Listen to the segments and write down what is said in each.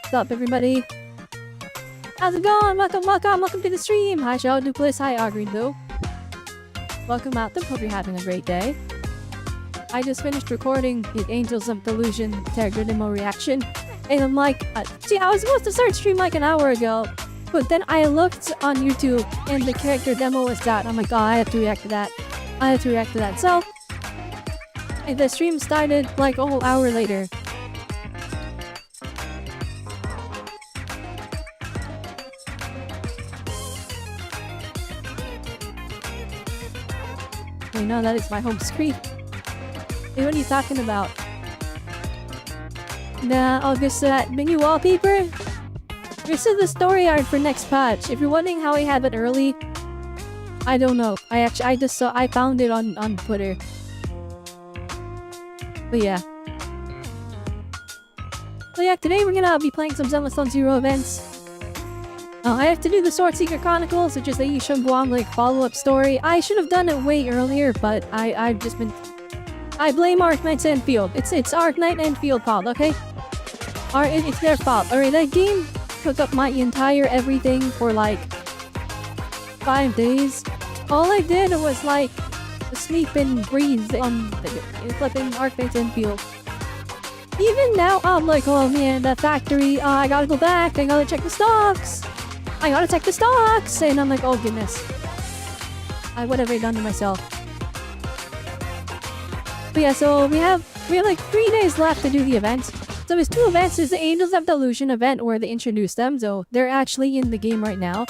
What's up, everybody? How's it going? Welcome to the stream! Hi, Shadow Duplis. Hi, Agreen. Welcome out there. Hope you're having a great day. I just finished recording the Angels of Delusion character demo reaction, and I'm like, see, I was supposed to start stream like an hour ago, but then I looked on YouTube, and the character demo was out. I'm like, oh, I have to react to that. So, and the stream started like a whole hour later. I know that is my home screen. Hey, what are you talking about? Nah, I'll just that mini wallpaper. This is the story art for next patch. If you're wondering how I have it early, I don't know. I found it on Twitter. But yeah. Today we're gonna be playing some Zenless on Zero events. I have to do the Sword Seeker Chronicles, which is the Yishun Guam like follow-up story. I should have done it way earlier, but I've just been... I blame Arknights and Field. It's Arknight and Field fault, okay? It's their fault. Alright, that game took up my entire everything for like 5 days. All I did was like sleep and breathe on the flipping Arknights and Field. Even now, I'm like, oh man, the factory, I gotta go back, I gotta check the stocks. And I'm like, oh goodness. What have I done to myself? But yeah, so we have like 3 days left to do the event. So there's 2 events. There's the Angels of Delusion event where they introduce them, so they're actually in the game right now.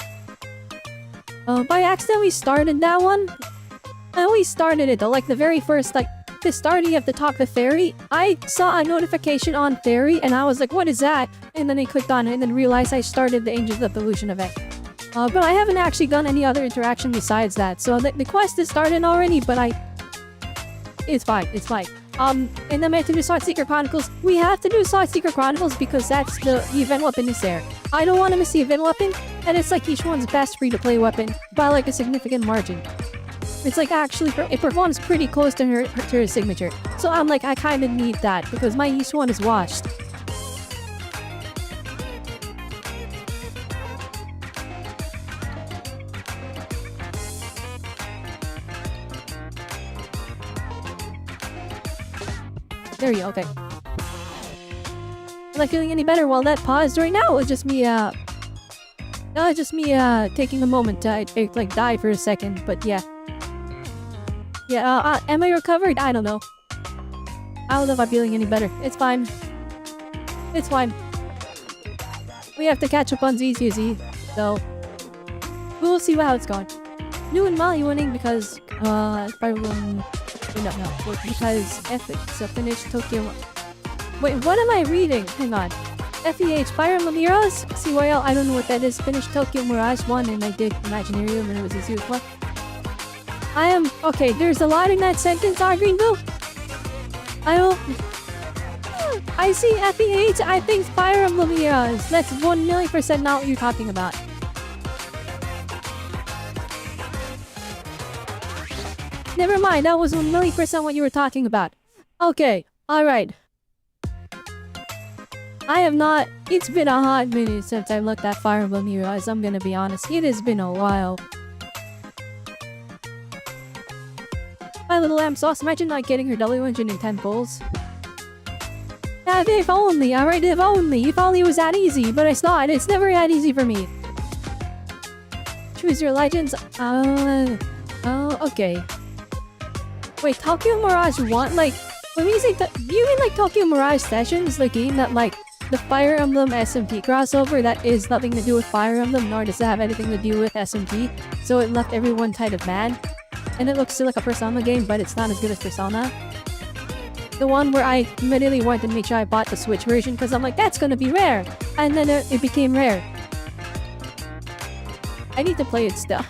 By accident we started that one. I always started it though, like the very first, like the start you have to talk to Fairy. I saw a notification on Fairy and I was like, what is that? And then I clicked on it and then realized I started the Angels of Delusion event. But I haven't actually done any other interaction besides that. So the quest is started already, but it's fine. And then we have to do Sword Seeker Chronicles. We have to do Sword Seeker Chronicles because that's the event weapon is there. I don't want to miss the event weapon, and it's like each one's best free-to-play weapon by like a significant margin. It's like actually, it performs pretty close to her signature. So I'm like, I kind of need that because my East one is washed. There you go, okay. Am I feeling any better while that paused right now? It's just me, taking a moment to, like, die for a second, but yeah. Yeah, am I recovered? I don't know. I don't know if I'm feeling any better. It's fine. It's fine. We have to catch up on ZZZ, so... we'll see how it's going. New and Molly winning because, probably... No, because Ethics finished Tokyo... Wait, what am I reading? Hang on. FEH, Fire Emblem Heroes? CYL, I don't know what that is. Finished Tokyo Mirage 1 and I did Imaginarium and it was a Zoo one. I am... Okay, there's a lot in that sentence, Greenville. I see FEH, I think Fire Emblem Heroes. That's 1,000,000% not what you're talking about. Never mind, that was 1,000,000% what you were talking about. Okay, alright. I have not... It's been a hot minute since I looked at Fire Emblem Heroes, I'm gonna be honest. It has been a while. My little lamb sauce, imagine not getting her W engine in 10 pulls. Yeah, if only, alright, if only it was that easy, but it's not, it's never that easy for me. Choose your legends, oh, okay. Wait, Tokyo Mirage 1? Like, when we say do you mean like Tokyo Mirage Sessions, the game that like, the Fire Emblem SMT crossover that is nothing to do with Fire Emblem, nor does it have anything to do with SMT, so it left everyone kind of mad? And it looks still like a Persona game, but it's not as good as Persona. The one where I immediately wanted to make sure I bought the Switch version because I'm like, that's gonna be rare! And then it became rare. I need to play it still.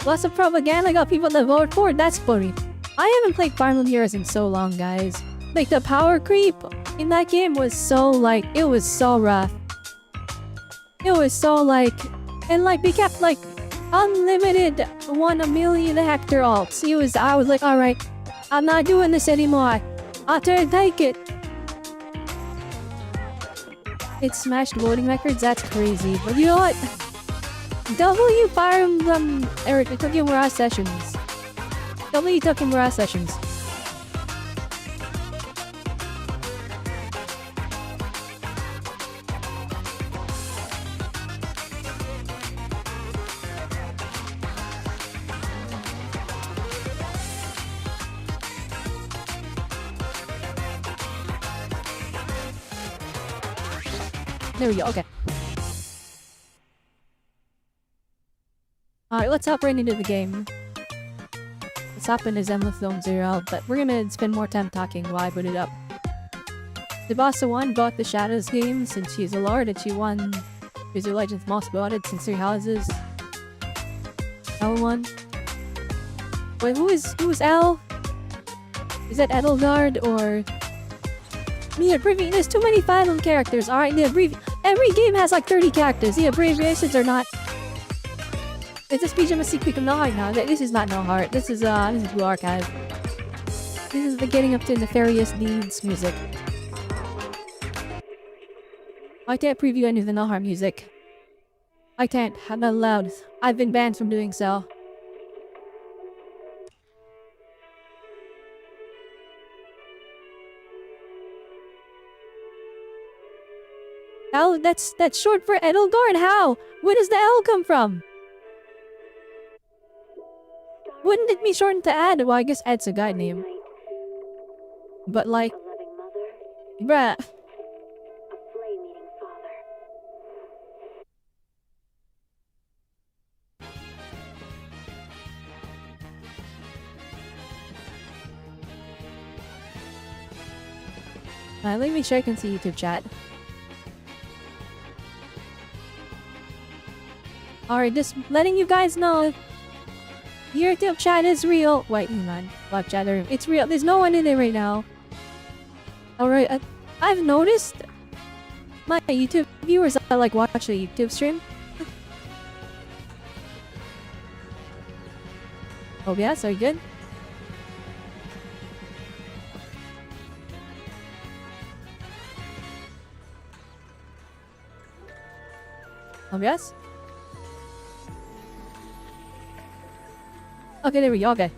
Lots of propaganda got people to vote for it, that's funny. I haven't played Fire Emblem Heroes in so long, guys. Like, the power creep in that game was so, like, it was so rough. It was so, like... And, like, we kept, like, unlimited 1,000,000 hectare alts. I was like, alright, I'm not doing this anymore. I'll take it. It smashed voting records. That's crazy. But you know what? W Fire Emblem Eric Tokimura Sessions. W Tokimura Sessions. There we go, okay. Alright, let's hop right into the game. Let's hop into Zenless Zone Zero, but we're gonna spend more time talking while I put it up. The Bossa 1 bought the Shadows game since she's a lord and she won Visual Legends Most Bought since 3 houses. L1. Wait, who is L? Is that Edelgard or... The abbreviation, there's too many final characters. Alright, every game has like 30 characters. The abbreviations are not... It's a speech of a secret of no heart now. This is not no heart. This is Blue Archive. This is the getting up to nefarious deeds music. I can't preview any of the no heart music. I can't. I'm not allowed. I've been banned from doing so. L, that's short for Edelgard. How? Where does the L come from? Wouldn't it be shortened to Ad? Well, I guess Ad's a guy name. But like... Bruh. Let me sure I can see YouTube chat. Alright, just letting you guys know. YouTube chat is real. Wait, hang on. Live chat room. It's real. There's no one in there right now. Alright, I've noticed my YouTube viewers that like watch the YouTube stream. Oh yes, are you good? Oh yes? Okay, there we go. Okay.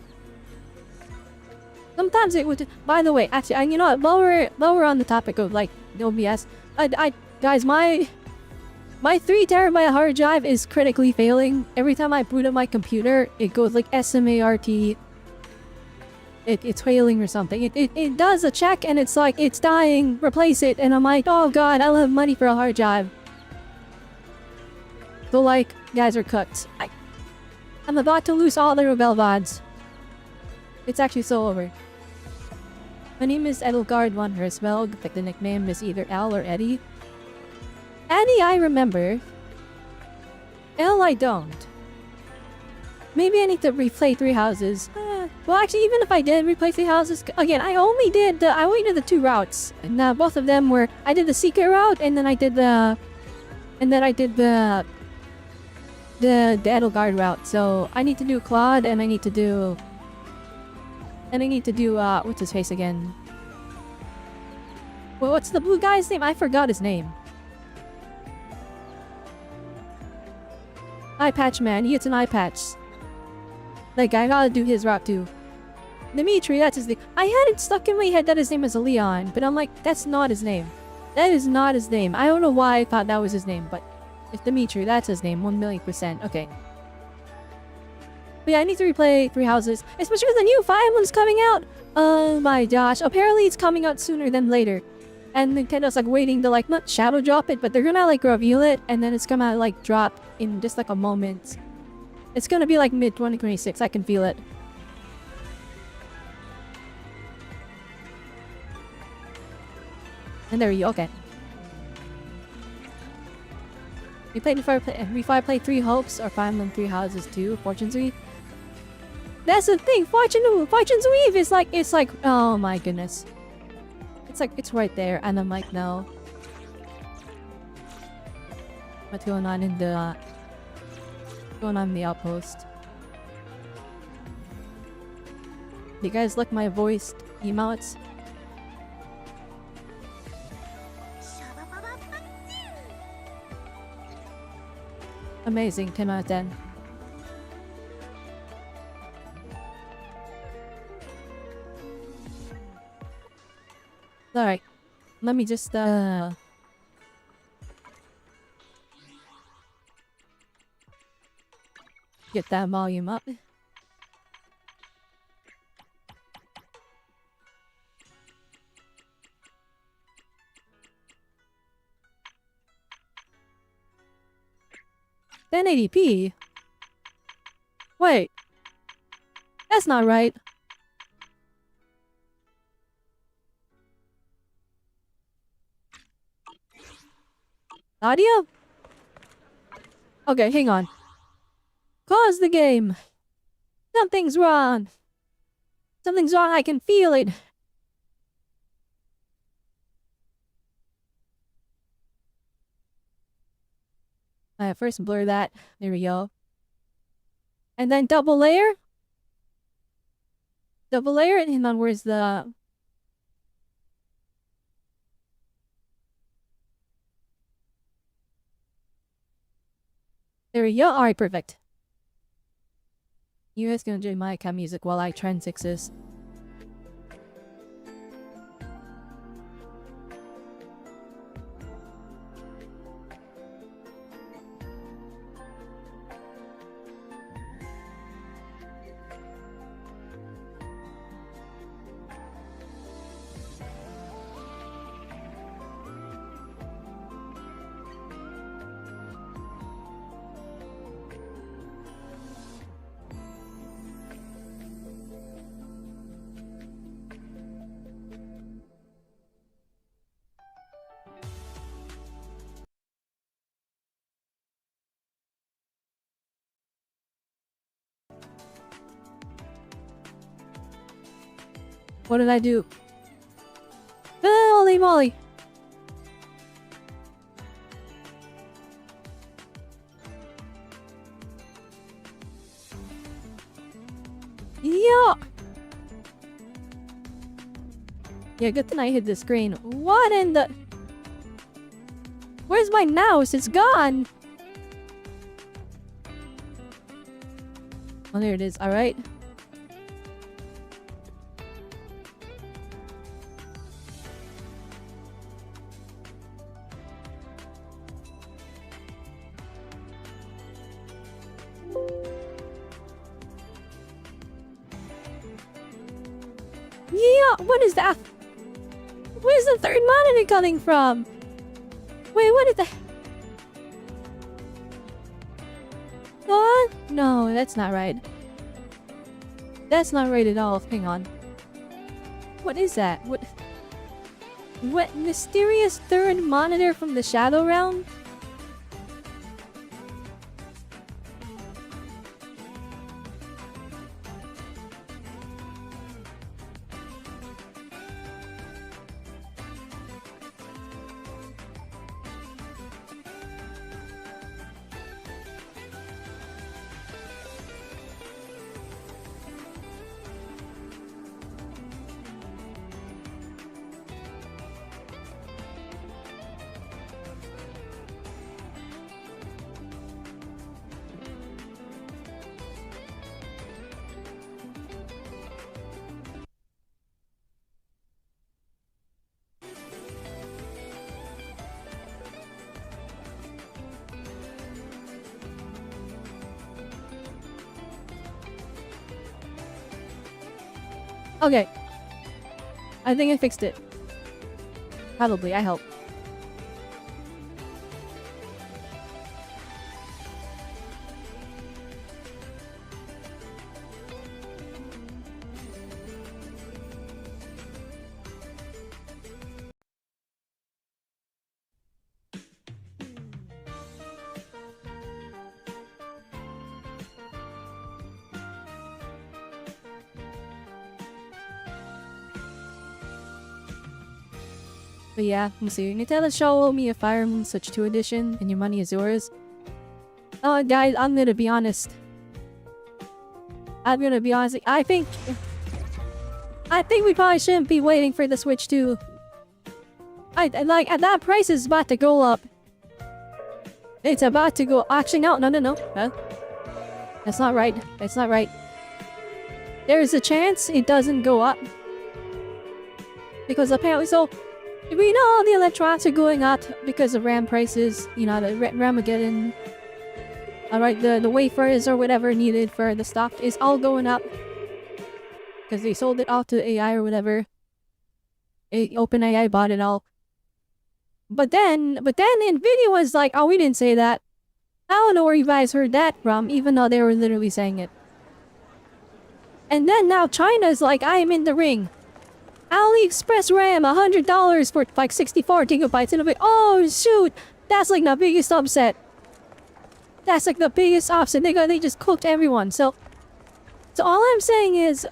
Sometimes it would. By the way, actually, you know what? While we're on the topic of like OBS, guys, my 3 terabyte hard drive is critically failing. Every time I boot up my computer, it goes like SMART. It's failing or something. It does a check and it's like it's dying. Replace it, and I'm like, oh god, I don't have money for a hard drive. So like, guys are cooked. I'm about to lose all the Robelle VODs. It's actually so over. My name is Edelgard von Hersfeld, but the nickname is either Al or Eddie. Eddie I remember. L I don't. Maybe I need to replay 3 houses. Well actually, even if I did replay 3 houses, again, I only did the 2 routes. And both of them were, I did the secret route and then I did the Edelgard route. So I need to do Claude and I need to do what's his face again? Well, what's the blue guy's name? I forgot his name. Eye patch man. He gets an eye patch. Like, I gotta do his route too. Dimitri, that's his name. I had it stuck in my head that his name is Leon, but I'm like, that's not his name. That is not his name. I don't know why I thought that was his name, but it's Dimitri, that's his name, 1,000,000%. Okay. But yeah, I need to replay 3 houses, especially because the new Fire Emblem's coming out. Oh my gosh. Apparently it's coming out sooner than later. And Nintendo's like waiting to like, not shadow drop it, but they're gonna like reveal it, and then it's gonna like drop in just like a moment. It's gonna be like mid-2026, I can feel it. And there we go, okay. We played before I played 3 Hopes or Fire Emblem 3 Houses 2, Fortune's Weave. That's the thing, Fortune's Weave is like, it's like, oh my goodness. It's like, it's right there, and I'm like, no. What's going on in the, outpost? You guys like my voiced emotes? Amazing, 10 out of 10. Alright, let me just get that volume up. $1080p? Wait. That's not right. Audio? Okay, hang on. Pause the game. Something's wrong. Something's wrong, I can feel it. First blur that. There we go. And then double layer. Double layer, and then where's the... There we go. Alright, perfect. You guys can enjoy my cat music while I try and fix this. What did I do? Holy moly! Yeah! Yeah, good thing I hit the screen. What in the... Where's my mouse? It's gone! Oh, there it is. Alright. Yeah, what is that? Where's the third monitor coming from? Wait, what is that? What? No, that's not right. That's not right at all. Hang on. What is that? What mysterious third monitor from the Shadow Realm? Okay. I think I fixed it. Probably, I hope. But yeah, so Nutella show me a Fire Emblem Switch 2 edition, and your money is yours. Oh, guys, I'm gonna be honest. I think we probably shouldn't be waiting for the Switch 2. Like, that price is about to go up. It's about to go. Actually, no. Huh? That's not right. That's not right. There is a chance it doesn't go up. Because apparently, so we know all the electronics are going up because of RAM prices. You know, the Ramageddon. Alright, the wafers or whatever needed for the stock is all going up. Because they sold it off to AI or whatever. OpenAI bought it all. But then Nvidia was like, oh, we didn't say that. I don't know where you guys heard that from, even though they were literally saying it. And then now China's like, I am in the ring. AliExpress RAM, $100 for like 64 gigabytes. And I'm like, oh shoot, that's like the biggest upset. That's like the biggest upset. They just cooked everyone. So all I'm saying is,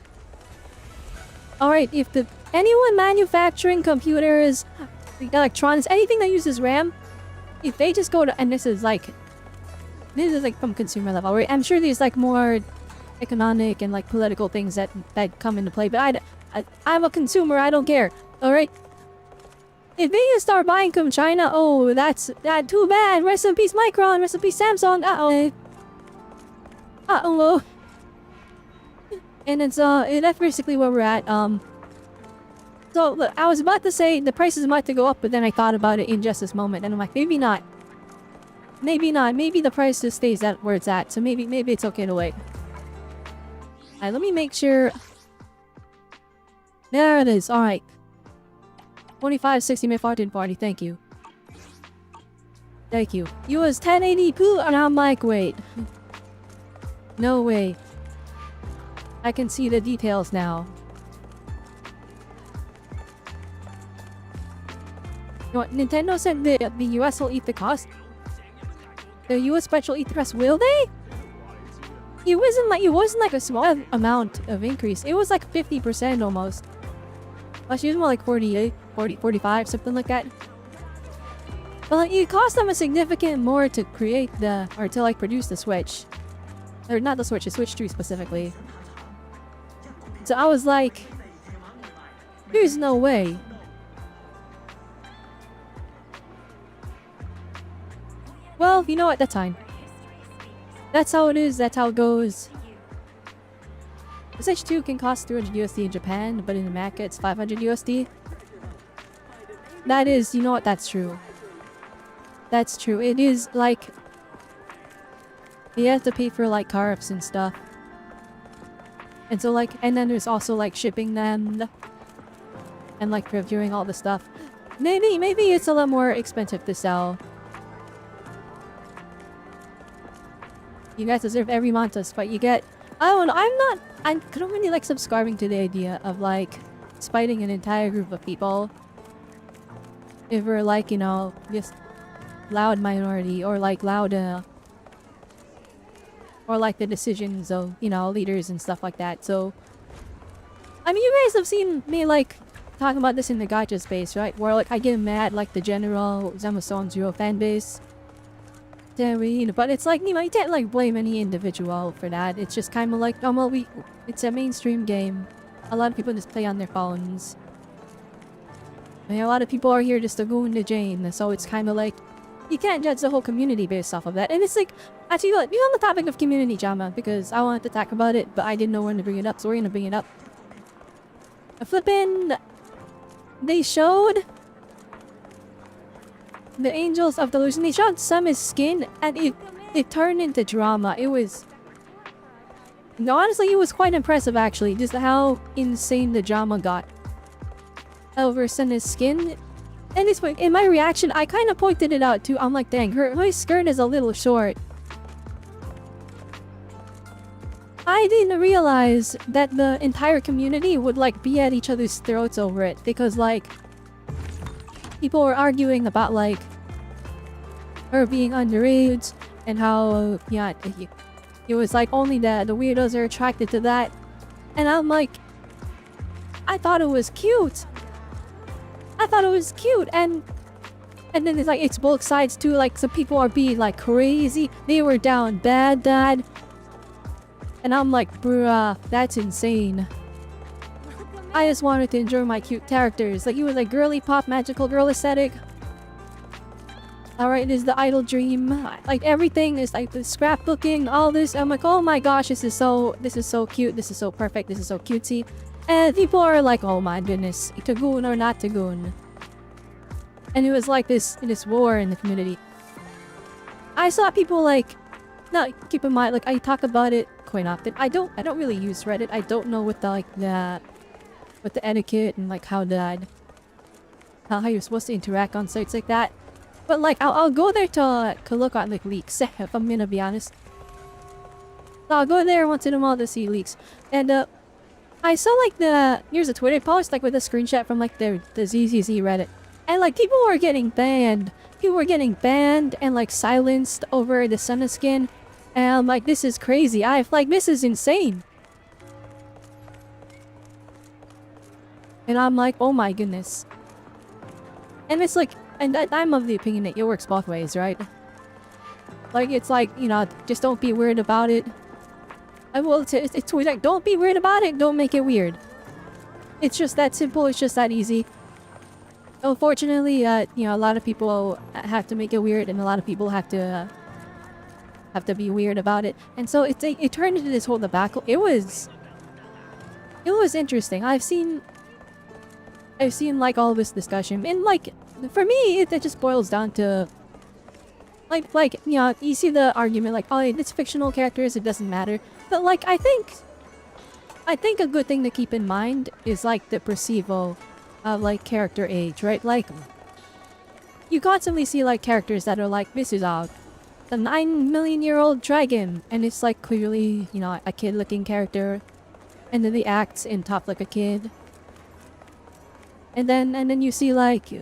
alright, if anyone manufacturing computers, electronics, anything that uses RAM, if they just go to, and this is like from consumer level, right? I'm sure there's like more economic and like political things that come into play, but I'm a consumer, I don't care. Alright? If they start buying from China, oh, that's too bad. Rest in peace Micron, rest in peace Samsung. Uh-oh. Uh-oh. And it's that's basically where we're at. So look, I was about to say the price is about to go up, but then I thought about it in just this moment, and I'm like, maybe not. Maybe not. Maybe the price just stays at where it's at. So maybe it's okay to wait. Alright, let me make sure. There it is. Alright. 25, 60 minute 1440. Thank you. Thank you. You was 1080p, and I'm like, wait. No way. I can see the details now. You know what? Nintendo said the US will eat the cost. The US special eat the rest, will they? It wasn't like a small amount of increase. It was like 50% almost. Actually, it was more like 48, 40, 45, something like that. But like, it cost them a significant more to create or to like produce the Switch. Or not the Switch, the Switch 2 specifically. So I was like, there's no way. Well, you know what, that's fine. That's how it is, that's how it goes. The Switch 2 can cost 300 USD in Japan, but in America it's 500 USD. That is, you know what, that's true. That's true. It is like, you have to pay for like carbs and stuff. And so like, and then there's also like shipping them. And like reviewing all the stuff. Maybe it's a lot more expensive to sell. You guys deserve every Montas, but you get... I don't know, I don't really like subscribing to the idea of like spiting an entire group of people. If we're like, you know, just loud minority or like loud, or like the decisions of, you know, leaders and stuff like that. So, I mean, you guys have seen me like talking about this in the gacha space, right? Where like I get mad like the general Zamason Zero fan base. But it's like, you know, you can't like blame any individual for that. It's just kind of like, oh well, it's a mainstream game. A lot of people just play on their phones. And a lot of people are here just to go into Jane, so it's kind of like, you can't judge the whole community based off of that. And it's like, actually, like, we're on the topic of community drama, because I wanted to talk about it, but I didn't know when to bring it up, so we're gonna bring it up. Flippin', they showed the Angels of Delusion. They showed Summer's skin, and it turned into drama. It was... No, honestly, it was quite impressive, actually, just how insane the drama got over Summer's skin. And this point, in my reaction, I kind of pointed it out, too. I'm like, dang, her skirt is a little short. I didn't realize that the entire community would, like, be at each other's throats over it, because, like... people were arguing about like her being underage and how yeah it was like only the weirdos are attracted to that, and I'm like, I thought it was cute. And then it's like it's both sides too. Like some people are being like crazy, they were down bad, and I'm like, bruh, that's insane. I just wanted to enjoy my cute characters. Like, it was like girly pop magical girl aesthetic. Alright, it is the idle dream. Like everything is like the scrapbooking, all this. I'm like, oh my gosh, this is so cute, this is so perfect, this is so cutesy. And people are like, oh my goodness, Tagoon or not Tagoon. And it was like this war in the community. I saw people like, now keep in mind, like I talk about it quite often. I don't really use Reddit. I don't know what the etiquette and like how you're supposed to interact on sites like that. But like I'll go there to look at like leaks, if I'm gonna be honest. So I'll go there once in a while to see leaks. And I saw like here's a Twitter post like with a screenshot from like the ZZZ Reddit. And like people were getting banned. People were getting banned and like silenced over the Zenless skin. And I'm like, this is crazy. This is insane. And I'm like, oh my goodness. And it's like, and I'm of the opinion that it works both ways, right? Like, it's like, you know, just don't be weird about it. It's like, don't be weird about it, don't make it weird. It's just that simple, it's just that easy. Unfortunately, you know, a lot of people have to make it weird, and a lot of people have to be weird about it. And so it turned into this whole debacle. It was interesting. I've seen like all this discussion, and like for me it just boils down to like you know, you see the argument like, oh, it's fictional characters, it doesn't matter. But like I think a good thing to keep in mind is like the perceival of like character age, right? Like you constantly see like characters that are like, this is the 9 million-year-old dragon, and it's like clearly, you know, a kid-looking character, and then the acts in top like a kid. And then you see like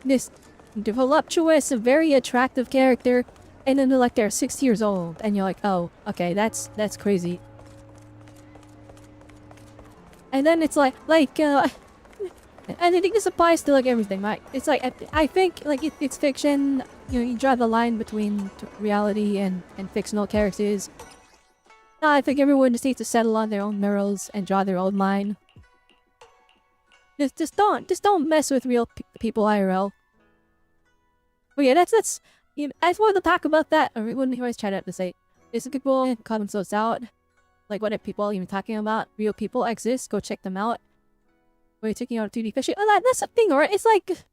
this voluptuous, very attractive character, and then like they're 6 years old, and you're like, oh, okay, that's crazy. And then it's like and I think this applies to like everything, right? It's like I think like it's fiction. You know, you draw the line between reality and fictional characters. I think everyone just needs to settle on their own morals and draw their own line. Just don't mess with real people IRL. But yeah, that's you know, I just wanted to talk about that. I wouldn't always try to say, is people call themselves out? Like, what are people even talking about? Real people exist. Go check them out. We're taking out 2D fishing. Oh, that's a thing, or it's like,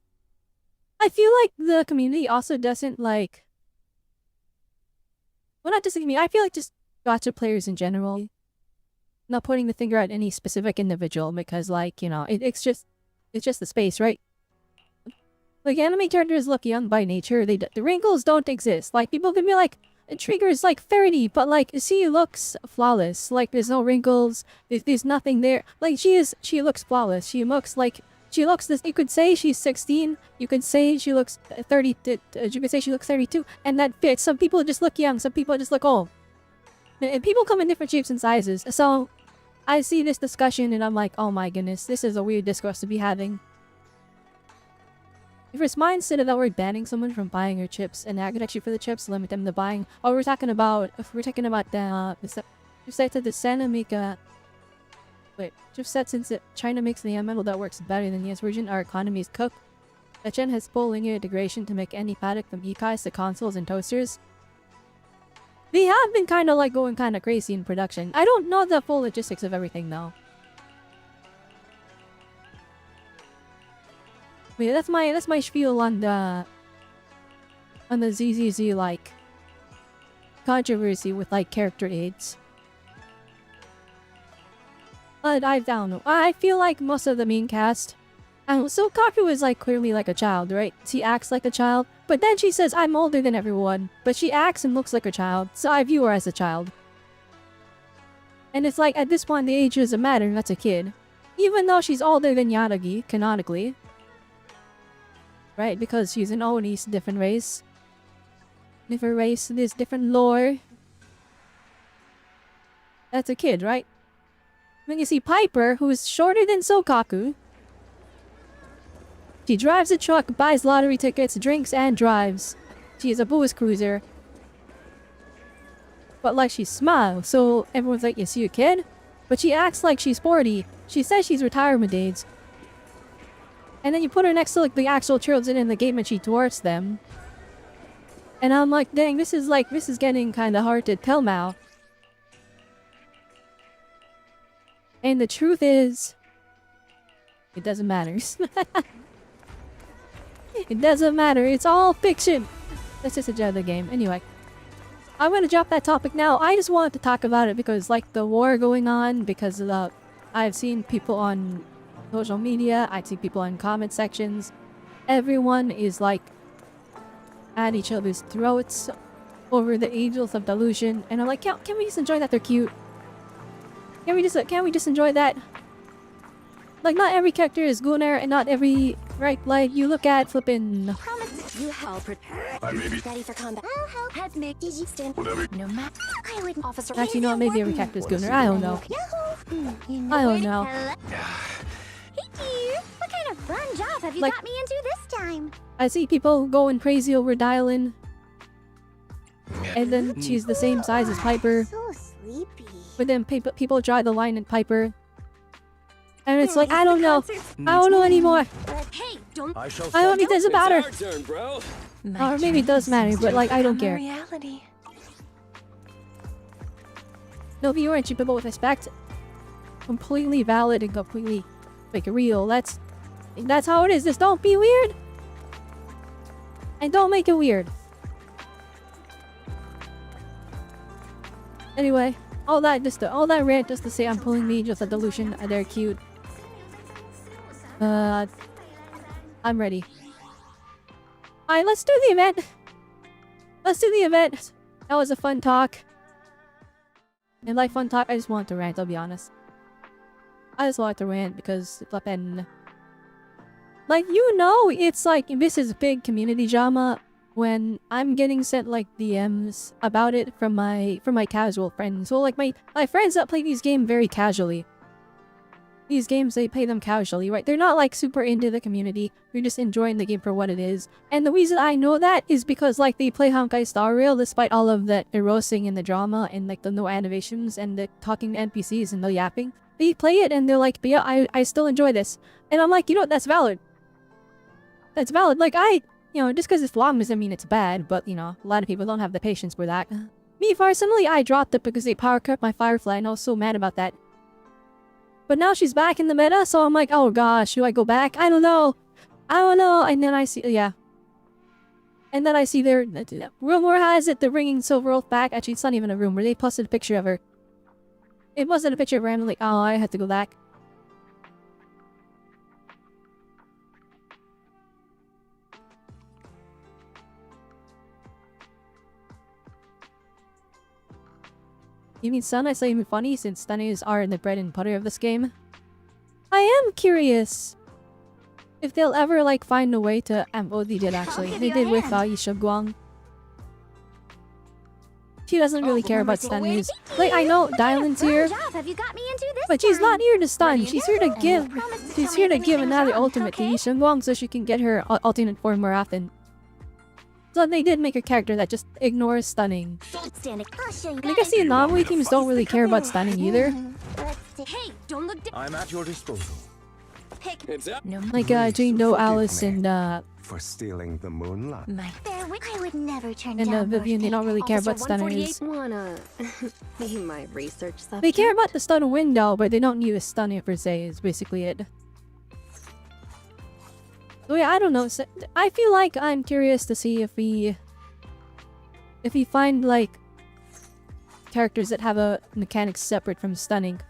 I feel like the community also doesn't like. Well, not just me. I feel like just gacha players in general. Not pointing the finger at any specific individual, because like, you know, it's just the space, right? Like anime characters look young by nature. The wrinkles don't exist. Like people can be like, Trigger's like 30, but like she looks flawless. Like there's no wrinkles. There's nothing there. Like she looks flawless. She looks this. You could say she's 16. You could say she looks 30. You could say she looks 32, and that fits. Some people just look young. Some people just look old. And people come in different shapes and sizes. So I see this discussion and I'm like, oh my goodness, this is a weird discourse to be having. If it's mindset that we're banning someone from buying your chips, and actually for the chips, limit them to buying. Oh, we're talking about the just said that the Santa make wait, just said since China makes the metal that works better than the US version, our economy is cooked. The Chen has full linear integration to make any product from e-kais to consoles and toasters. They have been kind of like going kind of crazy in production. I don't know the full logistics of everything though. But yeah, that's my spiel on the ZZZ like controversy with like character aids. But I don't know. I feel like most of the main cast. So Kaku is like clearly like a child, right? She acts like a child, but then she says, I'm older than everyone. But she acts and looks like a child, so I view her as a child. And it's like, at this point, the age doesn't matter, that's a kid. Even though she's older than Yaragi, canonically. Right, because she's an Oni's different race. Different race, there's different lore. That's a kid, right? When you see Piper, who is shorter than Sokaku. She drives a truck, buys lottery tickets, drinks, and drives. She is a booze cruiser. But like she smiles, so everyone's like, is she a kid? But she acts like she's 40. She says she's retirement age. And then you put her next to like the actual children in the game and she dwarfs them. And I'm like, dang, this is getting kind of hard to tell now. And the truth is, it doesn't matter. It doesn't matter. It's all fiction. Let's just enjoy the game. Anyway, I'm gonna drop that topic now. I just wanted to talk about it because, like, the war going on, because of the... I've seen people on social media, I've seen people in comment sections. Everyone is, like, at each other's throats over the Angels of Delusion. And I'm like, can we just enjoy that they're cute? Can we just enjoy that? Like, not every character is Gunnar, and not every... Right, like, you look at flippin'... Promise you help. I may be Ready for combat. I'll help. Head make stand. whatever. No matter. I would officer. Actually, no, maybe every character is Gunnar. I don't know. Yahoo! I don't know. Hey dear, what kind of fun job have you Like- got me into this time? I see people going crazy over Dylan. And then she's the same size as Piper. So sleepy. But then people draw the line in Piper. And it's like, I don't know. I don't know anymore. Hey, don't. I shall I don't think it doesn't matter. turn, bro. Or maybe it does matter, but like, I don't care. Reality. No, viewer and people with respect. Completely valid and completely, like, real. That's how it is. Just don't be weird. And don't make it weird. Anyway, all that rant just to say I'm pulling the Angels of Delusion. They're cute. I'm ready. Alright, let's do the event. Let's do the event. That was a fun talk. And like fun talk, I just want to rant, I'll be honest. I just want to rant because flippin'... Like, you know, it's like, this is big community drama when I'm getting sent like DMs about it from my casual friends. So like my friends that play these games very casually. These games, they play them casually, right? They're not like super into the community. They're just enjoying the game for what it is. And the reason I know that is because like they play Honkai Star Rail despite all of the erosing and the drama and like the no animations and the talking to NPCs and the yapping. They play it and they're like, but yeah, I still enjoy this. And I'm like, you know what, that's valid. That's valid. Like you know, just because it's long doesn't mean it's bad, but you know, a lot of people don't have the patience for that. Me personally, I dropped it because they power cut my Firefly and I was so mad about that. But now she's back in the meta, so I'm like, oh gosh, should I go back? I don't know. And then I see, yeah. And then I see their, rumor has it they're bringing Silver Wolf back. Actually, it's not even a rumor. They posted a picture of her. It wasn't a picture of her. I'm like, oh, I had to go back. You mean Sun? I say him funny since stunners are the bread and butter of this game. I am curious if they'll ever like find a way to oh, they did actually. They did with Yisha Guang. She doesn't really care about stunners. Like I know Dylan's here, but she's not here to stun. She's here to give another ultimate to Yisha Guang so she can get her alternate form more often. So they did make a character that just ignores stunning. And I guess the anomaly teams don't really care about stunning either. Hey, don't look I'm at your disposal. It's up. No, Like Jane Doe, Alice, and for stealing the moonlight. my I would never turn and down Vivian, they don't really care about stunners. Wanna be my research subject? They care about the stun window, but they don't need a stunner per se, is basically it. So yeah, I don't know. So, I feel like I'm curious to see if we find like characters that have a mechanic separate from stunning.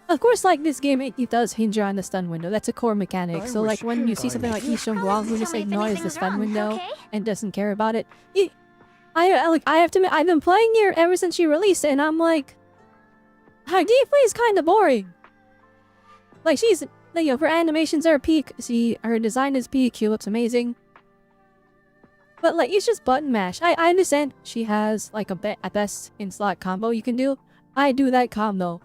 Of course, like this game, it does hinge on the stun window. That's a core mechanic. So like when you see something like Yishun Guang who just ignores the stun window and doesn't care about it, I have to admit, I've been playing here ever since she released it, and I'm like, her gameplay is kind of boring. Like she's. You know, her animations are peak. See, her design is peak. She looks amazing. But like, it's just button mash. I understand she has like a best in slot combo you can do. I do that combo.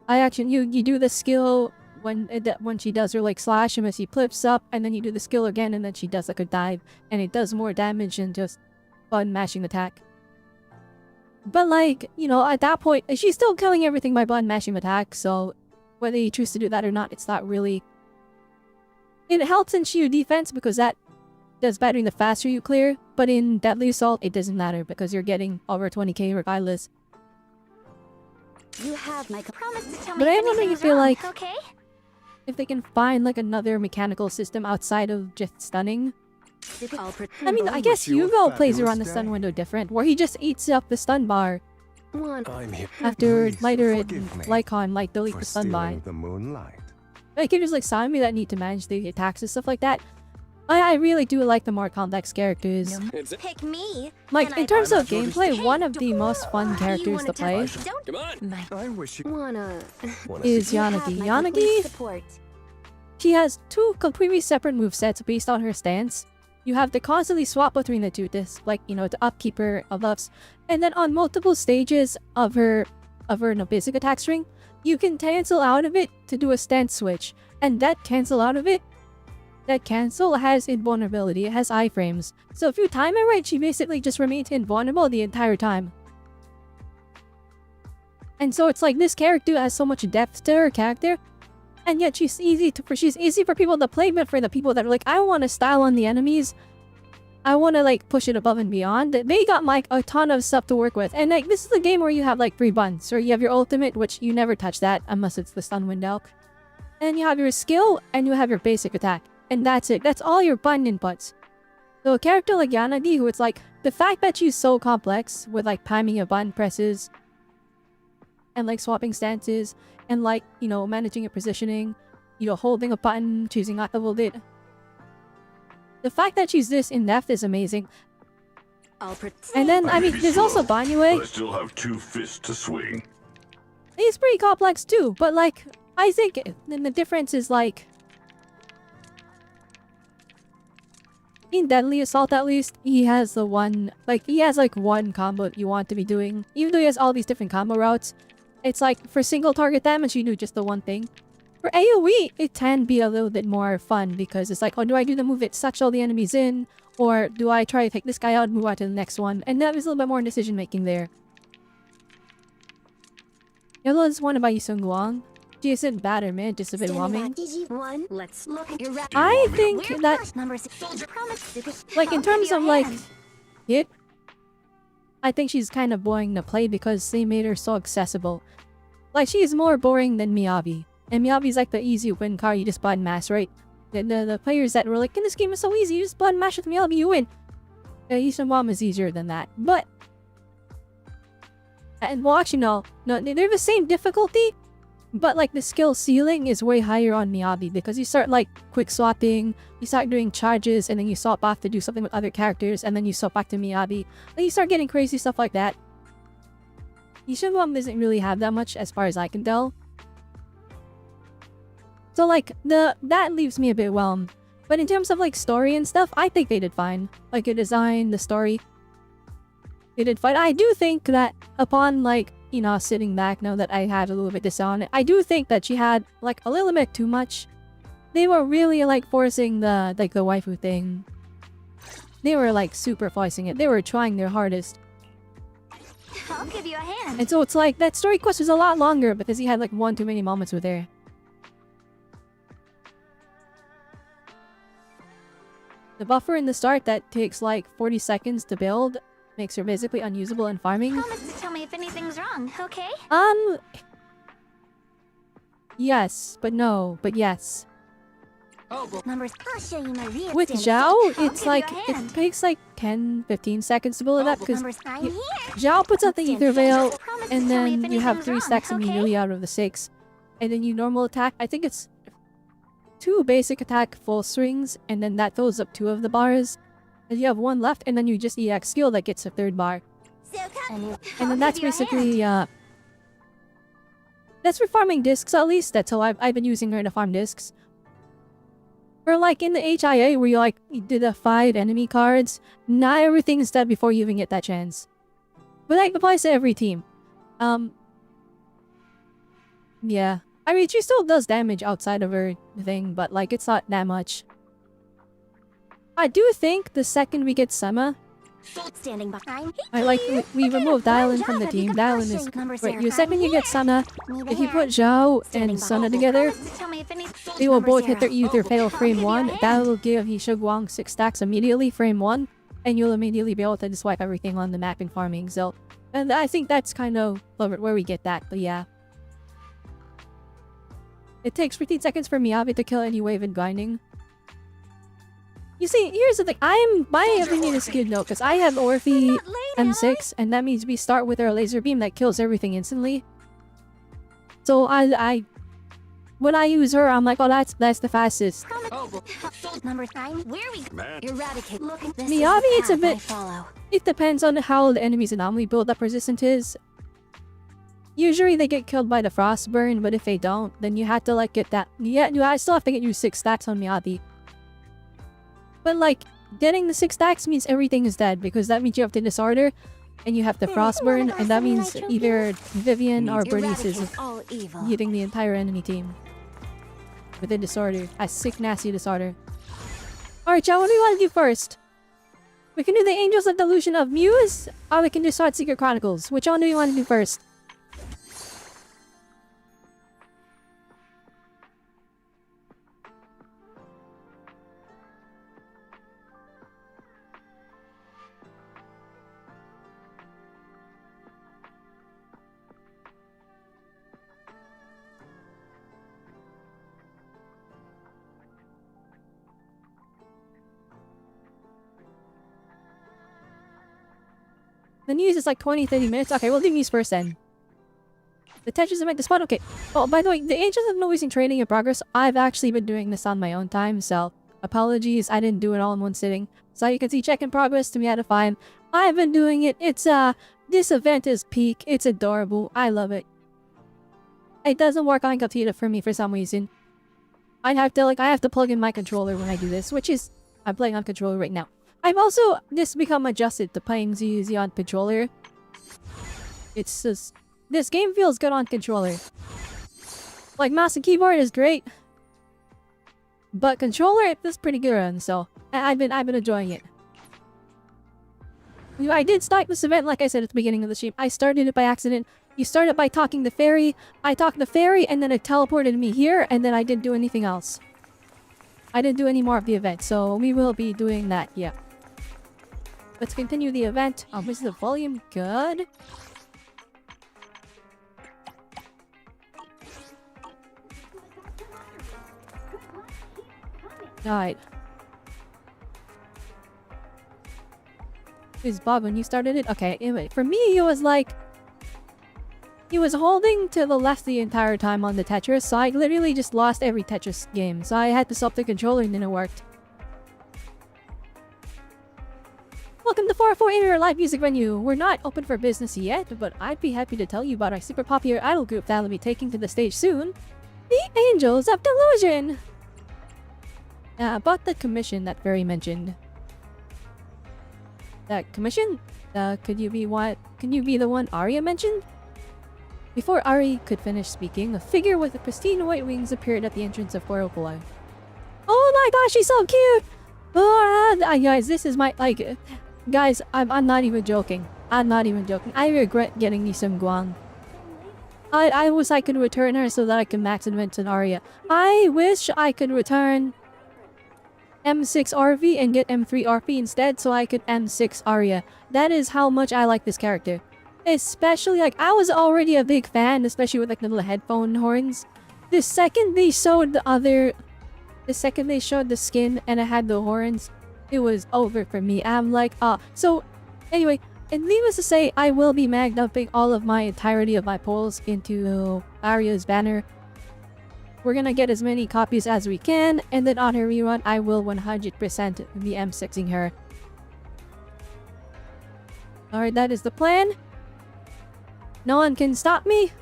I actually you do the skill when she does her like slash and she flips up, and then you do the skill again, and then she does like a dive, and it does more damage than just button mashing attack. But like, you know, at that point, she's still killing everything by button mashing attack. So. Whether you choose to do that or not, it's not really... It helps in sheer defense because that does better the faster you clear, but in Deadly Assault, it doesn't matter because you're getting over 20k regardless. You have my promise to tell me But if I'm wondering anything's if wrong, like okay? if they can find like another mechanical system outside of just stunning. I mean, I guess wish you a Hugo plays around the fabulous stun day. window different, where he just eats up the stun bar I'm here. after Please Lighter and forgive me Lycon like delete for the stun bar. stealing the moonlight. Like it is like Sami that need to manage the attacks and stuff like that. I really do like the more complex characters. It's up. Pick me. Like and in I- terms I'm of not sure gameplay, Hey, one of the most fun you characters wanna to play test- Don't Come on. I wish you Wanna... Wanna is see? You have Yanagi. my complete Yanagi, support. she has two completely separate movesets based on her stance. You have to constantly swap between the two, this like, you know, the upkeeper of buffs. And then on multiple stages of her no, basic attack string, you can cancel out of it to do a stance switch. And that cancel has invulnerability, it has iframes. So if you time it right, she basically just remains invulnerable the entire time. And so it's like this character has so much depth to her character, and yet she's easy for people to play, but for the people that are like, I want to style on the enemies, I want to like push it above and beyond, they got like a ton of stuff to work with. And like this is a game where you have like 3 buttons, or you have your ultimate, which you never touch that unless it's the stun window. And you have your skill, and you have your basic attack. And that's it. That's all your button inputs. So a character like Yanagi, who it's like, the fact that she's so complex with like timing your button presses, and like swapping stances, and like, you know, managing your positioning, you know, holding a button, choosing not to hold it. The fact that she's this in-depth is amazing. And then, I mean, there's also Banyue. I still have 2 fists to swing. He's pretty complex too, but like, I think then the difference is like, in Deadly Assault at least, he has the one, like, he has like one combo that you want to be doing. Even though he has all these different combo routes, it's like, for single target damage, you do just the one thing. For AoE, it can be a little bit more fun because it's like, oh, do I do the move that sucks all the enemies in? Or do I try to take this guy out and move on to the next one? And that is a little bit more decision making there. Yellow is one about Yusung Guang. She isn't bad, man, just a bit whelming. Let's look at your rep. I think We're that, first, number 6. Soldier promise. like, in I'll give terms you a of like hand. it, I think she's kind of boring to play because they made her so accessible. Like, she's more boring than Miyabi. And Miyabi's like the easy win card, you just button mash, right? The players that were like, this game is so easy, you just button mash with Miyabi, you win. Yusung Guang is easier than that. But, and well, actually, no, they're the same difficulty, but like the skill ceiling is way higher on Miyabi because you start like quick swapping, you start doing charges, and then you swap off to do something with other characters, and then you swap back to Miyabi. Then you start getting crazy stuff like that. Yusung Guang doesn't really have that much as far as I can tell. So like, that leaves me a bit whelmed. But in terms of like story and stuff, I think they did fine. Like the design, the story, they did fine. I do think that upon like, you know, sitting back now that I had a little bit this on it, I do think that she had like a little bit too much. They were really like forcing the waifu thing. They were like super forcing it. They were trying their hardest. I'll give you a hand. And so it's like, that story quest was a lot longer because he had like one too many moments with her. The buffer in the start that takes like 40 seconds to build makes her basically unusable in farming. Promise to tell me if anything's wrong, okay? Yes, but no, but yes. Numbers. I'll show you my real With stand. Zhao, I'll it's give you like, a it hand. takes like 10-15 seconds to build it up because Numbers. I'm you- here. Zhao puts out the Stand Ether Veil, still. Promise to and tell me if then you have anything's 3 wrong, stacks okay? immediately out of the 6. And then you normal attack, I think it's 2 basic attack full strings, and then that fills up 2 of the bars. And you have 1 left, and then you just EX skill that gets a 3rd bar. And then that's basically, that's for farming discs at least. That's how I've been using her to farm discs. Or like in the HIA where you did the 5 enemy cards, not everything is done before you even get that chance. But that applies to every team. Yeah. I mean, she still does damage outside of her thing, but like it's not that much. I do think the second we get Sema, Standing behind. I like we removed Dylan from the team. Dylan is wait. You said when you get Sana, if you put Zhao and Sana together, they will both hit their either fail frame 1. That will give Shugwang 6 stacks immediately frame 1, and you'll immediately be able to just wipe everything on the map in farming. So, and I think that's kind of where we get that. But yeah, it takes 15 seconds for Miyabi to kill any wave in grinding. You see, here's the thing. My opinion is skewed though, because I have Orphe M6, and that means we start with our laser beam that kills everything instantly. So when I use her, I'm like, oh, that's the fastest. Number 9. Where we eradicate. Look, Miyabi, it's a bit. It depends on how the enemy's anomaly build-up resistant is. Usually they get killed by the frost burn, but if they don't, then you have to like get that. Yeah, I still have to get you 6 stacks on Miyabi. But like, getting the 6 stacks means everything is dead, because that means you have the disorder, and you have the frostburn, and that means either Vivian or Bernice is hitting the entire enemy team with a disorder, a sick nasty disorder. Alright, Chow, what do you want to do first? We can do the Angels of Delusion of Muse, or we can do Sword Secret Chronicles. Which one do you want to do first? The news is like 20-30 minutes. Okay, we'll do news first then. The Tetris event is fun. Okay. Oh, by the way, the Angels of Noise in training in progress. I've actually been doing this on my own time, so apologies. I didn't do it all in one sitting. So you can see check in progress to me out of 5. I've been doing it. It's this event is peak. It's adorable. I love it. It doesn't work on computer for me for some reason. I have to plug in my controller when I do this, which is I'm playing on controller right now. I've also just become adjusted to playing ZZ on controller. It's just this game feels good on controller. Like mouse and keyboard is great, but controller it feels pretty good on. So I've been enjoying it. I did start this event like I said at the beginning of the stream. I started it by accident. You started by talking to Fairy. I talked to Fairy, and then it teleported me here, and then I didn't do anything else. I didn't do any more of the event, so we will be doing that. Yeah. Let's continue the event. Is the volume good? Alright. Is Bob when you started it? Okay, anyway, for me it was like he was holding to the left the entire time on the Tetris, so I literally just lost every Tetris game. So I had to stop the controller and then it worked. Welcome to 448 Live Music Venue. We're not open for business yet, but I'd be happy to tell you about our super popular idol group that will be taking to the stage soon. The Angels of Delusion! About the commission that Fairy mentioned. That commission? Could you be the one Arya mentioned? Before Ari could finish speaking, a figure with pristine white wings appeared at the entrance of 404. Oh my gosh, she's so cute! Oh, guys, this is my, like... Guys, I'm not even joking. I'm not even joking. I regret getting me some Guang. I wish I could return her so that I can max advance an Arya. I wish I could return M6 RV and get M3 RP instead so I could M6 Arya. That is how much I like this character. Especially, like, I was already a big fan, especially with, like, the little headphone horns. The second they showed the skin and it had the horns, it was over for me. I'm like, so, anyway, and needless to say, I will be mag-dumping all of my entirety of my polls into Arya's banner. We're gonna get as many copies as we can, and then on her rerun, I will 100% be M6ing her. Alright, that is the plan. No one can stop me.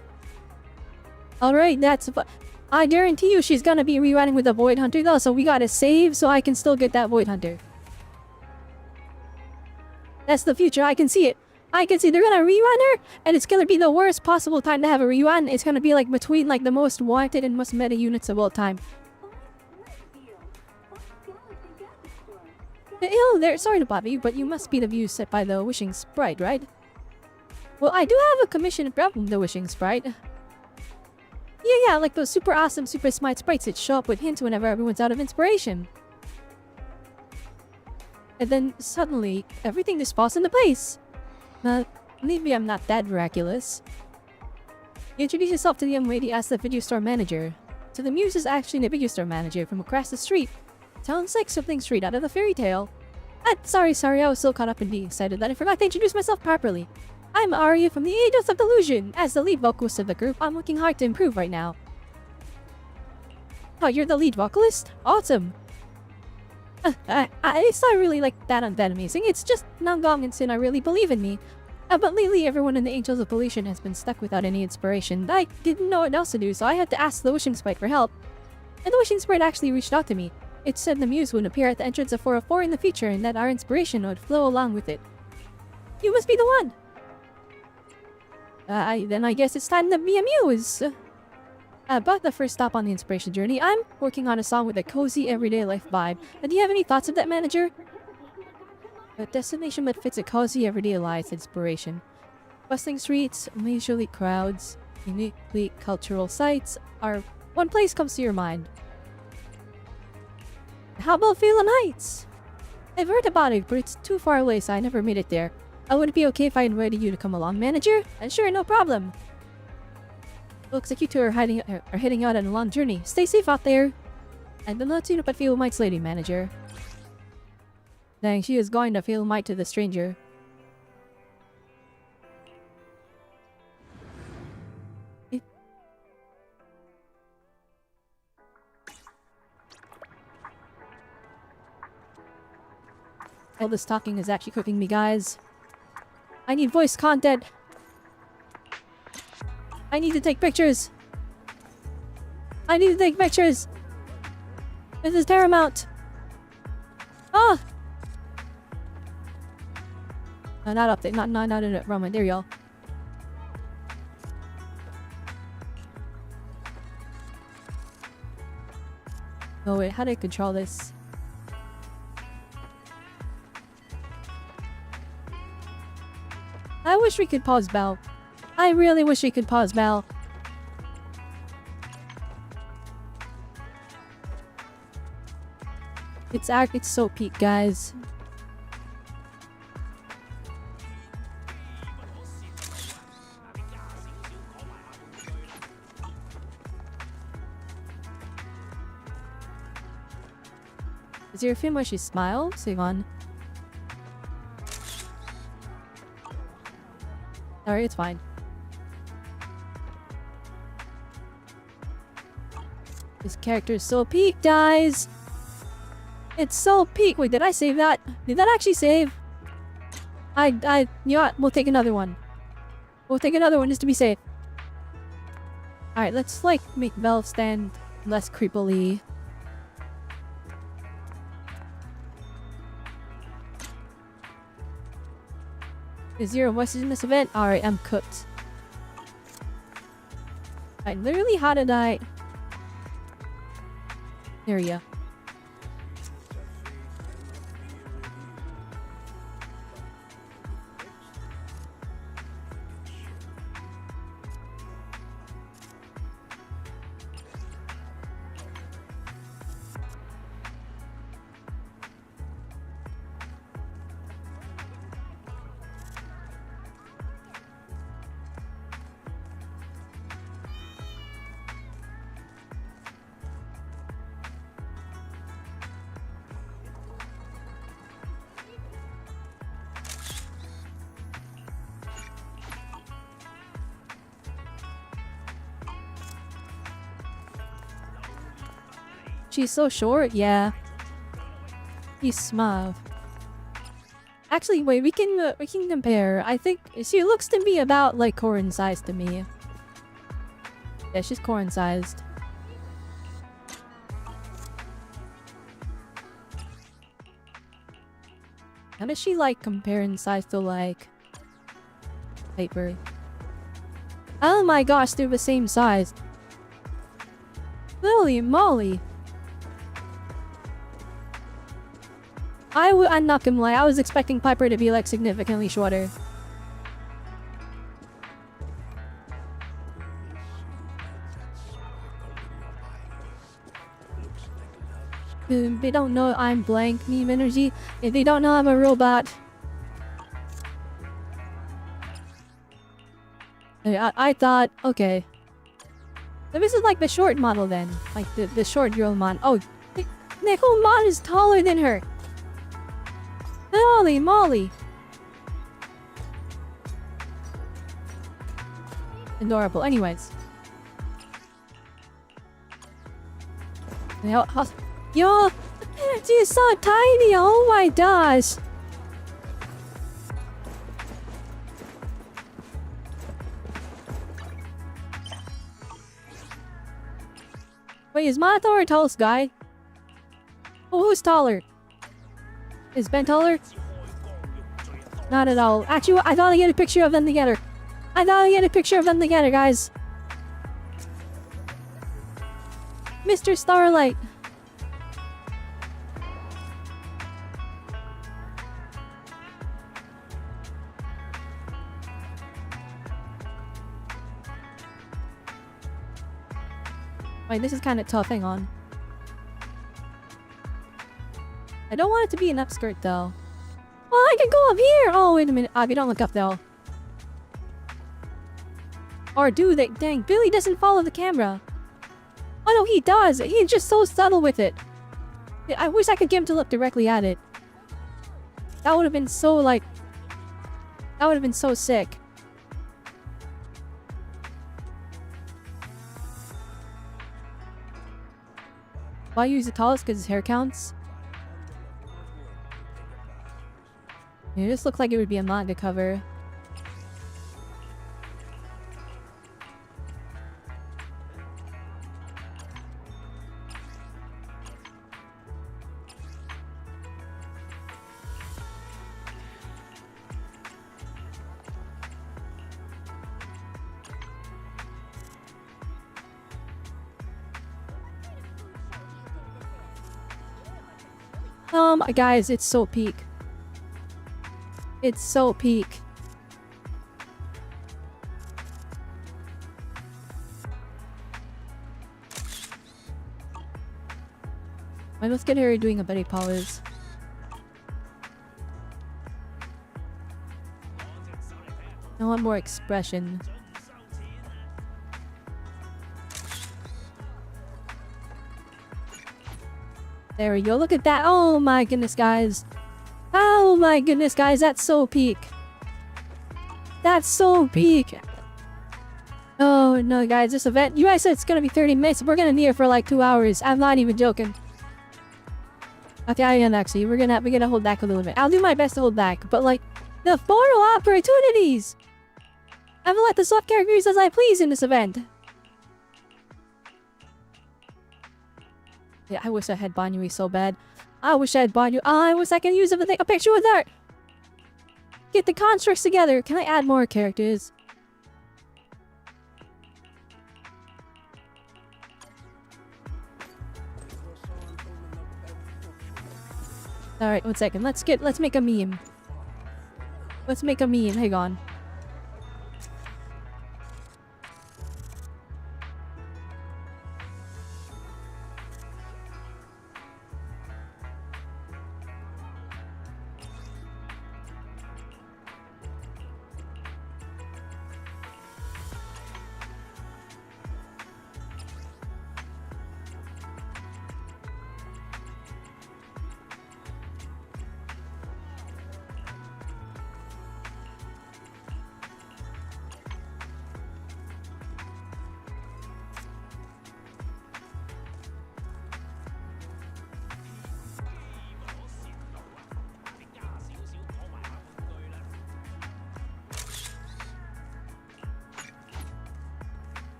Alright, I guarantee you she's gonna be rerunning with a Void Hunter though, so we gotta save so I can still get that Void Hunter. That's the future, I can see it. I can see they're gonna rerun her, and it's gonna be the worst possible time to have a rerun. It's gonna be like between like the most wanted and most meta units of all time. Hello there, sorry to bother you, but you must be the view set by the Wishing Sprite, right? Well, I do have a commission from the Wishing Sprite. Yeah, like those super awesome, super smart sprites that show up with hints whenever everyone's out of inspiration. And then, suddenly, everything just falls into place. Believe me, I'm not that miraculous. You introduce yourself to the young lady as the video store manager. So the muse is actually the video store manager from across the street. Sounds like something straight out of a fairy tale. Sorry, I was so caught up in being excited that I forgot to introduce myself properly. I'm Arya from the Angels of Delusion. As the lead vocalist of the group, I'm working hard to improve right now. Oh, you're the lead vocalist? Awesome. It's not really like that amazing. It's just Nanggong and Sin I really believe in me. But lately, everyone in the Angels of Pollution has been stuck without any inspiration. I didn't know what else to do, so I had to ask the Wishing Sprite for help. And the Wishing Sprite actually reached out to me. It said the muse would appear at the entrance of 404 in the future and that our inspiration would flow along with it. You must be the one! Then I guess it's time to be a muse! About the first stop on the inspiration journey, I'm working on a song with a cozy everyday life vibe. Do you have any thoughts of that, manager? A destination that fits a cozy everyday life inspiration. Bustling streets, leisurely crowds, uniquely cultural sites are one place comes to your mind. How about Phelan Heights? I've heard about it, but it's too far away, so I never made it there. Would it be okay if I invited you to come along, manager? Sure, no problem. Looks like you two are heading out on a long journey. Stay safe out there. And do not see but Phelan Heights lady, manager. Dang, she is going to Phelan Heights to the stranger. All this talking is actually cooking me, guys. I need voice content. I need to take pictures. This is paramount. Ah! No, not up there. Not in it. Roman. There you go. Oh wait, how do I control this? I wish we could pause Bell. I really wish we could pause Bell. It's so peak, guys. Is there a film where she smiles? Hang on. Alright, it's fine. This character is so peak, guys! It's so peak! Wait, did I save that? Did that actually save? You know what? We'll take another one. We'll take another one just to be safe. Alright, let's like make Valve stand less creepily. Is there a message in this event? Alright, I'm cooked. Literally, how did I... There we go. She's so short, yeah. He's small. Actually, wait, we can compare. I think she looks to be about like Corin sized to me. Yeah, she's Corin sized. How does she like compare in size to like Paper? Oh my gosh, they're the same size. Holy moly. I'm not gonna lie, I was expecting Piper to be like significantly shorter. If they don't know I'm blank meme energy. If they don't know I'm a robot. I thought, okay. So this is like the short model then. Like the short girl mod. Oh, the whole mod is taller than her. Holy moly. Adorable. Anyways. Yo, she's so tiny. Oh my gosh. Wait, is Mata or tallest guy? Oh, who's taller? Is Ben taller? Not at all. Actually, I thought I had a picture of them together. Guys. Mr. Starlight. Wait, this is kind of tough. Hang on. I don't want it to be an upskirt though. Well, I can go up here! Oh, wait a minute. If you don't look up though. Or do they? Dang, Billy doesn't follow the camera. Oh no, he does! He's just so subtle with it. I wish I could get him to look directly at it. That would have been so like... That would have been so sick. Why use the tallest? Because his hair counts? It just looks like it would be a manga cover. Guys, it's so peak. It's so peak. Wait, let's get her doing a Betty Powers. I want more expression. There we go. Look at that. Oh my goodness, guys. Oh my goodness, guys. That's so peak. That's so peak. Oh no, guys. This event, you guys said it's gonna be 30 minutes. We're gonna need it for like 2 hours. I'm not even joking. Okay, I am actually. We're gonna hold back a little bit. I'll do my best to hold back. But like, the photo opportunities. I will let the soft characters as I please in this event. Yeah, I wish I had Banui so bad. I wish I had Banui. I wish I could use a picture with her. Get the constructs together. Can I add more characters? Alright, 1 second. Let's make a meme. Let's make a meme. Hang on.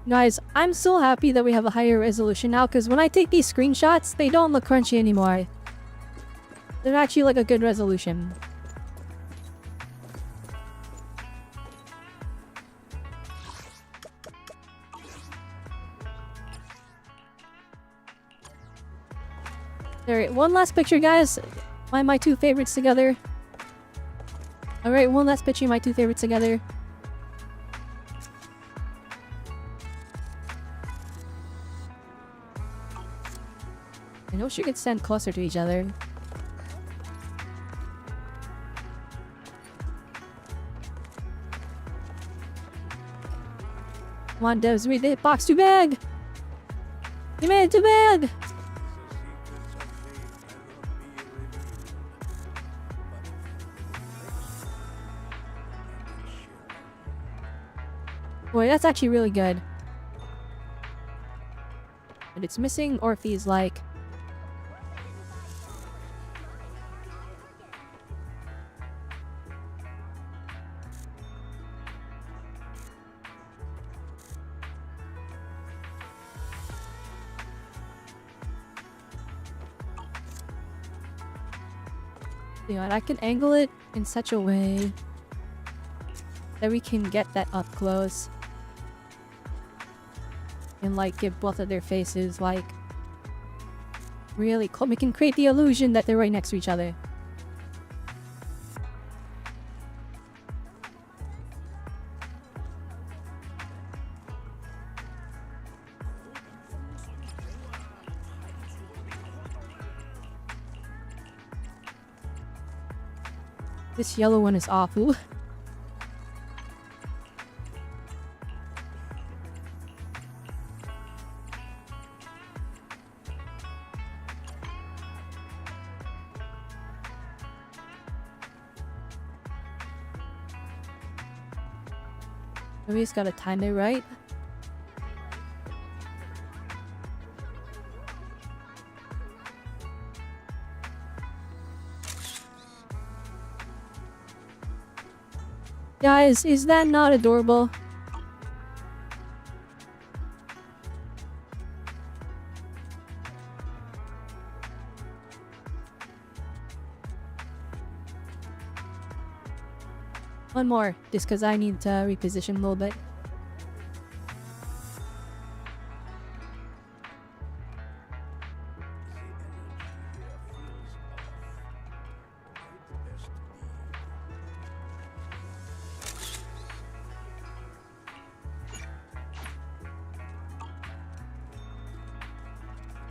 Guys, I'm so happy that we have a higher resolution now because when I take these screenshots, they don't look crunchy anymore. They're actually like a good resolution. Alright, one last picture, guys. My two favorites together. Alright, one last picture, my two favorites together. I know she could stand closer to each other. Come on, devs, read the hitbox. Too big! You made it too big! Boy, that's actually really good. But it's missing Orphe's like... You know, and I can angle it in such a way that we can get that up close. And like give both of their faces like really close. We can create the illusion that they're right next to each other. This yellow one is awful. Maybe it's gotta time it right. Guys, is that not adorable? One more, just because I need to reposition a little bit.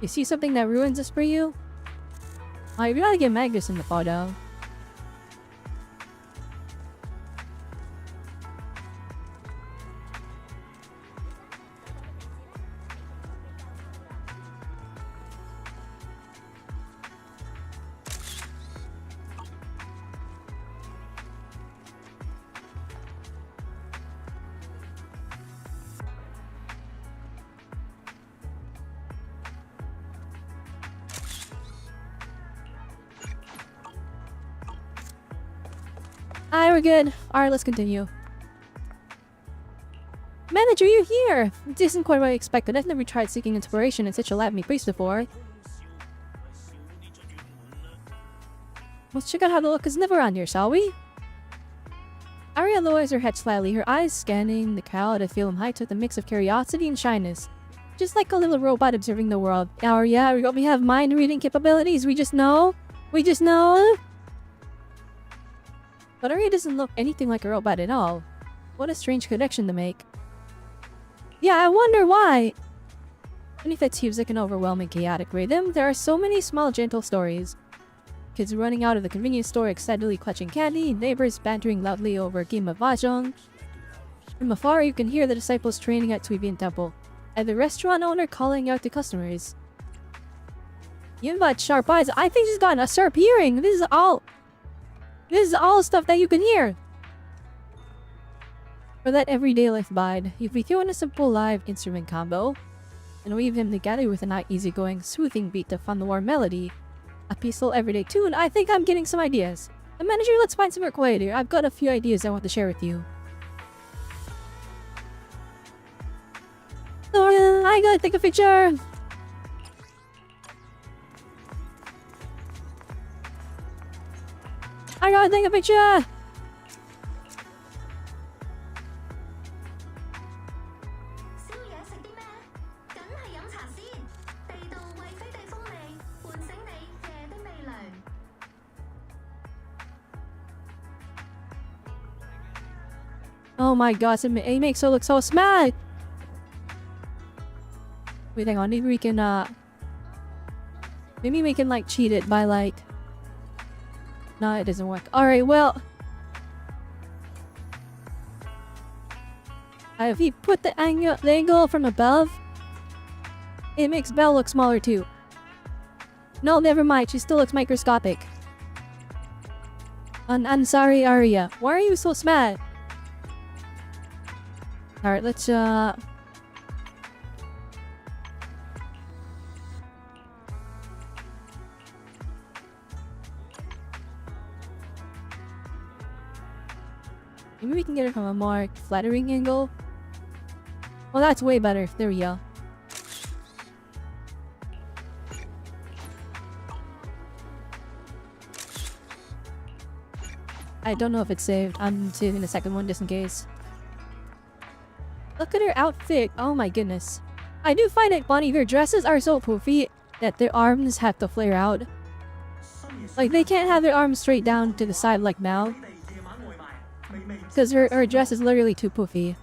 You see something that ruins this for you? I really get Magnus in the photo. Alright, we're good. Alright, let's continue. Manager, you're here! This isn't quite what I expected. I've never tried seeking inspiration in such a lively place before. Let's check out how the look is never on here, shall we? Aria lowers her head slightly, her eyes scanning the crowd at film height with a mix of curiosity and shyness. Just like a little robot observing the world. Aria, we have mind-reading capabilities, we just know? We just know? But Aria doesn't look anything like a robot at all. What a strange connection to make. Yeah, I wonder why. Beneath its music and overwhelming chaotic rhythm, there are so many small gentle stories. Kids running out of the convenience store excitedly clutching candy, neighbors bantering loudly over a game of mahjong. From afar, you can hear the disciples training at Tuibian Temple, and the restaurant owner calling out to customers. You've got sharp eyes. I think she's got a sharp hearing. This is all stuff that you can hear. For that everyday life bide, if we throw in a simple live instrument combo and weave them together with a not easygoing, soothing beat to fun the warm melody, a peaceful everyday tune, I think I'm getting some ideas. The manager, let's find somewhere quiet here. I've got a few ideas I want to share with you. So, I gotta take a picture. I gotta take a picture! Oh my gosh, it makes her look so smart. Wait, hang on. Maybe we can, maybe we can, like, cheat it by, like... No, it doesn't work. Alright, well... If you put the angle from above, it makes Belle look smaller too. No, never mind. She still looks microscopic. I'm sorry, Arya. Why are you so smart? Alright, let's, maybe we can get it from a more flattering angle. Well, that's way better. There we go. I don't know if it's saved. I'm saving the second one just in case. Look at her outfit. Oh my goodness. I do find it funny. Their dresses are so poofy that their arms have to flare out. Like, they can't have their arms straight down to the side like Mal. Because her dress is literally too poofy.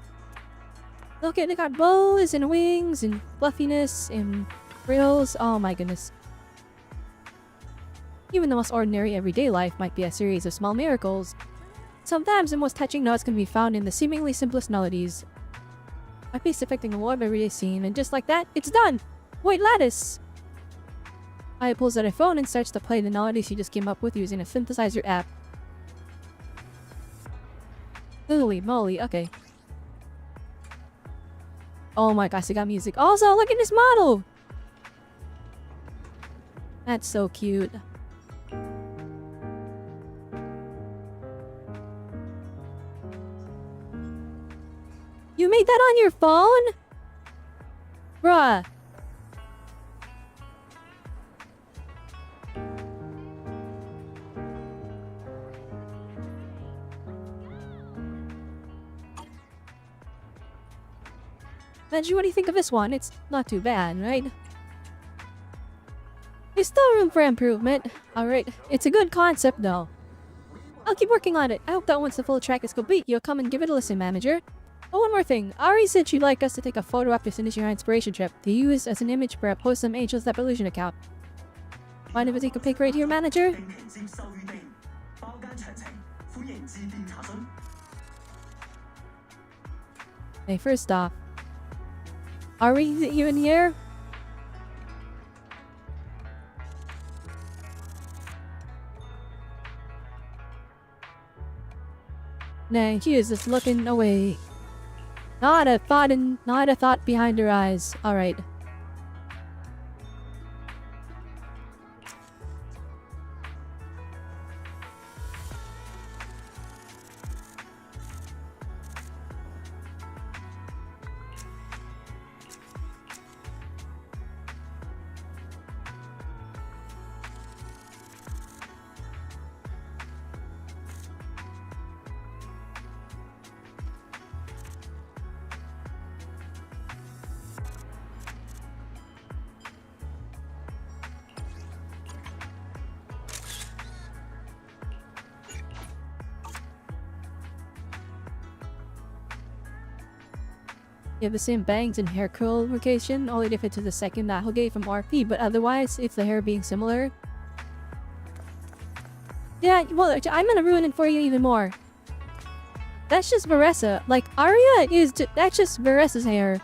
Look at, they got bows and wings and fluffiness and frills. Oh my goodness. Even the most ordinary everyday life might be a series of small miracles. Sometimes the most touching notes can be found in the seemingly simplest melodies. My piece depicting a warm everyday scene, and just like that, it's done! Wait, Lattice! I pulls out her phone and starts to play the melody she just came up with using a synthesizer app. Holy moly, okay. Oh my gosh, they got music. Also, look at this model! That's so cute. You made that on your phone? Bruh. Benji, what do you think of this one? It's not too bad, right? There's still room for improvement. Alright, it's a good concept though. I'll keep working on it. I hope that once the full track is complete, you'll come and give it a listen, manager. Oh, one more thing. Ari said she'd like us to take a photo after finishing our inspiration trip to use as an image for a post on Angel's Evolution account. Mind if I take a pic right here, manager? Hey, first off, Ari, is it you in here? Nah, she is just looking away. Not a thought behind her eyes. Alright. You have the same bangs and hair curl location, only different to the second that he'll get from RP, but otherwise, it's the hair being similar. Yeah, well, I'm gonna ruin it for you even more. That's just Varessa. Like, Arya is that's just Varessa's hair.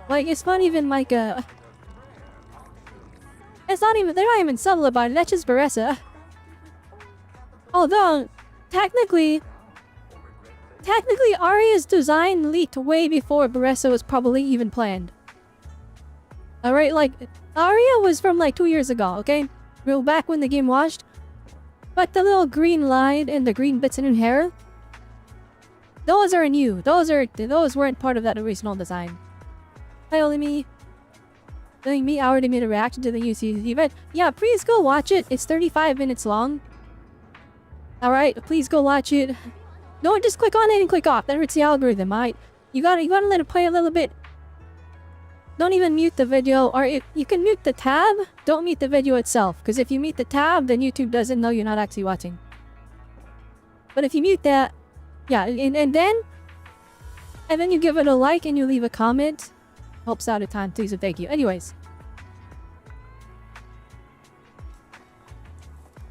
Like, it's not even like a... It's not even... They're not even subtle about it, that's just Varessa. Although, technically, Arya's design leaked way before Baressa was probably even planned. Alright, like, Arya was from like 2 years ago, okay? Real back when the game launched. But the little green line and the green bits in her hair, those are new. Those weren't part of that original design. Hi, only me. Doing me, I already made a reaction to the new season event. Yeah, please go watch it. It's 35 minutes long. Alright, please go watch it. Don't just click on it and click off. That hurts the algorithm, alright? You gotta let it play a little bit. Don't even mute the video, or if you can mute the tab, don't mute the video itself. Because if you mute the tab, then YouTube doesn't know you're not actually watching. But if you mute that, Yeah, and then you give it a like and you leave a comment. Helps out a ton too, so thank you. Anyways.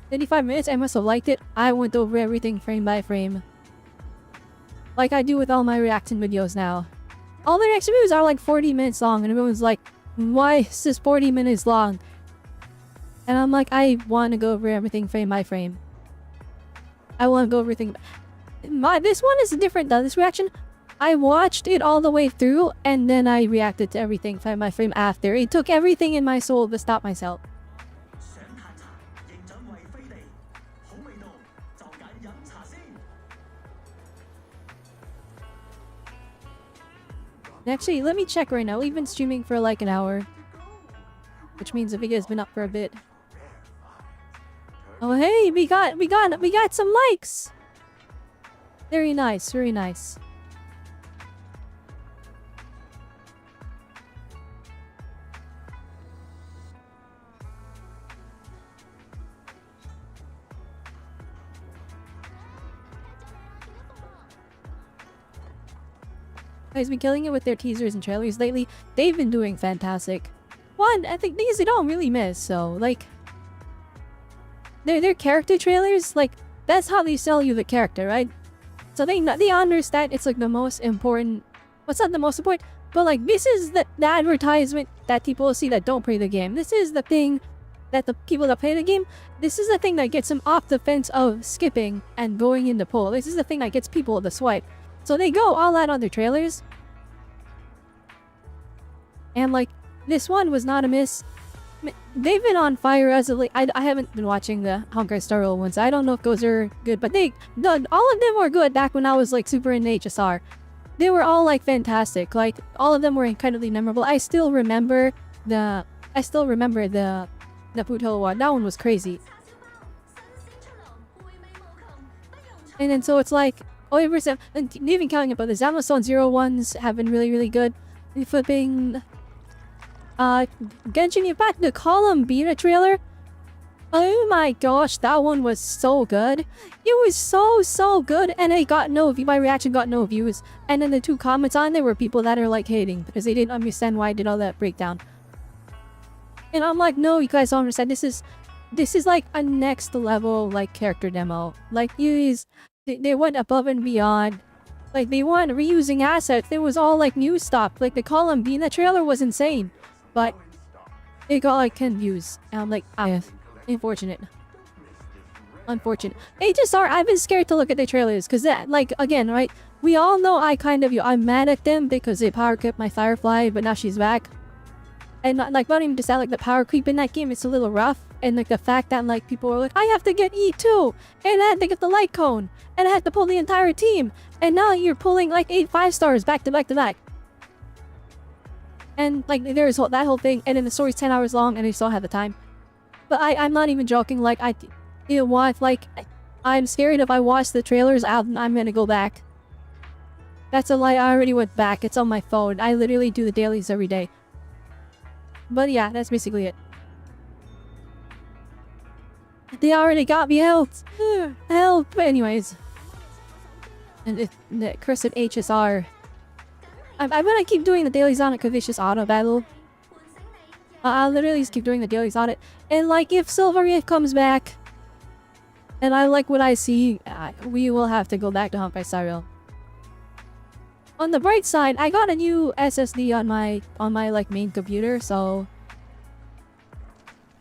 35 minutes, I must have liked it. I went over everything frame by frame. Like I do with all my reaction videos now. All the reaction videos are like 40 minutes long and everyone's like, why is this 40 minutes long? And I'm like, I want to go over everything frame by frame. I want to go over everything. This one is different though. This reaction, I watched it all the way through and then I reacted to everything frame by frame after. It took everything in my soul to stop myself. Actually, let me check right now. We've been streaming for like an hour. Which means the video has been up for a bit. Oh hey, we got some likes! Very nice, very nice. Guys been killing it with their teasers and trailers lately. They've been doing fantastic. One, I think these don't really miss, so like their character trailers, like that's how they sell you the character, right? So they understand it's like the most important. What's not the most important, but like this is the advertisement that people see that don't play the game. This is the thing that the people that play the game. This is the thing that gets them off the fence of skipping and going in the poll. This is the thing that gets people to swipe. So they go all out on their trailers. And like, this one was not a miss. They've been on fire as of late. I haven't been watching the Honkai Star Rail ones. I don't know if those are good, but all of them were good back when I was like super into HSR. They were all like fantastic. Like, all of them were incredibly memorable. I still remember the Foothill one. That one was crazy. And then so it's like, oh, even counting about the Zenless Zone 01s have been really, really good. Flipping Genshin Impact, the Column Beta trailer. Oh my gosh, that one was so good. It was so good, and it got no view. My reaction got no views. And then the two comments on there were people that are like hating because they didn't understand why I did all that breakdown. And I'm like, no, you guys don't understand. This is like a next level like character demo. Like they went above and beyond. Like they weren't reusing assets. It was all like new stuff. Like the Column B in the trailer was insane, but it got like 10 views. And I'm like, unfortunate. HSR, I've been scared to look at the trailers because that, like, again, right? We all know I'm mad at them because they power crept my Firefly, but now she's back. And like, not even to sound like the power creep in that game, it's a little rough. And like the fact that like people are like, I have to get E2, and I have to get the light cone, and I have to pull the entire team, and now you're pulling like 8 5-stars back to back to back. And like there's that whole thing, and then the story's 10 hours long, and I still have the time. But I'm not even joking. Like I'm scared if I watch the trailers, I'm gonna go back. That's a lie. I already went back. It's on my phone. I literally do the dailies every day. But yeah, that's basically it. They already got me out. Help. But anyways. And the cursed HSR. I'm gonna keep doing the dailies on it because it's just auto battle. I'll literally just keep doing the dailies on it. And like if Silveria comes back and I like what I see, we will have to go back to Honkai Star Rail. On the bright side, I got a new SSD on my like main computer, so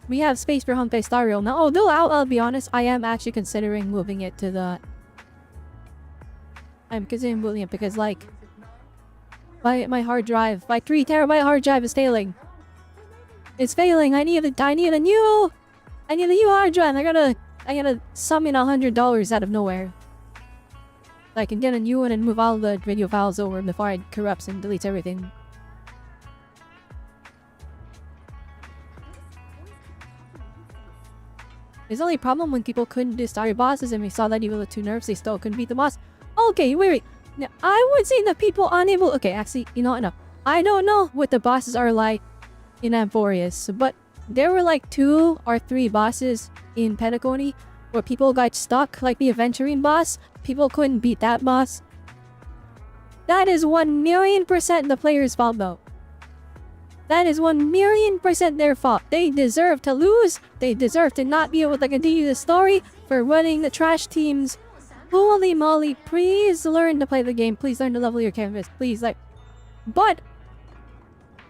we have space for Honkai Star Rail now. Although I'll be honest, I am actually considering moving it to the. I'm considering moving it because like my hard drive, my 3 terabyte hard drive is failing. It's failing. I need a new hard drive. I gotta summon $100 out of nowhere. So I can get a new one and move all the video files over before it corrupts and deletes everything. There's only a problem when people couldn't do starter bosses, and we saw that even with 2 nerfs, they still couldn't beat the boss. Okay, wait. Now, I would say the people unable. Okay, actually, you know what? No. I don't know what the bosses are like in Amphorius, but there were like 2 or 3 bosses in Pentaconi where people got stuck, like the Aventurine boss. People couldn't beat that boss. That is 1,000,000% the player's fault, though. That is 1,000,000% their fault. They deserve to lose. They deserve to not be able to continue the story for running the trash teams. Holy moly, please learn to play the game. Please learn to level your canvas. Please, like... But...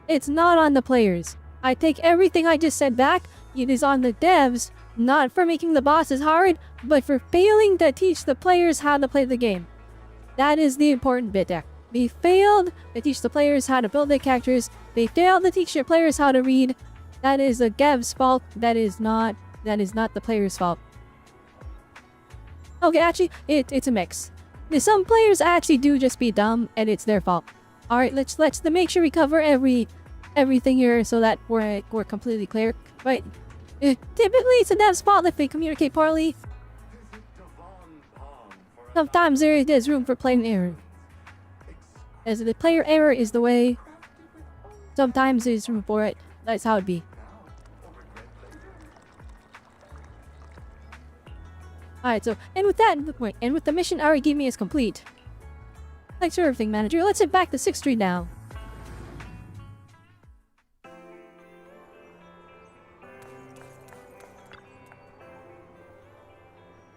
it's not on the players. I take everything I just said back. It is on the devs, not for making the bosses hard, but for failing to teach the players how to play the game. That is the important bit there. They failed to teach the players how to build their characters. They failed to teach their players how to read. That is the devs' fault. That is not the players' fault. Okay, actually, it's a mix. Some players actually do just be dumb, and it's their fault. All right, let's make sure we cover everything here so that we're completely clear. Right? Typically, it's the devs' fault if they communicate poorly. Sometimes there is room for player error. As the player error is the way, sometimes there's room for it. That's how it be. Alright, so, and with the mission Ari gave me is complete. Thanks for everything, manager. Let's head back to 6th Street now.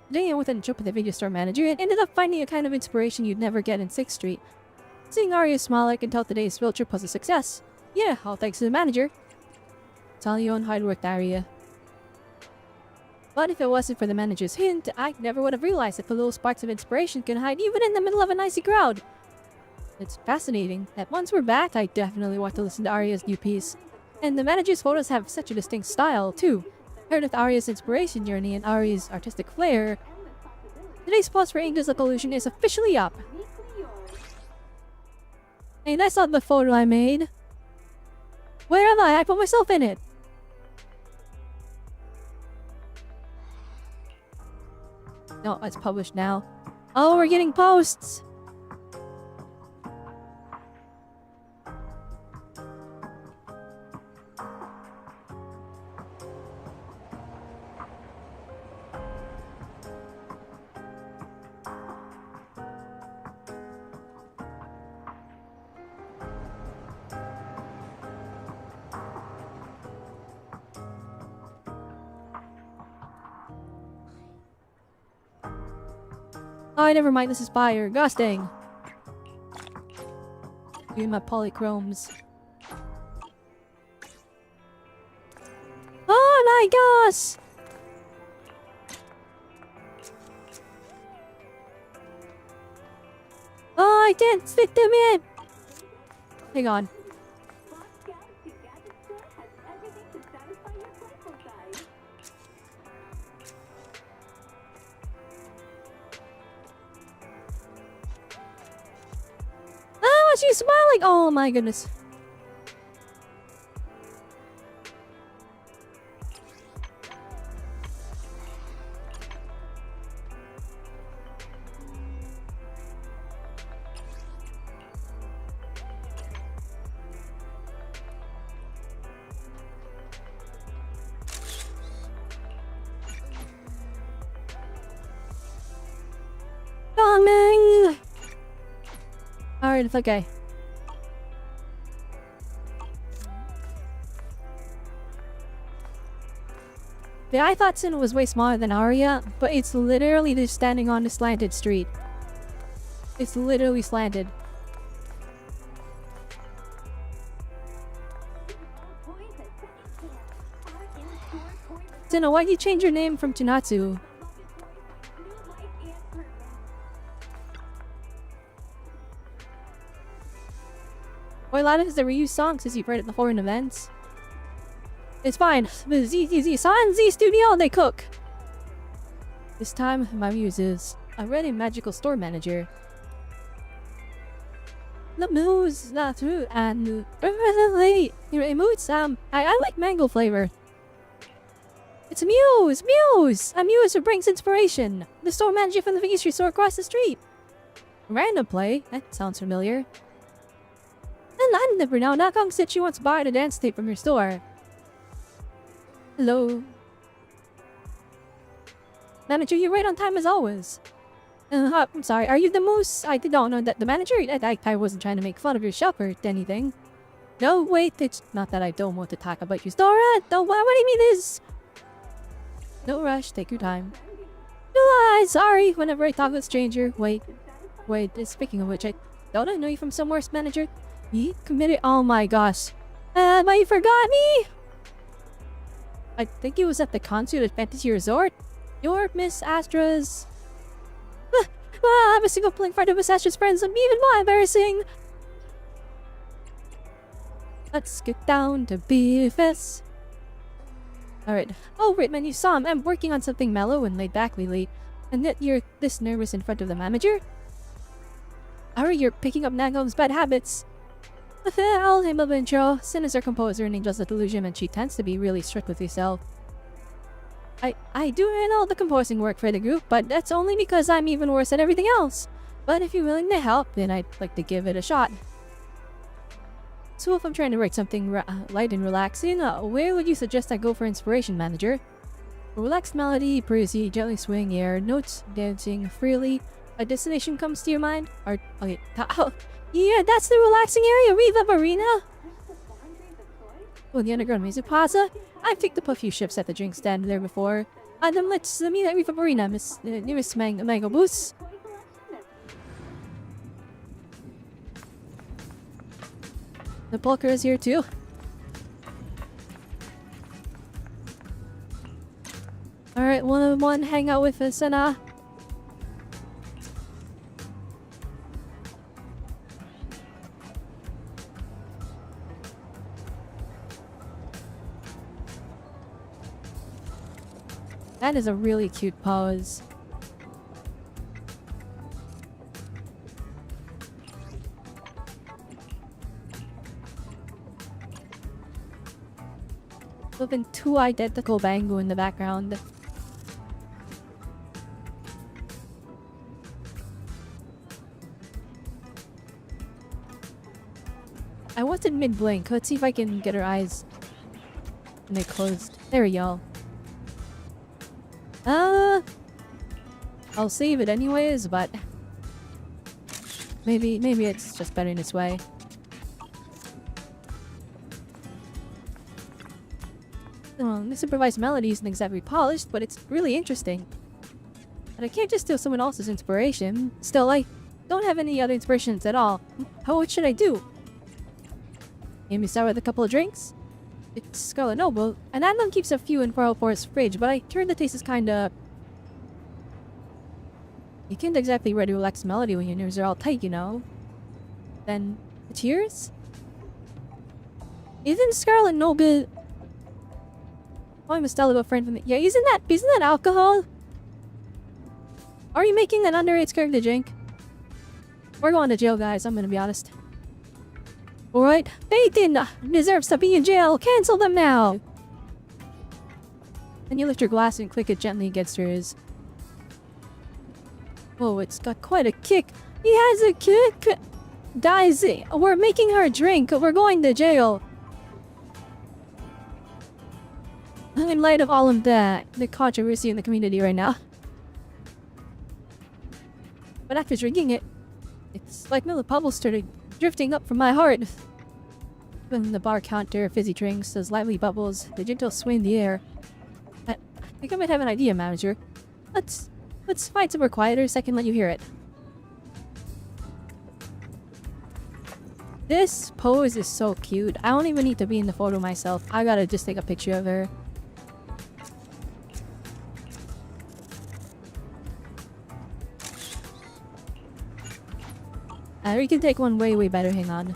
Today, with a trip with the video store manager, and ended up finding a kind of inspiration you'd never get in 6th Street. Seeing Arya smile, I can tell today's field trip was a success. Yeah, all thanks to the manager. It's all your own hard work, Arya. But if it wasn't for the manager's hint, I never would have realized that the little sparks of inspiration can hide even in the middle of a noisy crowd. It's fascinating that once we're back, I definitely want to listen to Arya's new piece. And the manager's photos have such a distinct style, too. Heard of Arya's inspiration journey and Arya's artistic flair. Today's post for Angels of Collusion is officially up. Hey, that's not the photo I made. Where am I? I put myself in it. No, it's published now. Oh, we're getting posts! Oh, never mind, this is fire. Gusting! Doing my polychromes. Oh my gosh! Oh, I can't stick them in! Hang on. She's smiling! Oh my goodness. Coming! Alright, it's okay. Yeah, I thought Sin was way smaller than Arya, but it's literally just standing on a slanted street. It's literally slanted. Sinna, why'd you change your name from Chinatsu? Or a lot of the reused songs as you've heard at the foreign events. It's fine. The ZZZ Studio, they cook. This time, my muse is already magical store manager. The muse, not true, and late. Moods, I like mango flavor. It's a muse, a muse who brings inspiration. The store manager from the pastry store across the street. Random play. That sounds familiar. And I'm now. Nakong said she wants to buy the dance tape from your store. Hello. Manager, you're right on time as always. I'm sorry, are you the moose? I did not know that the manager. I wasn't trying to make fun of your shop or anything. No, wait, it's not that I don't want to talk about you. Dora, don't, what do you mean this? No rush, take your time. No, sorry, whenever I talk with a stranger. Wait, speaking of which, don't I know you from somewhere, manager? You committed, oh my gosh. But you forgot me? I think it was at the concert at Fantasy Resort. You're Miss Astra's... I'm a single playing friend of Miss Astra's friends. I'm even more embarrassing. Let's get down to business. Alright. Oh, right, man, you saw him. I'm working on something mellow and laid back lately. And yet you're this nervous in front of the manager? Hurry, you're picking up Nangom's bad habits. I'll handle the intro. Sin is our composer and Angel's the delusion, and she tends to be really strict with herself. I do handle the composing work for the group, but that's only because I'm even worse at everything else. But if you're willing to help, then I'd like to give it a shot. So if I'm trying to write something light and relaxing, where would you suggest I go for inspiration, manager? A relaxed melody, breezy, gently swing air, notes dancing freely. A destination comes to your mind? Or, okay, yeah, that's the relaxing area, Reverb Arena! Oh, the underground music plaza? I've picked up a few ships at the drink stand there before. Then let's meet at Reverb Arena, Miss Mango Boost. The Bulker is here too. Alright, one hang out with us and that is a really cute pose. With two identical Bango in the background. I wanted mid-blink. Let's see if I can get her eyes. And they closed. There we go. I'll save it anyways, but maybe it's just better in this way. This improvised melody isn't exactly polished, but it's really interesting. But I can't just steal someone else's inspiration. Still, I don't have any other inspirations at all. What should I do? Maybe start with a couple of drinks? It's Scarlet Noble, and Adnan keeps a few in for his fridge, but I heard the taste is kinda... You can't exactly write a relaxed melody when your nerves are all tight, you know? Then, cheers? Isn't Scarlet Noble... Oh, I'm a Stella friend from the... Yeah, isn't that alcohol? Are you making an underage character drink? We're going to jail, guys, I'm gonna be honest. Alright, Peyton deserves to be in jail. Cancel them now. Then you lift your glass and click it gently against hers. Whoa, it's got quite a kick. He has a kick. Guys, we're making her drink. We're going to jail. In light of all of the controversy in the community right now. But after drinking it, it's like little bubbles started drifting up from my heart. When the bar counter, fizzy drinks, as lively bubbles, the gentle sway in the air. I think I might have an idea, manager. Let's find somewhere quieter so I can let you hear it. This pose is so cute. I don't even need to be in the photo myself. I gotta just take a picture of her. We can take one way better, hang on.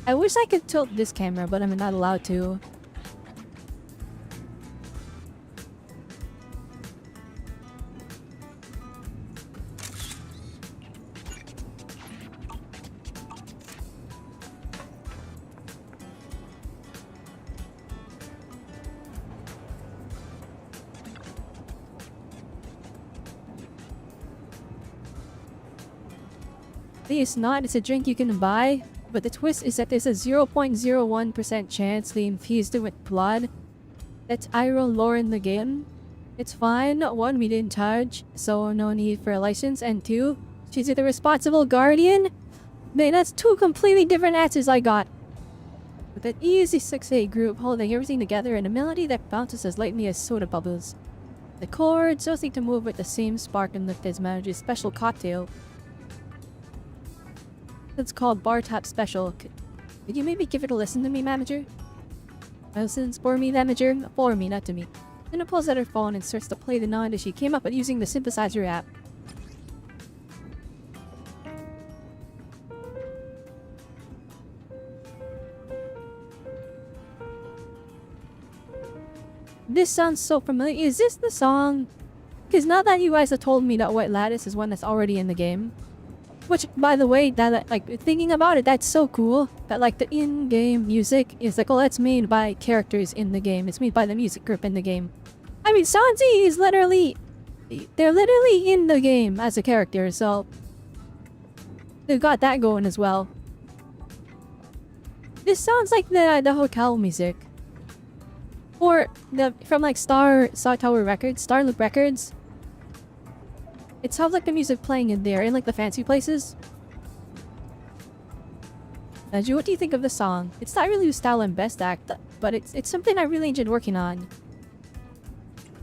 I wish I could tilt this camera, but I'm not allowed to. It's not. It's a drink you can buy. But the twist is that there's a 0.01% chance they infused it with blood. That's Iroh lore in the game. It's fine. 1, we didn't charge, so no need for a license. And 2, she's the responsible guardian. Man, that's 2 completely different answers I got. With that easy 6-8 group holding everything together in a melody that bounces as lightly as soda bubbles. The chords also seem to move with the same spark and lift as manager's special cocktail. It's called Bar Tap Special. Could you maybe give it a listen to me, manager? Listens for me, manager. For me, not to me. Then pulls out her phone and starts to play the nod that she came up with using the synthesizer app. This sounds so familiar. Is this the song? Because now that you guys have told me that White Lattice is one that's already in the game. Which, by the way, that like thinking about it, that's so cool. That like the in-game music is like, oh, that's made by characters in the game. It's made by the music group in the game. I mean, Sanji is literally, they're literally in the game as a character, so they've got that going as well. This sounds like the hotel music. Or the from like Star Tower Records, Starloop Records. It sounds like the music playing in there in like the fancy places. Najee, what do you think of the song? It's not really style and best act, but it's something I really enjoyed working on.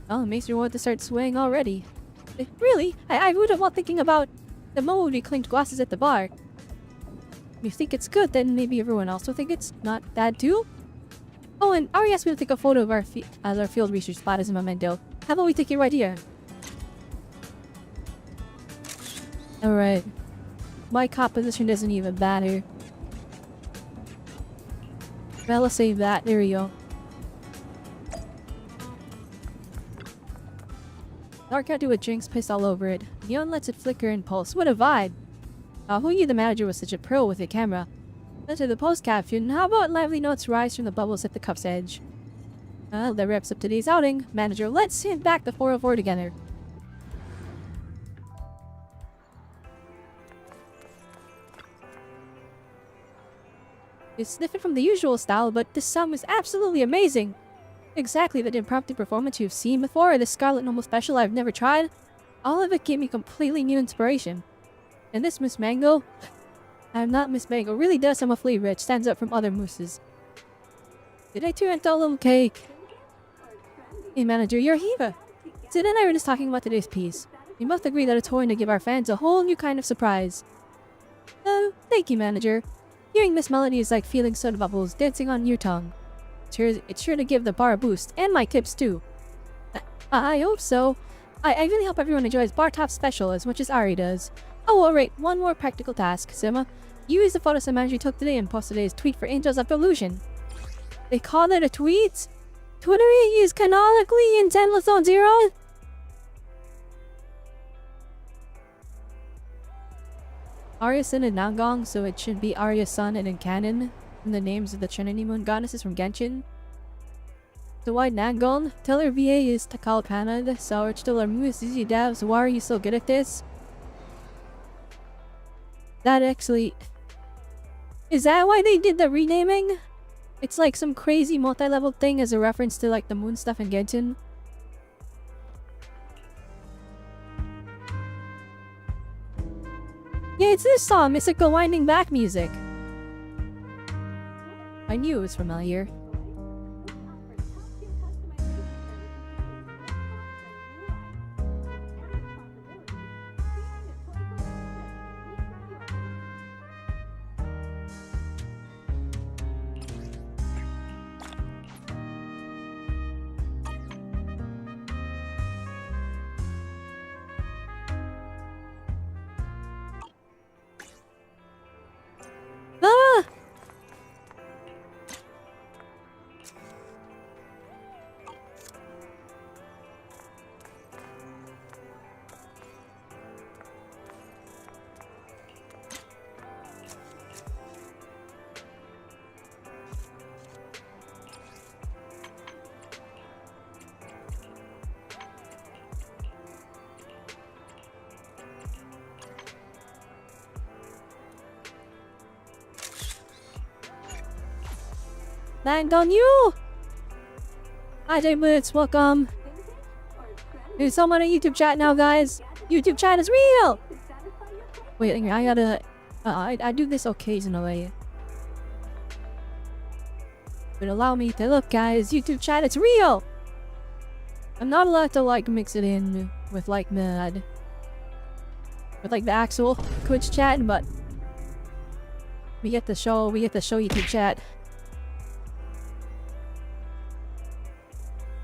Oh, it makes me want to start swaying already. Really? I would have while thinking about the moment we clinked glasses at the bar. If you think it's good, then maybe everyone else will think it's not bad too? Oh, and Ari asked me to take a photo of our field research spot as a memento. How about we take it right here? Alright. My composition doesn't even matter. Well, let's save that. There we go. Dark out to with drinks pissed all over it. Neon lets it flicker and pulse. What a vibe! Who knew the manager was such a pro with a camera? Then to the post caption, how about lively notes rise from the bubbles at the cup's edge? That wraps up today's outing. Manager, let's hit back the 404 together. It's different from the usual style, but this song was absolutely amazing! Exactly the impromptu performance you've seen before, or the Scarlet Normal special I've never tried. All of it gave me completely new inspiration. And this Miss Mango... I'm not Miss Mango, really does some awfully rich, stands out from other mousses. Did I turn into a little cake? Hey manager, you're Hiva! Sid and I were just talking about today's piece. We both agree that it's going to give our fans a whole new kind of surprise. Oh, thank you manager. Hearing this melody is like feeling soda bubbles dancing on your tongue. It's sure to give the bar a boost, and my tips too. I hope so. I really hope everyone enjoys Bar Top Special as much as Ari does. Oh, alright, one more practical task, Sima. Use the photos the manager took today and post today's tweet for Angels of Delusion. They call it a tweet? Twitter is canonically in Zenless Zone 0? Arya-san and Nangong, so it should be Arya-san and in canon, from the names of the Trinity Moon goddesses from Genshin. So why Nangong? Tell her VA is Takal Panad, so it's still our moves, easy dabs, why are you so good at this? That actually... Is that why they did the renaming? It's like some crazy multi-level thing as a reference to like the moon stuff in Genshin. Yeah, it's this song, mystical winding back music. I knew it was familiar. Land on you! Hi, Blitz, welcome. There's someone on YouTube chat now, guys. YouTube chat is real! Wait, I gotta... I do this occasionally. But allow me to look, guys. YouTube chat, it's real! I'm not allowed to, like, mix it in with, like, the actual Twitch chat, but... we get to show YouTube chat.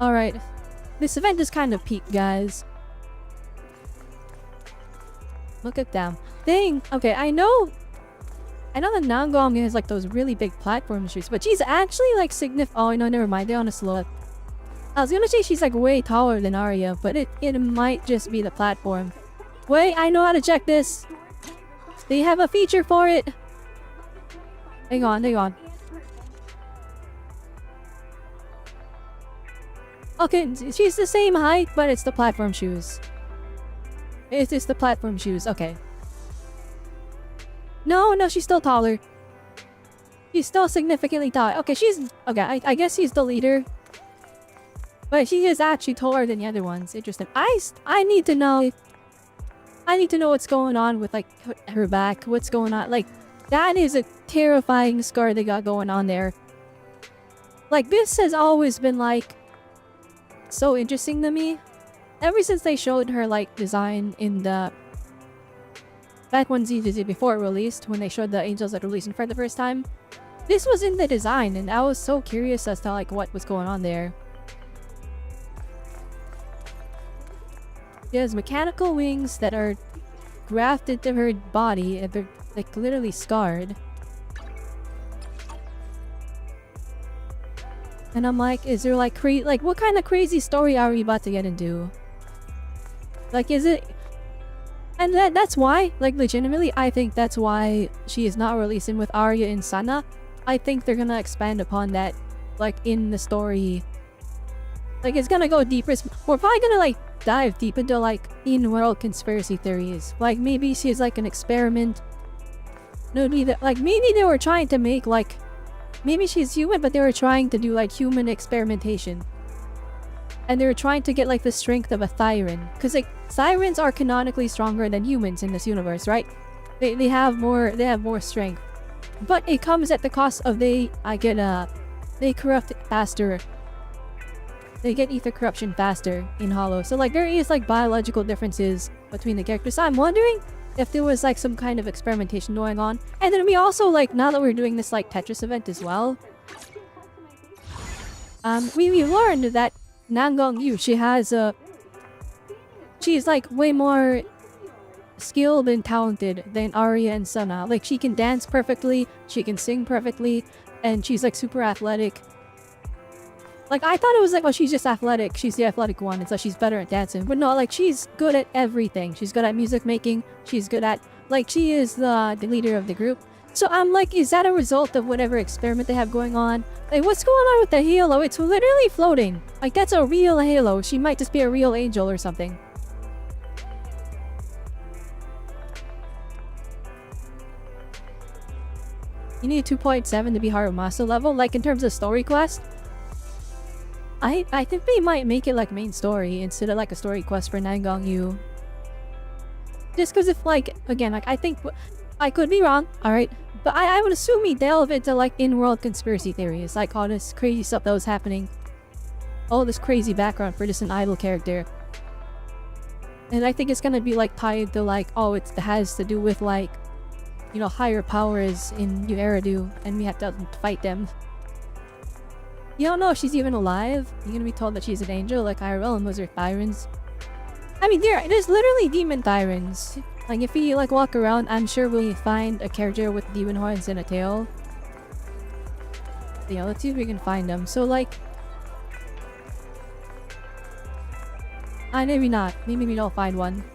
Alright. This event is kind of peak, guys. Look at them. Dang! Okay, I know that Nangong has like those really big platform shoes, but she's actually like oh no, never mind, they're on a slope. I was gonna say she's like way taller than Arya, but it might just be the platform. Wait, I know how to check this! They have a feature for it! Hang on. Okay, she's the same height, but it's the platform shoes. It's the platform shoes, okay. No, she's still taller. She's still significantly taller. Okay, okay, I guess she's the leader. But she is actually taller than the other ones. Interesting. I need to know what's going on with like her back. What's going on? Like, that is a terrifying scar they got going on there. Like, this has always been like so interesting to me. Ever since they showed her like design in the back when ZZZ before it released, when they showed the angels that released for the first time. This was in the design and I was so curious as to like what was going on there. She has mechanical wings that are grafted to her body and they're like literally scarred. And I'm like, is there like what kind of crazy story are we about to get into? Like, is it... And that's why, like, legitimately, I think that's why she is not releasing with Arya and Sana. I think they're gonna expand upon that, like, in the story. Like, it's gonna go deeper. We're probably gonna, like, dive deep into, like, in-world conspiracy theories. Like, maybe she's, like, an experiment. No, maybe they were trying to make, like... Maybe she's human, but they were trying to do, like, human experimentation. And they were trying to get, like, the strength of a Thyran. Because, like, Thyrans are canonically stronger than humans in this universe, right? They have more strength. But it comes at the cost of they corrupt faster. They get ether corruption faster in Hollow. So, like, there is, like, biological differences between the characters. So I'm wondering if there was, like, some kind of experimentation going on. And then we also, like, now that we're doing this, like, Tetris event as well, we learned that Nangong Yu, she's like way more skilled and talented than Arya and Sana. Like, she can dance perfectly, she can sing perfectly, and she's like super athletic. Like, I thought it was like, well, she's just athletic, she's the athletic one, and so she's better at dancing. But no, like, she's good at everything. She's good at music making, she's good at, like, she is the leader of the group. So I'm like, is that a result of whatever experiment they have going on? Like, what's going on with the halo? It's literally floating. Like, that's a real halo. She might just be a real angel or something. You need 2.7 to be Harumasa level? Like, in terms of story quest? I think they might make it like main story instead of like a story quest for Nangong Yu. Just because if, like, again, like, I think... I could be wrong, alright? But I would assume he delve into, like, in-world conspiracy theories. Like, all this crazy stuff that was happening. All this crazy background for just an idol character. And I think it's gonna be, like, tied to, like, oh, it has to do with, like, you know, higher powers in New Eridu. And we have to fight them. You don't know if she's even alive. You're gonna be told that she's an angel, like IRL, and those are Thyrans. I mean, there's literally demon Thyrans. Like, if we, like, walk around, I'm sure we'll find a character with demon horns and a tail. Yeah, let's see if we can find them. So, like... maybe not. Maybe we don't find one.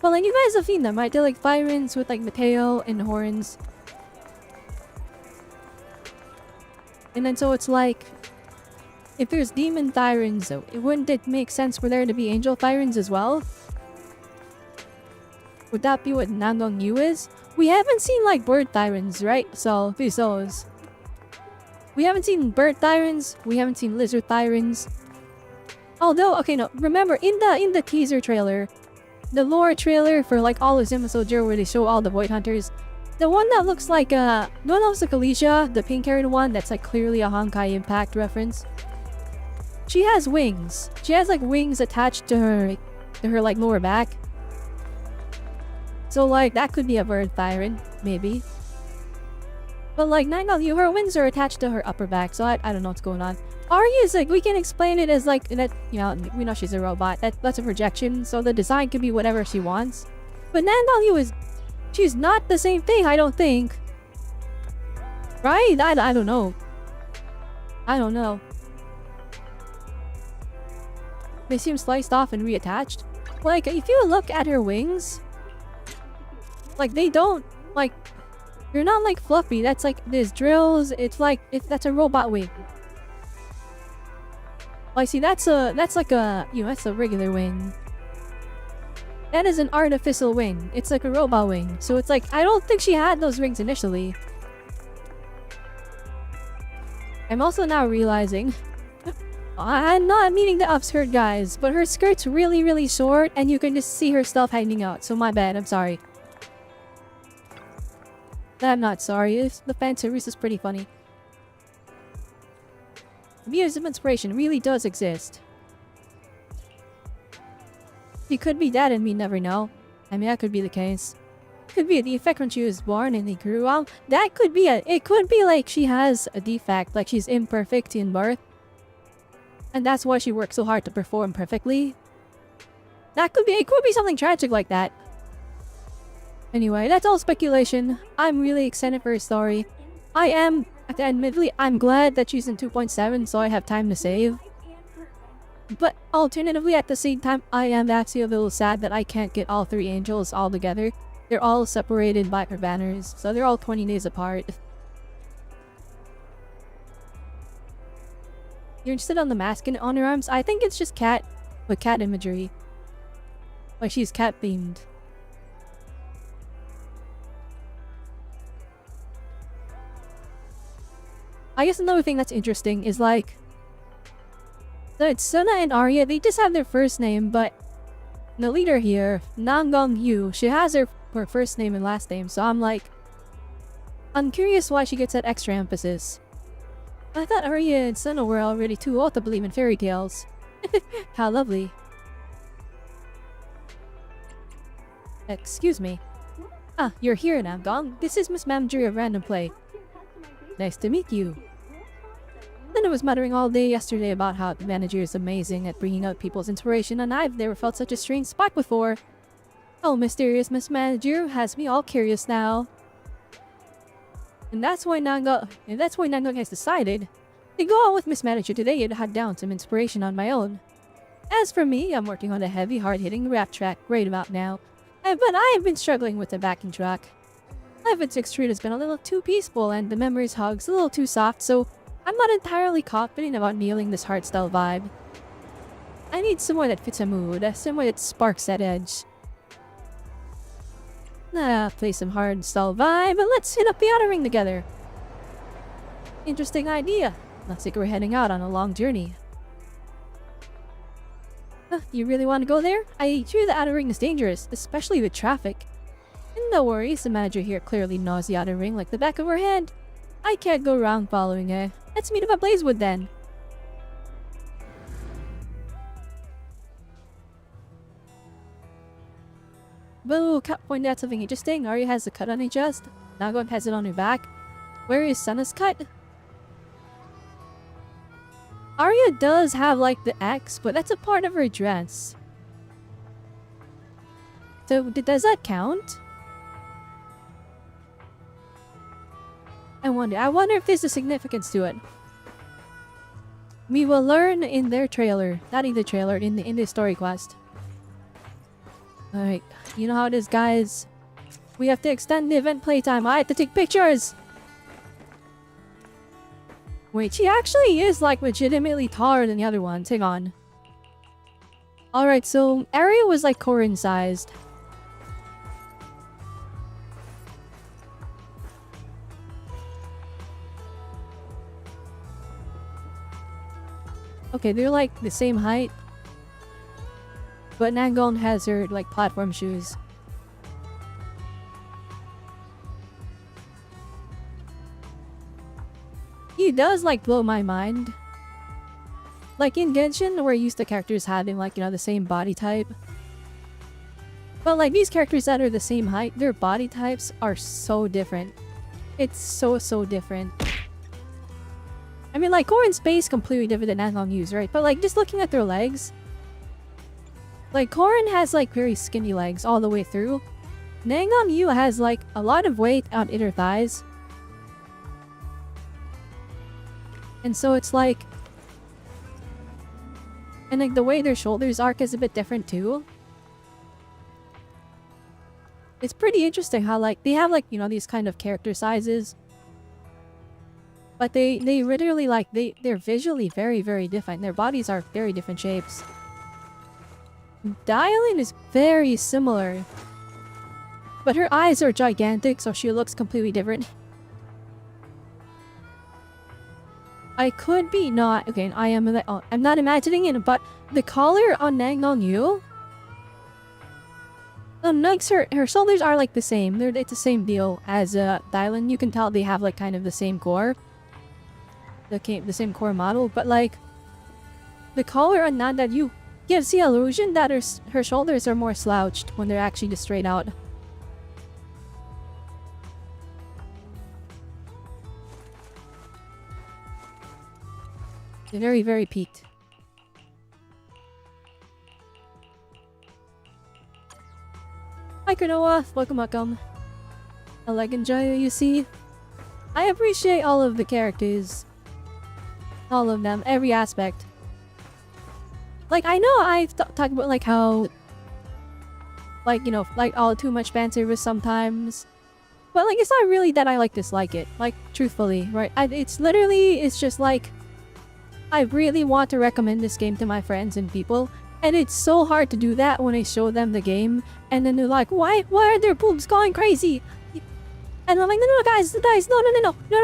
Well, like, you guys have seen them, right? They're, like, Thyrans with, like, the tail and horns. And then, so it's like... If there's demon Thyrans, though, wouldn't it make sense for there to be angel Thyrans as well? Would that be what Nandong Yu is? We haven't seen like bird tyrants, right? So, those. We haven't seen bird tyrants. We haven't seen lizard tyrants. Although, okay, no. Remember, in the teaser trailer, the lore trailer for like all of Zenless Soldier where they show all the Void Hunters, the one that looks like the one that looks like Alicia, the pink-haired one, that's like clearly a Honkai Impact reference. She has wings. She has like wings attached to her like lower back. So like that could be a bird tyrant, maybe. But like Nangal Yu, her wings are attached to her upper back, so I don't know what's going on. Arya is like, we can explain it as like that, you know, we know she's a robot. That's a projection, so the design could be whatever she wants. But Nangal Yu is, she's not the same thing, I don't think. Right? I don't know. I don't know. They seem sliced off and reattached. Like, if you look at her wings, like, they don't, like, they're not, like, fluffy. That's, like, there's drills. It's, like, that's a robot wing. Like, see, that's like a, you know, that's a regular wing. That is an artificial wing. It's, like, a robot wing. So, it's, like, I don't think she had those wings initially. I'm also now realizing... I'm not meaning to upskirt, guys, but her skirt's really, really short, and you can just see her stuff hanging out, so my bad, I'm sorry. I'm not sorry, the fan service is pretty funny. The Muse of inspiration really does exist. She could be dead and we never know. I mean, that could be the case. Could be a defect when she was born and they grew up. That could be it could be like she has a defect, like she's imperfect in birth. And that's why she works so hard to perform perfectly. It could be something tragic like that. Anyway, that's all speculation. I'm really excited for her story. Admittedly, I'm glad that she's in 2.7 so I have time to save. But alternatively, at the same time, I am actually a little sad that I can't get all 3 angels all together. They're all separated by her banners, so they're all 20 days apart. You're interested on the mask and on her arms? I think it's just cat, with cat imagery. Like she's cat themed. I guess another thing that's interesting is like, so it's Suna and Arya, they just have their first name, but the leader here, Nangang Yu, she has her first name and last name, so I'm curious why she gets that extra emphasis. I thought Arya and Suna were already too old to believe in fairy tales. How lovely. Excuse me. Ah, you're here now, Gong. This is Miss Manager of Random Play. Nice to meet you. Suna was muttering all day yesterday about how the manager is amazing at bringing out people's inspiration, and I've never felt such a strange spot before. Oh, mysterious Miss Manager has me all curious now. And that's why Nangang has decided to go out with Miss Manager today and hunt down some inspiration on my own. As for me, I'm working on a heavy, hard-hitting rap track right about now. But I have been struggling with the backing track. Life at 6th Street has been a little too peaceful and the memories hug's a little too soft, so I'm not entirely confident about nailing this hardstyle vibe. I need somewhere that fits a mood, somewhere that sparks that edge. Play some hardstyle vibe, but let's hit up the outer ring together. Interesting idea. Looks like we're heading out on a long journey. You really want to go there? I hear the outer ring is dangerous, especially with traffic. No worries, the manager here clearly knows the outer ring like the back of her hand. I can't go wrong following her. Let's meet up at Blazewood then. Boo, Cat pointed out something interesting. Arya has a cut on her chest. Nangang has it on her back. Where is Suna's cut? Arya does have like the X, but that's a part of her dress. So does that count? I wonder if there's a significance to it. We will learn in their trailer. Not in the trailer, in the story quest. Alright, you know how it is, guys. We have to extend the event playtime. I have to take pictures! Wait, she actually is like legitimately taller than the other ones. Hang on. Alright, so Arya was like Corin sized. okay, they're like the same height. But Nangon has her like platform shoes. He does like blow my mind. Like in Genshin, we're used to characters having like, you know, the same body type. But like these characters that are the same height, their body types are so different. It's so different. I mean, like Core in Space completely different than Nangon Yu's, right? But like just looking at their legs, like Korin has like very skinny legs all the way through. Nangon Yu has like a lot of weight on inner thighs. And so it's like, and like the way their shoulders arc is a bit different too. It's pretty interesting how like they have like, you know, these kind of character sizes. But they literally like they're visually very different. Their bodies are very different shapes. Dialin is very similar. But her eyes are gigantic, so she looks completely different. I could be not... Okay, I'm not imagining it, but the collar on Nangon Yu... Like her shoulders are like the same. It's the same deal as Dylan. You can tell they have like kind of the same core. The same core model, but like... The collar on Nanda Yu gives the illusion that her shoulders are more slouched when they're actually just straight out. They're very peaked. Hi Krinoa, welcome. I like enjoy you see. I appreciate all of the characters. All of them, every aspect. Like I know I've talked about like how, like, you know, like all too much fan service sometimes. But like it's not really that I dislike it. Like truthfully, right? It's just like I really want to recommend this game to my friends and people, and it's so hard to do that when I show them the game, and then they're like, why are their boobs going crazy? And I'm like, no, guys, no,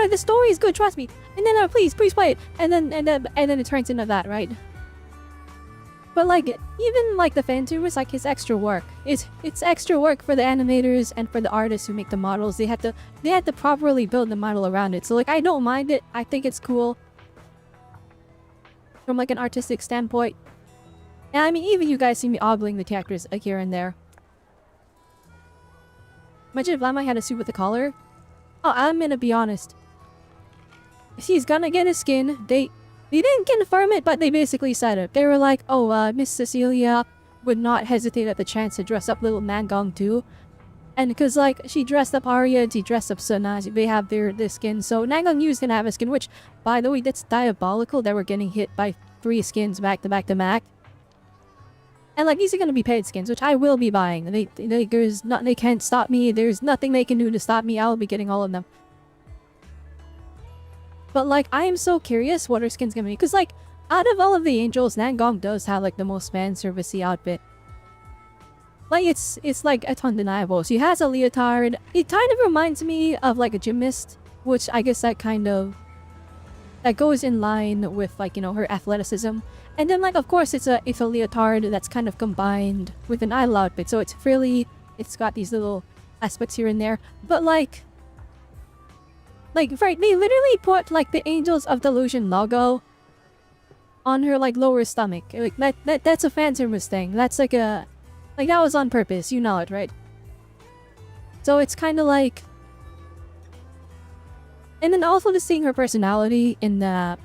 the story is good, trust me. And then please play it. And then it turns into that, right? But like, even like the fan service, like it's extra work. It's extra work for the animators and for the artists who make the models. They had to properly build the model around it. So like, I don't mind it. I think it's cool. From like an artistic standpoint. And I mean, even you guys see me ogling the characters here and there. Imagine if Lama had a suit with a collar. Oh, I'm gonna be honest. He's gonna get a skin. They didn't confirm it, but they basically said it. They were like, oh, Miss Cecilia would not hesitate at the chance to dress up little Mangong too. And because like, she dressed up Arya and she dressed up Suna, they have their skin. So Nangon Yu's gonna have a skin, which, by the way, that's diabolical that we're getting hit by 3 skins back to back. And like, these are gonna be paid skins, which I will be buying. They can't stop me. There's nothing they can do to stop me. I'll be getting all of them. But like, I am so curious what her skin's gonna be. Because like, out of all of the angels, Nangon does have like the most fan servicey outfit. Like, it's like it's undeniable. She has a leotard. It kind of reminds me of like a gymnast, which I guess that goes in line with like, you know, her athleticism. And then like, of course, it's a leotard that's kind of combined with an idol outfit. So it's got these little aspects here and there. But like, right, they literally put like the Angels of Delusion logo on her like lower stomach. Like that's a fan service thing. That's like that was on purpose. You know it, right? So it's kind of like, and then also just seeing her personality in the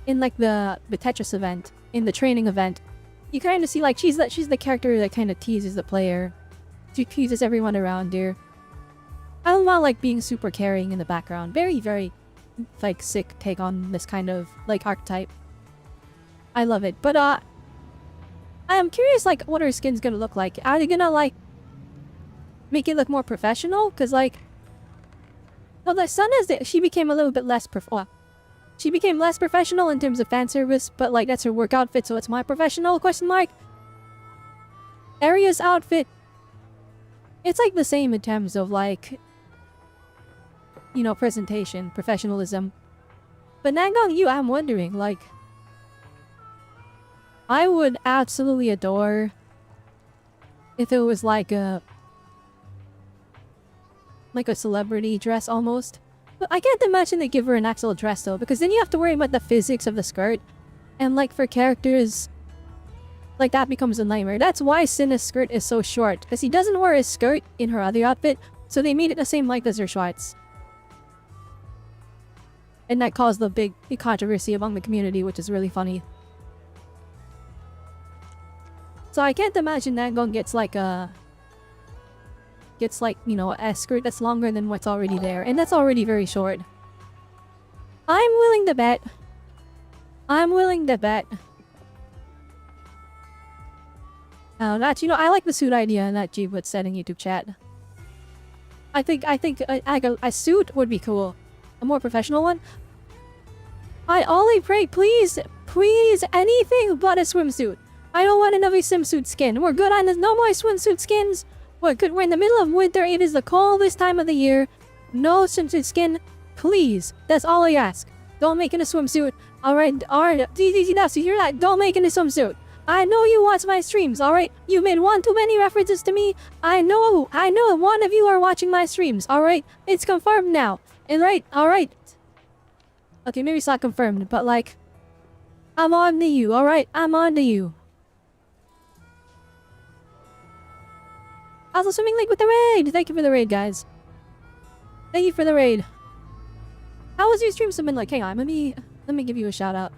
Tetris event, in the training event, you kind of see like she's the character that kind of teases the player. She teases everyone around here. I don't want like being super caring in the background. Very like sick take on this kind of like archetype. I love it. But I am curious like what her skin's gonna look like. Are they gonna like make it look more professional? Cause like, well, the Sun she became a little bit less she became less professional in terms of fan service, but like that's her work outfit, so it's my professional question mark. Arya's outfit, it's like the same in terms of like, you know, presentation, professionalism. But Nangon Yu, I'm wondering like, I would absolutely adore if it was like a celebrity dress almost. But I can't imagine they give her an actual dress though, because then you have to worry about the physics of the skirt. And like for characters, like that becomes a nightmare. That's why Cinna's skirt is so short, because he doesn't wear his skirt in her other outfit, so they made it the same length as her shorts. And that caused the big controversy among the community, which is really funny. So I can't imagine Nangong gets like, you know, a skirt that's longer than what's already there. And that's already very short. I'm willing to bet. That, you know, I like the suit idea that Jeebwood said in YouTube chat. I think a suit would be cool. A more professional one. I only pray, please, anything but a swimsuit. I don't want another swimsuit skin. We're good on this. No more swimsuit skins. We're good. We're in the middle of winter. It is the coldest time of the year. No swimsuit skin. Please. That's all I ask. Don't make it a swimsuit. Alright. Now, so you hear that? Don't make it a swimsuit. I know you watch my streams, alright? You made one too many references to me. I know one of you are watching my streams, alright? It's confirmed now. And alright. Okay, maybe it's not confirmed, but like, I'm on to you, alright? I'm on to you. Also, swimming link with the raid! Thank you for the raid, guys. Thank you for the raid. How was your stream been like? Hang on, let me give you a shout out.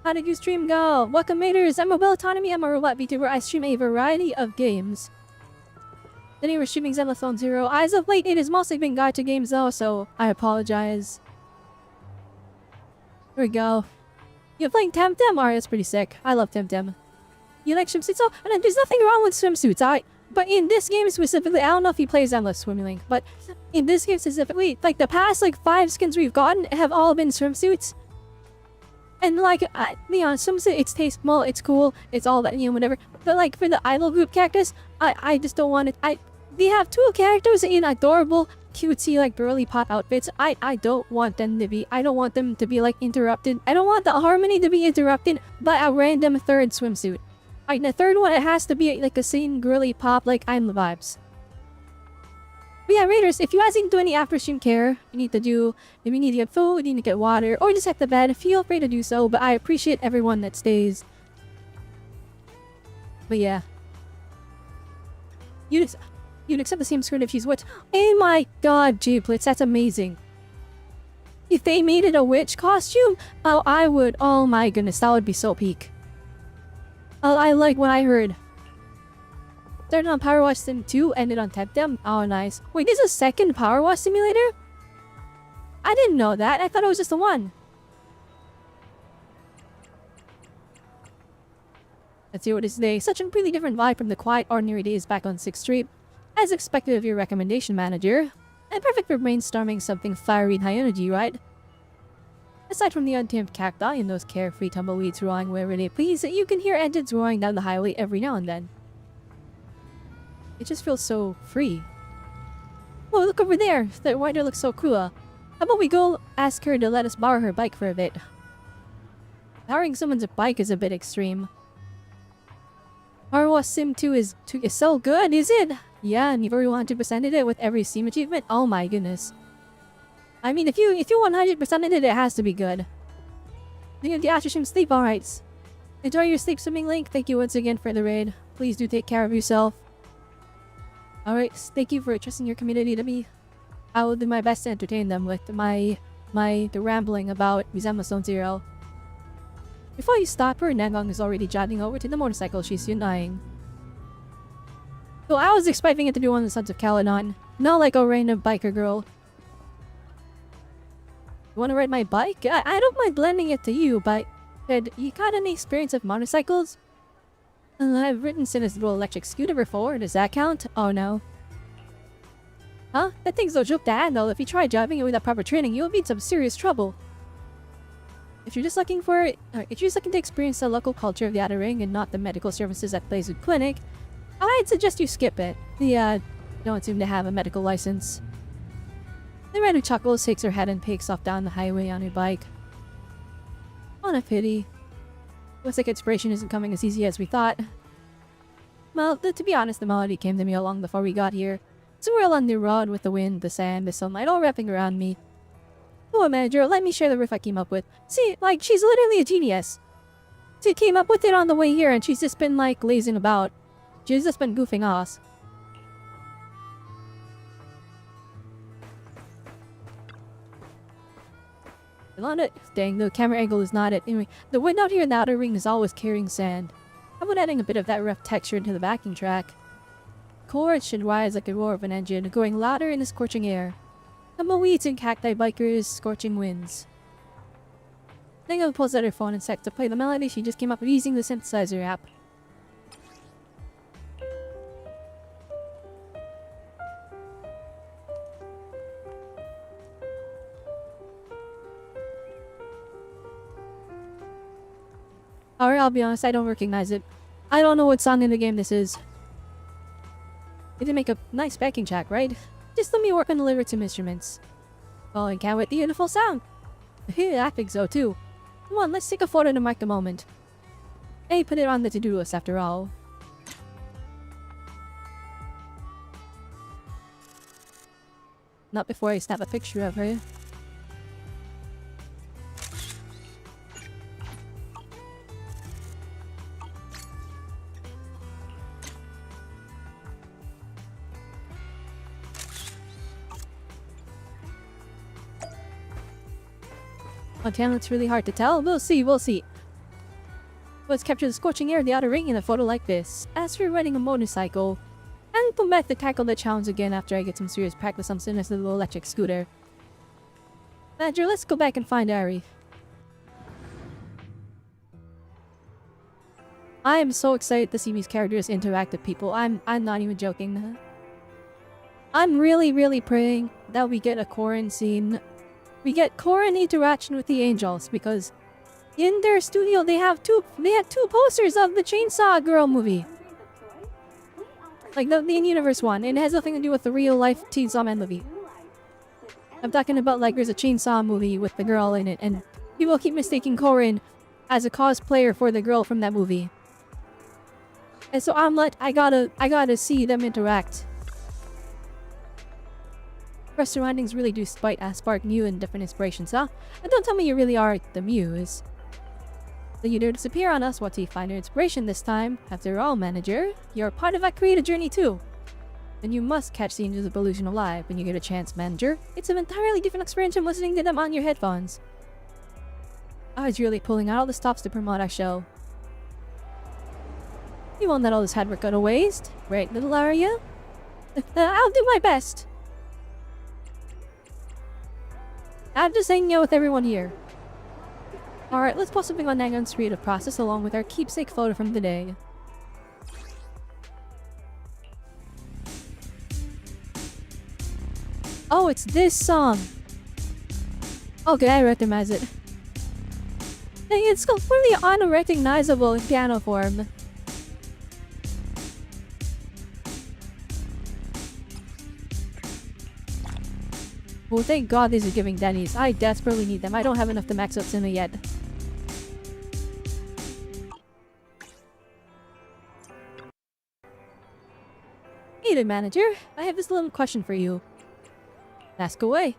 How did your stream go? Welcome, maters. I'm RobelleAutonomy. I'm a robot VTuber. I stream a variety of games. Today we're streaming Zenless on Zero. As of late, it has mostly been gacha games though, so I apologize. Here we go. You're playing Temtem? Alright, that's pretty sick. I love Temtem. You like swimsuits? Oh, and there's nothing wrong with swimsuits, alright? But in this game specifically, I don't know if you play Zenless Swimming Link, but in this game specifically, like the past like 5 skins we've gotten have all been swimsuits. And like, Leon, swimsuit, it's tasteful, it's cool, it's all that, you know, whatever. But like for the idol group characters, I just don't want it. They have 2 characters in adorable, cutesy, like girly pop outfits. I don't want them to be, I don't want them to be like interrupted. I don't want the harmony to be interrupted by a random 3rd swimsuit. Alright, the 3rd one, it has to be like a scene girly pop, like I'm the vibes. But yeah, Raiders, if you guys need to do any after stream care, you need to do, if you need to get food, you need to get water, or just head to bed, feel free to do so, but I appreciate everyone that stays. But yeah. You'd accept the same skirt if she's witch. Oh my god, Jeeplets, that's amazing. If they made it a witch costume, oh, I would, oh my goodness, that would be so peak. I like what I heard. Started on Power Wash Sim 2, ended on Temtem. Oh, nice. Wait, this is a 2nd Power Wash simulator? I didn't know that. I thought it was just the one. Let's see what it is today. Such a completely different vibe from the quiet, ordinary days back on 6th Street. As expected of your recommendation manager. And perfect for brainstorming something fiery and high energy, right? Aside from the untamed cacti and those carefree tumbleweeds roaring wherever they please, you can hear engines roaring down the highway every now and then. It just feels so free. Whoa, look over there! That rider looks so cool. How about we go ask her to let us borrow her bike for a bit? Borrowing someone's bike is a bit extreme. Power Wash Sim 2 is so good, is it? Yeah, and you've already 100%ed it with every Steam achievement? Oh my goodness. I mean, if you 100%ed it, it has to be good. The after stream sleep, alright. Enjoy your sleep, Swimming Link. Thank you once again for the raid. Please do take care of yourself. Alright, thank you for trusting your community to me. I will do my best to entertain them with the rambling about Zenless Zone Zero. Before you stop her, Nangong is already jotting over to the motorcycle she's undying. So I was expecting it to be one of the Sons of Caledon, not like a random biker girl. You wanna ride my bike? I don't mind lending it to you, but you got any experience of motorcycles? I've ridden Cinna's little electric scooter before, does that count? Oh no. Huh? That thing's no joke to handle. If you try driving it without proper training, you'll be in some serious trouble. If you're just looking to experience the local culture of the Outer Ring and not the medical services at Blazewood Clinic, I'd suggest you skip it. They don't seem to have a medical license. The rider chuckles, shakes her head, and takes off down the highway on her bike. On a pity. Looks like inspiration isn't coming as easy as we thought. Well, to be honest, the melody came to me long before we got here. So we're on the road with the wind, the sand, the sunlight all wrapping around me. Oh, manager, let me share the riff I came up with. See, like, she's literally a genius. She came up with it on the way here and she's just been, like, lazing about. She's just been goofing off. On it. Dang, the camera angle is not it. Anyway, the wind out here in the outer ring is always carrying sand. How about adding a bit of that rough texture into the backing track? Chords should rise like a roar of an engine, going louder in the scorching air. Tumbleweeds and cacti bikers, scorching winds. Dingo pulls out her phone and set to play the melody she just came up with using the synthesizer app. Alright, I'll be honest, I don't recognize it. I don't know what song in the game this is. It did make a nice backing track, right? Just let me work on the lyrics and instruments. Oh, and can't wait to hear the full sound. I think so too. Come on, let's take a photo to mark the moment. Hey, put it on the to-do list after all. Not before I snap a picture of her. On channel, it's really hard to tell. We'll see, we'll see. Let's capture the scorching air of the outer ring in a photo like this. As for riding a motorcycle, I'll come back to tackle the challenge again after I get some serious practice on Zenless little electric scooter. Manager, let's go back and find Ari. I am so excited to see these characters interact with people. I'm not even joking. I'm really praying that we get a Corin scene. We get Corin interaction with the angels because in their studio they had two posters of the Chainsaw Girl movie. Like the in-universe one. And it has nothing to do with the real life Chainsaw Man movie. I'm talking about like there's a Chainsaw movie with the girl in it and people keep mistaking Corin as a cosplayer for the girl from that movie. And so I'm like, I gotta see them interact. Our surroundings really do spark new and different inspirations, huh? And don't tell me you really are the muse. So you don't disappear on us once you find your inspiration this time. After all, manager, you're part of that creative journey too. Then you must catch the Angels of Illusion alive when you get a chance, manager. It's an entirely different experience from listening to them on your headphones. I was really pulling out all the stops to promote our show. You won't let all this hard work go to waste, right, little Aria? I'll do my best. I'm just hanging out with everyone here. Alright, let's post something on Nagon's creative process along with our keepsake photo from the day. Oh, it's this song! Okay, I recognize it. Hey, it's completely unrecognizable in piano form. Well, thank God this is giving Denny's. I desperately need them. I don't have enough to max out Cinema yet. Hey there, manager. I have this little question for you. Ask away.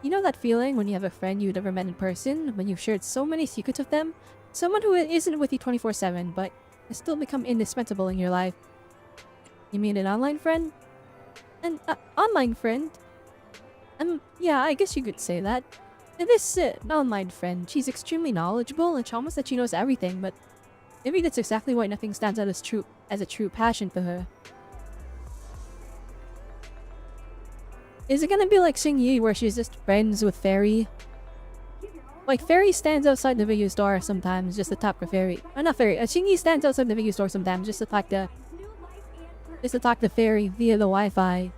You know that feeling when you have a friend you've never met in person, when you've shared so many secrets with them? Someone who isn't with you 24/7, but has still become indispensable in your life. You mean an online friend? An online friend? Yeah, I guess you could say that. This online friend, she's extremely knowledgeable and she almost that she knows everything, but maybe that's exactly why nothing stands out as a true passion for her. Is it gonna be like Xingyi where she's just friends with Fairy? Like Fairy stands outside the video store sometimes just to talk to Fairy. Not Fairy, Xingyi stands outside the video store sometimes just to talk to Fairy via the Wi-Fi.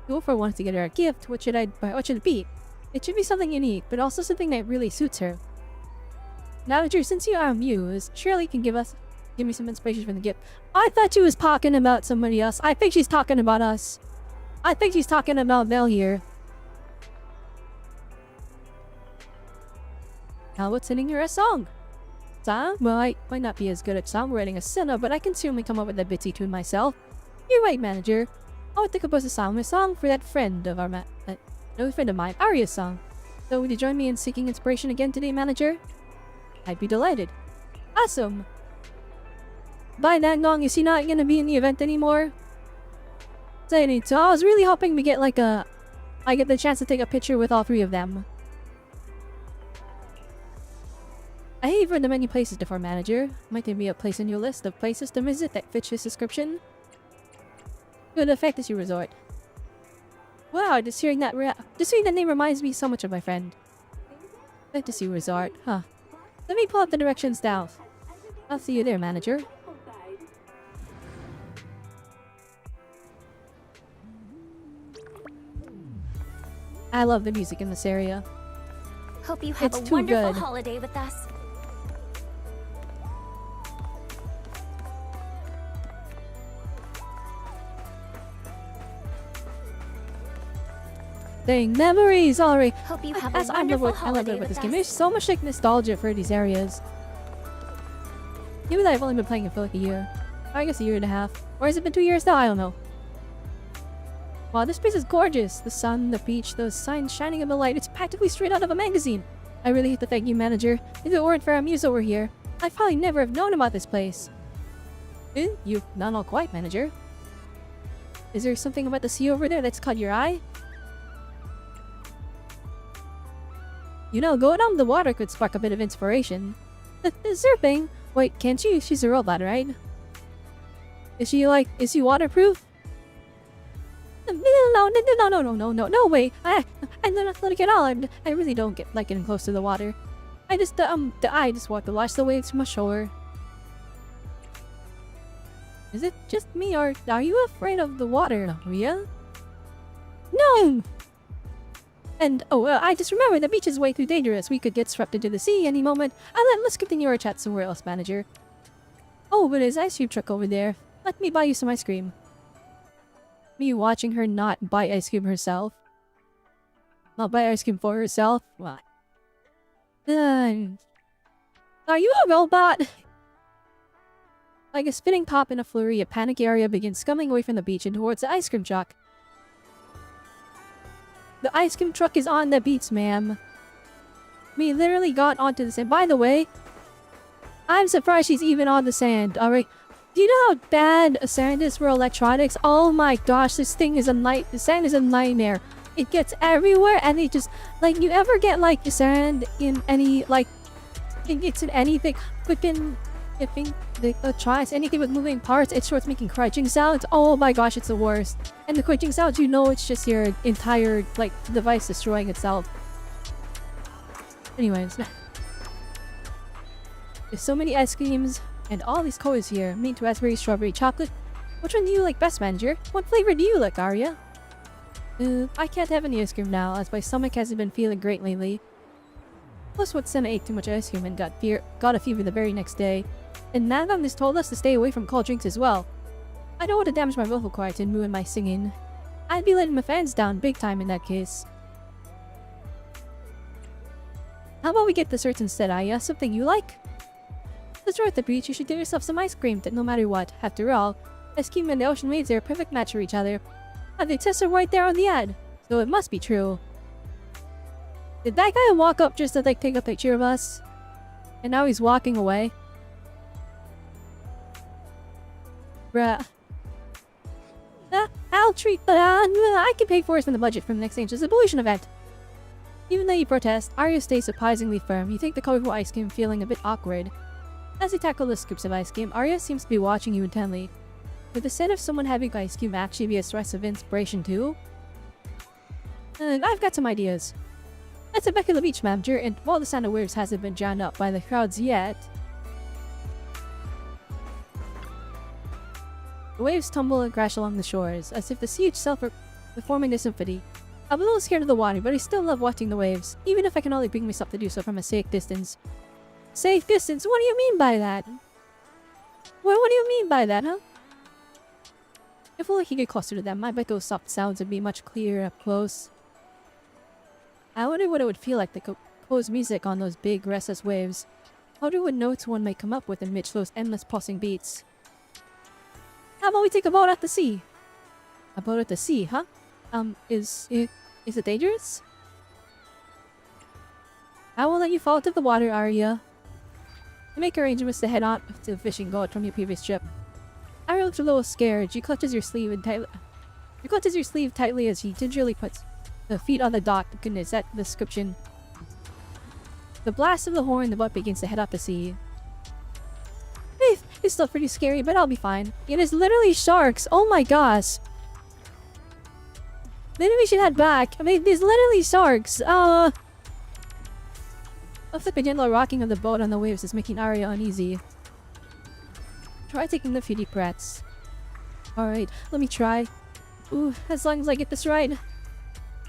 Gopher wants to get her a gift. What should it be? It should be something unique, but also something that really suits her. Now, Drew, since you are a muse, surely you can give me some inspiration for the gift. I thought she was talking about somebody else. I think she's talking about us. I think she's talking about Belle here. How about sending her a song? Song? Well, I might not be as good at songwriting as Senna, but I can certainly come up with a bitsy tune myself. You're right, manager. I would think about a song for that friend of our no friend of mine, Arya's song. So would you join me in seeking inspiration again today, manager? I'd be delighted. Awesome! By that long, is he not gonna be in the event anymore? So I was really hoping we get I get the chance to take a picture with all three of them. I have heard of many places before, manager. Might there be a place in your list of places to visit that fits his description? Good, a fantasy resort. Wow, just hearing that name reminds me so much of my friend. Fantasy resort, huh? Let me pull up the directions down. I'll see you there, manager. I love the music in this area. Hope you have It's a too wonderful good. holiday with us. Dang, memories already. Hope you have As a I love wonderful what I love holiday it with with this us. game. There's so much nostalgia for these areas. Even though I've only been playing it for like a year. I guess a year and a half. Or has it been 2 years now? I don't know. Wow, this place is gorgeous. The sun, the beach, those signs shining in the light. It's practically straight out of a magazine. I really hate to thank you, manager. If it weren't for our muse over here, I'd probably never have known about this place. You not all quite, manager. Is there something about the sea over there that's caught your eye? You know, going on the water could spark a bit of inspiration. The surfing? Wait, can't you? She's a robot, right? Is she waterproof? No way. I'm not athletic at all. I really don't like getting close to the water. I just want to watch the waves from ashore. Is it just me, or are you afraid of the water, Ria? No! And, I just remembered the beach is way too dangerous. We could get swept into the sea any moment. Let's continue our chat somewhere else, manager. Oh, but there's an ice cream truck over there. Let me buy you some ice cream. Me watching her not buy ice cream herself. Not buy ice cream for herself? What? Are you a robot? Like a spinning top in a flurry, a panic area begins scumming away from the beach and towards the ice cream truck. The ice cream truck is on the beach, ma'am. We literally got onto the sand. By the way, I'm surprised she's even on the sand. Alright. Do you know how bad sand is for electronics? Oh my gosh, this thing is the sand is a nightmare. It gets everywhere and it just, you ever get, the sand in any, it gets in anything, flipping, the electronics, anything with moving parts, it starts making crunching sounds. Oh my gosh, it's the worst. And the crunching sounds, you know it's just your entire, device destroying itself. Anyways. There's so many ice creams. And all these colors here, mint, raspberry, strawberry, chocolate. Which one do you like best, manager? What flavor do you like, Arya? I can't have any ice cream now, as my stomach hasn't been feeling great lately. Plus, what Senna ate too much ice cream and got a fever the very next day. And Nagam has told us to stay away from cold drinks as well. I don't want to damage my vocal cords and ruin my singing. I'd be letting my fans down big time in that case. How about we get desserts instead, Arya? Something you like? Let's at the beach, you should get yourself some ice cream, no matter what. After all, ice cream and the ocean waves are a perfect match for each other. And they tested right there on the ad, so it must be true. Did that guy walk up just to take a picture of us? And now he's walking away? Bruh. I'll treat I can pay for it from the budget from the next Angel's Evolution event. Even though you protest, Arya stays surprisingly firm. You take the colorful ice cream, feeling a bit awkward. As you tackle the scoops of ice cream, Arya seems to be watching you intently. Would the scent of someone having ice cream actually be a source of inspiration too? I've got some ideas. Let's head back to the beach, manager, and while the sound of waves hasn't been drowned out by the crowds yet... The waves tumble and crash along the shores, as if the sea itself were performing a symphony. I'm a little scared of the water, but I still love watching the waves, even if I can only bring myself to do so from a safe distance. Safe distance? What do you mean by that? What do you mean by that, huh? If only he get closer to them, I bet those soft sounds would be much clearer up close. I wonder what it would feel like to compose music on those big restless waves. I wonder what notes one might come up with amidst those endless pulsing beats. How about we take a boat at the sea? A boat at the sea, huh? Is it dangerous? I will let you fall into the water, Arya. You make arrangements to head on to the fishing boat from your previous trip. Arya looks a little scared. She clutches your sleeve tightly as she gingerly puts the feet on the dock. Goodness, that description. The blast of the horn, the boat begins to head up the sea. It's still pretty scary, but I'll be fine. It is literally sharks. Oh my gosh. Maybe we should head back. I mean, there's literally sharks. A flippant gentle rocking of the boat on the waves is making Arya uneasy. Try taking the few deep breaths. Alright, let me try. Ooh, as long as I get this right.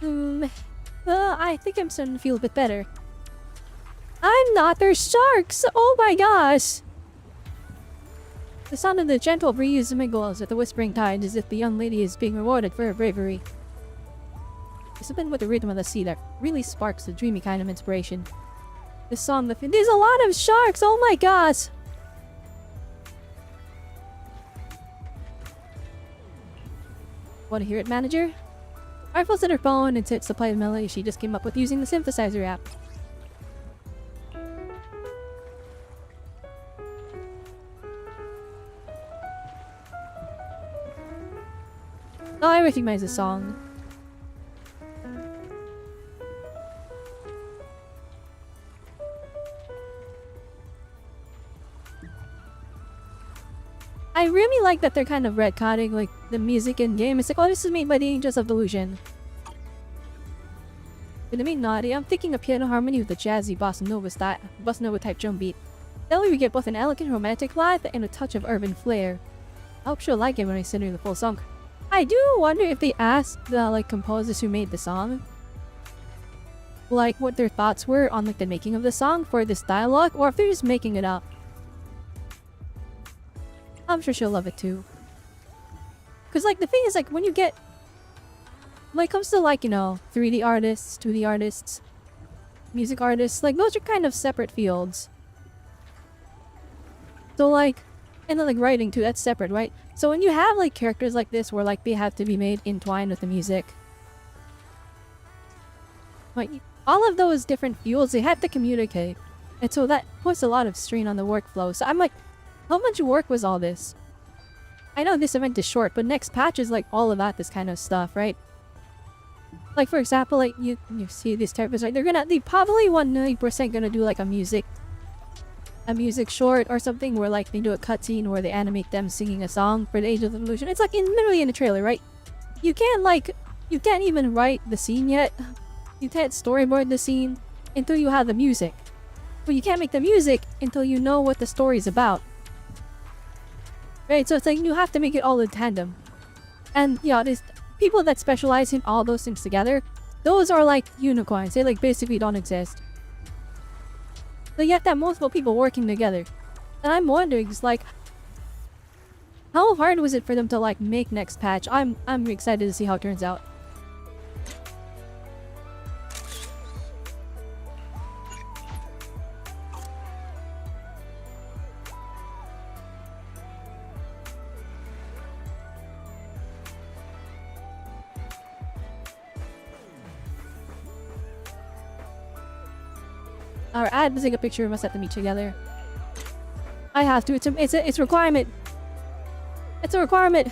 I think I'm starting to feel a bit better. I'm not, there's sharks! Oh my gosh! The sound of the gentle breeze mingles with the whispering tide as if the young lady is being rewarded for her bravery. There's something with the rhythm of the sea that really sparks a dreamy kind of inspiration. This song, there's a lot of sharks! Oh my gosh! Want to hear it, manager? Rifles at her phone and sits to play the melody she just came up with using the synthesizer app. Oh, I recognize the song. I really like that they're kind of retconning like the music in game. It's like, oh, this is made by the Angels of Delusion. But I mean, naughty. I'm thinking a piano harmony with a jazzy bossa nova type drum beat. That way we get both an elegant romantic vibe and a touch of urban flair. I hope she'll like it when I send her the full song. I do wonder if they asked the like composers who made the song, like what their thoughts were on like the making of the song for this dialogue, or if they're just making it up. I'm sure she'll love it too. Cause like the thing is like when you get when it comes to like, you know, 3D artists, 2D artists, music artists, like those are kind of separate fields. So like, and then like writing too, that's separate, right? So when you have like characters like this where like they have to be made entwined with the music, like all of those different fields, they have to communicate. And so that puts a lot of strain on the workflow. So I'm like, how much work was all this? I know this event is short, but next patch is like all of that, this kind of stuff, right? Like for example, like you see these characters, right? They probably 100% gonna do like a music short or something where like they do a cutscene where they animate them singing a song for the Age of Evolution. It's like literally in the trailer, right? You can't even write the scene yet. You can't storyboard the scene until you have the music. But you can't make the music until you know what the story's about. Right, so it's like you have to make it all in tandem. And yeah, there's people that specialize in all those things together. Those are like unicorns. They like basically don't exist. But you have to have multiple people working together. And I'm wondering, it's like, how hard was it for them to like make next patch? I'm excited to see how it turns out. Our ad was like a picture of us at the meet together. I have to. It's a requirement. It's a requirement.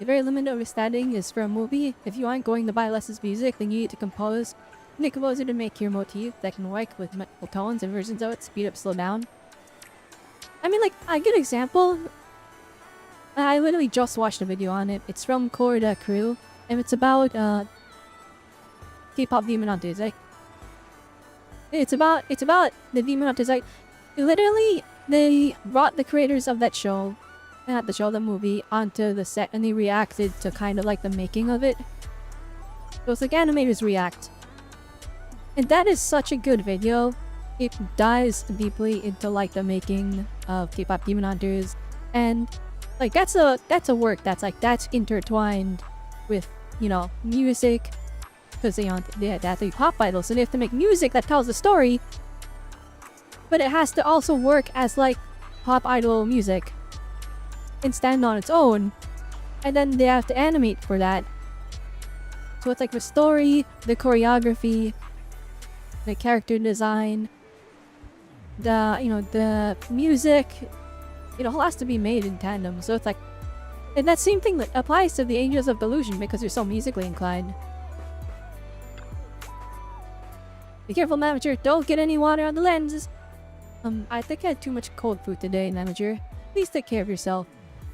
A very limited understanding is for a movie. If you aren't going to buy lessons music, then you need to compose. You need a composer to make your motif that can work with multiple tones and versions of it, speed up, slow down. I mean, like, a good example. I literally just watched a video on it. It's from Korda Crew, and it's about K-pop Demon Hunters. Like, it's about the Demon Hunters. Like, literally, they brought the creators of that show, not the show, the movie, onto the set, and they reacted to kind of like the making of it. So it's like animators react, and that is such a good video. It dives deeply into like the making of K-pop Demon Hunters, and like that's a work that's intertwined with, you know, music, because they have to be pop idols, and they have to make music that tells the story, but it has to also work as like pop idol music and stand on its own, and then they have to animate for that. So it's like the story, the choreography, the character design, the music, it all has to be made in tandem. So it's like, and that same thing that applies to the Angels of Delusion because they're so musically inclined. Be careful, manager, don't get any water on the lenses. I think I had too much cold food today, manager. Please take care of yourself.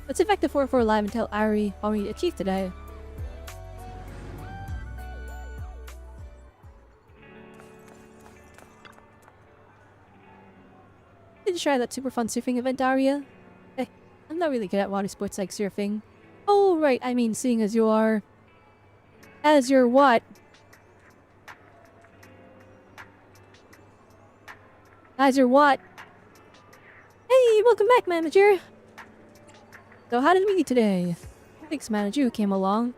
Let's evac the 4-4 live and tell Ari how we achieved today. Did you try that super fun surfing event, Aria? I'm not really good at water sports like surfing. Oh, right, I mean, seeing as you are... As you're what? As you're what? Hey, welcome back, manager! So how did we meet today? Thanks, manager, who came along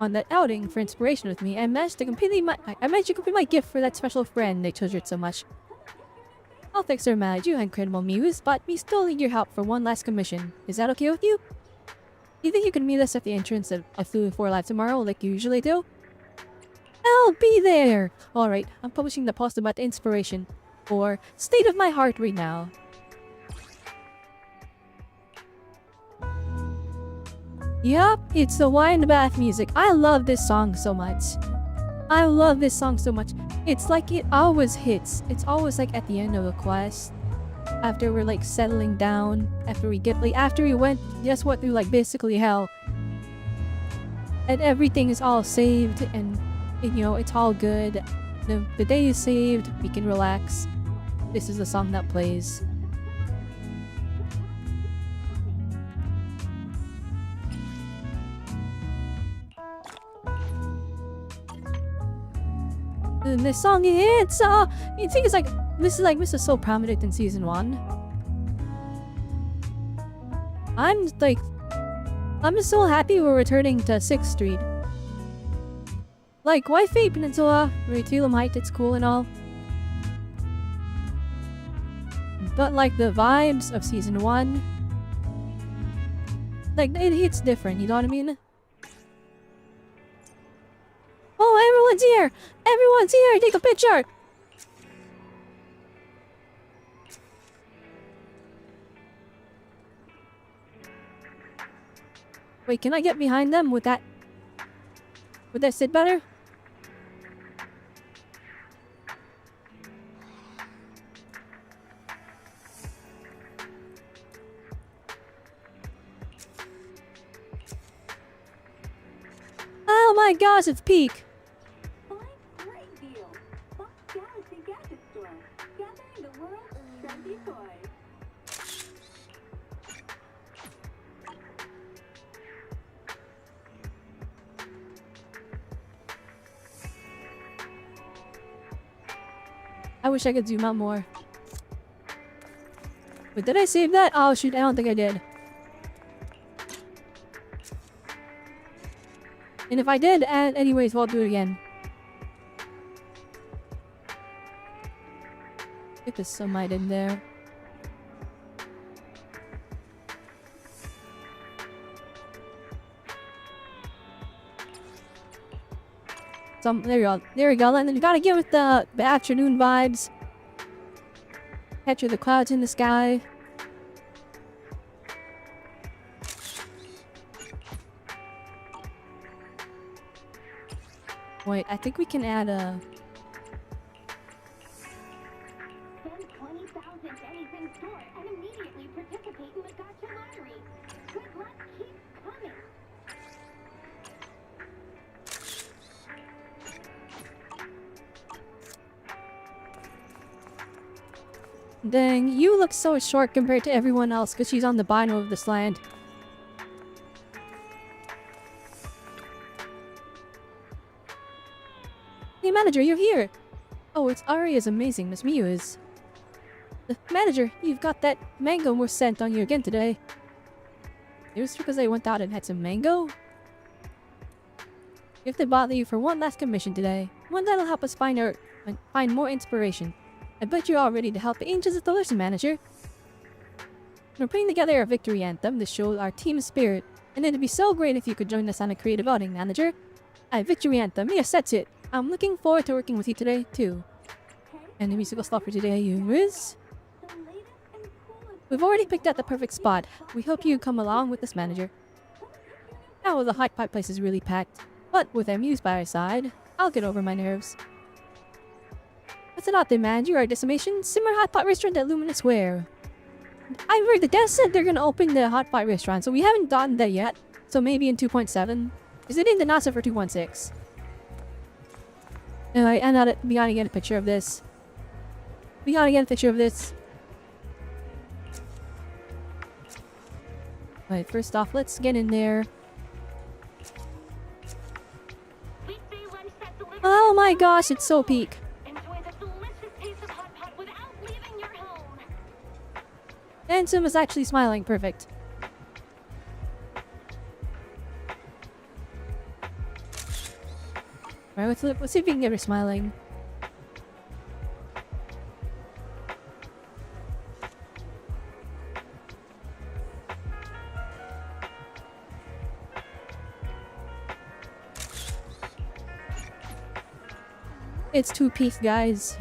on that outing for inspiration with me. I managed to complete my gift for that special friend they treasured so much. I'll fix her, manager, you incredible muse, but we still need your help for one last commission. Is that okay with you? Do you think you can meet us at the entrance of Flu 4 Live tomorrow like you usually do? I'll be there! Alright, I'm publishing the post about the inspiration for State of My Heart right now. Yup, it's the wine bath music. I love this song so much. I love this song so much. It's like it always hits. It's always like at the end of a quest. After we're like settling down. After we went just what through like basically hell. And everything is all saved and you know, it's all good. The day is saved, we can relax. This is the song that plays. And this song hits. You think it's like this is so prominent in season 1. I'm just so happy we're returning to 6th Street. Like, White Fate Peninsula, Retulum Heights, it's cool and all. But like the vibes of season 1, like it hits different, you know what I mean? Oh, everyone's here! Everyone's here! Take a picture! Wait, can I get behind them with that? Would that sit better? Oh my gosh, it's peak! Great deal. Fox Galaxy Gadget Store. Gathering the world's trendy toys. I wish I could zoom out more. But did I save that? Oh shoot, I don't think I did. And if I did, and anyways, we'll do it again. Get this sunlight in there. There we go. There we go. And then you gotta give it the afternoon vibes. Capture the clouds in the sky. Wait, I think we can add a... Spend 20,000 anything store and immediately participate in the gotcha lottery. Good luck keeps coming. Dang, you look so short compared to everyone else because she's on the bottom of this land. Hey manager, you're here! Oh, it's Aria's amazing, Miss Miyu is. Manager, you've got that mango more scent on you again today. It was because I went out and had some mango? We have to bother you for one last commission today. One that'll help us find more inspiration. I bet you're all ready to help the Angels of the Listen, Manager. We're putting together a victory anthem to show our team spirit, and it'd be so great if you could join us on a creative outing, Manager. A victory anthem, yes, that's it. I'm looking forward to working with you today, too. And the musical stop for today is... We've already picked out the perfect spot. We hope you come along with us, Manager. Oh, the hot pot place is really packed. But with Amuse by our side, I'll get over my nerves. What's it out there, Manager? Our decimation? Simmer Hot Pot Restaurant at Luminous Ware. I've heard the devs said they're gonna open the hot pot restaurant, so we haven't gotten there yet. So maybe in 2.7. Is it in the NASA for 2.6? Anyway, and we gotta get a picture of this. We gotta get a picture of this. Alright, first off, let's get in there. Oh my gosh, it's so peak. Enjoy the delicious taste of hot pot without leaving your home. And Sim is actually smiling. Perfect. Alright, let's see if we can get her smiling. It's too peak, guys.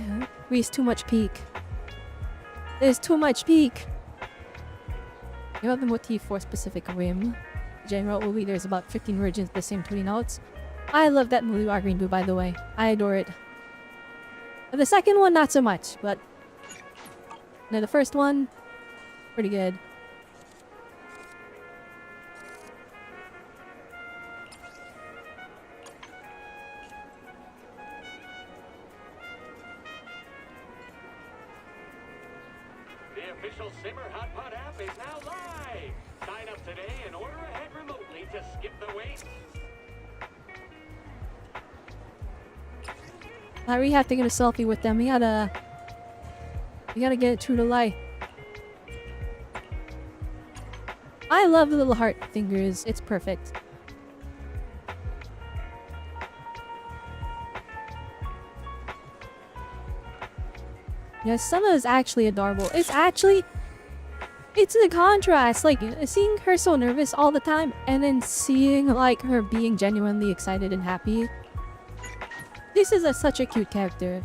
We use too much peak. There's too much peak. You have the motif for a specific rim. General Uli, there's about 15 versions of the same 20 notes. I love that Mulu Green Blue, by the way. I adore it. The second one, not so much, but... No, the first one, pretty good. The official Simmer Hot Pot app is now live! Sign up today and order ahead remotely to skip the wait. We have to get a selfie with them. We gotta get it true to life. I love the little heart fingers. It's perfect. Yes, Sama is actually adorable. It's the contrast. Like, seeing her so nervous all the time and then seeing, like, her being genuinely excited and happy. This is such a cute character.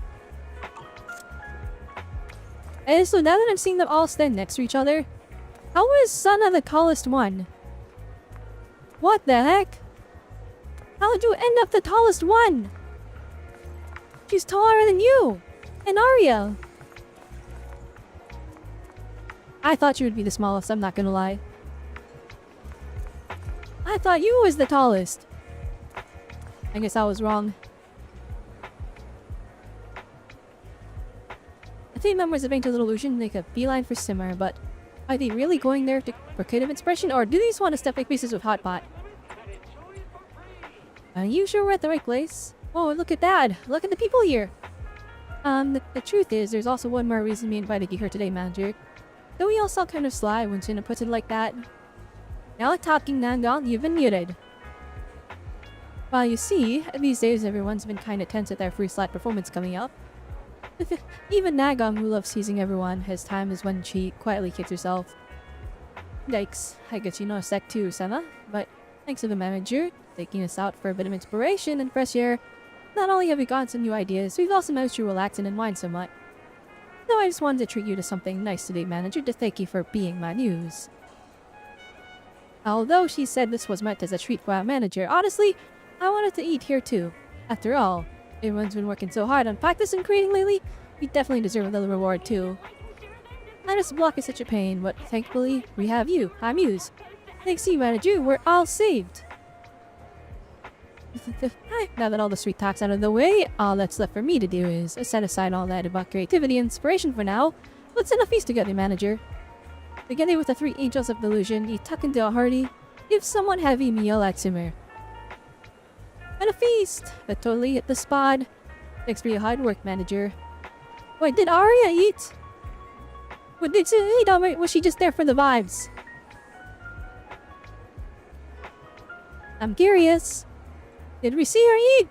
And so now that I'm seeing them all stand next to each other, how is Sana the tallest one? What the heck? How did you end up the tallest one? She's taller than you! And Arya! I thought you would be the smallest, I'm not gonna lie. I thought you was the tallest. I guess I was wrong. The three members of Angel's Illusion make a beeline for Simmer, but are they really going there for creative inspiration, or do they just want to step like pieces with Hot Pot? Are you sure we're at the right place? Oh, look at that! Look at the people here! The truth is, there's also one more reason we invited you here today, Manager. Though we all sound kind of sly when Shinna puts it like that. Now talking, Nangon, you've been muted. Well, you see, these days everyone's been kinda tense at their free slot performance coming up. Even Nagam, who loves teasing everyone, has times when she quietly kicks herself. Yikes, I guess you noticed that too, Sana. But thanks to the manager, taking us out for a bit of inspiration and fresh air, not only have we gotten some new ideas, we've also managed to relax and unwind somewhat. So I just wanted to treat you to something nice today, Manager, to thank you for being my muse. Although she said this was meant as a treat for our manager, honestly, I wanted to eat here too. After all, everyone's been working so hard on practice and creating lately, we definitely deserve a little reward too. This block is such a pain, but thankfully, we have you, our muse. Thanks to you, manager, we're all saved. Now that all the sweet talk's out of the way, all that's left for me to do is set aside all that about creativity and inspiration for now. Let's send a feast together, manager. Together with the 3 angels of delusion, you tuck into a hearty, give someone heavy meal at simmer. And a feast that totally hit the spot. Thanks for your hard work, manager. Wait, did Arya eat? What did she eat? Or was she just there for the vibes? I'm curious. Did we see her eat?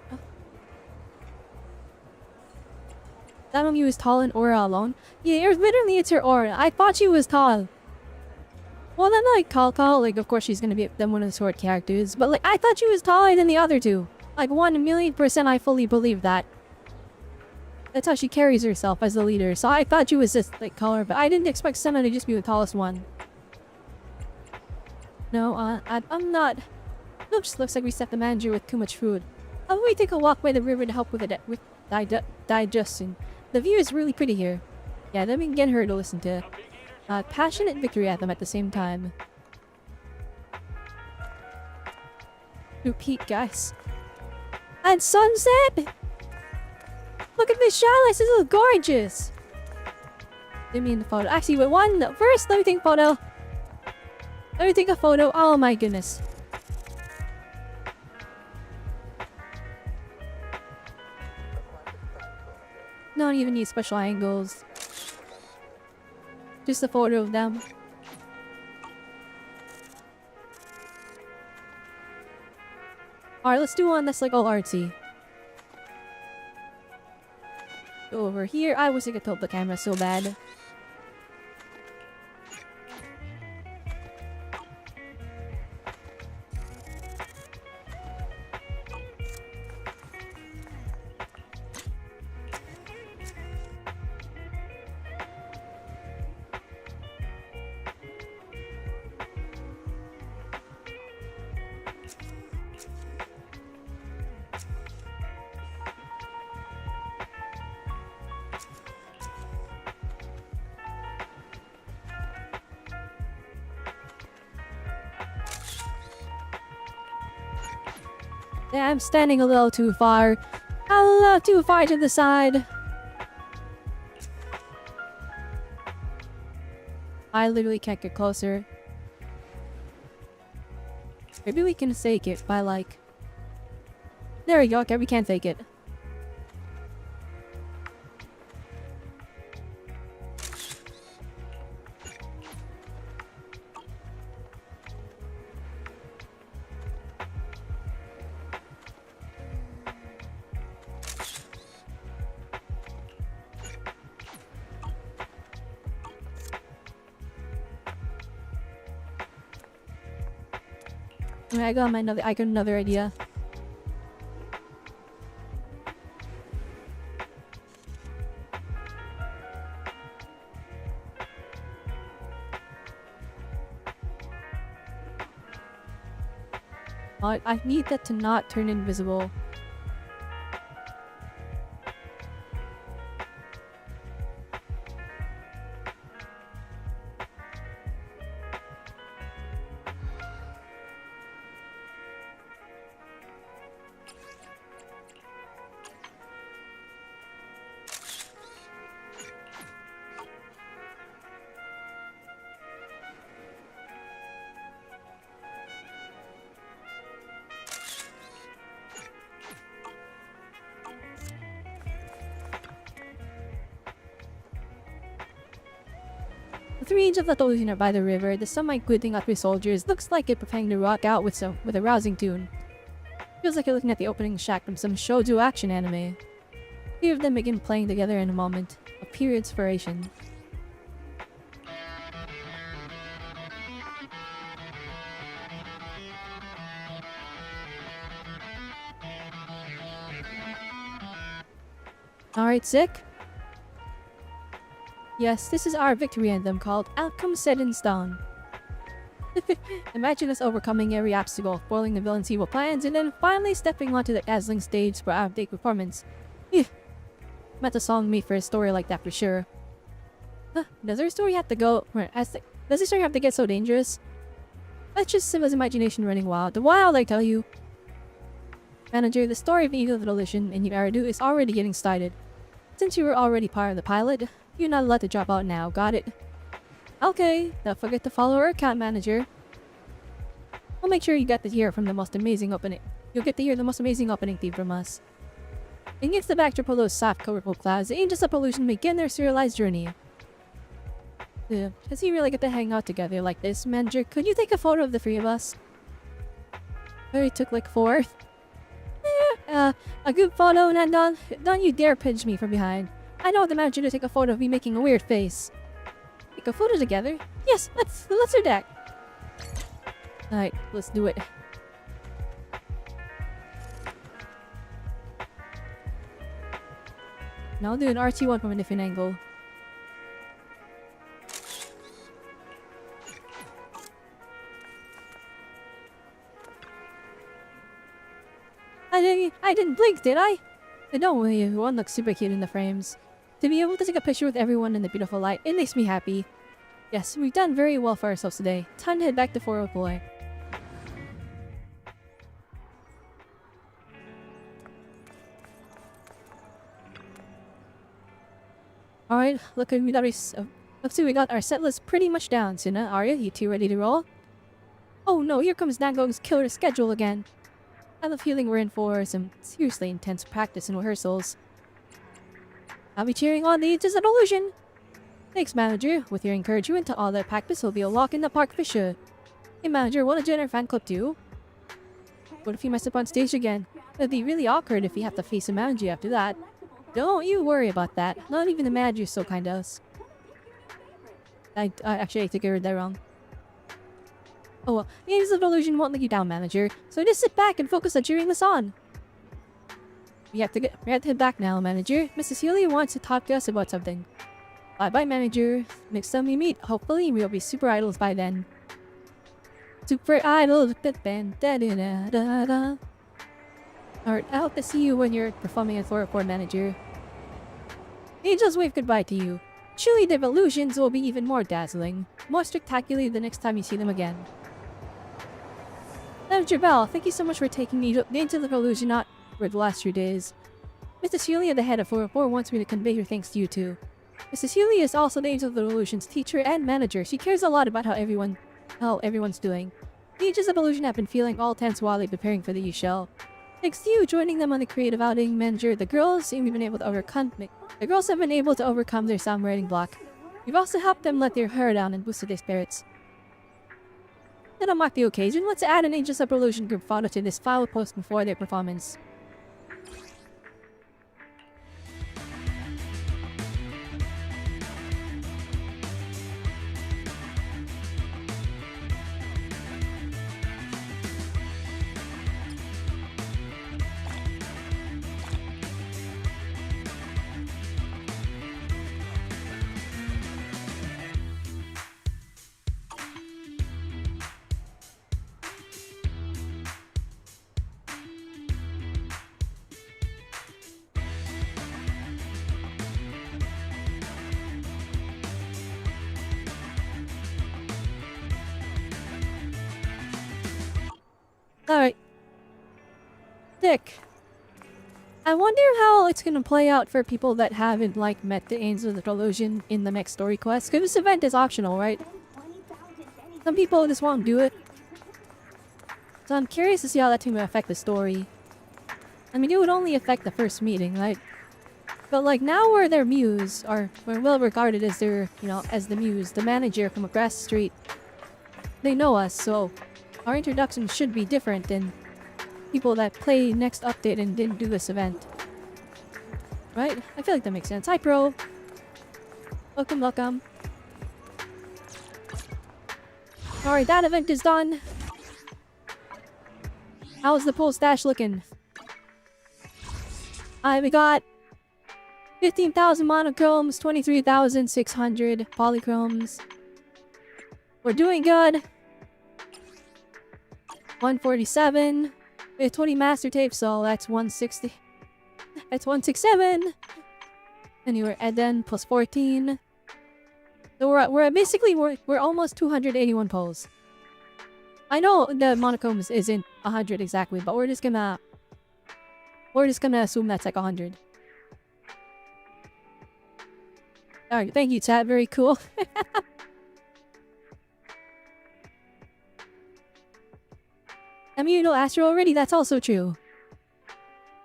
That of you is tall and Aura alone? Yeah, literally it's her Aura. I thought she was tall. Well, then like tall, like of course she's gonna be then one of the sword characters. But like I thought she was taller than the other two. Like 1,000,000% I fully believe that. That's how she carries herself as the leader. So I thought she was just like taller, but I didn't expect Senna to just be the tallest one. No, I'm not. Nope, just looks like we set the manager with too much food. How about we take a walk by the river to help with digestion? The view is really pretty here. Yeah, then we can get her to listen to passionate victory anthem at the same time. Repeat, guys. And sunset! Look at this shot, this is gorgeous! Let me in the photo. Actually, wait, first, let me take a photo. Let me take a photo. Oh my goodness. Don't even need special angles. Just a photo of them. Alright, let's do one that's like all artsy. Go over here. I wish I could tilt the camera so bad. Yeah, I'm standing a little too far. A little too far to the side. I literally can't get closer. Maybe we can fake it by like... There we go, okay, we can fake it. I got another idea. I need that to not turn invisible. The 3 angels of delusion are by the river. The sunlight glinting off your soldiers looks like it preparing to rock out with a rousing tune. Feels like you're looking at the opening shack from some shoujo action anime. 3 of them begin playing together in a moment. A pure inspiration. Alright, sick? Yes, this is our victory anthem called Outcome Set in Stone. Imagine us overcoming every obstacle, foiling the villain's evil plans, and then finally stepping onto the dazzling stage for our big performance. Meant a song made for a story like that for sure. Does our story have to go? Does the story have to get so dangerous? That's just Simba's imagination running wild. The wild, I tell you. Manager, the story of the Eagle of Illusion in Yaradu is already getting started. Since you were already part of the pilot, you're not allowed to drop out now, got it? Okay, don't forget to follow our account manager. We'll make sure you get to hear from the most amazing opening. You'll get to hear the most amazing opening theme from us. Against the backdrop of those soft, colorful clouds, the Angels of Pollution begin their serialized journey. Does he really get to hang out together like this? Manager, could you take a photo of the three of us? I already took like 4. A good photo, and don't you dare pinch me from behind. I don't want the manager to take a photo of me making a weird face. Take a photo together? Yes, let's do that. Alright, let's do it. Now I'll do an RT1 from a different angle. I didn't blink, did I? Don't worry, everyone looks super cute in the frames. To be able to take a picture with everyone in the beautiful light, it makes me happy. Yes, we've done very well for ourselves today. Time to head back to Fort Boy. Alright, looks like we got our set list pretty much down. Sina, Arya, you two ready to roll? Oh no, here comes Nango's killer schedule again. I have a feeling we're in for some seriously intense practice and rehearsals. I'll be cheering on the Angels of Illusion. Thanks, Manager. With your encouragement to all that practice will be a walk in the park for sure. Hey, Manager, wanna join our fan club too? What if you mess up on stage again? It'd be really awkward if we have to face a manager after that. Don't you worry about that. Not even the manager's so kind to us. Actually, I think I heard that wrong. Oh well, the Angels of Illusion won't let you down, Manager, so just sit back and focus on cheering us on. We have to head back now, Manager. Mrs. Healy wants to talk to us about something. Bye-bye, Manager. Next time we meet, hopefully we'll be super idols by then. Super idols, da-da-da-da-da. Alright, I hope to see you when you're performing at 404, Manager. Angels wave goodbye to you. Surely their illusions will be even more dazzling, more spectacular the next time you see them again. Manager Bell, thank you so much for taking me into the illusion out for the last few days. Mrs. Healy, the head of 404, wants me to convey her thanks to you too. Mrs. Healy is also the Angels of the Illusion's teacher and manager. She cares a lot about how everyone's doing. The Angels of Illusion have been feeling all tense while they're preparing for the U-Shell. Thanks to you joining them on the creative outing, Manager, the girls have been able to overcome their songwriting block. You've also helped them let their hair down and boosted their spirits. To mark the occasion, let's add an Angels of Illusion group photo to this file post before their performance. Alright. Dick. I wonder how it's gonna play out for people that haven't, like, met the Angels of the Illusion in the next story quest. Because this event is optional, right? Some people just won't do it. So I'm curious to see how that's gonna affect the story. I mean, it would only affect the first meeting, right? But, like, now we're their muse, or we're well regarded as their, as the muse, the manager from across the street. They know us, so our introduction should be different than people that play next update and didn't do this event. Right? I feel like that makes sense. Hi, Pro! Welcome, welcome. Alright, that event is done. How's the poll stash looking? We got 15,000 monochromes, 23,600 polychromes. We're doing good. 147. We have 20 master tapes, so that's 160. That's 167. Anyway, and then plus 14. So we're almost 281 polls. I know the monocombs isn't 100 exactly, but we're just gonna assume that's like 100. Alright, thank you, chat. Very cool. I mean, you know Astro already. That's also true.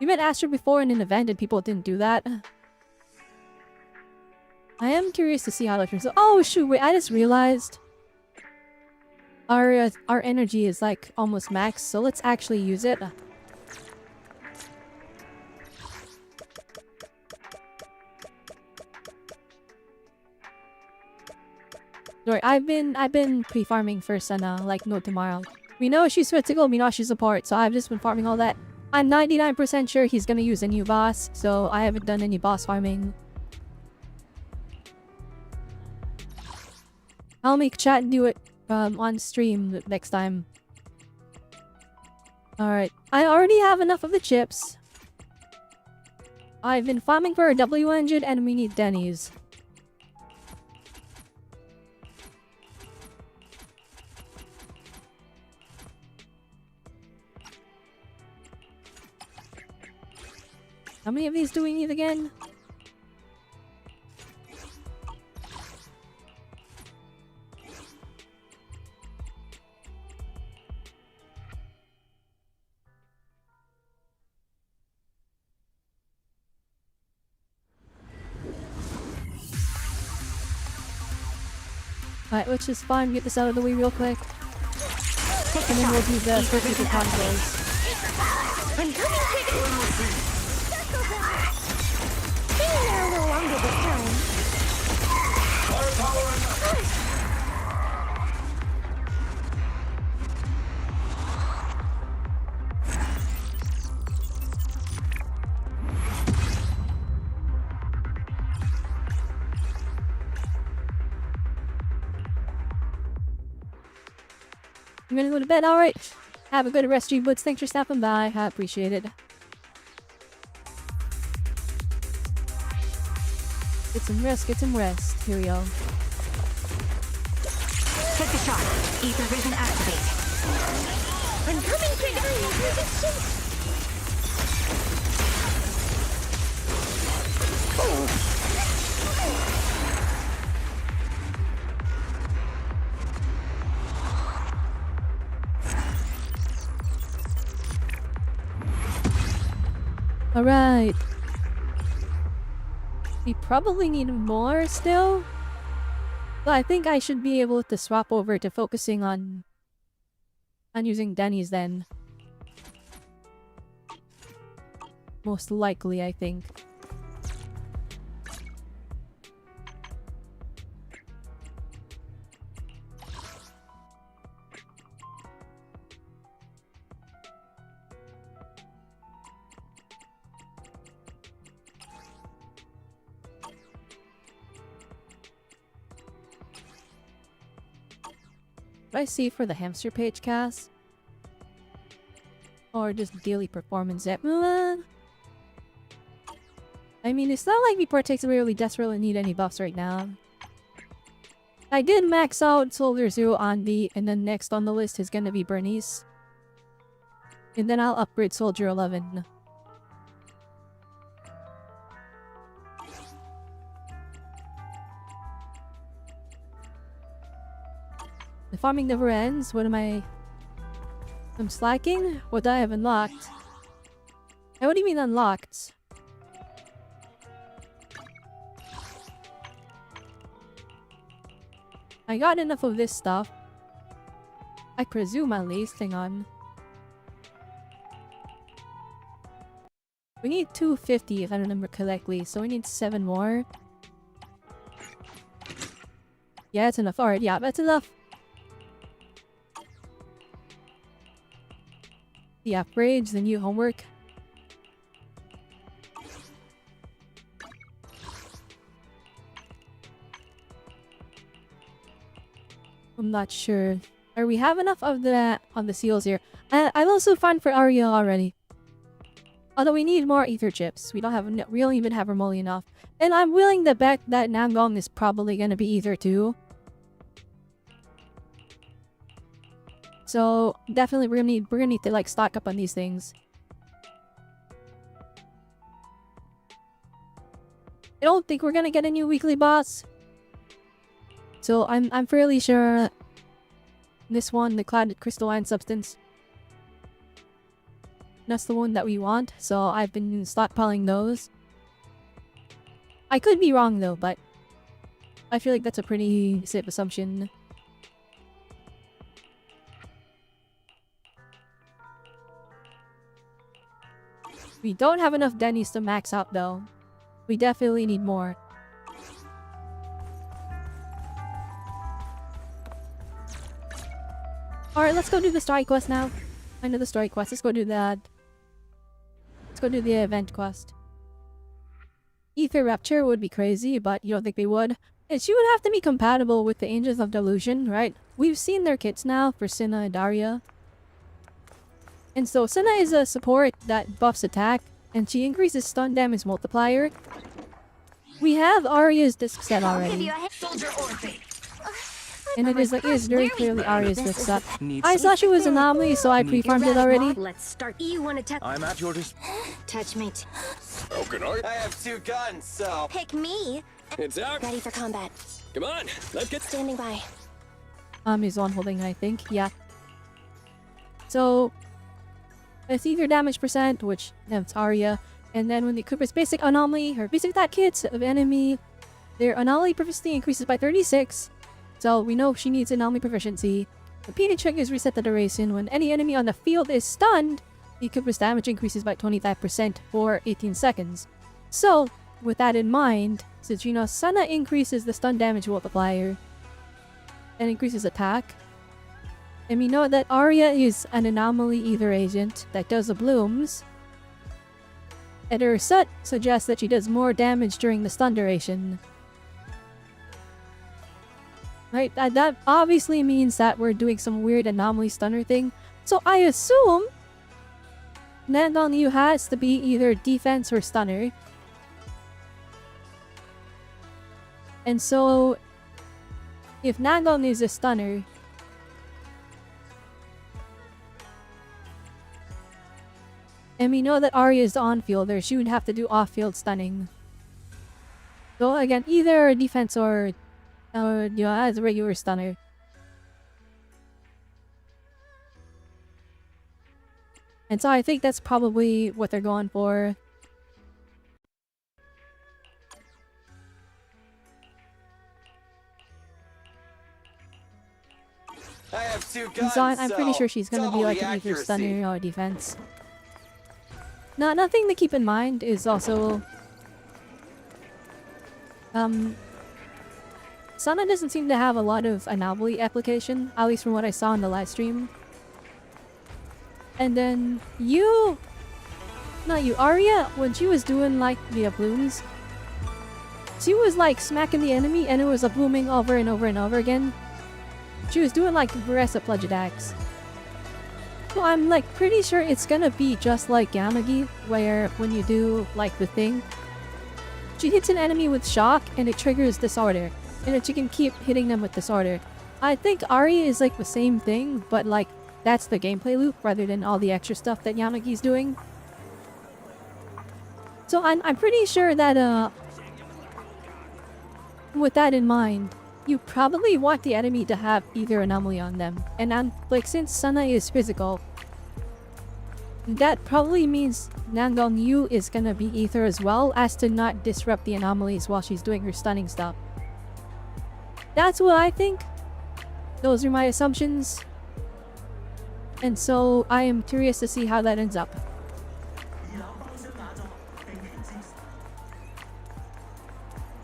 We met Astro before in an event and people didn't do that. I am curious to see how that turns out. Oh shoot, wait, I just realized our energy is like almost max, so let's actually use it. Sorry, I've been pre-farming first and like no tomorrow. We know she's critical, we know she's support, so I've just been farming all that. I'm 99% sure he's gonna use a new boss, so I haven't done any boss farming. I'll make chat and do it on stream next time. Alright, I already have enough of the chips. I've been farming for a W engine and we need Denny's. How many of these do we need again? Alright, let's just get this out of the way real quick. And then we'll do the vertical controls. I'm coming quick! Staying there a little longer this time. I'm gonna go to bed, alright. Have a good rest, G-Boots. Thanks for stopping by. I appreciate it. Get some rest, get some rest. Here we go. Take the shot. Ether vision activate. I'm coming, Trigger! Resistance! Alright. We probably need more still. But I think I should be able to swap over to focusing on using Denny's then. Most likely, I think. I see for the hamster page cast? Or just daily performance app? I mean, it's not like we particularly desperately need any buffs right now. I did max out Soldier Zero on the, and then next on the list is gonna be Bernice. And then I'll upgrade Soldier 11. The farming never ends. What am I... I'm slacking? What do I have unlocked? Hey, what do you mean unlocked? I got enough of this stuff. I presume at least. Hang on. We need 250 if I remember correctly, so we need 7 more. Yeah, that's enough. Alright, yeah, that's enough. The upgrades, the new homework. I'm not sure. Are we have enough of that on the seals here? I'm also fine for Arya already. Although we need more ether chips. We don't even have Romelle enough. And I'm willing to bet that Nangong is probably gonna be ether too. So definitely we're gonna need to like stock up on these things. I don't think we're gonna get a new weekly boss. So I'm fairly sure this one, the clouded crystalline substance, that's the one that we want. So I've been stockpiling those. I could be wrong though, but I feel like that's a pretty safe assumption. We don't have enough Denny's to max out though. We definitely need more. Alright, let's go do the story quest now. I know the story quest. Let's go do that. Let's go do the event quest. Ether Rapture would be crazy, but you don't think they would? And she would have to be compatible with the Angels of Delusion, right? We've seen their kits now for Senna and Daria. And so Senna is a support that buffs attack, and she increases stun damage multiplier. We have Arya's disc set already. And it is very clearly Arya's disc set. I saw she was Anomaly, so I pre-farmed it already. Let's start. You want to touch? I'm at your Touch me. I have 2 guns, so Pick me. it's out. Ready for combat. Come on, let's get Standing by. He's the one holding, I think. Yeah. So it's either damage percent, which that's Arya, and then when they equip its basic anomaly, her basic attack kits of enemy, their anomaly proficiency increases by 36. So we know she needs anomaly proficiency. Repeated triggers reset the duration. When any enemy on the field is stunned, the equipment's damage increases by 25% for 18 seconds. So, with that in mind, since you know Senna increases the stun damage multiplier and increases attack, and we know that Arya is an anomaly ether agent that does the blooms, and her set suggests that she does more damage during the stun duration. Right, that obviously means that we're doing some weird anomaly stunner thing. So I assume Nandong Yu has to be either defense or stunner. And so if Nandong is a stunner, and we know that Arya is the on-fielder, she would have to do off-field stunning. So again, either defense or as a regular stunner. And so I think that's probably what they're going for. I have 2 And guns, so I'm pretty so sure she's gonna be double like the an either accuracy. stunner or defense. Now, nothing to keep in mind is also Sana doesn't seem to have a lot of anomaly application, at least from what I saw in the live stream. And then Arya, when she was doing like the blooms, she was like smacking the enemy and it was a blooming over and over and over again. She was doing like aggressive plunge attacks. So I'm like pretty sure it's gonna be just like Gamagi, where when you do like the thing, she hits an enemy with shock and it triggers disorder. And then she can keep hitting them with disorder. I think Arya is like the same thing, but like that's the gameplay loop rather than all the extra stuff that Yamagi's doing. So I'm pretty sure that with that in mind, you probably want the enemy to have either anomaly on them. And like since Sana is physical, that probably means Nangong Yu is gonna be ether as well, as to not disrupt the anomalies while she's doing her stunning stuff. That's what I think. Those are my assumptions. And so I am curious to see how that ends up.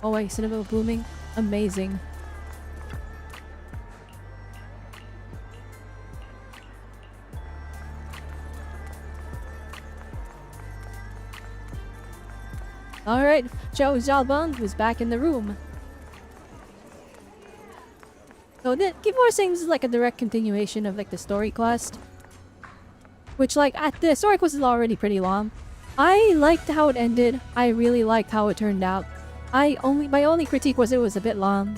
Oh wait, Citadel blooming. Amazing. Alright, Zhao Xiaobang was back in the room. So people are saying this is like a direct continuation of like the story quest. Which, like, at the story was already pretty long. I liked how it ended. I really liked how it turned out. My only critique was it was a bit long.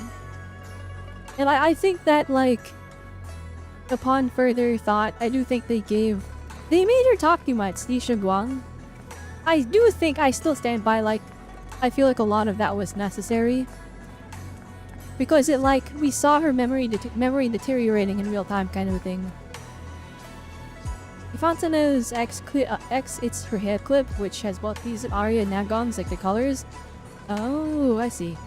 And I think that, like, upon further thought, I do think they made her talk too much, Lisha Guang. I do think I still stand by, like, I feel like a lot of that was necessary. Because it, like, we saw her memory deteriorating in real time kind of a thing. Fontana's X, it's her head clip, which has both these Arya and Nagon's, like the colors. Oh, I see.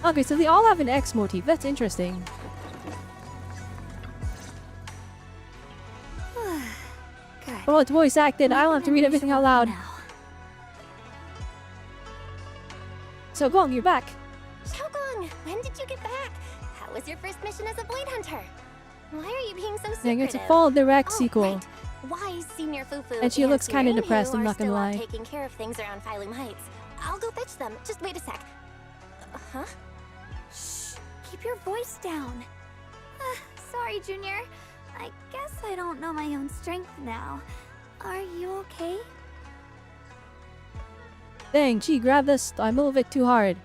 Okay, so they all have an X motif. That's interesting. Good. Oh, it's voice acted. I don't have to read everything out loud. Now. So, Gong, you're back. Xiaogong, when did you get back? How was your first mission as a blade hunter? Why are you being so secretive? Dang, it's a fall direct sequel. Right. Wise Senior Fufu And she looks kind of depressed, I'm not gonna lie. Taking care of things around Phylum Heights. I'll go fetch them. Just wait a sec. Huh? Shh. Keep your voice down. Sorry, Junior. I guess I don't know my own strength now. Are you okay? Dang, she grabbed this a little bit too hard.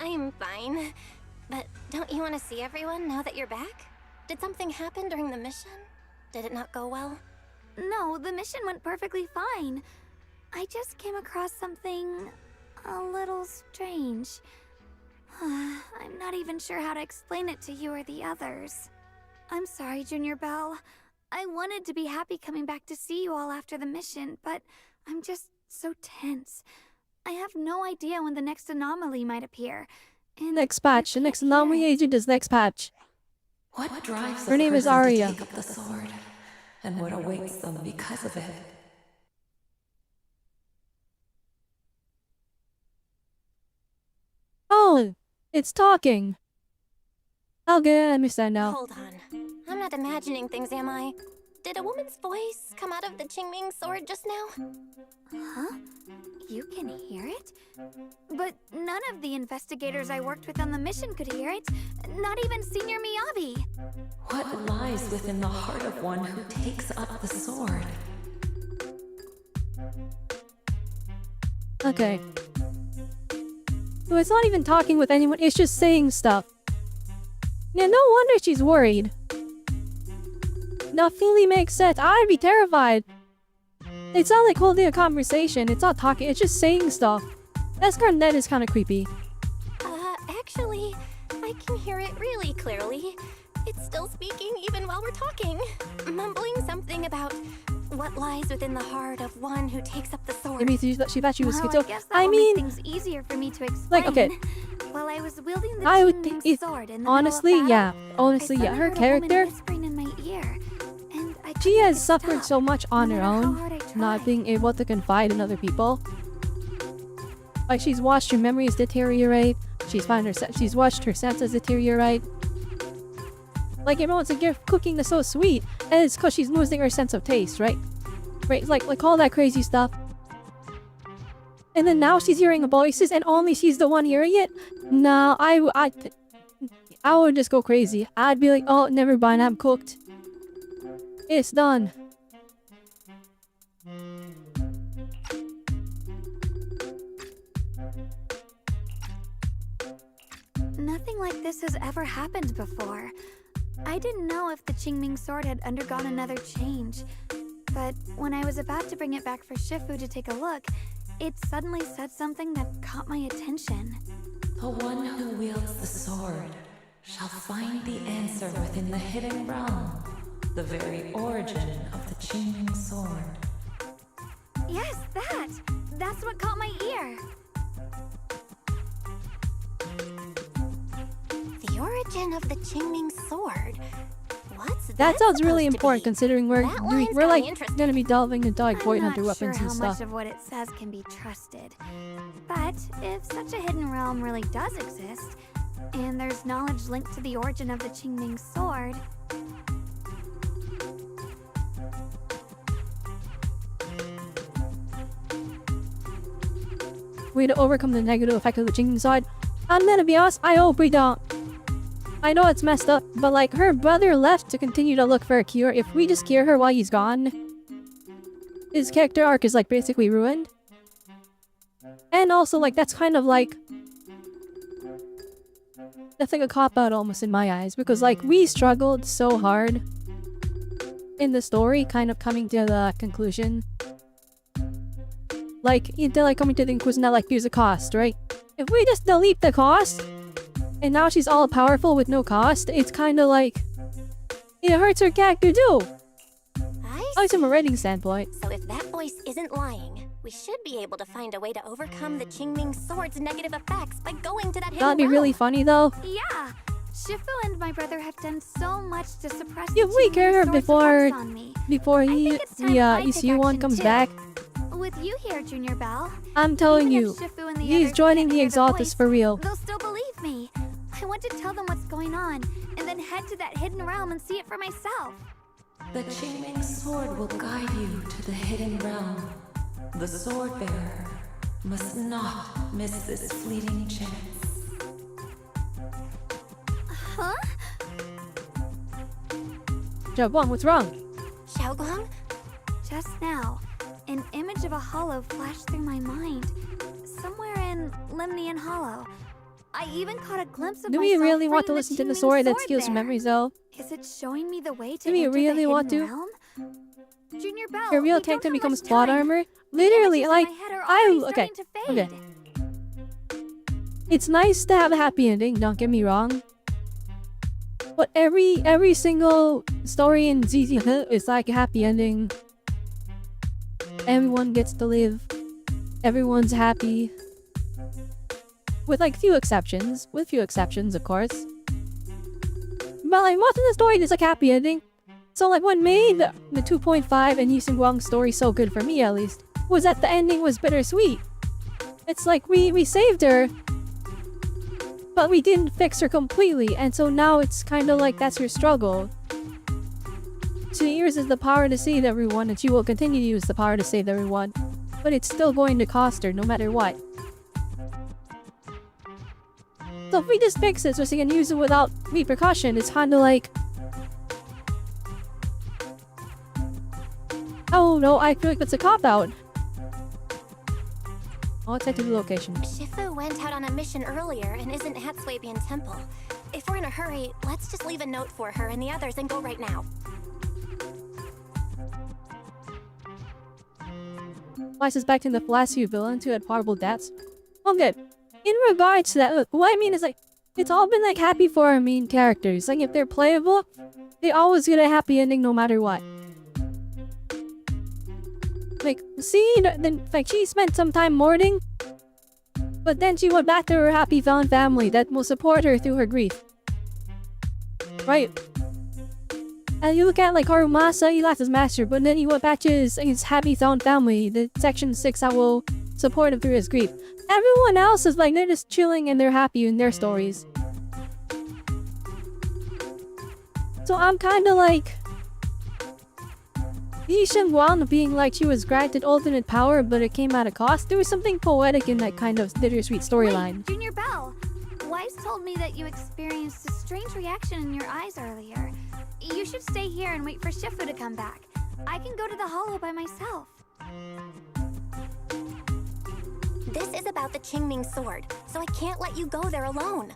I'm fine. But don't you want to see everyone now that you're back? Did something happen during the mission? Did it not go well? No, the mission went perfectly fine. I just came across something a little strange. I'm not even sure how to explain it to you or the others. I'm sorry, Junior Belle. I wanted to be happy coming back to see you all after the mission, but I'm just so tense. I have no idea when the next anomaly might appear. And Next patch. The next anomaly agent is next patch. What drives Her name is Arya. to take up the sword, and what awaits them because of it? Oh, it's talking. Okay, I understand now. Hold on. I'm not imagining things, am I? Did a woman's voice come out of the Qingming sword just now? Huh? You can hear it? But none of the investigators I worked with on the mission could hear it. Not even Senior Miyabi. What lies within the heart of one who takes up the sword? Okay. So it's not even talking with anyone, it's just saying stuff. Yeah, no wonder she's worried. That fully makes sense. I'd be terrified. It's not like holding a conversation. It's not talking. It's just saying stuff. Escarnet is kind of creepy. Actually, I can hear it really clearly. It's still speaking even while we're talking. Mumbling something about what lies within the heart of one who takes up the sword. Maybe she thought she was Well, schizo. I guess that I will mean, make things easier for me to explain. like, okay. While I was wielding the I would Qingming think it, sword in the honestly, middle of yeah. battle, Honestly, I yeah. Her suddenly heard a woman character, whispering in my ear, and I she couldn't has get suffered stopped, so much on no her matter how own, hard I not tried. being able to confide in other people. Like, she's watched her memories deteriorate. She's watched her senses deteriorate. Like, everyone's like, you're cooking this so sweet, and it's because she's losing her sense of taste, right? Right, like all that crazy stuff. And then now she's hearing voices, and only she's the one hearing it. No, I would just go crazy. I'd be like, oh, never mind, I'm cooked. It's done. Nothing like this has ever happened before. I didn't know if the Qingming sword had undergone another change, but when I was about to bring it back for Shifu to take a look, it suddenly said something that caught my attention. The one who wields the sword shall find the answer within the hidden realm, the very origin of the Qingming sword. Yes, that's what caught my ear. The origin of the Qingming sword. What's That sounds really supposed to important be? considering we're That line's like kinda interesting. gonna be delving into like Void I'm Hunter not weapons sure and how much stuff. of what it says can be trusted. But if such a hidden realm really does exist, and there's knowledge linked to the origin of the Qingming sword, way to overcome the negative effect of the Qingming sword. I'm gonna be honest, I hope we don't. I know it's messed up, but like her brother left to continue to look for a cure. If we just cure her while he's gone, his character arc is like basically ruined. And also like that's kind of like that's like a cop-out almost in my eyes, because like we struggled so hard in the story, kind of coming to the conclusion. Like, until like coming to the conclusion that like here's a cost, right? If we just delete the cost, and now she's all powerful with no cost, it's kind of like it hurts her character too. At least from a writing standpoint. So if that voice isn't lying, we should be able to find a way to overcome the Qingming Sword's negative effects by going to that hidden That'd be really realm. funny though. Yeah, Shifu and my brother have done so much to suppress If the we Qingming cure her Sword's before effects on me. before I he think it's time the I take ECU one action comes too. back, With you here, Junior Belle, I'm telling even you, if Shifu and the he's others joining can't the hear Exaltus voice, for real. they'll still believe me. I want to tell them what's going on, and then head to that hidden realm and see it for myself. The Qingming Sword will guide you to the hidden realm. The sword bearer must not miss this fleeting chance. Huh? Jabong, what's wrong? Xiaoguang? Just now, an image of a hollow flashed through my mind. Somewhere in Limnian Hollow. I even caught a glimpse of Do myself we really want to freeing listen to the Qingming story that sword steals there. memories though? Is it showing me the way to Do we enter really the want hidden to? realm? Junior Belle, Her real we don't character have becomes much plot time. armor? The Literally, images in like, my head are already okay, starting to fade. It's nice to have a happy ending, don't get me wrong. But every single story in ZZ is like a happy ending. Everyone gets to live. Everyone's happy. With like few exceptions. With few exceptions, of course. But like most of the story is like happy ending. So like what made the 2.5 and Yusung Guang's story so good for me at least was that the ending was bittersweet. It's like we saved her, but we didn't fix her completely, and so now it's kind of like that's her struggle. She uses the power to save everyone, and she will continue to use the power to save everyone, but it's still going to cost her no matter what. So if we just fix it so she can use it without repercussion, it's kind of like... Oh no, I feel like that's a cop-out. I'll take to the location. Shifu went out on a mission earlier and isn't at Swabian Temple. If we're in a hurry, let's just leave a note for her and the others and go right now. Why suspecting the philosophy villains who had horrible deaths? Okay, in regards to that, look, what I mean is like, it's all been like happy for our main characters. Like if they're playable, they always get a happy ending no matter what. Like, see, then like she spent some time mourning, but then she went back to her happy found family that will support her through her grief. Right? And you look at like Harumasa, he lost his master, but then he went back to his happy found family, the section 6 that will support him through his grief. Everyone else is like, they're just chilling and they're happy in their stories. So I'm kinda like... Yishen Guang being like she was granted ultimate power but it came at a cost. There was something poetic in that kind of bittersweet storyline. Wait, Junior Belle, Wise told me that you experienced a strange reaction in your eyes earlier. You should stay here and wait for Shifu to come back. I can go to the hollow by myself. This is about the Qingming Sword, so I can't let you go there alone.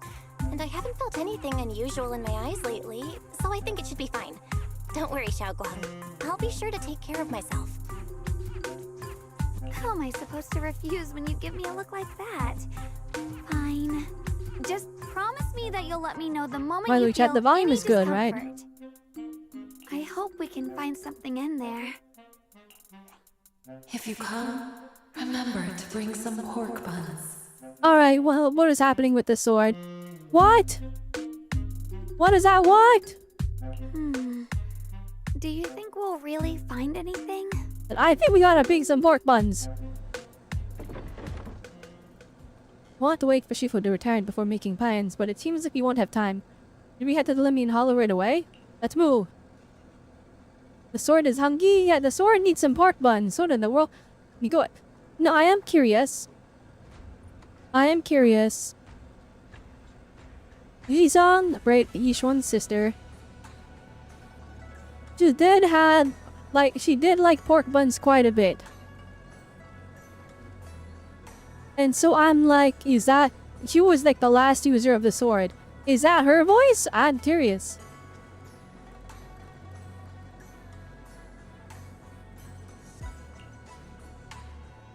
And I haven't felt anything unusual in my eyes lately, so I think it should be fine. Don't worry, Xiaoguang. I'll be sure to take care of myself. How am I supposed to refuse when you give me a look like that? Fine. Just promise me that you'll let me know the moment While you we chat, feel the volume any is good, right? discomfort. I hope we can find something in there. If you come, remember to bring some pork buns. Alright, well, what is happening with the sword? What? What is that? What? Do you think we'll really find anything? I think we gotta bring some pork buns. Want to wait for Shifu to return before making plans, but it seems like we won't have time. Did we head to the Limnian Hollow right away? Let's move. The sword is hungry. Yeah, the sword needs some pork buns. So in the world. We go. No, I am curious. Yizong, the brave Yishuan's sister. She did like pork buns quite a bit. And so I'm like, is that... She was like the last user of the sword. Is that her voice? I'm curious.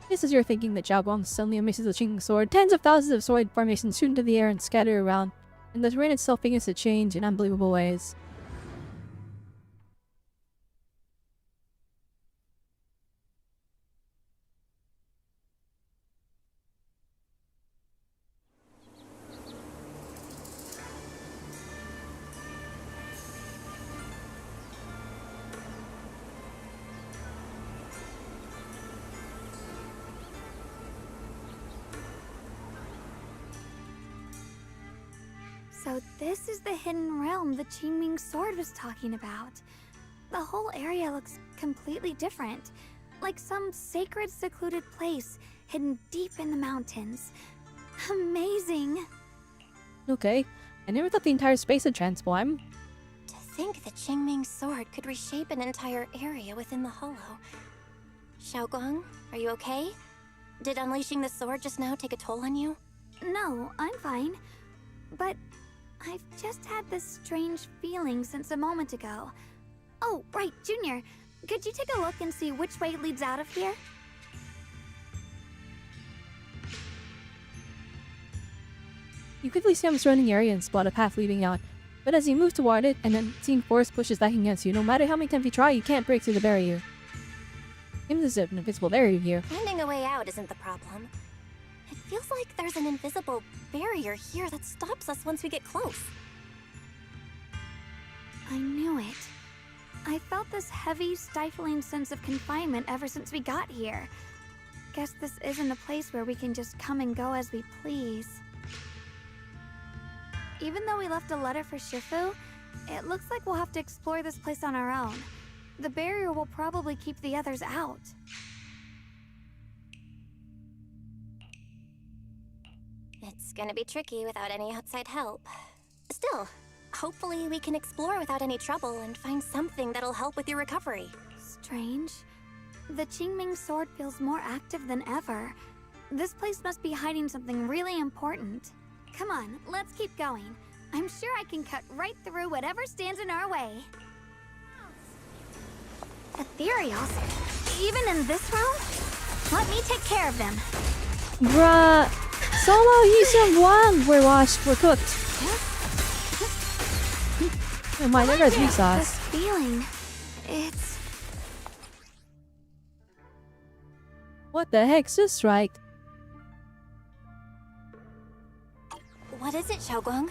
This is your thinking that Zhao Guang suddenly misses the Qing sword. Tens of thousands of sword formations shoot into the air and scatter around, and the terrain itself begins to change in unbelievable ways. So this is the hidden realm the Qingming sword was talking about. The whole area looks completely different, like some sacred, secluded place hidden deep in the mountains. Amazing! Okay, I never thought the entire space would transform. To think the Qingming sword could reshape an entire area within the hollow. Xiaoguang, are you okay? Did unleashing the sword just now take a toll on you? No, I'm fine. But I've just had this strange feeling since a moment ago. Oh, right, Junior. Could you take a look and see which way leads out of here? You quickly scan the surrounding area and spot a path leading out. But as you move toward it, an unseen force pushes back against you. No matter how many times you try, you can't break through the barrier. Seems as if an invisible barrier here. Finding a way out isn't the problem. It feels like there's an invisible barrier here that stops us once we get close. I knew it. I felt this heavy, stifling sense of confinement ever since we got here. Guess this isn't a place where we can just come and go as we please. Even though we left a letter for Shifu, it looks like we'll have to explore this place on our own. The barrier will probably keep the others out. It's gonna be tricky without any outside help. Still, hopefully we can explore without any trouble and find something that'll help with your recovery. Strange. The Qingming sword feels more active than ever. This place must be hiding something really important. Come on, let's keep going. I'm sure I can cut right through whatever stands in our way. Ethereals? Even in this realm? Let me take care of them. Bruh. Solo, Yisung, Wang were washed, were cooked. Oh my, there goes weak This sauce. feeling, it's... What the heck's this right? What is it, Xiaoguang?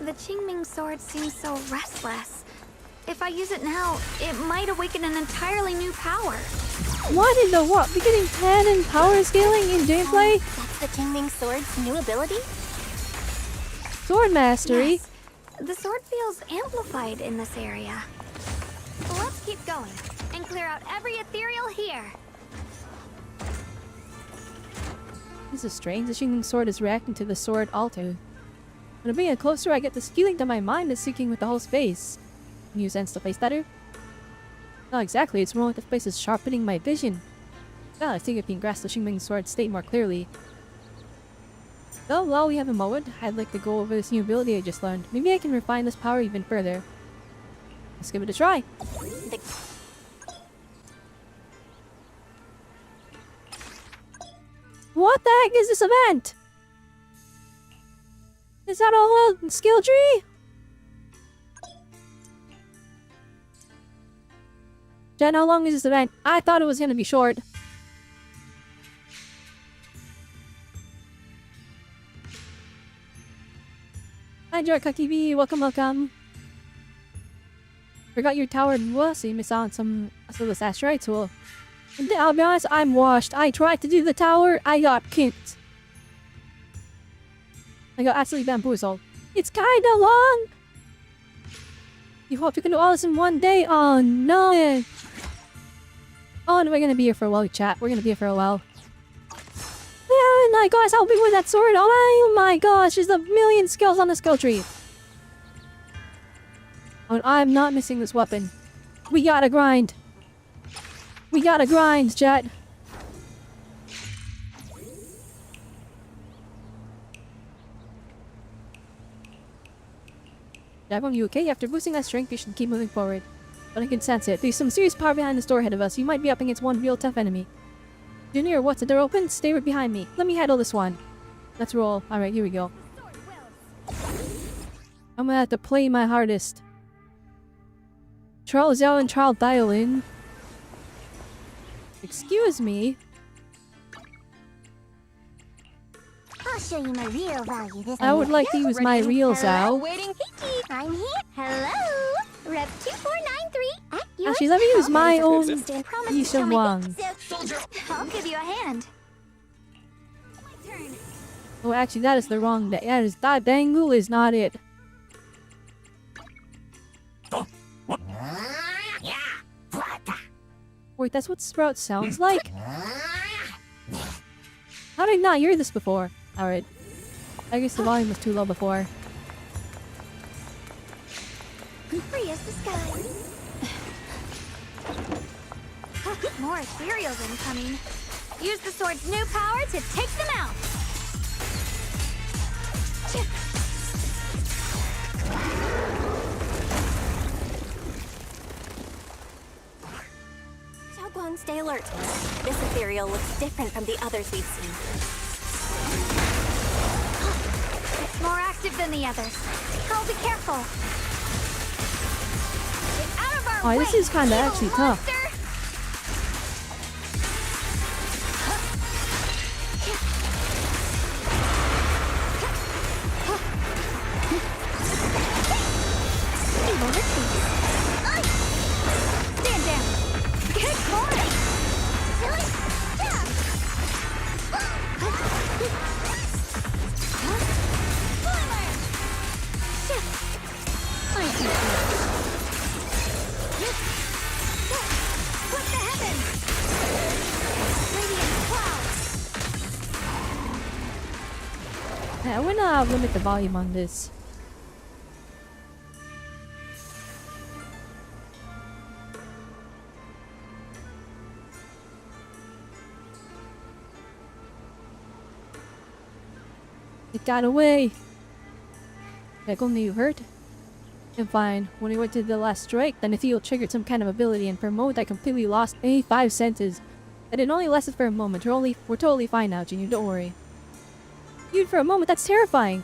The Qingming sword seems so restless. If I use it now, it might awaken an entirely new power. What in the world? We're getting 10 in power scaling in gameplay? That's the Qingming sword's new ability? Sword mastery? Yes, the sword feels amplified in this area. Let's keep going and clear out every ethereal here. This is strange. The Qingming sword is reacting to the sword alto. When I bring it closer, I get this feeling that my mind is syncing with the whole space. Can you sense the place better? Not exactly, it's more like the place is sharpening my vision. Now I think I can grasp the Qingming sword state more clearly. So, while we have a moment, I'd like to go over this new ability I just learned. Maybe I can refine this power even further. Let's give it a try. What the heck is this event? Is that a whole skill tree? Jen, how long is this event? I thought it was gonna be short. Hi, Jarkakibi. Welcome, welcome. Forgot your tower and so you missed out on some of this asteroid tool. And I'll be honest, I'm washed. I tried to do the tower, I got kicked. I got absolutely bamboozled. It's kinda long! You hope you can do all this in one day? Oh no! Oh, and we're gonna be here for a while, chat. We're gonna be here for a while. Yeah, my gosh, help me with that sword! Oh my gosh, there's a million skills on the skill tree! Oh, I'm not missing this weapon. We gotta grind! We gotta grind, chat! Everyone, you okay? After boosting that strength, you should keep moving forward. But I can sense it. There's some serious power behind this door ahead of us. You might be up against one real tough enemy. Junior, what's the door open? Stay right behind me. Let me handle this one. Let's roll. Alright, here we go. I'm gonna have to play my hardest. Trial Zhao and Trial Dial-In. Excuse me. I'll show you my real value this I would like to use my real Zhao. Waiting. I'm here. Hello. Rep 2493 at your Actually, let me use my own Promise Yi to show Shen my Wang. big- I'll give you a hand. My turn. Oh, actually, that is the wrong day. That dangle is not it. Wait, that's what Sprout sounds like? How did I not hear this before? Alright. I guess the volume was too low before. Free as the sky. More ethereals incoming. Use the sword's new power to take them out. Xiaoguang, stay alert. This ethereal looks different from the others we've seen. It's more active than the others. I'll be careful. Get out of our Oh, way, this is kinda evil actually tough. monster! Stand down. Good boy. What the heavens? Radiant clouds. Yeah, I'm gonna limit the volume on this. It got away! Like, only you hurt? I'm fine. When we went to the last strike, then Ethereal triggered some kind of ability, and for a moment I completely lost any 5 senses. And it only lasted for a moment. We're totally fine now, Junior, don't worry. Dude, for a moment, that's terrifying!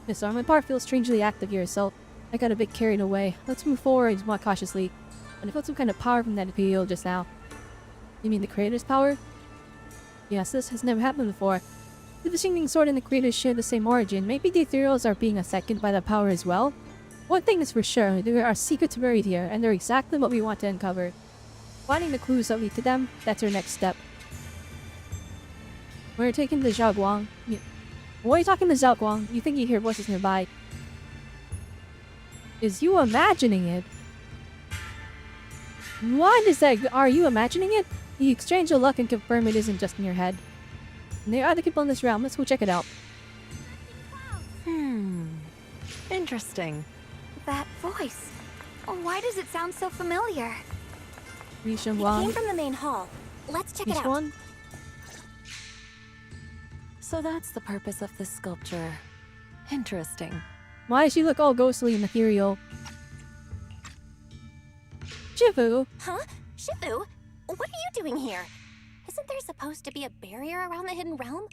Miss Arm, my power feels strangely active here, so I got a bit carried away. Let's move forward more cautiously. And I felt some kind of power from that Ethereal just now. You mean the creator's power? Yes, this has never happened before. If the Xingming Sword and the creators share the same origin, maybe the ethereals are being affected by that power as well? One thing is for sure, there are secrets buried here, and they're exactly what we want to uncover. Finding the clues that lead to them, that's our next step. We're taking the Xiaoguang. Why are you talking to Xiaoguang? You think you hear voices nearby. Is you imagining it? What is that? Are you imagining it? You exchange your luck and confirm it isn't just in your head. And there are other people in this realm. Let's go check it out. Interesting. That voice. Why does it sound so familiar? Yi Shen It Wang. came from the main hall. Let's check Which it out. one? So that's the purpose of this sculpture. Interesting. Why does she look all ghostly and ethereal? Shifu! Huh? Shifu? What are you doing here? Isn't there supposed to be a barrier around the hidden realm?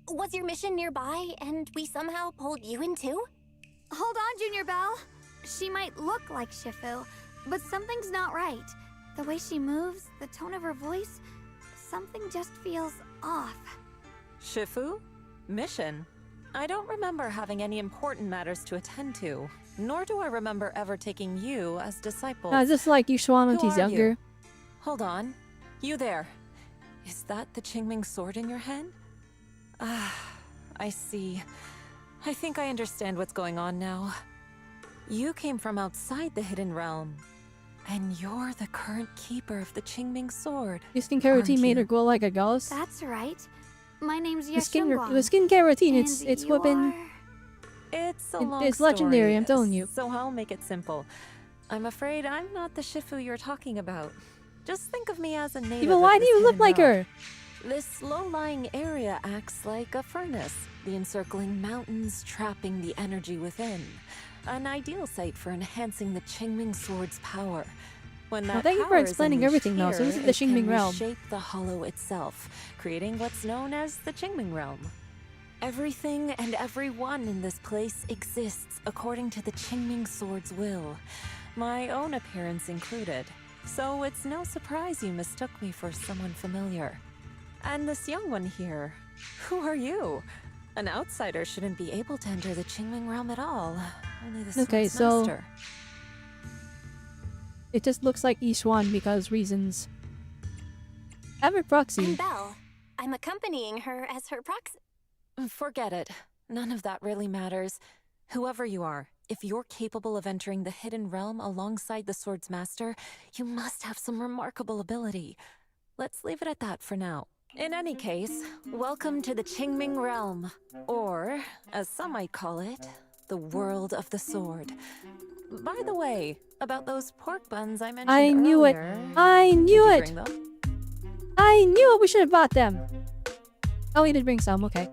Was your mission nearby and we somehow pulled you in too? Hold on, Junior Belle. She might look like Shifu, but something's not right. The way she moves, the tone of her voice, something just feels off. Shifu? Mission? I don't remember having any important matters to attend to, nor do I remember ever taking you as disciples. Is this like Yu Xuan when Who he's are you? younger? Hold on. You there. Is that the Qingming sword in your hand? Ah, I see. I think I understand what's going on now. You came from outside the hidden realm, and you're the current keeper of the Qingming sword. You think her Aren't routine made you? her glow like a ghost? That's right. My name's The skin, Yeshunguang. the skincare routine, it's And you weapon. are- It's a It- long it's legendary, story, I'm telling you. So I'll make it simple. I'm afraid I'm not the Shifu you're talking about. Just think of me as a native. Even why of do this you look hidden like realm. her? This low-lying area acts like a furnace, the encircling mountains trapping the energy within. An ideal site for enhancing the Qingming Sword's power. When that thank you for power is explaining unleashed everything, though. So here, this is the it can Qingming realm. reshape the hollow itself, creating what's known as the Qingming realm. Everything and everyone in this place exists according to the Qingming Sword's will, my own appearance included. So it's no surprise you mistook me for someone familiar. And this young one here, who are you? An outsider shouldn't be able to enter the Qingming realm at all. Only the Okay, Sword's so- master. It just looks like Ishwan because reasons. Have a proxy. I'm Belle. I'm accompanying her as her proxy. Forget it. None of that really matters. Whoever you are, if you're capable of entering the hidden realm alongside the Sword's master, you must have some remarkable ability. Let's leave it at that for now. In any case, welcome to the Qingming realm, or, as some might call it, the world of the sword. By the way, about those pork buns I mentioned I knew it. earlier, I did knew you it. bring them? I knew it. We should have bought them. Oh, we did bring some. Okay.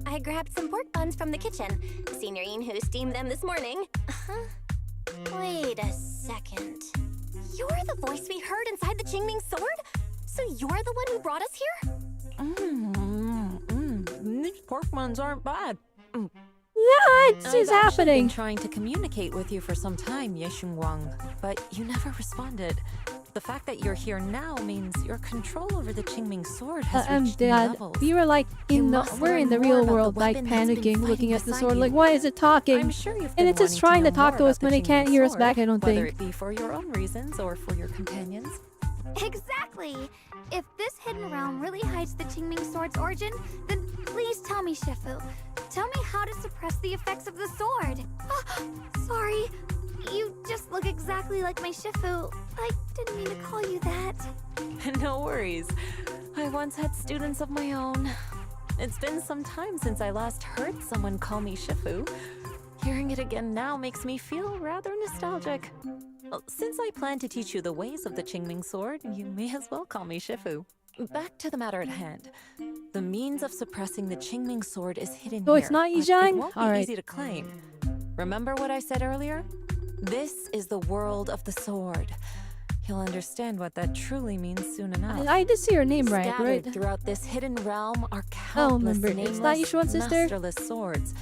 I grabbed some pork buns from the kitchen. Signorine who steamed them this morning. Wait a second. You're the voice we heard inside the Qingming Sword? So you're the one who brought us here? These pork buns aren't bad. What is I've actually happening? been trying to communicate with you for some time, Yeshunguang, but you never responded. The fact that you're here now means your control over the Qingming Sword has reached new Dad, levels. we were like You in the must we're in learn the more real about the world, like weapon that's been panicking, fighting looking at the beside sword, you. like why is it talking? I'm sure you've And been it's just wanting trying to know talk more to us, about but the it can't Qingming hear us Sword, back, I don't whether think. it be for your own reasons or for your companions. Exactly! If this hidden realm really hides the Qingming Sword's origin, then please tell me, Shifu. Tell me how to suppress the effects of the sword. Sorry. You just look exactly like my Shifu. I didn't mean to call you that. No worries. I once had students of my own. It's been some time since I last heard someone call me Shifu. Hearing it again now makes me feel rather nostalgic. Well, since I plan to teach you the ways of the Qingming Sword, you may as well call me Shifu. Back to the matter at hand. The means of suppressing the Qingming Sword is hidden So here. it's not but Yizhang? It won't be Alright. easy to claim. Remember what I said earlier? This is the world of the sword. You'll understand what that truly means soon enough. I did see her name right, Scattered right? throughout this hidden realm are Oh, countless remember, nameless, it's not Yishuan's sister? masterless swords.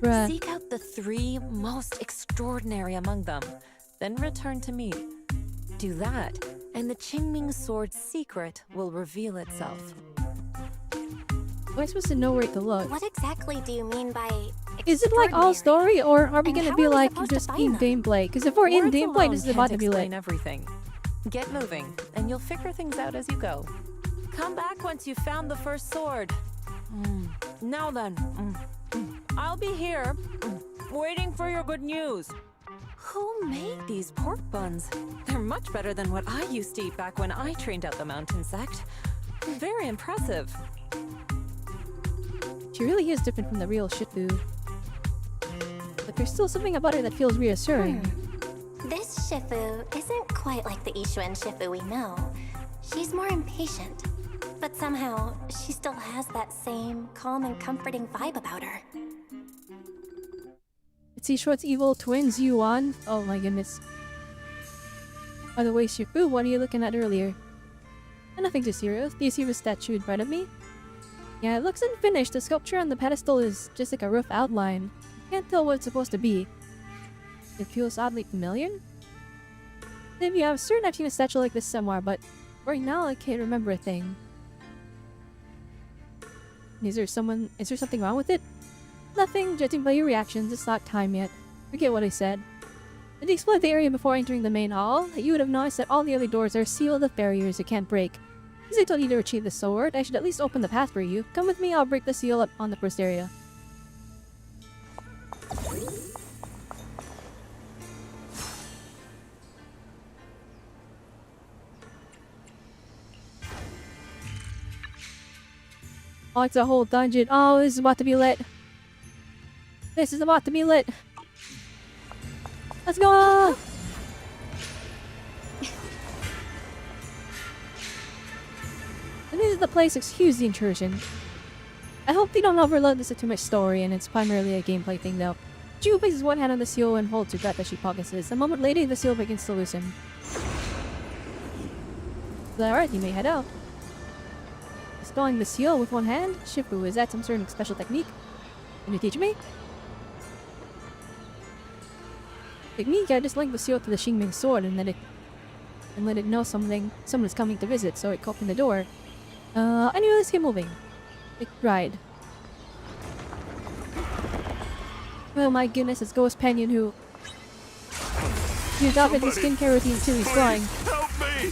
Bruh. Seek out the 3 most extraordinary among them, then return to me. Do that, and the Qingming Sword's secret will reveal itself. Am I supposed to know where to look? What exactly do you mean by Is it like all extraordinary? story, or are we And gonna how be are we like supposed to just find in them? gameplay? Because if we're in Words gameplay, alone this is can't about to be explain lit. everything. Get moving, and you'll figure things out as you go. Come back once you've found the first sword. Now then, I'll be here, waiting for your good news. Who made these pork buns? They're much better than what I used to eat back when I trained out the mountain sect. Very impressive. She really is different from the real Shifu. But there's still something about her that feels reassuring. This Shifu isn't quite like the Ishuan Shifu we know. She's more impatient. But somehow, she still has that same calm and comforting vibe about her. It's Yishuan's evil twins, Yuan. Oh my goodness. By the way, Shifu, what are you looking at earlier? Nothing too serious. Do you see the statue in front of me? Yeah, it looks unfinished. The sculpture on the pedestal is just like a rough outline. Can't tell what it's supposed to be. It feels oddly familiar. Maybe I'm certain I've seen a statue like this somewhere, but right now I can't remember a thing. Is there something wrong with it? Nothing, judging by your reactions, it's not time yet. Forget what I said. Did you explore the area before entering the main hall? You would have noticed that all the other doors are sealed with barriers you can't break. As I told you to retrieve the sword, I should at least open the path for you. Come with me, I'll break the seal up on the first area. Oh, it's a whole dungeon. Oh, this is about to be lit. This is about to be lit. Let's go! And this is the place. Excuse the intrusion. I hope they don't overload this with too much story, and it's primarily a gameplay thing though. Ju places one hand on the seal and holds her breath as she pockets this. A moment later, the seal begins to loosen. Alright, you may head out. Installing the seal with one hand? Shifu, is that some sort of special technique? Can you teach me? Technique? I just link the seal to the Xingming sword and let it know someone's coming to visit, so it opened the door. Anyway, let's get moving. Big ride. Oh my goodness, it's Ghost Penyon who used up in his skincare routine too. He's flying. Help me!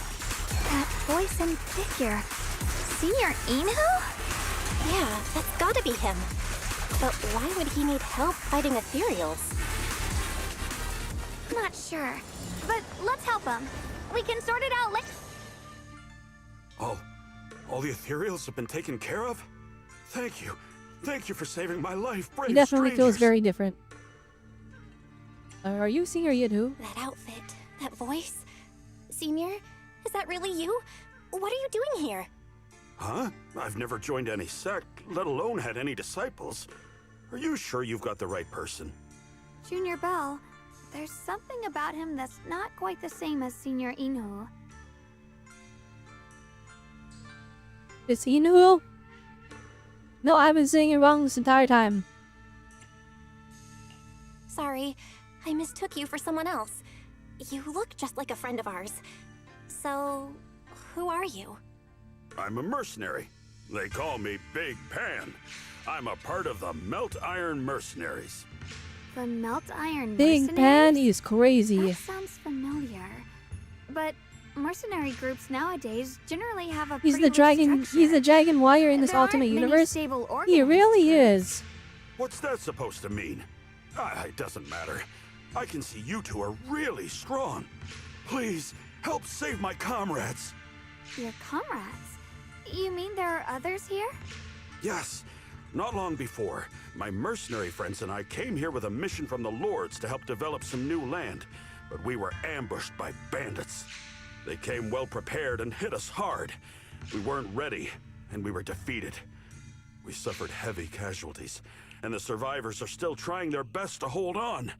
That voice and figure. Senior Inhu? Yeah, that's gotta be him. But why would he need help fighting ethereals? Not sure. But let's help him. We can sort it out later. All the ethereals have been taken care of? Thank you. Thank you for saving my life, brave He definitely feels strangers. very different. Are you Senior Yidhu? That outfit, that voice. Senior, is that really you? What are you doing here? Huh? I've never joined any sect, let alone had any disciples. Are you sure you've got the right person? Junior Bell, there's something about him that's not quite the same as Senior Inhu. Is he Inhu? No, I've been saying it wrong this entire time. Sorry, I mistook you for someone else. You look just like a friend of ours. So, who are you? I'm a mercenary. They call me Big Pan. I'm a part of the Melt Iron Mercenaries. The Melt Iron Big Mercenaries? Pan is crazy. That sounds familiar. But mercenary groups nowadays generally have a He's pretty the dragon. loose He's the structure. dragon warrior in this There aren't Ultimate many universe. stable He organized really groups. is. What's that supposed to mean? It doesn't matter. I can see you two are really strong. Please, help save my comrades. Your comrades? You mean there are others here? Yes. Not long before, my mercenary friends and I came here with a mission from the Lords to help develop some new land, but we were ambushed by bandits. They came well prepared and hit us hard. We weren't ready, and we were defeated. We suffered heavy casualties, and the survivors are still trying their best to hold on.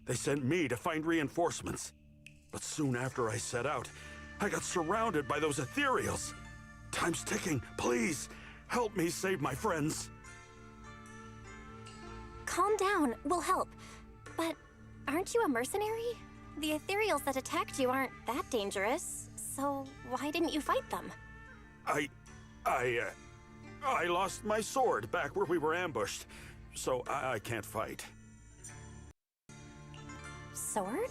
They sent me to find reinforcements. But soon after I set out, I got surrounded by those ethereals. Time's ticking. Please, help me save my friends. Calm down, we'll help. But aren't you a mercenary? The ethereals that attacked you aren't that dangerous, so why didn't you fight them? I lost my sword back where we were ambushed, so I can't fight. Sword?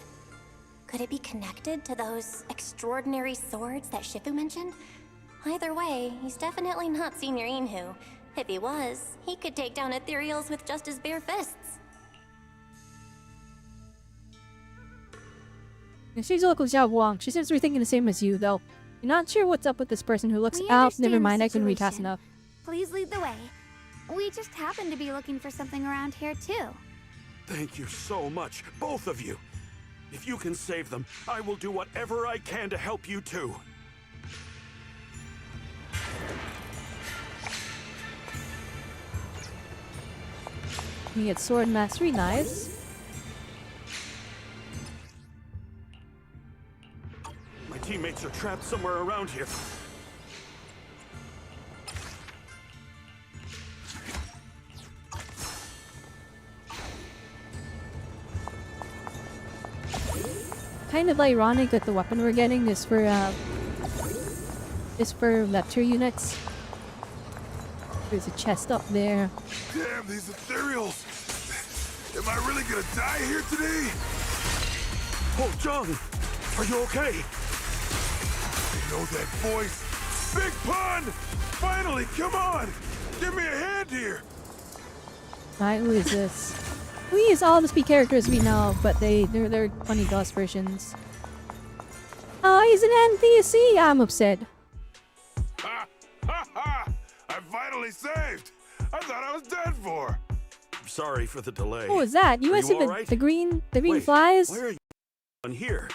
Could it be connected to those extraordinary swords that Shifu mentioned? Either way, he's definitely not Senior Inhu. If he was, he could take down ethereals with just his bare fists. She's a local Xiao Wang. She seems to be thinking the same as you, though. You're not sure what's up with this person who looks We out. Never understand mind, the I can read fast situation. enough. Please lead the way. We just happen to be looking for something around here, too. Thank you so much, both of you. If you can save them, I will do whatever I can to help you too. You get sword mastery, nice. My teammates are trapped somewhere around here. Kind of ironic that the weapon we're getting is for Lepture units. There's a chest up there. Damn, these ethereals! Am I really gonna die here today? Oh, Jung! Are you okay? I know that voice! Big Pun! Finally, come on! Give me a hand here! Right, who is this? These all must be characters we know, but they're funny ghost versions. Oh, he's an NPC! I'm upset. Ha! Ha ha! I've finally saved! I thought I was dead for! Sorry for the delay. What was that? You Are guys see you the, all right? the green Wait, flies? Where are you on here?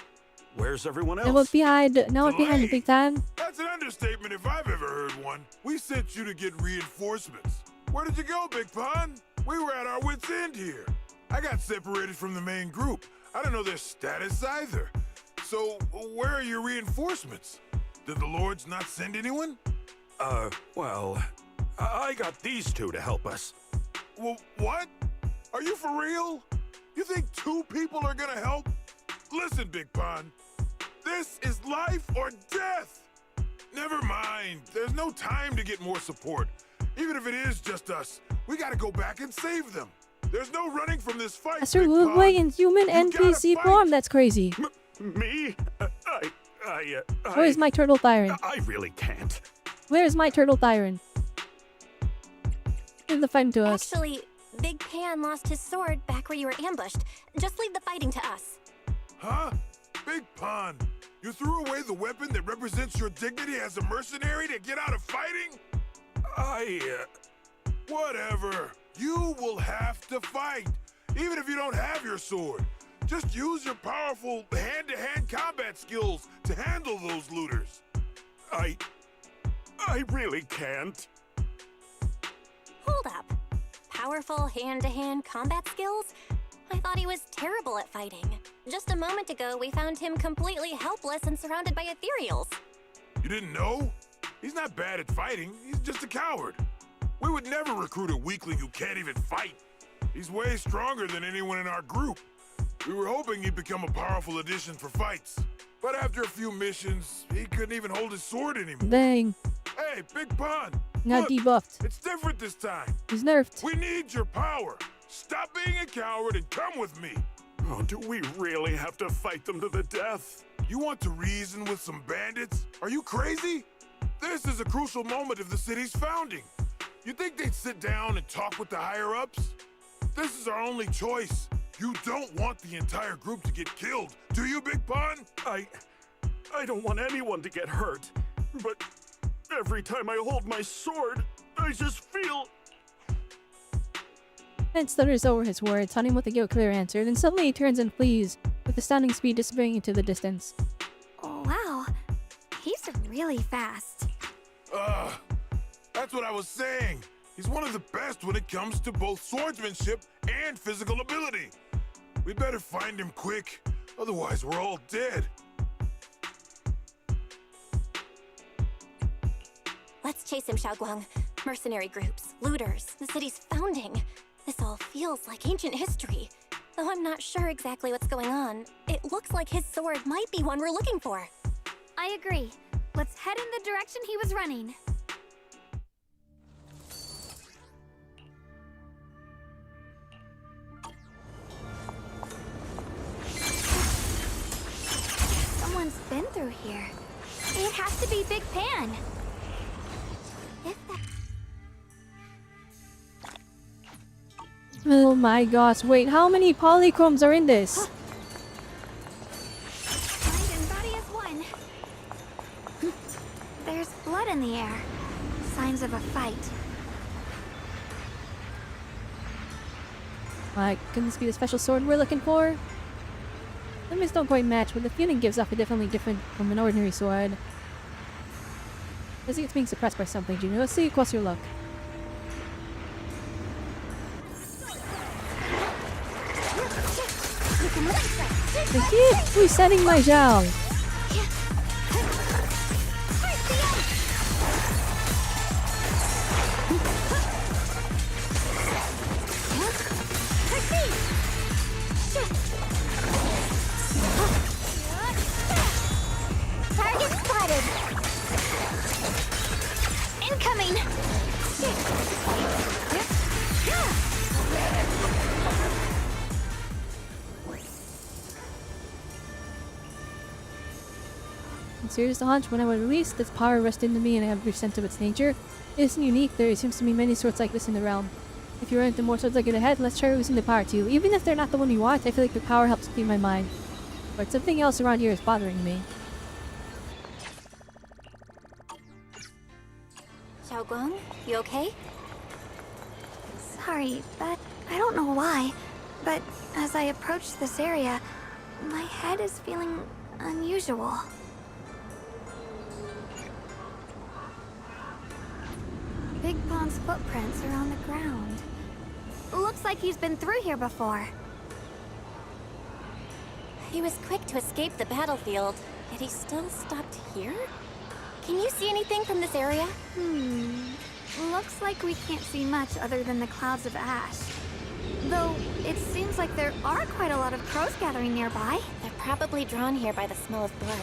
Where's everyone Now else? behind the big time. That's an understatement if I've ever heard one. We sent you to get reinforcements. Where did you go, Big Pun? We were at our wits' end here. I got separated from the main group. I don't know their status either. So, where are your reinforcements? Did the Lords not send anyone? Well, I got these two to help us. Well, what? Are you for real? You think 2 people are gonna help? Listen, Big Pun. This is life or death. Never mind. There's no time to get more support. Even if it is just us, we gotta go back and save them. There's no running from this fight, Master Big Wu Pun. Wei in human You gotta NPC fight. form. That's crazy. Me? Where's my turtle tyrant? I really can't. Where's my turtle tyrant? Give the fighting to us. Actually, Big Pan lost his sword back where you were ambushed. Just leave the fighting to us. Huh? Big Pun, you threw away the weapon that represents your dignity as a mercenary to get out of fighting? Whatever. You will have to fight, even if you don't have your sword. Just use your powerful hand-to-hand combat skills to handle those looters. I really can't. Hold up. Powerful hand-to-hand combat skills? I thought he was terrible at fighting. Just a moment ago, we found him completely helpless and surrounded by ethereals. You didn't know? He's not bad at fighting. He's just a coward. We would never recruit a weakling who can't even fight. He's way stronger than anyone in our group. We were hoping he'd become a powerful addition for fights. But after a few missions, he couldn't even hold his sword anymore. Dang. Hey, Big Pun! Now Look, debuffed. it's different this time. He's nerfed. We need your power. Stop being a coward and come with me. Oh, do we really have to fight them to the death? You want to reason with some bandits? Are you crazy? This is a crucial moment of the city's founding. You think they'd sit down and talk with the higher-ups? This is our only choice. You don't want the entire group to get killed, do you, Big Pun? I don't want anyone to get hurt, but every time I hold my sword, I just feel... Ed stutters over his words, taunting what the give a clear answer, then suddenly he turns and flees, with astounding speed disappearing into the distance. Oh, wow. He's really fast. That's what I was saying. He's one of the best when it comes to both swordsmanship and physical ability. We better find him quick, otherwise we're all dead. Let's chase him, Xiaoguang. Mercenary groups, looters, the city's founding. This all feels like ancient history. Though I'm not sure exactly what's going on, it looks like his sword might be one we're looking for. I agree. Let's head in the direction he was running. Someone's been through here. It has to be Big Pan. If that... Oh my gosh, wait, how many polychromes are in this? Mind and body as one. There's blood in the air. Signs of a fight. Like, can this be the special sword we're looking for? Limits don't quite match, but the feeling gives off a definitely different from an ordinary sword. I think it's being suppressed by something, Junior. Let's see across your luck. I keep resetting my gel. Target spotted. Incoming. It's serious to hunch when I was released, this power rushed into me and I have every sense of its nature. It isn't unique, there seems to be many swords like this in the realm. If you run into more swords like it ahead, let's try using the power too. Even if they're not the one you want, I feel like the power helps clear my mind. But something else around here is bothering me. Xiaoguang, you okay? Sorry, but I don't know why, but as I approach this area, my head is feeling unusual. Big Pond's footprints are on the ground. Looks like he's been through here before. He was quick to escape the battlefield, yet he still stopped here? Can you see anything from this area? Looks like we can't see much other than the clouds of ash. Though, it seems like there are quite a lot of crows gathering nearby. They're probably drawn here by the smell of blood.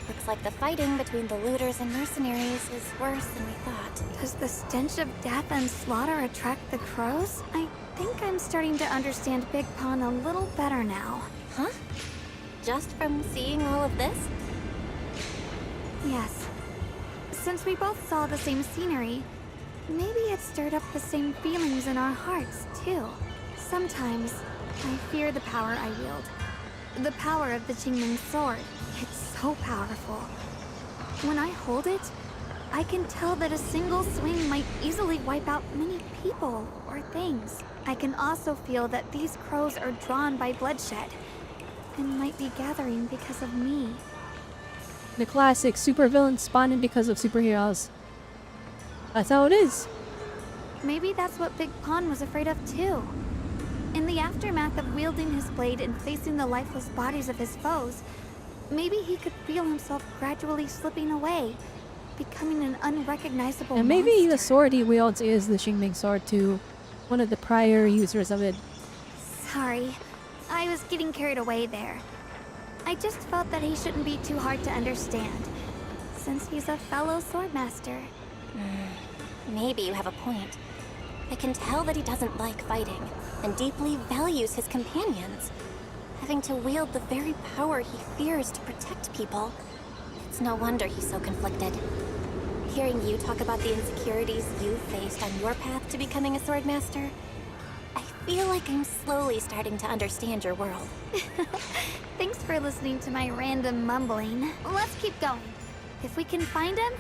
Looks like the fighting between the looters and mercenaries is worse than we thought. Does the stench of death and slaughter attract the crows? I think I'm starting to understand Big Pond a little better now. Huh? Just from seeing all of this? Yes. Since we both saw the same scenery, maybe it stirred up the same feelings in our hearts, too. Sometimes, I fear the power I wield. The power of the Qingming sword. It's so powerful. When I hold it, I can tell that a single swing might easily wipe out many people or things. I can also feel that these crows are drawn by bloodshed and might be gathering because of me. The classic supervillains spawning because of superheroes. That's how it is. Maybe that's what Big Pond was afraid of too. In the aftermath of wielding his blade and facing the lifeless bodies of his foes, maybe he could feel himself gradually slipping away, becoming an unrecognizable And maybe monster. the sword he wields is the Qingming sword too. One of the prior users of it. Sorry, I was getting carried away there. I just felt that he shouldn't be too hard to understand, since he's a fellow swordmaster. Maybe you have a point. I can tell that he doesn't like fighting, and deeply values his companions. Having to wield the very power he fears to protect people. It's no wonder he's so conflicted. Hearing you talk about the insecurities you faced on your path to becoming a swordmaster, I feel like I'm slowly starting to understand your world. Thanks for listening to my random mumbling. Let's keep going. If we can find him,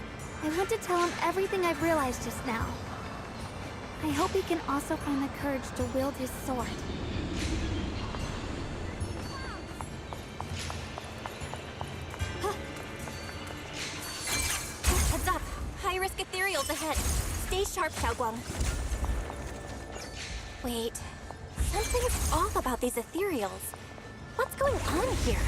I want to tell him everything I've realized just now. I hope he can also find the courage to wield his sword. Heads up! High-risk ethereals ahead. Stay sharp, Xiaoguang. Wait. Something's off about these ethereals. What's going on here?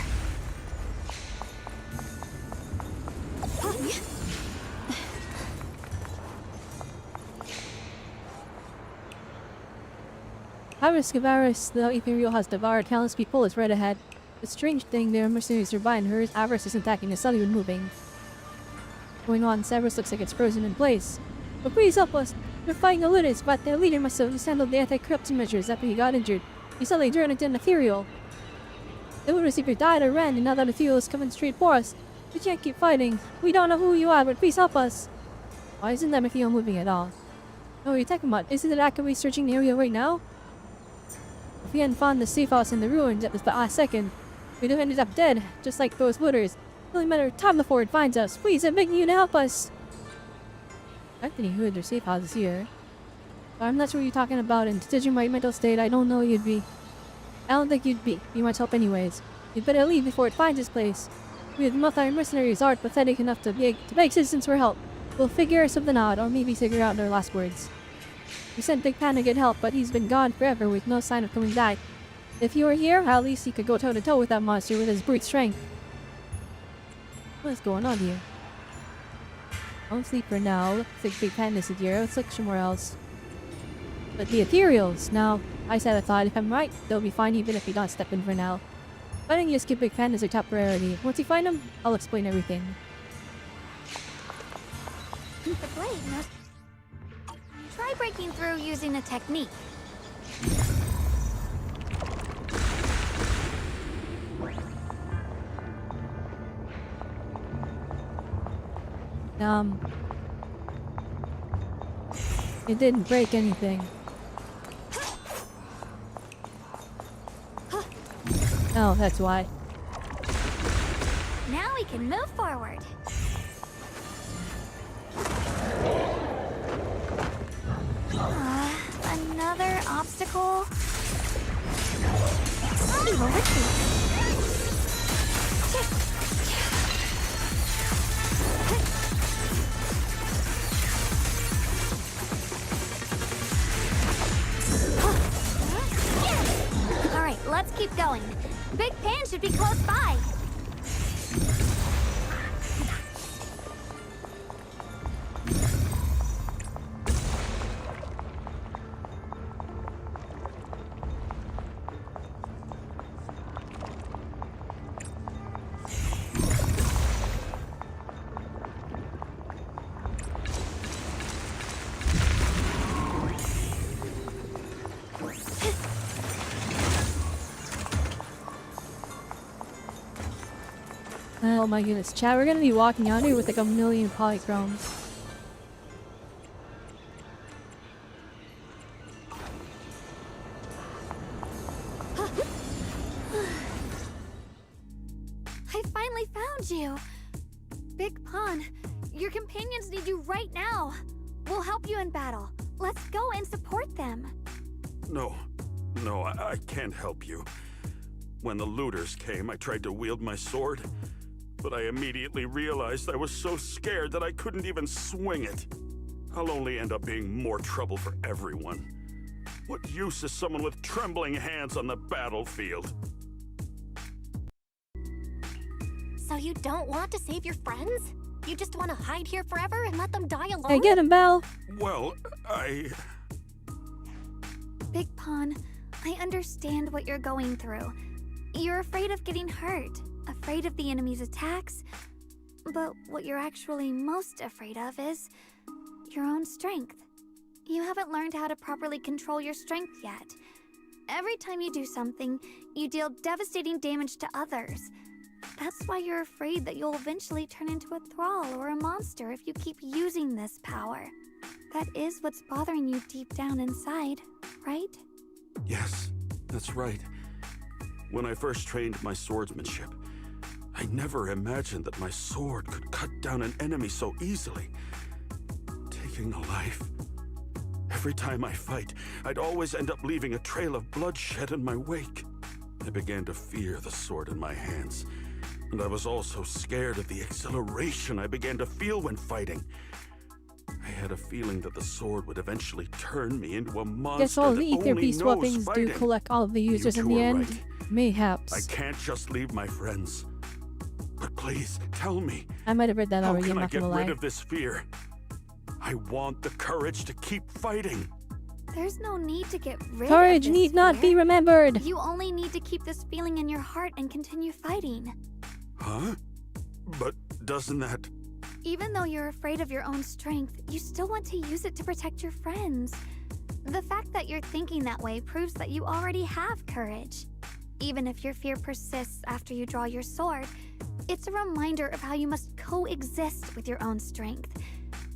Iris Gavaris, the ethereal has devoured countless people, is right ahead. The strange thing, their mercenaries are behind her. Avarice isn't attacking, it's suddenly moving. Going on, Severus looks like it's frozen in place. But please help us! They're fighting the looters, but their leader must have mishandled the anti-corruption measures after he got injured. He suddenly turned into an ethereal. The looters either died or ran, and now that ethereal is coming straight for us. We can't keep fighting. We don't know who you are, but please help us. Why isn't that ethereal moving at all? Oh, you're talking about, isn't it actively searching the area right now? If we hadn't found the safe house in the ruins at the last second, we'd have ended up dead, just like those looters. It's only a matter of time before it finds us. Please, I'm begging you to help us. Anthony Hood, their safe house is here. But I'm not sure what you're talking about, and considering my mental state, I don't know you'd be. I don't think you'd be much help anyways. You'd better leave before it finds this place. We have multi-mercenaries aren't pathetic enough to beg citizens for help. We'll figure something out, or maybe figure out their last words. We sent Big Pan to get help, but he's been gone forever with no sign of coming back. If you were here, at least he could go toe-to-toe with that monster with his brute strength. What's going on here? Don't sleep for now. Looks like Big Pan isn't here. Let's look somewhere else. But the ethereals! Now, I said I thought if I'm right, they'll be fine even if we don't step in for now. Finding you skip Big Pan is our top priority. Once we find him, I'll explain everything. The blade must... Try breaking through using a technique. It didn't break anything. Oh, that's why. Now we can move forward. hole. Evil retreat. Alright, let's keep going. Big Pan should be close by. Oh my goodness, chat, we're gonna be walking out here with like a million polychromes. I finally found you! Big Pun, your companions need you right now. We'll help you in battle. Let's go and support them. No, I can't help you. When the looters came, I tried to wield my sword, but I immediately realized I was so scared that I couldn't even swing it. I'll only end up being more trouble for everyone. What use is someone with trembling hands on the battlefield? So you don't want to save your friends? You just want to hide here forever and let them die alone? Hey, get him, Belle! Well, Big Pun, I understand what you're going through. You're afraid of getting hurt, afraid of the enemy's attacks, but what you're actually most afraid of is your own strength. You haven't learned how to properly control your strength yet. Every time you do something, you deal devastating damage to others. That's why you're afraid that you'll eventually turn into a thrall or a monster if you keep using this power. That is what's bothering you deep down inside, right? Yes, that's right. When I first trained my swordsmanship, I never imagined that my sword could cut down an enemy so easily. Taking a life. Every time I fight, I'd always end up leaving a trail of bloodshed in my wake. I began to fear the sword in my hands, and I was also scared of the exhilaration I began to feel when fighting. I had a feeling that the sword would eventually turn me into a monster Guess all that the Ether only Beast knows weapons do fighting. collect all of the users You in two the are end. right. Mayhaps. I can't just leave my friends. But please, tell me, I might have read that how already, can I'm I not get gonna lie. rid of this fear? I want the courage to keep fighting. There's no need to get rid of Courage this need not fear. be remembered! You only need to keep this feeling in your heart and continue fighting. Huh? But doesn't that... Even though you're afraid of your own strength, you still want to use it to protect your friends. The fact that you're thinking that way proves that you already have courage. Even if your fear persists after you draw your sword, it's a reminder of how you must coexist with your own strength.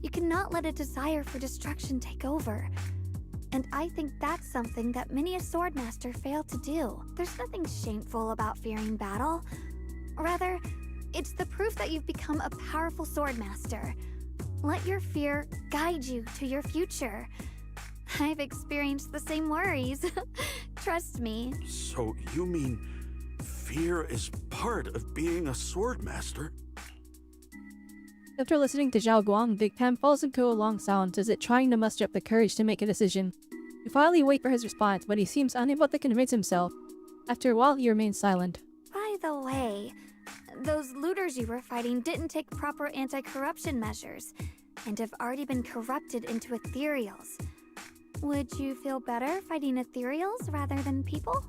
You cannot let a desire for destruction take over. And I think that's something that many a swordmaster fail to do. There's nothing shameful about fearing battle. Rather, it's the proof that you've become a powerful swordmaster. Let your fear guide you to your future. I've experienced the same worries. Trust me. So you mean fear is part of being a swordmaster? After listening to Zhao Guang, Big Pam falls into a long silence as it trying to muster up the courage to make a decision. We finally wait for his response, but he seems unable to convince himself. After a while, he remains silent. By the way, those looters you were fighting didn't take proper anti-corruption measures, and have already been corrupted into ethereals. Would you feel better fighting ethereals rather than people?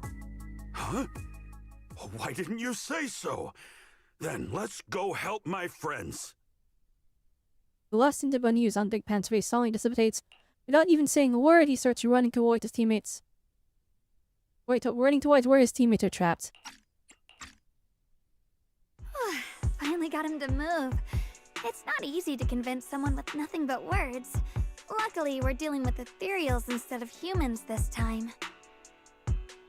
Huh? Why didn't you say so? Then let's go help my friends. The lust into unease on Big Pan's face suddenly dissipates. Without even saying a word, he starts running towards his teammates. Running towards where his teammates are trapped. Finally got him to move. It's not easy to convince someone with nothing but words. Luckily, we're dealing with ethereals instead of humans this time.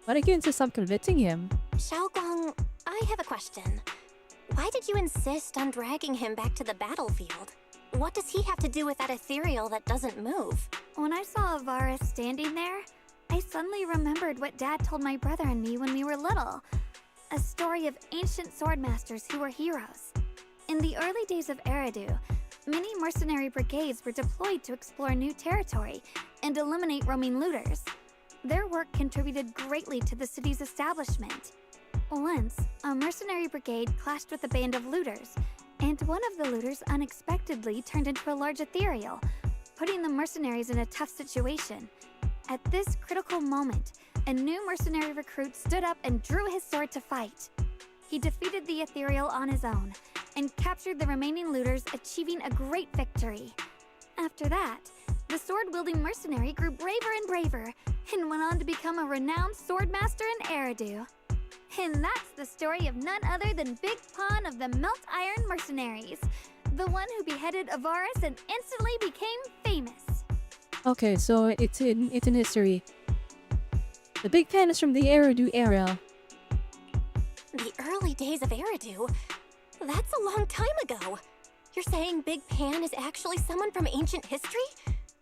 But I can insist on convincing him. Xiaoguang, I have a question. Why did you insist on dragging him back to the battlefield? What does he have to do with that ethereal that doesn't move? When I saw Avara standing there, I suddenly remembered what Dad told my brother and me when we were little. A story of ancient swordmasters who were heroes. In the early days of Eridu, many mercenary brigades were deployed to explore new territory and eliminate roaming looters. Their work contributed greatly to the city's establishment. Once, a mercenary brigade clashed with a band of looters, and one of the looters unexpectedly turned into a large ethereal, putting the mercenaries in a tough situation. At this critical moment, a new mercenary recruit stood up and drew his sword to fight. He defeated the ethereal on his own, and captured the remaining looters, achieving a great victory. After that, the sword-wielding mercenary grew braver and braver, and went on to become a renowned swordmaster in Eridu. And that's the story of none other than Big Pon of the Melt Iron Mercenaries, the one who beheaded Avaris and instantly became famous. Okay, so it's in history. The Big Pan is from the Eridu era. The early days of Eridu? That's a long time ago. You're saying Big Pan is actually someone from ancient history?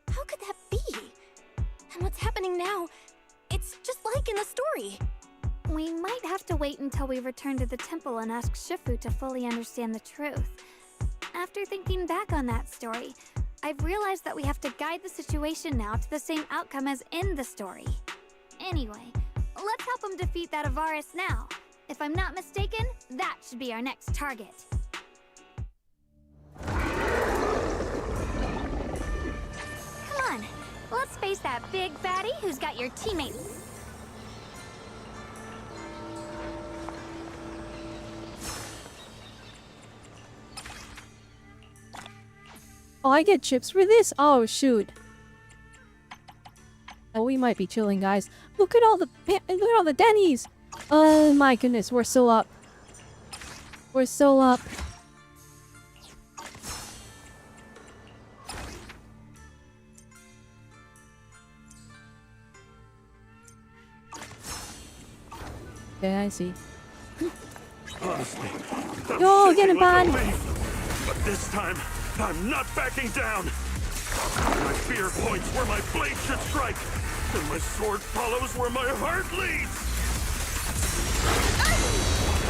How could that be? And what's happening now, it's just like in the story. We might have to wait until we return to the temple and ask Shifu to fully understand the truth. After thinking back on that story, I've realized that we have to guide the situation now to the same outcome as in the story. Anyway, let's help him defeat that Avaris now. If I'm not mistaken, that should be our next target. Come on, let's face that big baddie who's got your teammates. Oh, I get chips for this? Oh, shoot. Oh, we might be chilling, guys. Look at all the Denny's! Oh my goodness, we're so up. We're so up. Okay, I see. Honestly, Yo, get him, Pan! But this time, I'm not backing down. My spear points where my blade should strike, and my sword follows where my heart leads.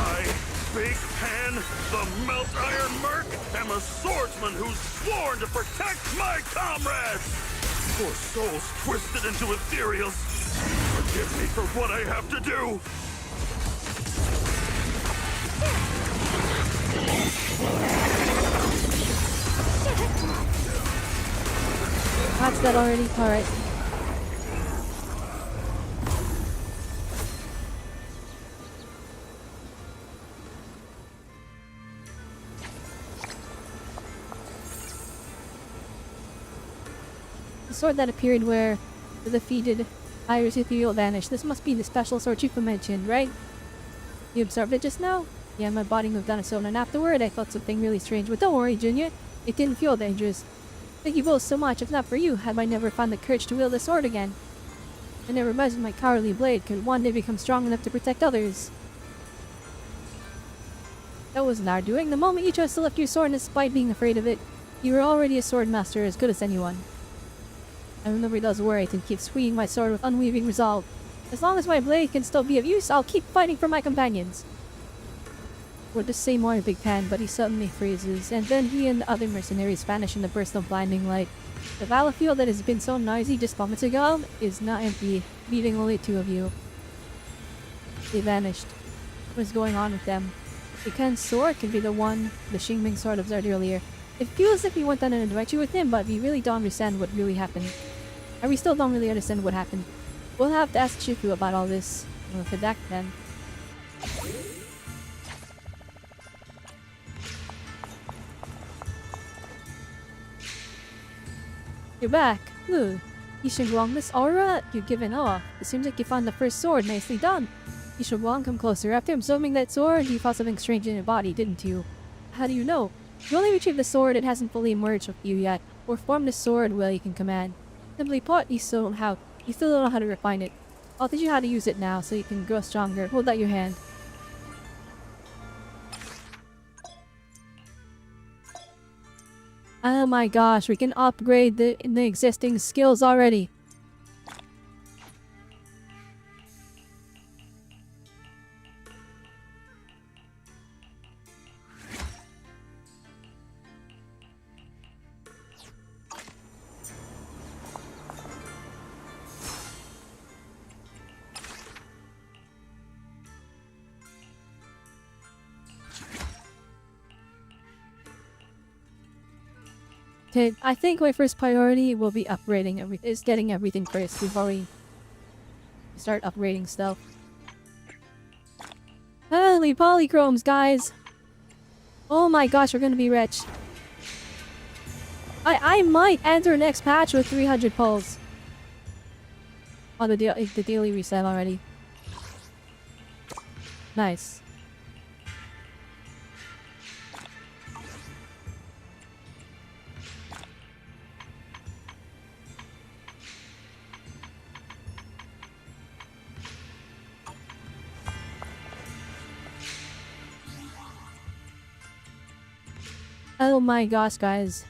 I, Big Pan, the Melt Iron Merc, am a swordsman who's sworn to protect my comrades. For souls twisted into ethereals, forgive me for what I have to do. Watch that already. Alright. The sword that appeared where the defeated Iris Ethereal vanished. This must be the special sword Chifu mentioned, right? You observed it just now? Yeah, my body moved on its own, and afterward I felt something really strange. But don't worry, Junior. It didn't feel dangerous. Thank you both so much. If not for you, had I never found the courage to wield the sword again. I never imagined my cowardly blade could one day become strong enough to protect others. That wasn't our doing. The moment you chose to lift your sword despite being afraid of it, you were already a sword master as good as anyone. I remember those words and keep swinging my sword with unweaving resolve. As long as my blade can still be of use, I'll keep fighting for my companions. Would to say more, Big Pan, but he suddenly freezes, and then he and the other mercenaries vanish in the burst of blinding light. The battlefield that has been so noisy just moments ago is now empty, leaving only two of you. They vanished. What is going on with them? Ikan's sword could be the one the Xingming sword observed earlier. It feels as if we went on an adventure with him, but we really don't understand what really happened. And we still don't really understand what happened. We'll have to ask Shifu about all this. We'll head back then. You're back. Ooh. Yishuguang, this aura you've given off. It seems like you found the first sword. Nicely done. Yishuguang, come closer. After absorbing that sword, you found something strange in your body, didn't you? How do you know? You only retrieved the sword, it hasn't fully merged with you yet, or formed the sword well you can command. Simply put, you still don't know how to refine it. I'll teach you how to use it now so you can grow stronger. Hold out your hand. Oh my gosh, we can upgrade the existing skills already. Okay, I think my first priority will be upgrading is getting everything first before we start upgrading stuff. Holy polychromes, guys! Oh my gosh, we're gonna be rich. I might enter next patch with 300 pulls. Oh, the daily reset already. Nice. Oh my gosh, guys.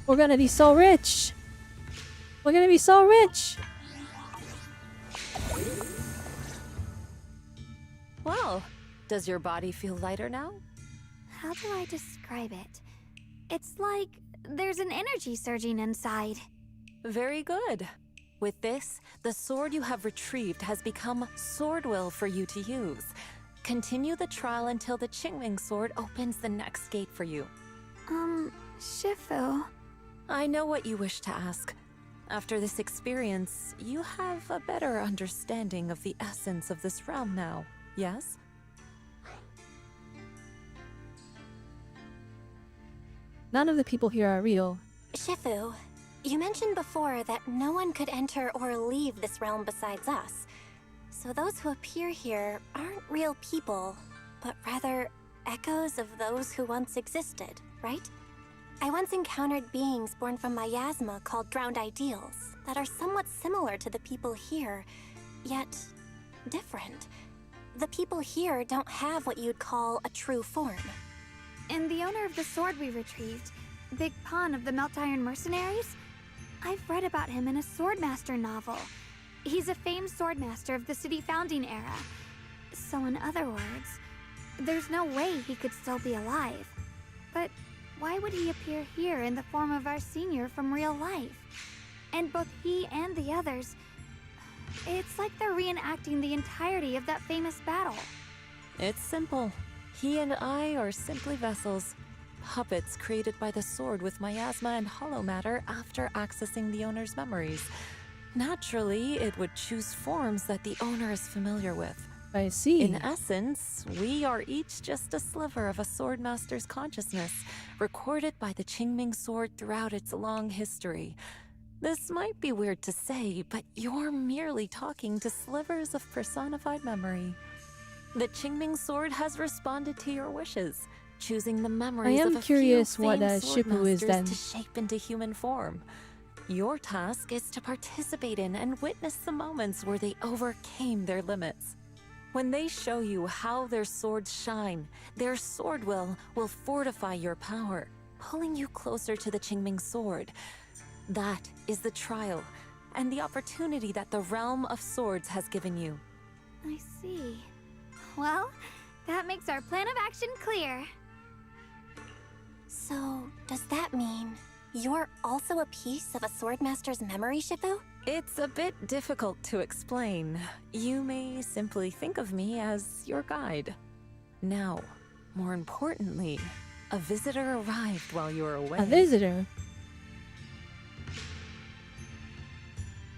We're gonna be so rich! We're gonna be so rich! Well, does your body feel lighter now? How do I describe it? It's like there's an energy surging inside. Very good. With this, the sword you have retrieved has become sword will for you to use. Continue the trial until the Qingming sword opens the next gate for you. Shifu. I know what you wish to ask. After this experience, you have a better understanding of the essence of this realm now, yes? None of the people here are real. Shifu, you mentioned before that no one could enter or leave this realm besides us. So those who appear here aren't real people, but rather echoes of those who once existed, right? I once encountered beings born from miasma called drowned ideals that are somewhat similar to the people here, yet different. The people here don't have what you'd call a true form. And the owner of the sword we retrieved, Big Pun of the Melt Iron Mercenaries? I've read about him in a Swordmaster novel. He's a famed swordmaster of the city founding era. So in other words, there's no way he could still be alive. But why would he appear here in the form of our senior from real life? And both he and the others, it's like they're reenacting the entirety of that famous battle. It's simple. He and I are simply vessels. Puppets created by the sword with miasma and hollow matter after accessing the owner's memories. Naturally, it would choose forms that the owner is familiar with. I see. In essence, we are each just a sliver of a swordmaster's consciousness, recorded by the Qingming sword throughout its long history. This might be weird to say, but you're merely talking to slivers of personified memory. The Qingming sword has responded to your wishes, choosing the memories of a curious few what famed Shifu is swordmasters then. to shape into human form. Your task is to participate in and witness the moments where they overcame their limits. When they show you how their swords shine, their sword will fortify your power, pulling you closer to the Qingming sword. That is the trial, and the opportunity that the realm of swords has given you. I see. Well, that makes our plan of action clear. So, does that mean you're also a piece of a swordmaster's memory, Shifu? It's a bit difficult to explain. You may simply think of me as your guide. Now, more importantly, a visitor arrived while you were away. A visitor?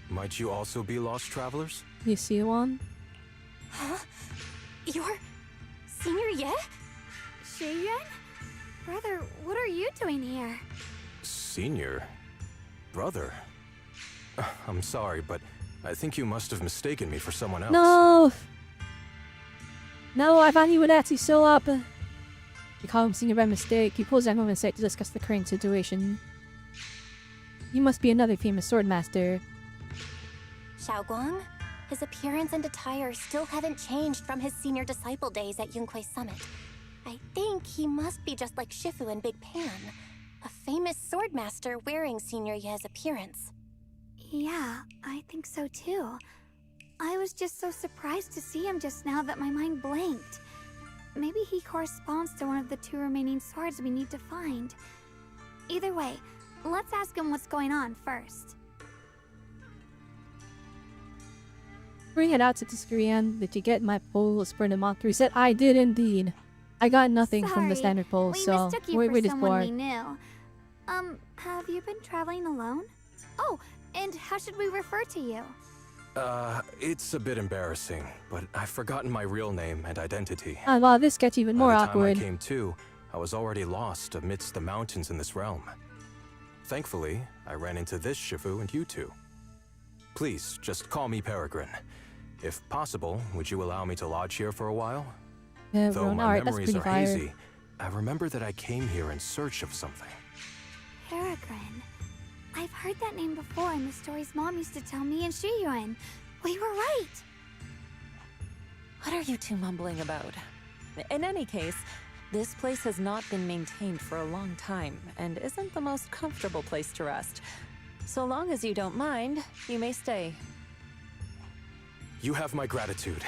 Might you also be lost travelers? You see one? Huh? You're Senior Ye? Shiyuan? Brother, what are you doing here? Senior? Brother? I'm sorry, but I think you must have mistaken me for someone else. No! No, I thought he would actually show up. You call him senior by mistake. You pose that moment to discuss the current situation. You must be another famous swordmaster. Xiaoguang? His appearance and attire still haven't changed from his senior disciple days at Yunquei Summit. I think he must be just like Shifu and Big Pan, a famous swordmaster wearing Senior Ye's appearance. Yeah, I think so too. I was just so surprised to see him just now that my mind blanked. Maybe he corresponds to one of the two remaining swords we need to find. Either way, let's ask him what's going on first. Bring it out to Tiscarian. Did you get my polls for the month reset? I did indeed. I got nothing from the Sorry, standard poll, we so mistook you we're for just someone we bored. knew. Have you been traveling alone? Oh, and how should we refer to you? It's a bit embarrassing, but I've forgotten my real name and identity. Ah, wow, this gets even more By the time awkward. I came to, I was already lost amidst the mountains in this realm. Thankfully, I ran into this Shifu and you two. Please, just call me Peregrine. If possible, would you allow me to lodge here for a while? Yeah, Though my alright, that's memories pretty are fire. hazy, I remember that I came here in search of something. Peregrine. I've heard that name before in the stories Mom used to tell me and Shiyuan. We were right. What are you two mumbling about? In any case, this place has not been maintained for a long time and isn't the most comfortable place to rest. So long as you don't mind, you may stay. You have my gratitude.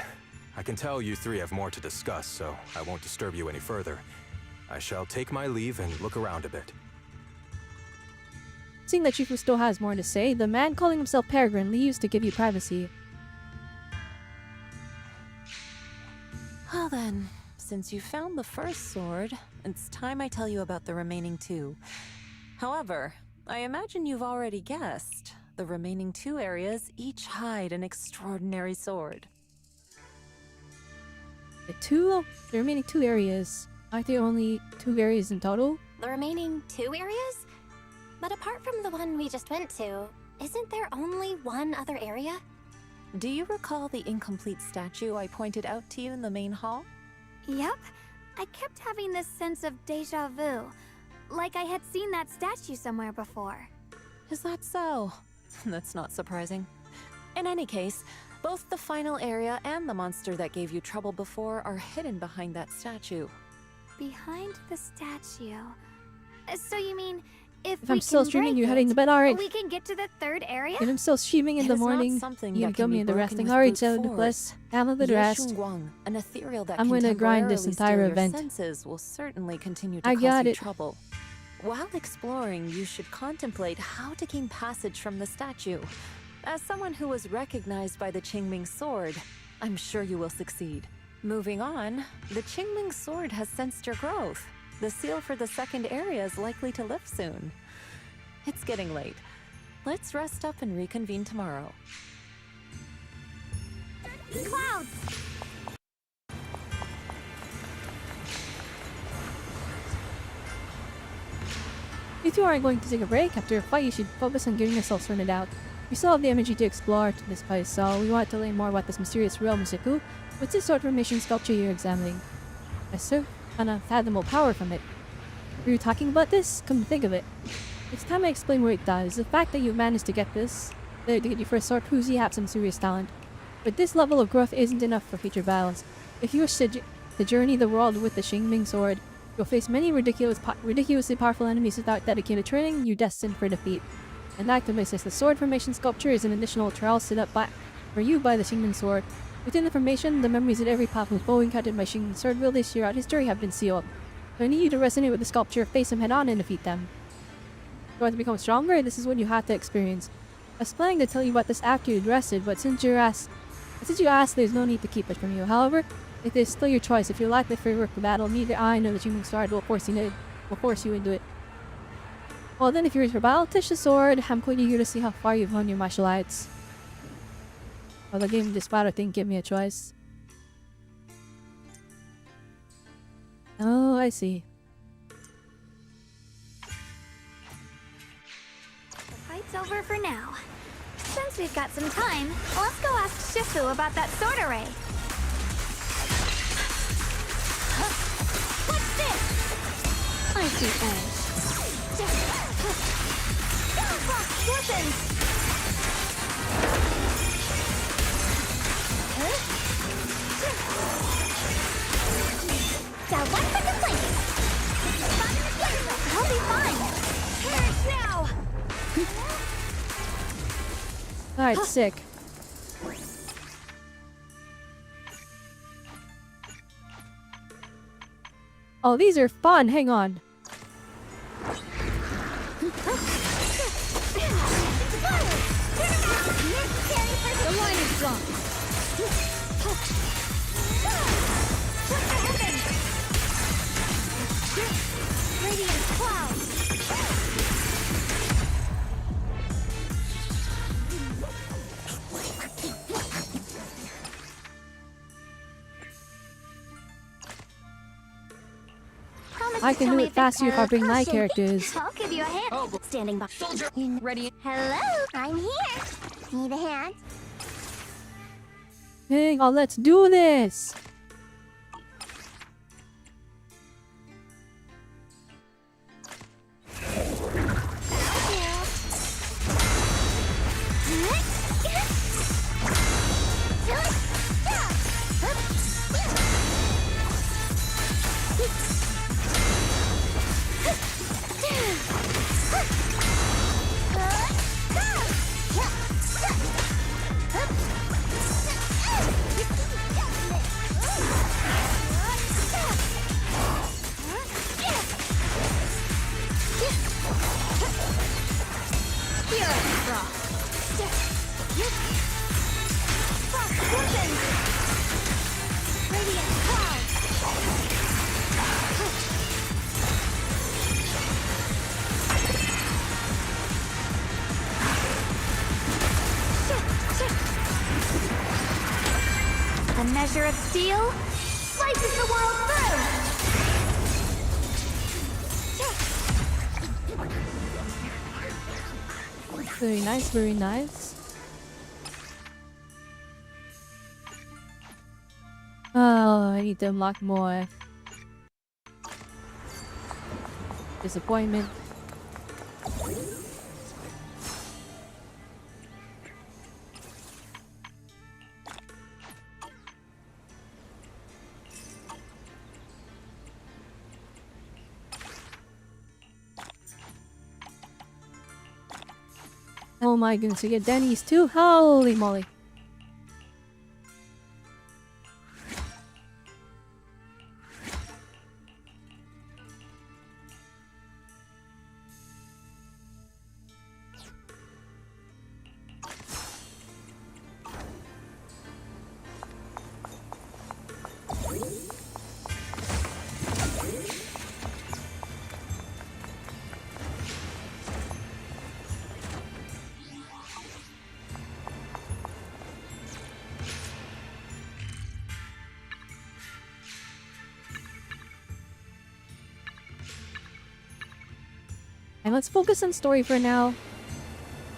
I can tell you three have more to discuss, so I won't disturb you any further. I shall take my leave and look around a bit. Seeing that Shifu still has more to say, the man calling himself Peregrine leaves to give you privacy. Well then, since you found the first sword, it's time I tell you about the remaining two. However, I imagine you've already guessed. The remaining two areas each hide an extraordinary sword. The remaining two areas. Aren't there only 2 areas in total? The remaining 2 areas? But apart from the one we just went to, isn't there only one other area? Do you recall the incomplete statue I pointed out to you in the main hall? Yep. I kept having this sense of deja vu. Like I had seen that statue somewhere before. Is that so? That's not surprising. In any case, both the final area and the monster that gave you trouble before are hidden behind that statue. Behind the statue. So you mean, if If we I'm still can streaming, break you're heading to it, bed, alright. we can get to the 3rd area? If I'm still streaming in It the is not morning, something you that can can come be in the broken resting. with Alright, brute so the force. bless. Download the rest. Yeshun, an ethereal that I'm can gonna grind this temporarily entire steal your event. senses will certainly continue to I cause got you it. trouble. While exploring, you should contemplate how to gain passage from the statue. As someone who was recognized by the Qingming sword, I'm sure you will succeed. Moving on, the Qingming sword has sensed your growth. The seal for the 2nd area is likely to lift soon. It's getting late. Let's rest up and reconvene tomorrow. Clouds! If you aren't going to take a break after a fight, you should focus on getting yourself sorted out. We still have the energy to explore this place, so we want to learn more about this mysterious realm, Ziku. What's this sort of formation sculpture you're examining? Yes, sir. Unfathomable power from it. Were you talking about this? Come to think of it. It's time I explain what it does. The fact that you've managed to get this, to get your first sword, proves you have some serious talent. But this level of growth isn't enough for future battles. If you wish to journey the world with the Qingming sword, you'll face many ridiculously powerful enemies without dedicated training. You're destined for defeat. And that activates the sword formation sculpture is an additional trial set up for you by the Qingming sword. Within the formation, the memories of every powerful foe encountered by Qingming sword wielders throughout history have been sealed. So I need you to resonate with the sculpture, face them head on, and defeat them. If you want to become stronger, this is what you have to experience. I was planning to tell you about this after you'd rested, but since you asked, there's no need to keep it from you. However, it is still your choice. If you lack the framework for battle, neither I nor the Qingming sword will force you into it. Well then, if you're ready for battle, touch the sword. I'm quite eager to see how far you've honed your martial arts. Well, the game this battle thing give me a choice. Oh, I see. The fight's over for now. Since we've got some time, let's go ask Shifu about that sword array. What's this? I see edge. Listen! Down one quick place! I'll be fine! Perish now! Alright, sick. Oh, these are fun. Hang on. The line is drawn. Radiant cloud. Promise I to can tell do me it faster if I bring my caution. characters. I'll give you a hand. Standing by. Soldier. Ready. Hello, I'm here. Need a hand? Hang on, let's do this! A measure of steel slices the world through. Very nice, very nice. Oh, I need to unlock more. Disappointment. Oh my goodness, we get Denny's too? Holy moly. And let's focus on story for now.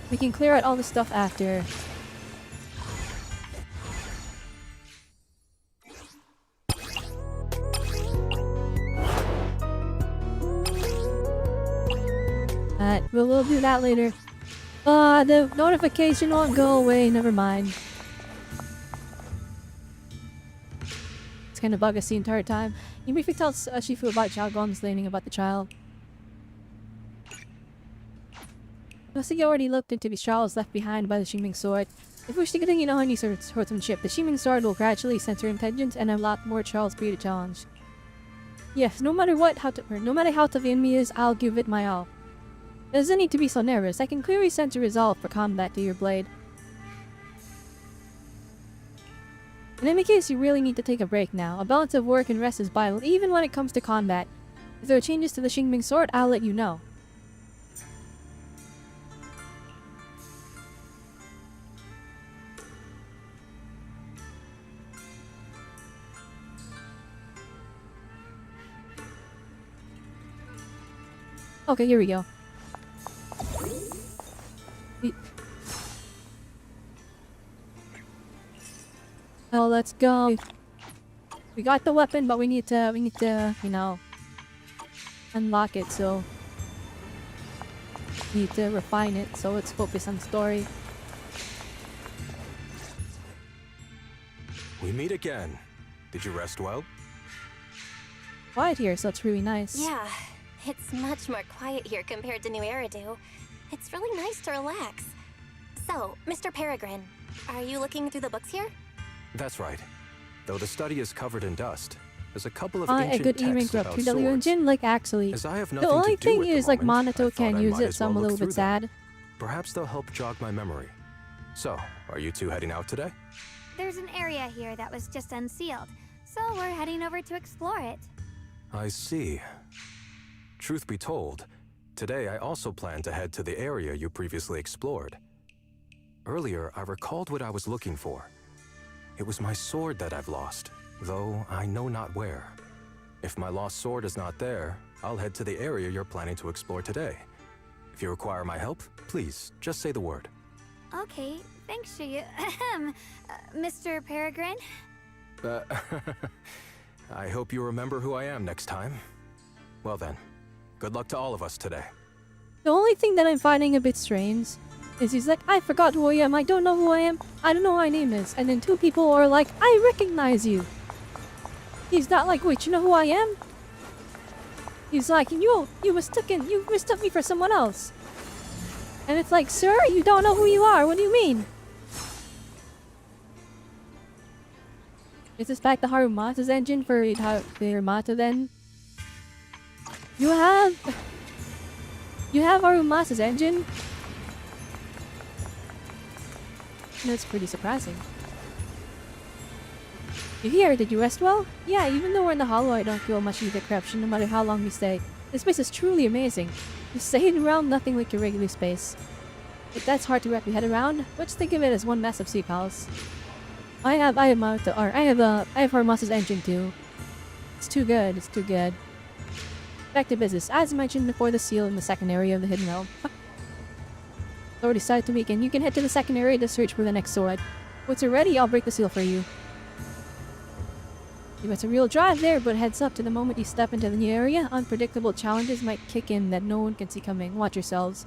We can clear out all the stuff after. We'll do that later. The notification won't go away, never mind. It's gonna bug us the entire time. You briefly tell Shifu about Xiaogon's complaining about the child. Nothing already looked into the trials left behind by the Xingming sword. If we wish to continue on any swordsmanship, the Xingming sword will gradually censor intelligence and unlock more trials for you to challenge. Yes, no matter how tough the enemy is, I'll give it my all. It doesn't need to be so nervous. I can clearly sense a resolve for combat to your blade. In any case, you really need to take a break now. A balance of work and rest is vital, even when it comes to combat. If there are changes to the Xingming sword, I'll let you know. Okay, here we go. Oh, let's go. We got the weapon, but we need to, you know, unlock it, so we need to refine it, so let's focus on story. We meet again. Did you rest well? Quiet here, so it's really nice. Yeah, it's much more quiet here compared to New Eridu. It's really nice to relax. So, Mr. Peregrine, are you looking through the books here? That's right. Though the study is covered in dust, there's a couple of A ancient good earring texts grab about to swords. Jin, like actually. As I have The nothing only to do thing at the is like moment, I Monato thought can't I use might it, as so I'm a well little look bit through them. sad. Perhaps they'll help jog my memory. So, are you two heading out today? There's an area here that was just unsealed, so we're heading over to explore it. I see. Truth be told, today I also plan to head to the area you previously explored. Earlier, I recalled what I was looking for. It was my sword that I've lost, though I know not where. If my lost sword is not there, I'll head to the area you're planning to explore today. If you require my help, please, just say the word. Okay, thanks, Mr. Peregrine. I hope you remember who I am next time. Well then, good luck to all of us today. The only thing that I'm finding a bit strange is he's like, I forgot who I am, I don't know who I am, I don't know what my name is. And then two people are like, I recognize you. He's not like, wait, you know who I am? He's like, you mistook me for someone else. And it's like, sir, you don't know who you are, what do you mean? Is this back to Harumata's engine for Harumata then? You have Harumata's engine? That's pretty surprising. You here? Did you rest well? Yeah, even though we're in the hollow, I don't feel much of the corruption no matter how long we stay. This place is truly amazing. Just staying around nothing like your regular space. If that's hard to wrap your head around, let's think of it as one massive sea palace. I have Harumata's engine too. It's too good, it's too good. Back to business. As mentioned before, the seal in the second area of the hidden realm. Already decided to weaken. You can head to the second area to search for the next sword. Once you're ready, I'll break the seal for you. It's a real drive there, but heads up, to the moment you step into the new area, unpredictable challenges might kick in that no one can see coming. Watch yourselves.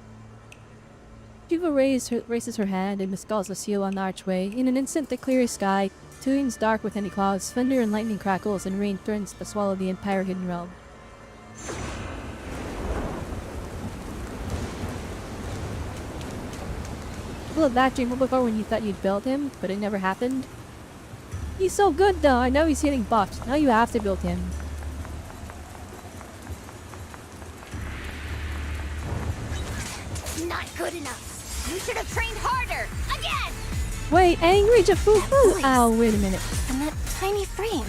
Shiva raises her hand and miscalls the seal on the archway. In an instant, the clear sky turns dark with heavy clouds, thunder and lightning crackles, and rain threatens to swallow the entire hidden realm. Well, that dream before when you thought you'd build him, but it never happened. He's so good though, I know he's getting buffed. Now you have to build him. Not good enough. You should have trained harder. Again! Wait, angry Jafufu! Ow, wait a minute. And that tiny frame.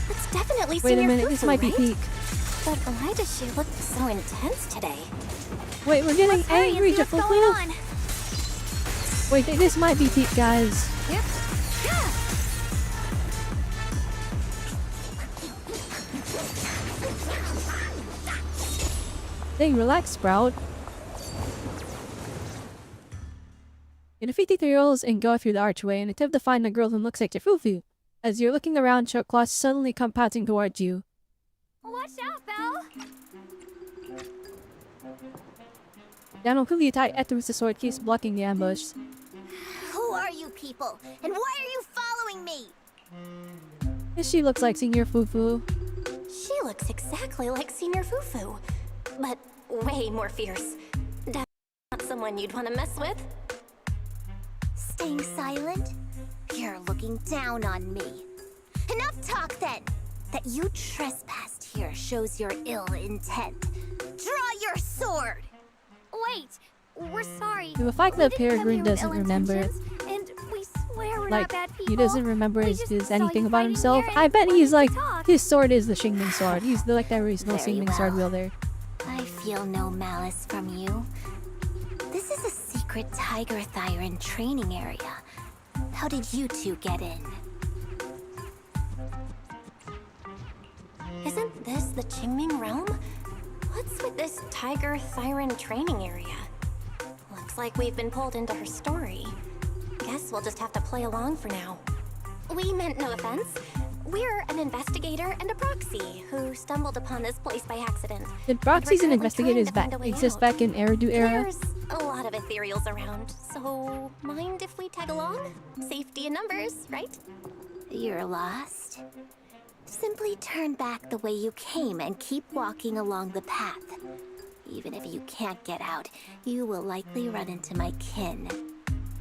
That's definitely Wait a Senior minute, Fufu, this might be right? peak. But why does she look so intense today? Wait, we're getting Let's hurry and angry see what's going Jafufu? on. Wait, this might be peak, guys. Yep. Yeah. Hey, relax, Sprout. You defeat the girls and go through the archway and attempt to find the girl who looks like Jafufu. As you're looking around, Chokclaw suddenly come pouncing towards you. Watch out, Belle. Daniel quickly attacked Ether with the sword case, blocking the ambush. Who are you people? And why are you following me? She looks like Senior Fufu. She looks exactly like Senior Fufu, but way more fierce. Definitely not someone you'd want to mess with. Staying silent? You're looking down on me. Enough talk then! That you trespassed here shows your ill intent. Draw your sword! Wait, we're sorry. The fact that We didn't come Peregrine here with doesn't ill remember, intentions, and we swear we're like, not bad people. he doesn't remember We his just saw anything you about fighting himself. here and I bet wanted he's to like, talk. his sword is the Shingming sword. He's like, there is no Very Shingming sword well. wheel there. I feel no malice from you. This is a secret Tiger Thyran training area. How did you two get in? Isn't this the Qingming realm? What's with this Tiger Thyran training area? Looks like we've been pulled into her story. Guess we'll just have to play along for now. We meant no offense. We're an investigator and a proxy who stumbled upon this place by accident. Did proxies and We're currently investigators trying to find a way exist out. back in Eridu era? There's a lot of ethereals around, so mind if we tag along? Safety in numbers, right? You're lost? Simply turn back the way you came and keep walking along the path. Even if you can't get out, you will likely run into my kin.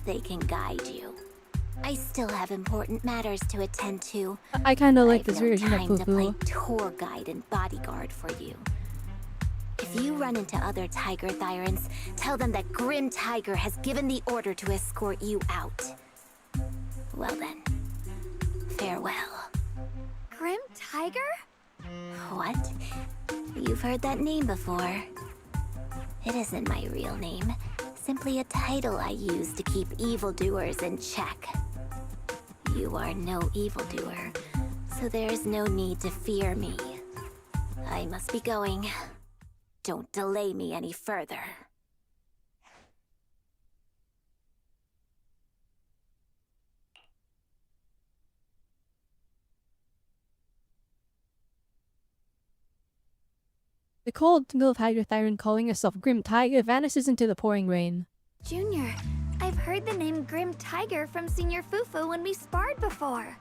They can guide you. I still have important matters to attend to. I kinda like I've this no version of time to play Fufu. tour guide and bodyguard for you. If you run into other Tiger Thyrans, tell them that Grim Tiger has given the order to escort you out. Well then, farewell. Grim Tiger? What? You've heard that name before. It isn't my real name. Simply a title I use to keep evildoers in check. You are no evildoer, so there's no need to fear me. I must be going. Don't delay me any further. The cold tingle of Hydrothyron calling herself Grim Tiger vanishes into the pouring rain. Junior, I've heard the name Grim Tiger from Senior Fufu when we sparred before.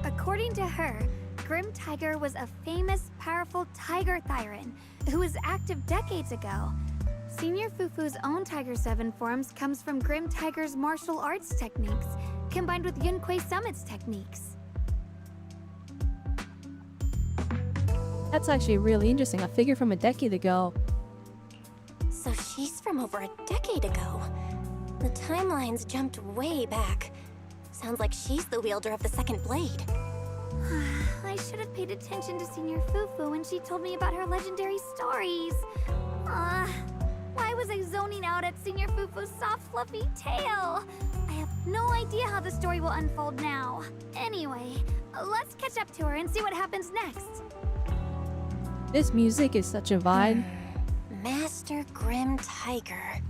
According to her, Grim Tiger was a famous, powerful Tiger Thyron who was active decades ago. Senior Fufu's own Tiger 7 forms comes from Grim Tiger's martial arts techniques, combined with Yunquei Summit's techniques. That's actually really interesting, a figure from a decade ago. So she's from over a decade ago. The timelines jumped way back. Sounds like she's the wielder of the second blade. I should have paid attention to Senior Fufu when she told me about her legendary stories. Why was I zoning out at Senior Fufu's soft, fluffy tail? I have no idea how the story will unfold now. Anyway, let's catch up to her and see what happens next. This music is such a vibe. Master Grim Tiger.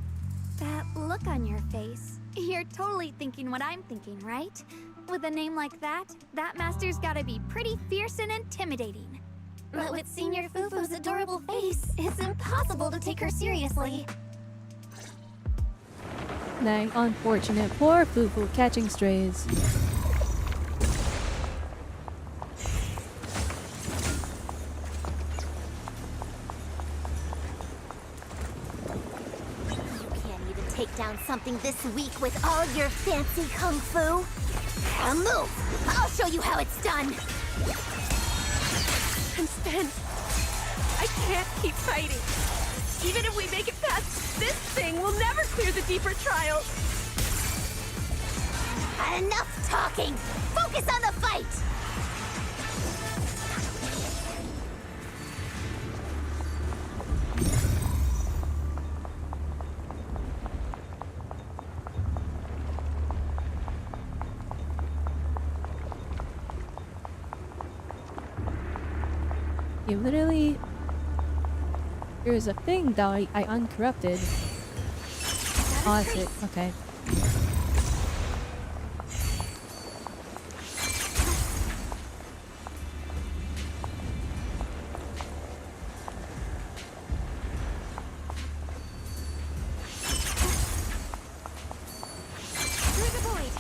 That look on your face. You're totally thinking what I'm thinking, right? With a name like that, that master's gotta be pretty fierce and intimidating. But with Senior Fufu's adorable face, it's impossible to take her seriously. Dang, unfortunate. Poor Fufu catching strays. Take down something this weak with all your fancy kung fu? Now move! I'll show you how it's done! I'm spent. I can't keep fighting. Even if we make it past this thing, we'll never clear the deeper trials. Enough talking! Focus on the fight! You literally... There's a thing that I uncorrupted. Oh, that's it. Okay. Through the void.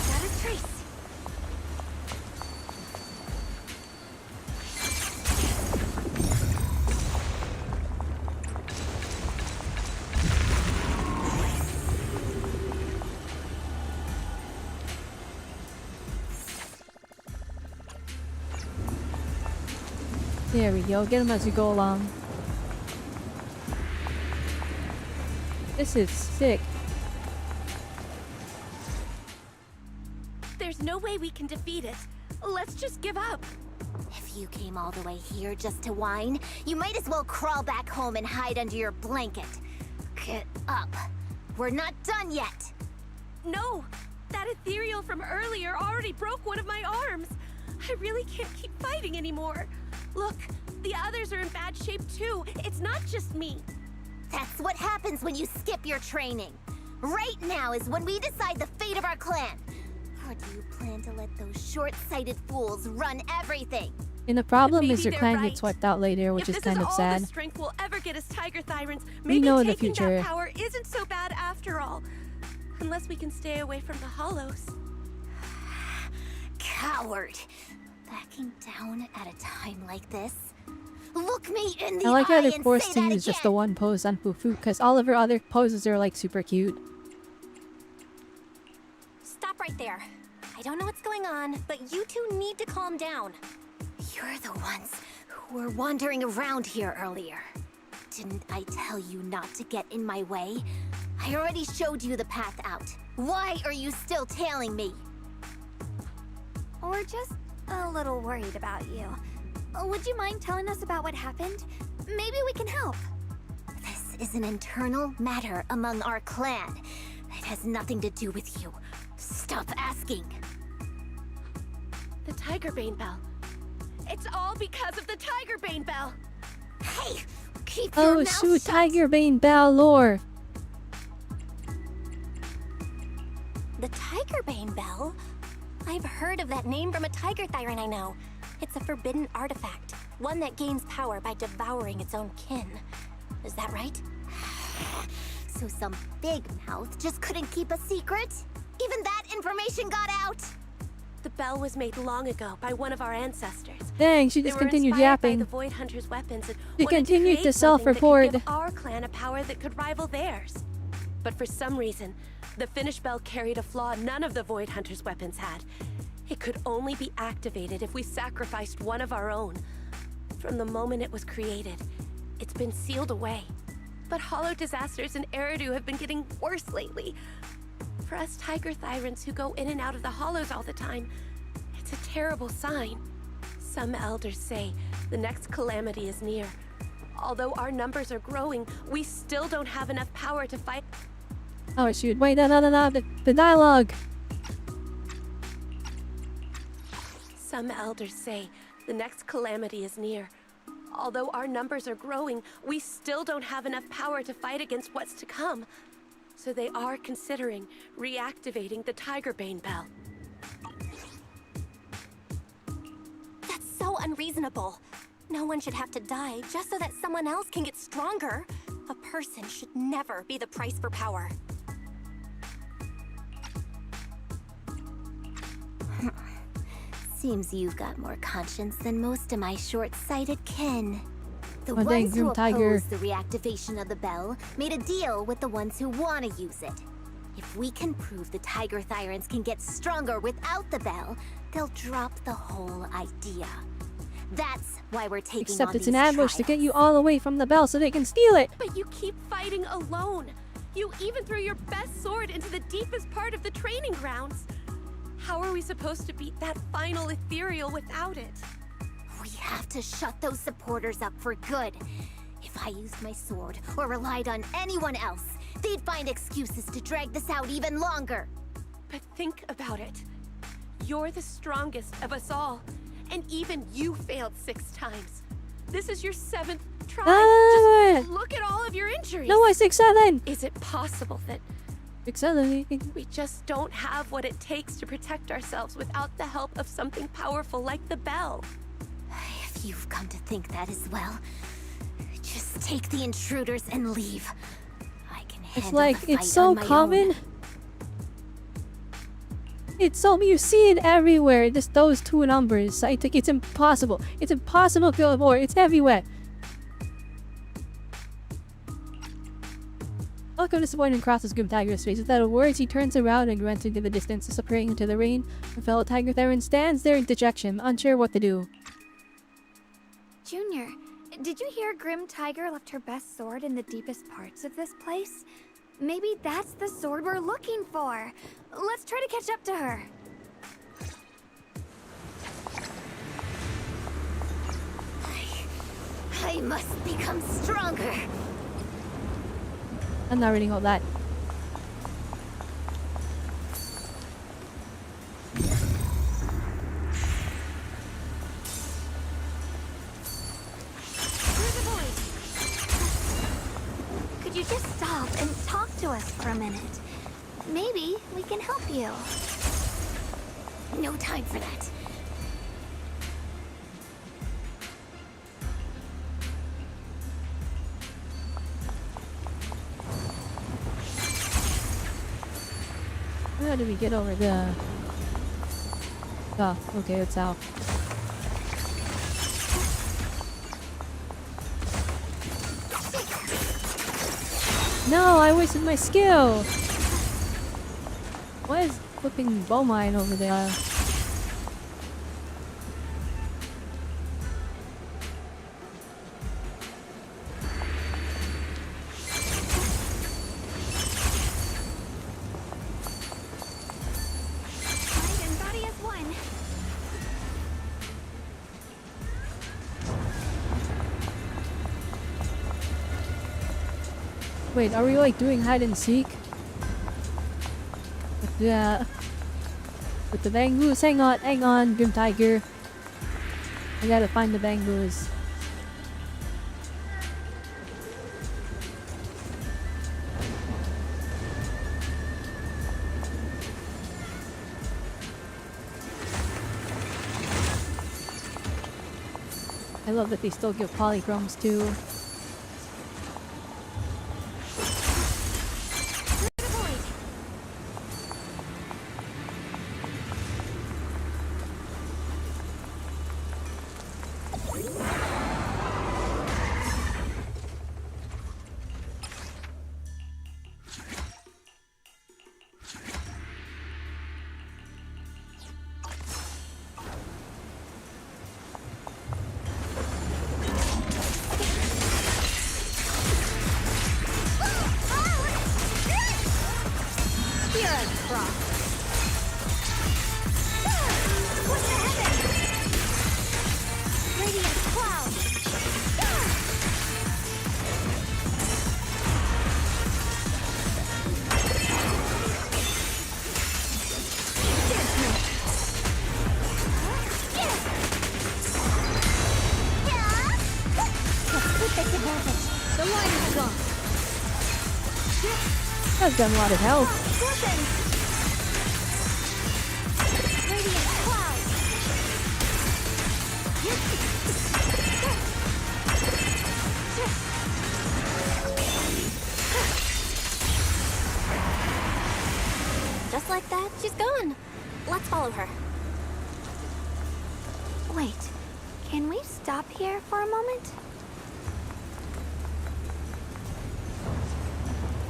Not a trace. There we go. Get them as you go along. This is sick. There's no way we can defeat it. Let's just give up. If you came all the way here just to whine, you might as well crawl back home and hide under your blanket. Get up. We're not done yet. No! That ethereal from earlier already broke one of my arms. I really can't keep fighting anymore. Look, the others are in bad shape too. It's not just me. That's what happens when you skip your training. Right now is when we decide the fate of our clan. Or do you plan to let those short-sighted fools run everything? And the problem Maybe is your they're clan right. gets wiped out later, which If is this kind of all sad. the strength we'll ever get as Tiger Thyrans, We maybe know in the taking future. that power isn't so bad after all. Unless we can stay away from the hollows. Coward. Backing down at a time like this? Look me in the I like how eye they're and forced say to that use just again. the one pose on Fufu, because all of her other poses are like super cute. Stop right there. I don't know what's going on, but you two need to calm down. You're the ones who were wandering around here earlier. Didn't I tell you not to get in my way? I already showed you the path out. Why are you still tailing me? We're just a little worried about you. Would you mind telling us about what happened? Maybe we can help. This is an internal matter among our clan. It has nothing to do with you. Stop asking. The Tigerbane Bell. It's all because of the Tigerbane Bell. Hey, keep your Oh mouth shoot, shut. Tigerbane Bell lore. The Tigerbane Bell? I've heard of that name from a tiger thyron I know. It's a forbidden artifact, one that gains power by devouring its own kin. Is that right? So some big mouth just couldn't keep a secret? Even that information got out? The bell was made long ago by one of our ancestors. Dang, she They just were continued inspired by yapping. the Void Hunter's weapons and She wanted continued create to something that could self-report. give our clan a power that could rival theirs. But for some reason, the finished bell carried a flaw none of the Void Hunter's weapons had. It could only be activated if we sacrificed one of our own. From the moment it was created, it's been sealed away. But hollow disasters in Eridu have been getting worse lately. For us tiger thyrans who go in and out of the hollows all the time, it's a terrible sign. Some elders say the next calamity is near. Although our numbers are growing, we still don't have enough power to fight. Oh shoot, wait, no, the dialogue. Some elders say the next calamity is near. Although our numbers are growing, we still don't have enough power to fight against what's to come. So they are considering reactivating the Tigerbane Bell. That's so unreasonable. No one should have to die just so that someone else can get stronger. A person should never be the price for power. Seems you've got more conscience than most of my short-sighted kin. The Oh, dang, ones who Grim Tiger. oppose the reactivation of the bell made a deal with the ones who want to use it. If we can prove the Tiger Thyrans can get stronger without the bell, they'll drop the whole idea. That's why we're taking Except on it's an these ambush to trials. get you all away from the bell so they can steal it. But you keep fighting alone. You even threw your best sword into the deepest part of the training grounds. How are we supposed to beat that final ethereal without it? We have to shut those supporters up for good. If I used my sword or relied on anyone else, they'd find excuses to drag this out even longer. But think about it. You're the strongest of us all, and even you failed 6 times. This is your 7th try. Just look at all of your injuries. No, I 6-7. Is it possible that 6-7. we just don't have what it takes to protect ourselves without the help of something powerful like the bell? If you've come to think that as well, just take the intruders and leave. I can handle It's like, the fight it's so on my common. own. It's so, you see it everywhere, just those 2 numbers. I think it's impossible. It's impossible to avoid. It's everywhere. Welcome to Disappointing crosses Grim Tiger's face. Without a word, he turns around and grunts into the distance, disappearing into the rain. The fellow Tiger Theron stands there in dejection, unsure what to do. Junior, did you hear Grim Tiger left her best sword in the deepest parts of this place? Maybe that's the sword we're looking for. Let's try to catch up to her. I must become stronger. I'm not reading all that. Could you just stop and talk to us for a minute? Maybe we can help you. No time for that. How do we get over the... Oh, okay, it's out. No, I wasted my skill! Why is flipping bow mine over there? Wait, are we like doing hide and seek? With the bangoos? Hang on, Grim Tiger. I gotta find the bangoos. I love that they still give polychromes too. That's done a lot of health. Just like that, she's gone. Let's follow her. Wait, can we stop here for a moment?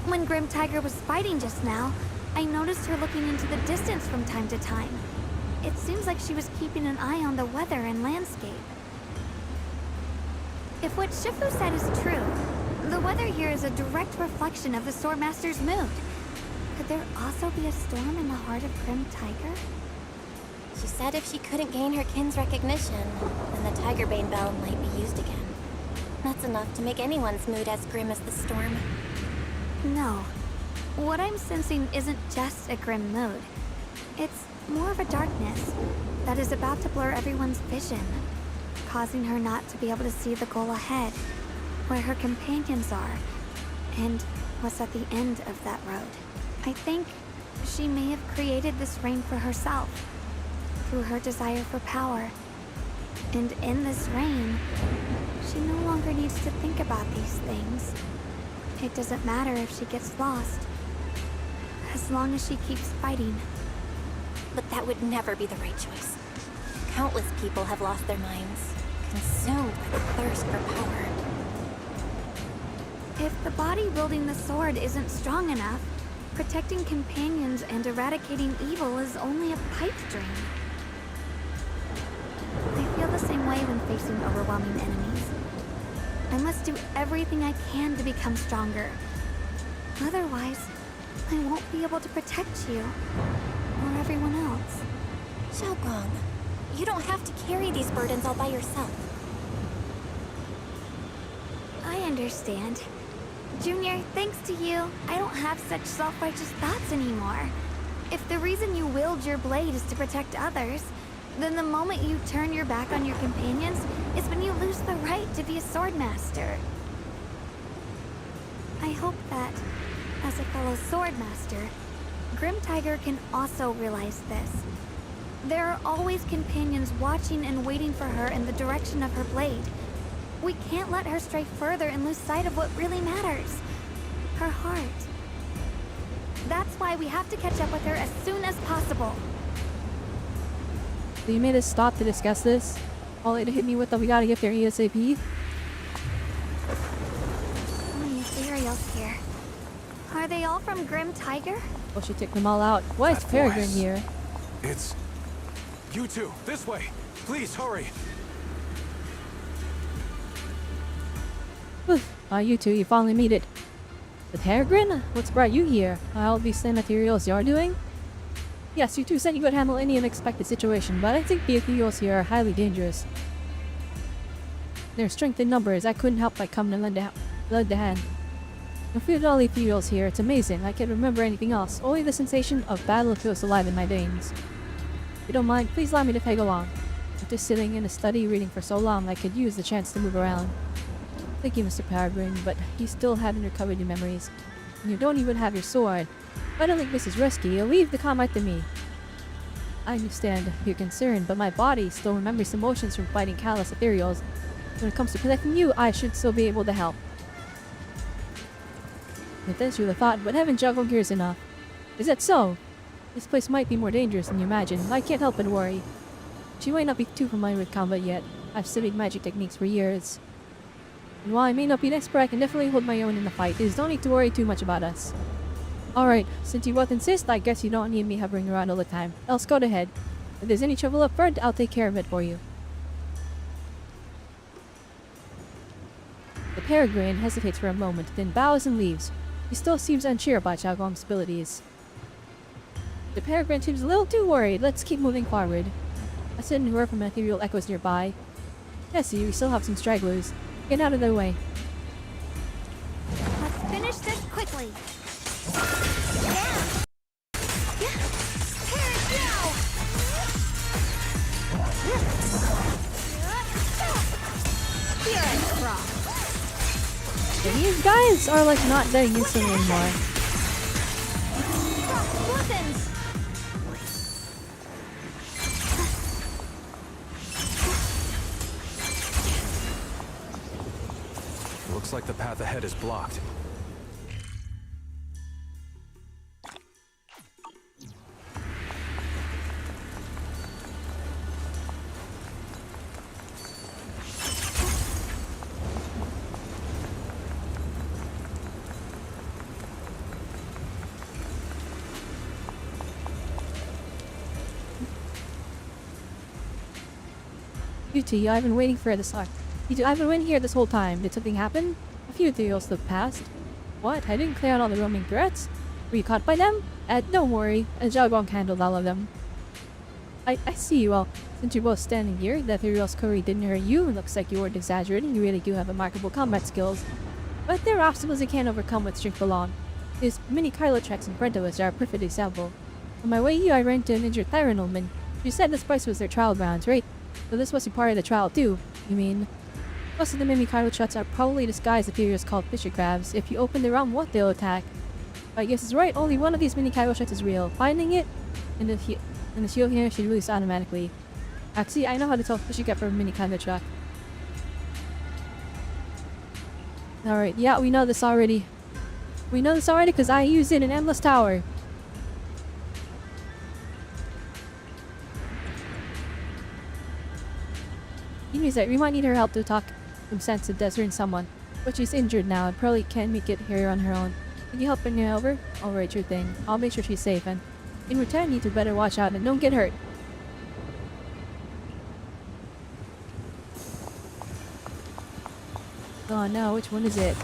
When Grim Tiger was fighting just now, I noticed her looking into the distance from time to time. It seems like she was keeping an eye on the weather and landscape. If what Shifu said is true, the weather here is a direct reflection of the Swordmaster's mood. Could there also be a storm in the heart of Grim Tiger? She said if she couldn't gain her kin's recognition, then the Tigerbane Bell might be used again. That's enough to make anyone's mood as grim as the storm. No. What I'm sensing isn't just a grim mood. It's more of a darkness that is about to blur everyone's vision, causing her not to be able to see the goal ahead, where her companions are, and what's at the end of that road. I think she may have created this reign for herself, through her desire for power. And in this reign, she no longer needs to think about these things. It doesn't matter if she gets lost, as long as she keeps fighting. But that would never be the right choice. Countless people have lost their minds, consumed by the thirst for power. If the body wielding the sword isn't strong enough, protecting companions and eradicating evil is only a pipe dream. I feel the same way when facing overwhelming enemies. I must do everything I can to become stronger. Otherwise, I won't be able to protect you, or everyone else. Xiaogong, you don't have to carry these burdens all by yourself. I understand. Junior, thanks to you, I don't have such self-righteous thoughts anymore. If the reason you wield your blade is to protect others, then the moment you turn your back on your companions is when you lose the right to be a sword master. I hope that, as a fellow sword master, Grim Tiger can also realize this. There are always companions watching and waiting for her in the direction of her blade. We can't let her stray further and lose sight of what really matters. Her heart. That's why we have to catch up with her as soon as possible. So you made us stop to discuss this? All it hit me with the we gotta get there ASAP? So many ethereals here. Are they all from Grim Tiger? Oh, she took them all out. Why is That Peregrine voice. here? It's... You two, this way! Please, hurry! You two, you finally made it. But Peregrine? What's brought you here? All these same materials you're doing? Yes, you two said you could handle any unexpected situation, but I think the ethereals here are highly dangerous. Their strength in numbers, I couldn't help but come to lend a hand. I feel all the ethereals here. It's amazing. I can't remember anything else. Only the sensation of battle feels alive in my veins. If you don't mind, please allow me to tag along. After sitting in a study reading for so long, I could use the chance to move around. Thank you, Mr. Peregrine, but you still haven't recovered your memories. And you don't even have your sword. If I don't think this is risky, you'll leave the combat to me. I understand your concern, but my body still remembers emotions from fighting callous ethereals. When it comes to protecting you, I should still be able to help. If that's your thought, but having Juggle here is enough. Is that so? This place might be more dangerous than you imagine. I can't help but worry. She might not be too familiar with combat yet. I've studied magic techniques for years. And while I may not be an expert, I can definitely hold my own in the fight. There's no need to worry too much about us. Alright, since you both insist, I guess you don't need me hovering around all the time. Else go ahead. If there's any trouble up front, I'll take care of it for you. The Peregrine hesitates for a moment, then bows and leaves. He still seems unsure about Xiaogong's abilities. The Peregrine seems a little too worried. Let's keep moving forward. A sudden roar from ethereal echoes nearby. Yes, we still have some stragglers. Get out of their way. Let's finish this quickly. These guys are like not dying instantly anymore. Looks like the path ahead is blocked. You two, I've been waiting for this. I've been waiting here this whole time. Did something happen? A few ethereals slipped past. What? I didn't clear out all the roaming threats? Were you caught by them? Don't worry. Xiaogong handled all of them. I see. Well, since you're both standing here, the ethereal's curry didn't hurt you. It looks like you weren't exaggerating. You really do have remarkable combat skills. But there are obstacles you can't overcome with strength alone. There's many Kylo tracks in front of us that are a perfect example. On my way here, I ran into an injured Thyranolman. You said this place was their trial grounds, right? So this must be part of the trial too. You mean? Most of the mimic Kylo shots are probably disguised ethereals called fisher crabs. If you open the realm, what they'll attack. I guess it's right, only one of these mini Kylo shots is real. Finding it, and the shield here should release automatically. Actually, I know how to tell fisher crab from a mini Kylo shot. Alright, yeah, we know this already. We know this already because I used it in Endless Tower. He means that we might need her help to talk some sense to Desert and someone. But she's injured now and probably can't make it here on her own. Can you help bring her over? Alright, sure thing. I'll make sure she's safe, and in return, you two better watch out and don't get hurt. Oh no, which one is it?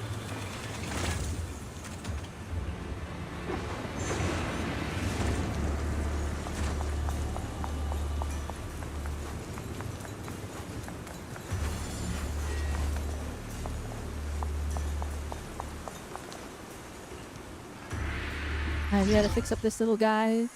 We gotta fix up this little guy.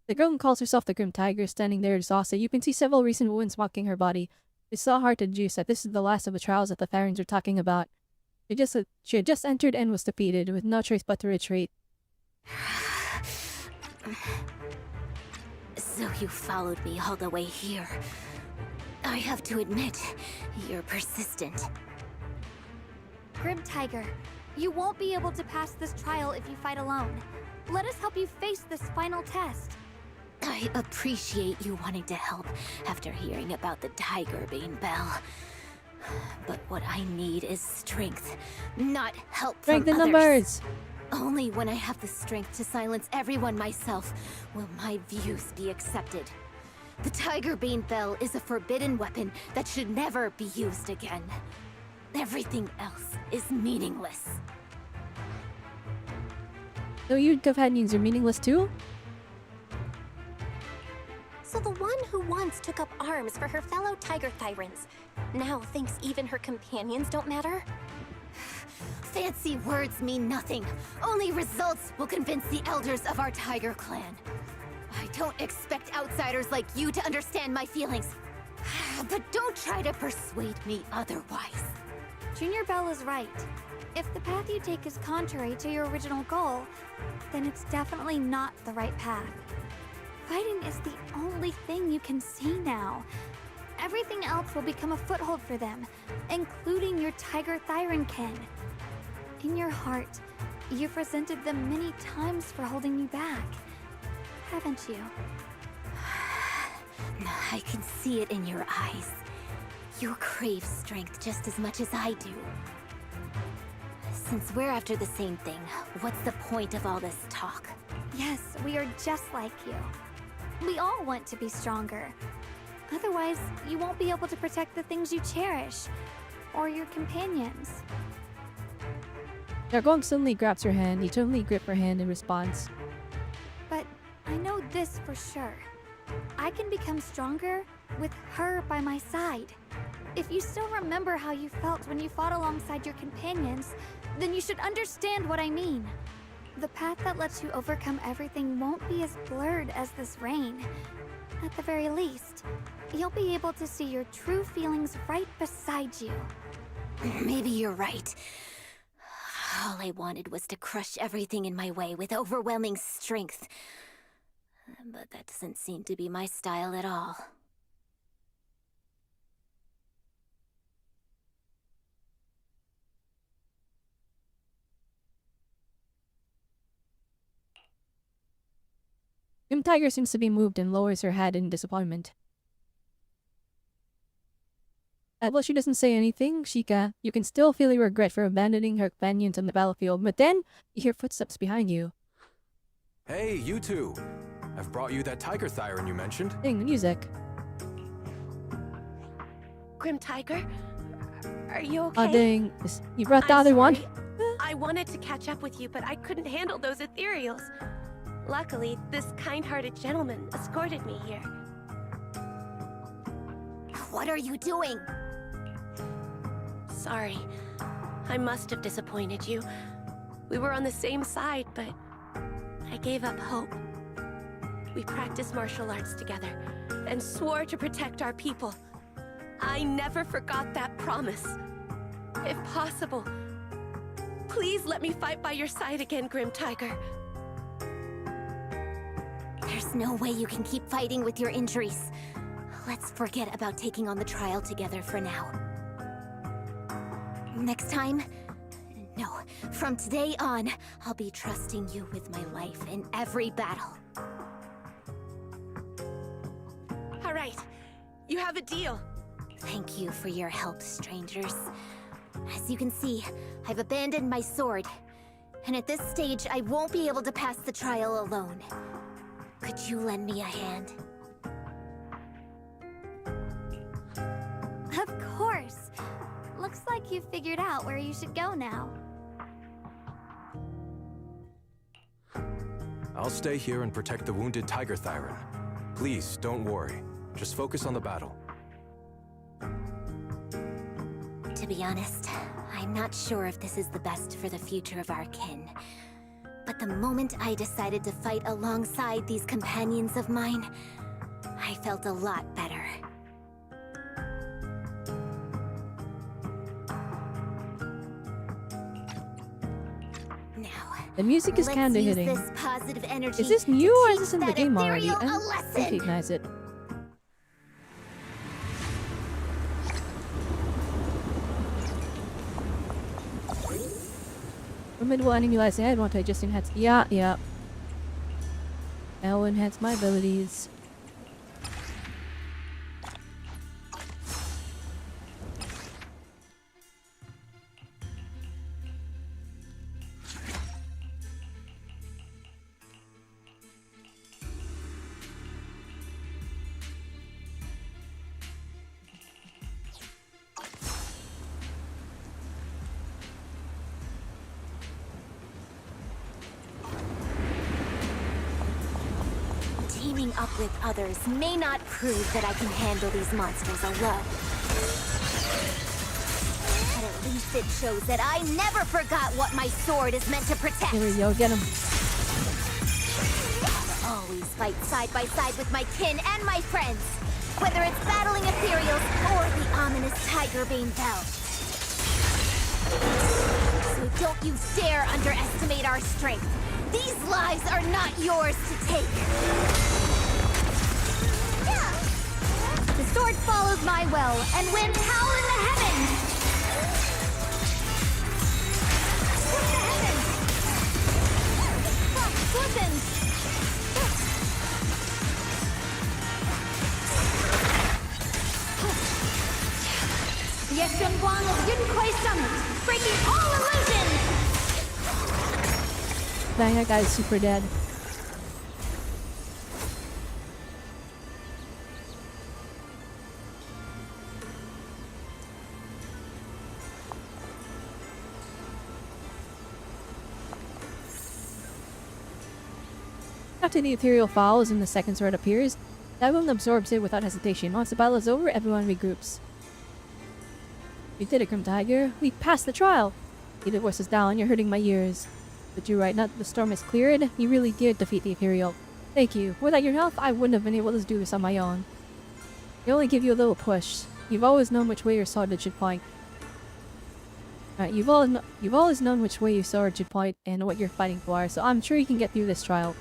The girl who calls herself the Grim Tiger is standing there exhausted. You can see several recent wounds marking her body. It's so hard to deduce that this is the last of the trials that the Farons are talking about. She had just entered and was defeated, with no choice but to retreat. So you followed me all the way here. I have to admit, you're persistent. Grim Tiger, you won't be able to pass this trial if you fight alone. Let us help you face this final test. I appreciate you wanting to help after hearing about the Tiger Bane Bell. But what I need is strength, not help Strength from in others. numbers. Only when I have the strength to silence everyone myself will my views be accepted. The Tiger Bane Bell is a forbidden weapon that should never be used again. Everything else is meaningless. So your companions are meaningless too? So the one who once took up arms for her fellow Tiger Thyrans now thinks even her companions don't matter? Fancy words mean nothing. Only results will convince the elders of our Tiger Clan. I don't expect outsiders like you to understand my feelings. But don't try to persuade me otherwise. Junior Bell is right. If the path you take is contrary to your original goal, then it's definitely not the right path. Fighting is the only thing you can see now. Everything else will become a foothold for them, including your Tiger Thyran kin. In your heart, you've resented them many times for holding you back, haven't you? I can see it in your eyes. You crave strength just as much as I do. Since we're after the same thing, what's the point of all this talk? Yes, we are just like you. We all want to be stronger. Otherwise, you won't be able to protect the things you cherish, or your companions. Yargong suddenly grabs her hand. He suddenly grips her hand in response. But I know this for sure. I can become stronger with her by my side. If you still remember how you felt when you fought alongside your companions, then you should understand what I mean. The path that lets you overcome everything won't be as blurred as this rain. At the very least, you'll be able to see your true feelings right beside you. Maybe you're right. All I wanted was to crush everything in my way with overwhelming strength. But that doesn't seem to be my style at all. Grim Tiger seems to be moved and lowers her head in disappointment. Well, she doesn't say anything, Sheikah. You can still feel your regret for abandoning her companions on the battlefield, but then you hear footsteps behind you. Hey, you two! I've brought you that Tiger Thyran you mentioned. Ding, the music. Grim Tiger? Are you okay? Oh, dang. You brought the I'm other one? sorry. I wanted to catch up with you, but I couldn't handle those ethereals. Luckily, this kind-hearted gentleman escorted me here. What are you doing? Sorry. I must have disappointed you. We were on the same side, but I gave up hope. We practiced martial arts together and swore to protect our people. I never forgot that promise. If possible, please let me fight by your side again, Grim Tiger. There's no way you can keep fighting with your injuries. Let's forget about taking on the trial together for now. Next time? No, from today on, I'll be trusting you with my life in every battle. All right, you have a deal. Thank you for your help, strangers. As you can see, I've abandoned my sword. And at this stage, I won't be able to pass the trial alone. Could you lend me a hand? Of course. Looks like you've figured out where you should go now. I'll stay here and protect the wounded Tiger Thyran. Please, don't worry. Just focus on the battle. To be honest, I'm not sure if this is the best for the future of our kin. But the moment I decided to fight alongside these companions of mine, I felt a lot better. Now, The music is let's kinda use hitting. this positive energy Is this to new or is teach this in the that game already? ethereal I a don't lesson. recognize it. Formidable enemy lies ahead. Want to adjust enhance? Yeah. I will enhance my abilities. Teaming up with others may not prove that I can handle these monsters alone. But at least it shows that I never forgot what my sword is meant to protect. Here we go, get him. I'll always fight side by side with my kin and my friends, whether it's battling ethereals or the ominous Tiger Bane Bell. So don't you dare underestimate our strength. These lives are not yours to take. The sword follows my will and wins power in the heavens. From the heavens. Weapons. Yeshun Guang of Yun Kuei Summit, breaking all illusions. Dang, that guy's super dead. After the ethereal falls and the second sword appears, that one absorbs it without hesitation. Once the battle is over, everyone regroups. You did it, Grim Tiger. We passed the trial. The voice is down. You're hurting my ears. But you're right. Now that the storm is cleared, you really did defeat the ethereal. Thank you. Without your help, I wouldn't have been able to do this on my own. I only give you a little push. You've always known which way your sword should point. You've always known which way your sword should point and what you're fighting for, so I'm sure you can get through this trial.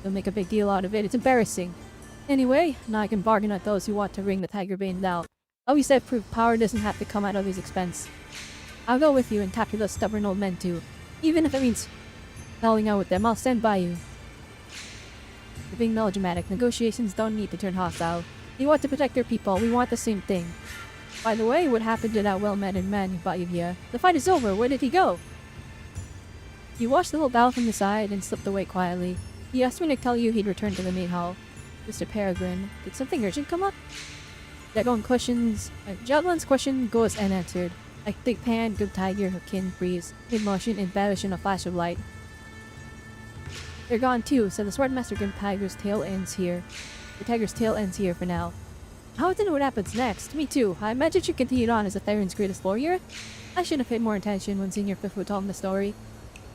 Don't make a big deal out of it. It's embarrassing. Anyway, now I can bargain at those who want to ring the Tiger Bane down. Always said proof power doesn't have to come at others' expense. I'll go with you and tackle those stubborn old men too. Even if it means falling out with them, I'll stand by you. You're being melodramatic. Negotiations don't need to turn hostile. You want to protect your people. We want the same thing. By the way, what happened to that well-mannered man who brought you here? The fight is over. Where did he go? He watched the whole battle from the side and slipped away quietly. He asked me to tell you he'd return to the main hall. Mr. Peregrine, did something urgent come up? Jaguan's question goes unanswered. Like Big Pan, Good Tiger, her kin freeze, mid-motion and vanish in a flash of light. They're gone too, so the Swordmaster Grim Tiger's tale ends here. The tiger's tail ends here for now. I want to know what happens next. Me too. I imagine she continued on as the Thyron's greatest warrior. I should have paid more attention when Senior Fifu told me the story.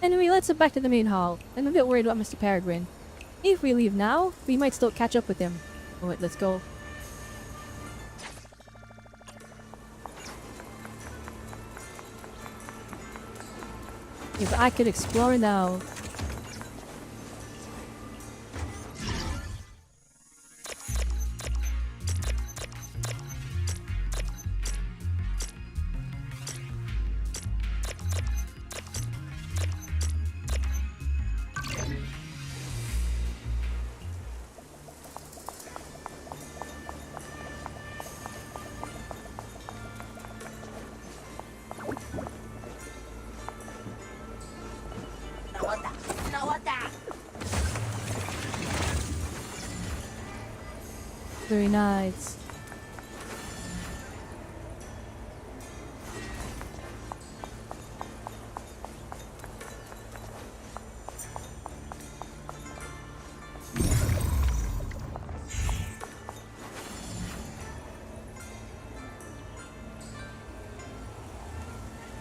Anyway, let's head back to the main hall. I'm a bit worried about Mr. Peregrine. If we leave now, we might still catch up with him. Oh wait, let's go. If I could explore now. Very nice.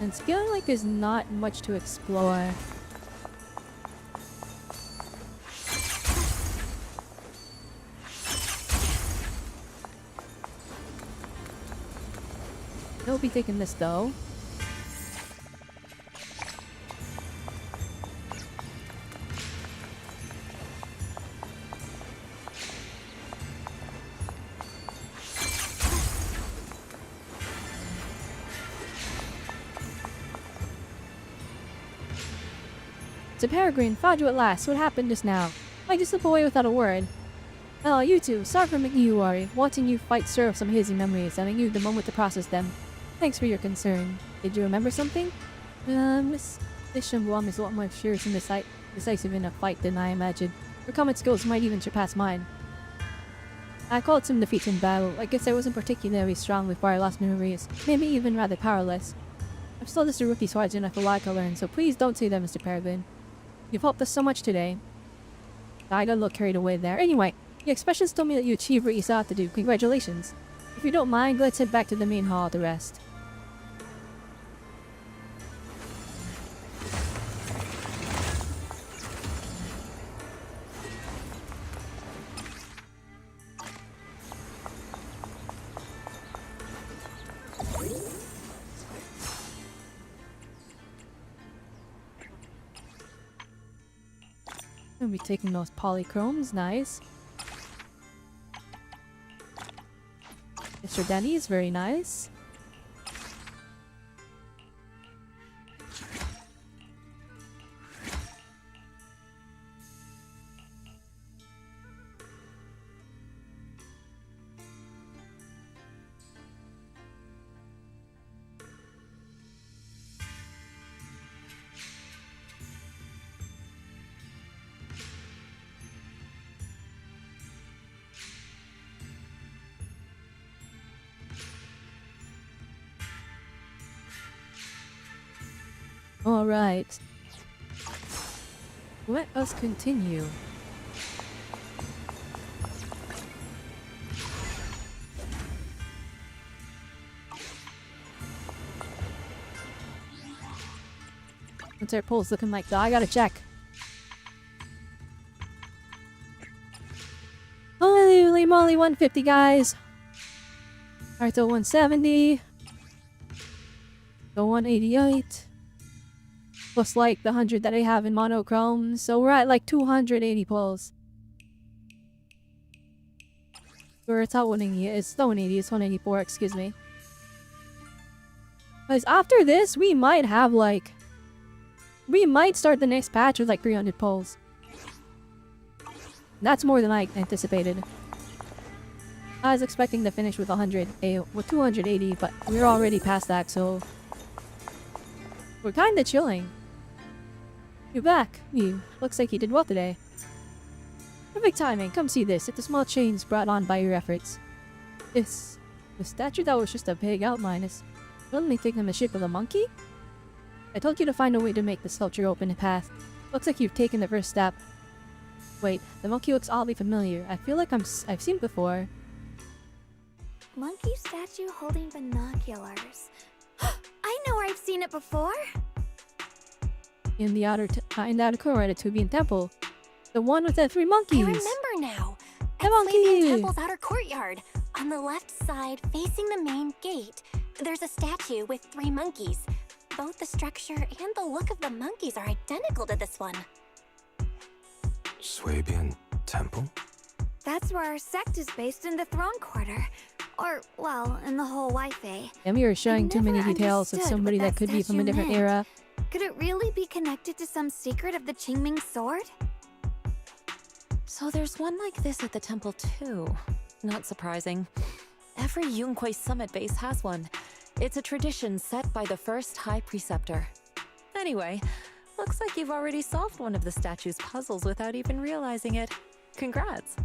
And it's feeling like there's not much to explore. I'll be taking this though. So Peregrine, found you at last. What happened just now? I just slip away without a word. Oh, you two. Sorry for making you worry. Watching you fight stir up some hazy memories, having you the moment to process them. Thanks for your concern. Did you remember something? Miss Shambuam is a lot more fierce and decisive in a fight than I imagined. Her combat skills might even surpass mine. I called some defeats in battle. I guess I wasn't particularly strong before I lost my race. Maybe even rather powerless. I'm still just a rookie sergeant. I have a lot to learn, so please don't say that, Mr. Peregrine. You've helped us so much today. I got a little carried away there. Anyway, the expressions told me that you achieved what you sought to do. Congratulations. If you don't mind, let's head back to the main hall to rest. I'll be taking those polychromes, nice. Mr. Denny's, very nice. Alright. Let us continue. What's our pulse looking like though? I gotta check. Holy moly, 150 guys. Alright, so 170. So 188. Plus like the 100 that I have in monochrome. So we're at like 280 pulls. Or it's not 180, it's not 180, it's 184, excuse me. Because after this, we might have like... We might start the next patch with like 300 pulls. That's more than I anticipated. I was expecting to finish with 280, but we're already past that, so... We're kinda chilling. You're back. You. Looks like you did well today. Perfect timing. Come see this. It's a small change brought on by your efforts. This. The statue that was just a vague outline is suddenly taking the shape of a monkey? I told you to find a way to make the sculpture open a path. Looks like you've taken the first step. Wait, the monkey looks oddly familiar. I feel like I've seen it before. Monkey statue holding binoculars. I know where I've seen it before. In the outer corner at a Tubian temple. The one with the 3 monkeys. I remember now. The At monkey! Sleeping Temple's outer courtyard. On the left side, facing the main gate, there's a statue with 3 monkeys. Both the structure and the look of the monkeys are identical to this one. Swabian Temple? That's where our sect is based in the Throne Quarter. Or, well, in the whole Wi-Fi. And we are showing too many never details of understood somebody what that could be from a statue different meant. era. Could it really be connected to some secret of the Qingming sword? So there's one like this at the temple too. Not surprising. Every Yunquei summit base has one. It's a tradition set by the first High Preceptor. Anyway, looks like you've already solved one of the statue's puzzles without even realizing it. Congrats!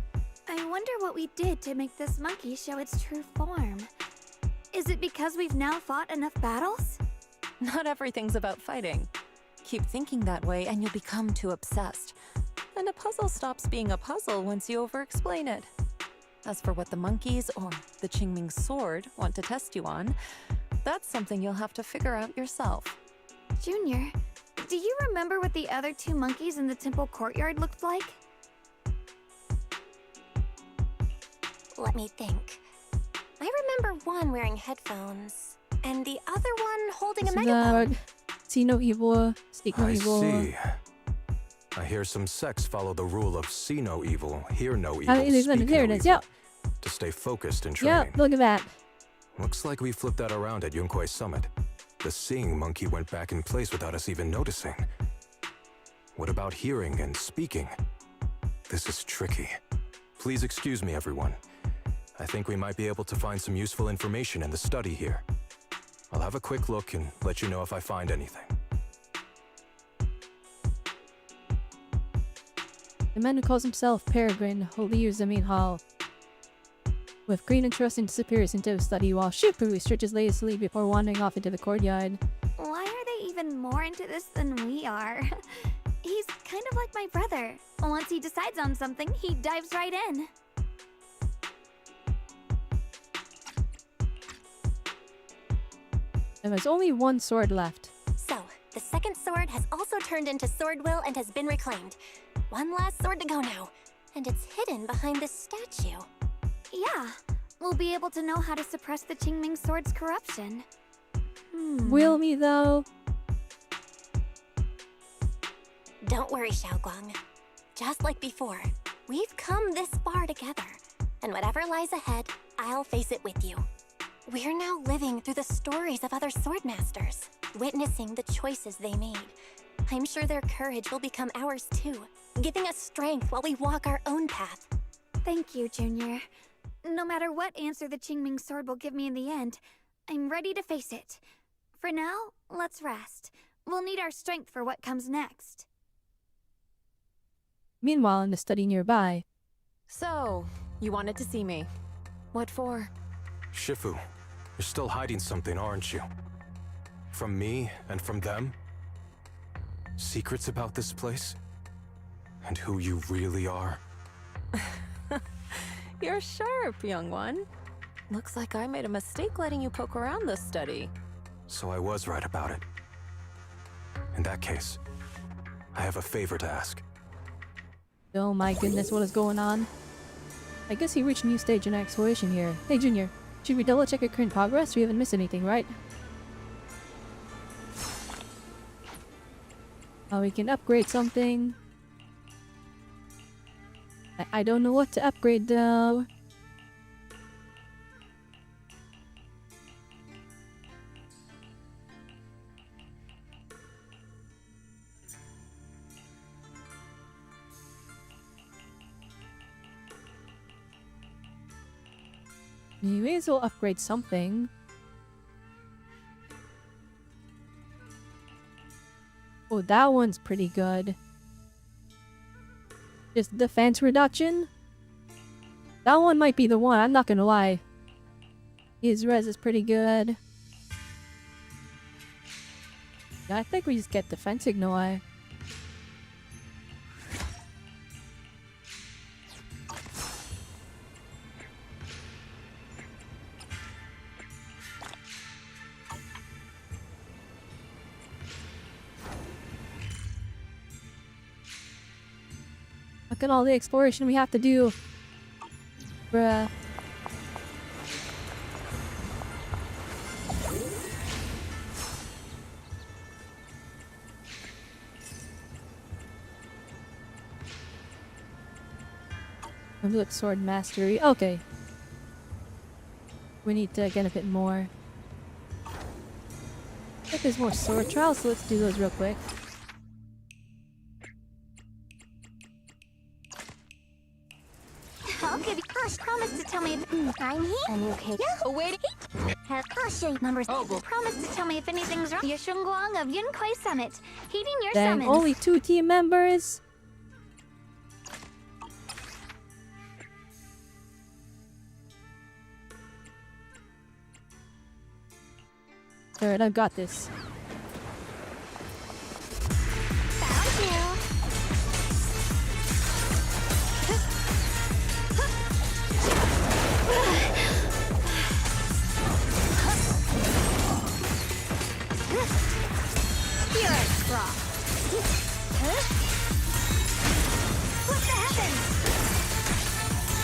I wonder what we did to make this monkey show its true form. Is it because we've now fought enough battles? Not everything's about fighting. Keep thinking that way and you'll become too obsessed. And a puzzle stops being a puzzle once you over-explain it. As for what the monkeys or the Qingming sword want to test you on, that's something you'll have to figure out yourself. Junior, do you remember what the other 2 monkeys in the temple courtyard looked like? Let me think. I remember one wearing headphones, and the other one holding a megaphone. See no evil, speak no evil. I see. I hear some sects follow the rule of see no evil, hear no evil, There speak it no is, evil, yep. to stay focused in training. Yep, look at that. Looks like we flipped that around at Yunquei Summit. The seeing monkey went back in place without us even noticing. What about hearing and speaking? This is tricky. Please excuse me, everyone. I think we might be able to find some useful information in the study here. I'll have a quick look and let you know if I find anything. The man who calls himself Peregrine leaves the main hall. With Green entrusting disappears into the study while Shifu stretches lazily before wandering off into the courtyard. Why are they even more into this than we are? He's kind of like my brother. Once he decides on something, he dives right in. And there's only one sword left. So, the second sword has also turned into Sword Will and has been reclaimed. One last sword to go now, and it's hidden behind this statue. Yeah, we'll be able to know how to suppress the Qingming sword's corruption. Will me though? Don't worry, Xiaoguang. Just like before, we've come this far together, and whatever lies ahead, I'll face it with you. We're now living through the stories of other swordmasters, witnessing the choices they made. I'm sure their courage will become ours too, giving us strength while we walk our own path. Thank you, Junior. No matter what answer the Qingming sword will give me in the end, I'm ready to face it. For now, let's rest. We'll need our strength for what comes next. Meanwhile, in the study nearby. So, you wanted to see me. What for? Shifu, you're still hiding something, aren't you? From me and from them? Secrets about this place? And who you really are? You're sharp, young one. Looks like I made a mistake letting you poke around this study. So I was right about it. In that case, I have a favor to ask. Oh my goodness, what is going on? I guess he reached a new stage in exploration here. Hey Junior, should we double check your current progress? We haven't missed anything, right? We can upgrade something. I don't know what to upgrade though. We may as well upgrade something. Oh, that one's pretty good. Just defense reduction? That one might be the one, I'm not gonna lie. His res is pretty good. Yeah, I think we just get defense ignore. Look at all the exploration we have to do. Bruh. Look, sword mastery. Okay. We need to get a bit more. I think there's more sword trials, so let's do those real quick. I'll give you promise to tell me if I'm here. And you okay? Yeah, wait. Numbers. Oh, promise to tell me if anything's wrong. Yeshunguang of Yunkai Summit. Heeding your Dang, summons. only 2 team members? Alright, I've got this. Found you. Here it's frost. What the heavens?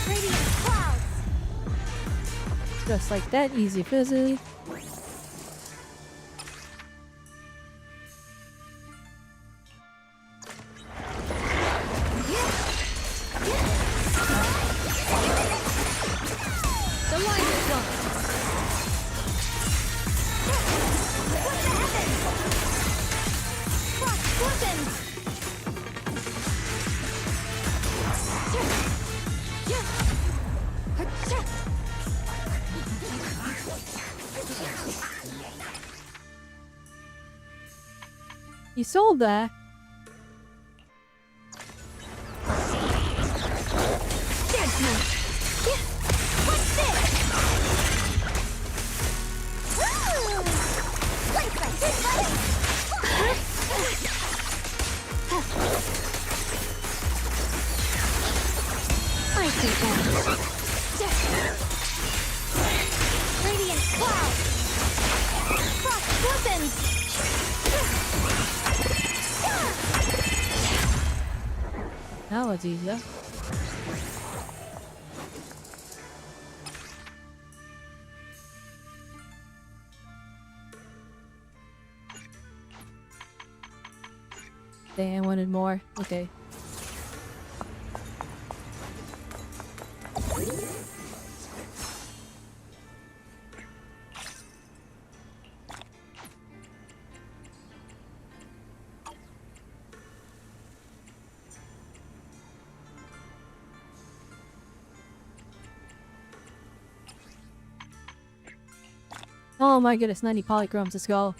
Radiant clouds. Just like that, easy fizzy. The line is gone. What the heavens? Frost weapons. You sold that. What's this? Woo! Like my good buddy. I see that. Radiant cloud. Frost weapons. That was easier. Dang, I wanted more. Okay. Oh my goodness, 90 polychromes, let's go.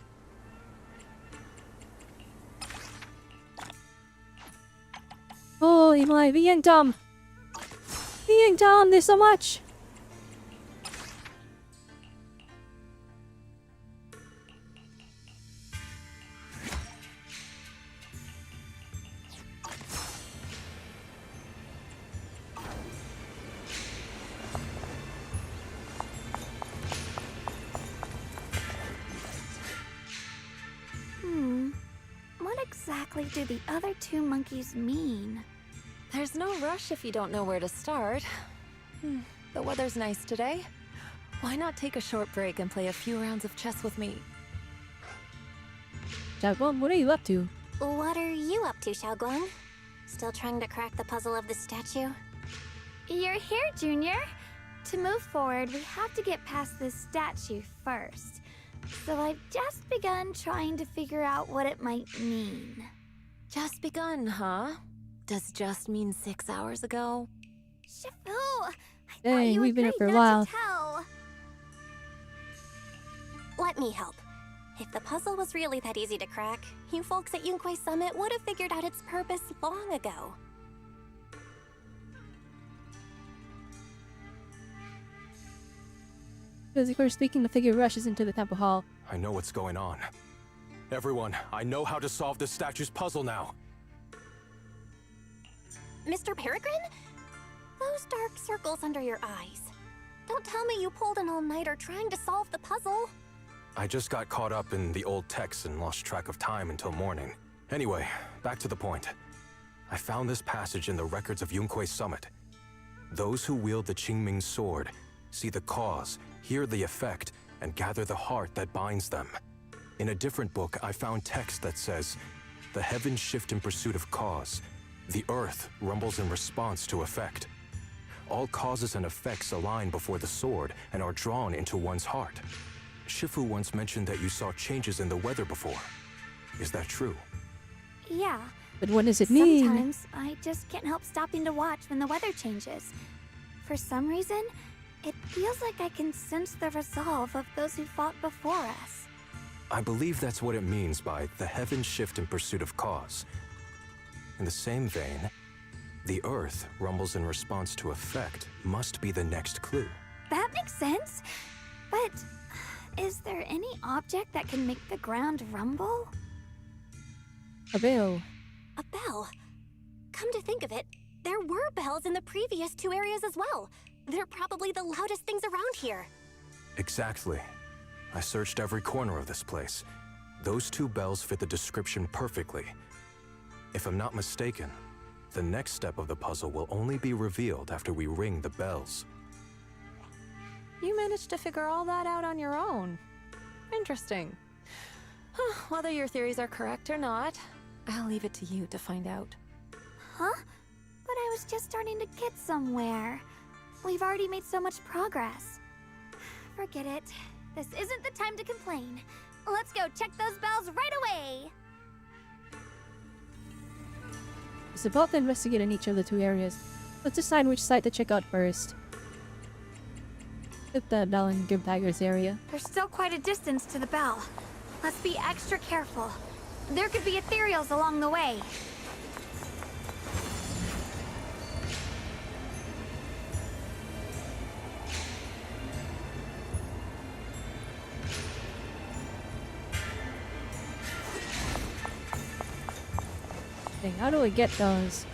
Holy my, being dumb! Being dumb, there's so much! What exactly do the other two monkeys mean? There's no rush if you don't know where to start. The weather's nice today. Why not take a short break and play a few rounds of chess with me? Xiaoguang, what are you up to? What are you up to, Xiaoguang? Still trying to crack the puzzle of the statue? You're here, Junior. To move forward, we have to get past this statue first. So I've just begun trying to figure out what it might mean. Just begun, huh? Does just mean 6 hours ago? Shifu! I thought Dang, you we've been up agreed for a not while. to tell. Let me help. If the puzzle was really that easy to crack, you folks at Yunquay Summit would have figured out its purpose long ago. Physically speaking, the figure rushes into the temple hall. I know what's going on. Everyone, I know how to solve this statue's puzzle now. Mr. Peregrine? Those dark circles under your eyes. Don't tell me you pulled an all-nighter trying to solve the puzzle. I just got caught up in the old texts and lost track of time until morning. Anyway, back to the point. I found this passage in the records of Yunquay Summit. Those who wield the Qingming sword see the cause, hear the effect, and gather the heart that binds them. In a different book, I found text that says, "The heavens shift in pursuit of cause. The earth rumbles in response to effect. All causes and effects align before the sword and are drawn into one's heart." Shifu once mentioned that you saw changes in the weather before. Is that true? Yeah. But what does it mean? Sometimes I just can't help stopping to watch when the weather changes. For some reason, it feels like I can sense the resolve of those who fought before us. I believe that's what it means by the heavens shift in pursuit of cause. In the same vein, the earth rumbles in response to effect must be the next clue. That makes sense. But is there any object that can make the ground rumble? A bell. A bell? Come to think of it, there were bells in the previous two areas as well. They're probably the loudest things around here. Exactly. I searched every corner of this place. Those two bells fit the description perfectly. If I'm not mistaken, the next step of the puzzle will only be revealed after we ring the bells. You managed to figure all that out on your own. Interesting. Whether your theories are correct or not, I'll leave it to you to find out. Huh? But I was just starting to get somewhere. We've already made so much progress. Forget it. This isn't the time to complain. Let's go check those bells right away! It's about to investigate in each of the two areas. Let's decide which site to check out first. Hit the bell in Grim Tiger's area. There's still quite a distance to the bell. Let's be extra careful. There could be ethereals along the way. Dang, how do I get those?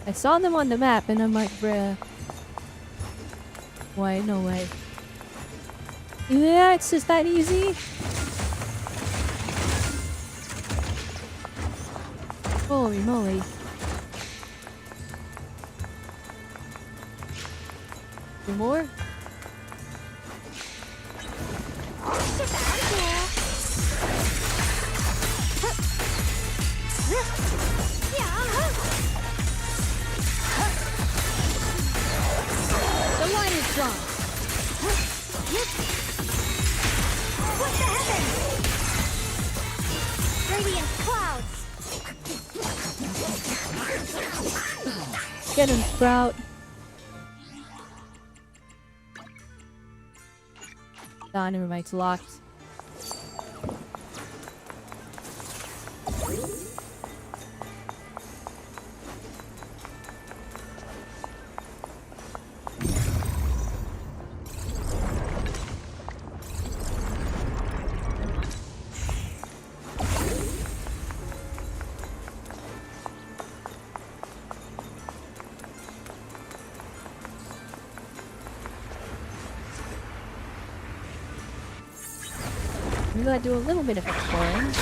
I saw them on the map and I'm like, bruh. Why? No way. Yeah, it's just that easy. Holy moly. Two more? The line is drawn. What the heavens? Radiant clouds. Get him, Sprout. Ah, never mind, it's locked. I'm gonna do a little bit of exploring.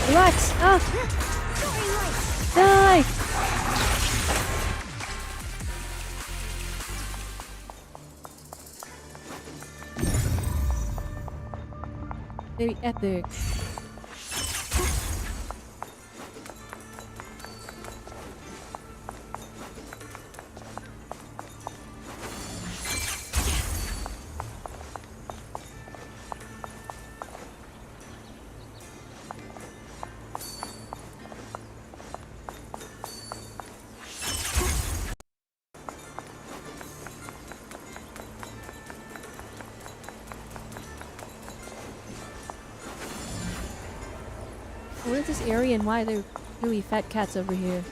Relax! Ah! Die! Very epic. What is this area and why are there really fat cats over here?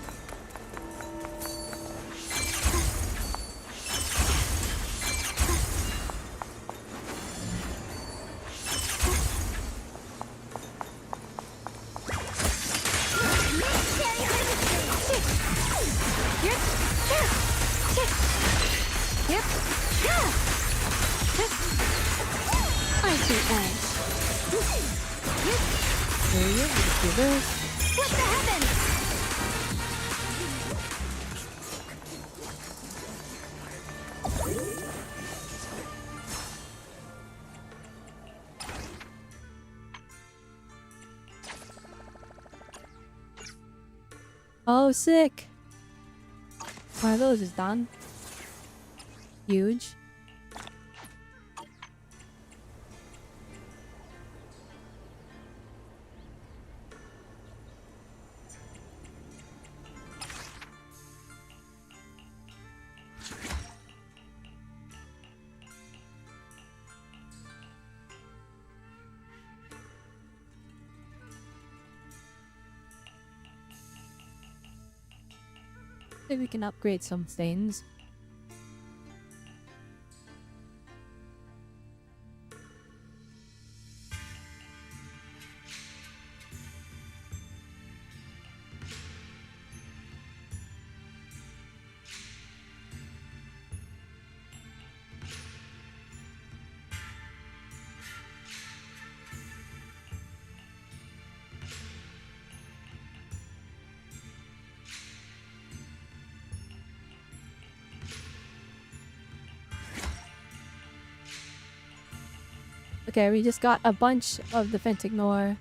I see edge. Area with the rivers. What the heavens? Oh, sick! One of those is done. Huge. Maybe we can upgrade some things. Okay, we just got a bunch of the Fentignor.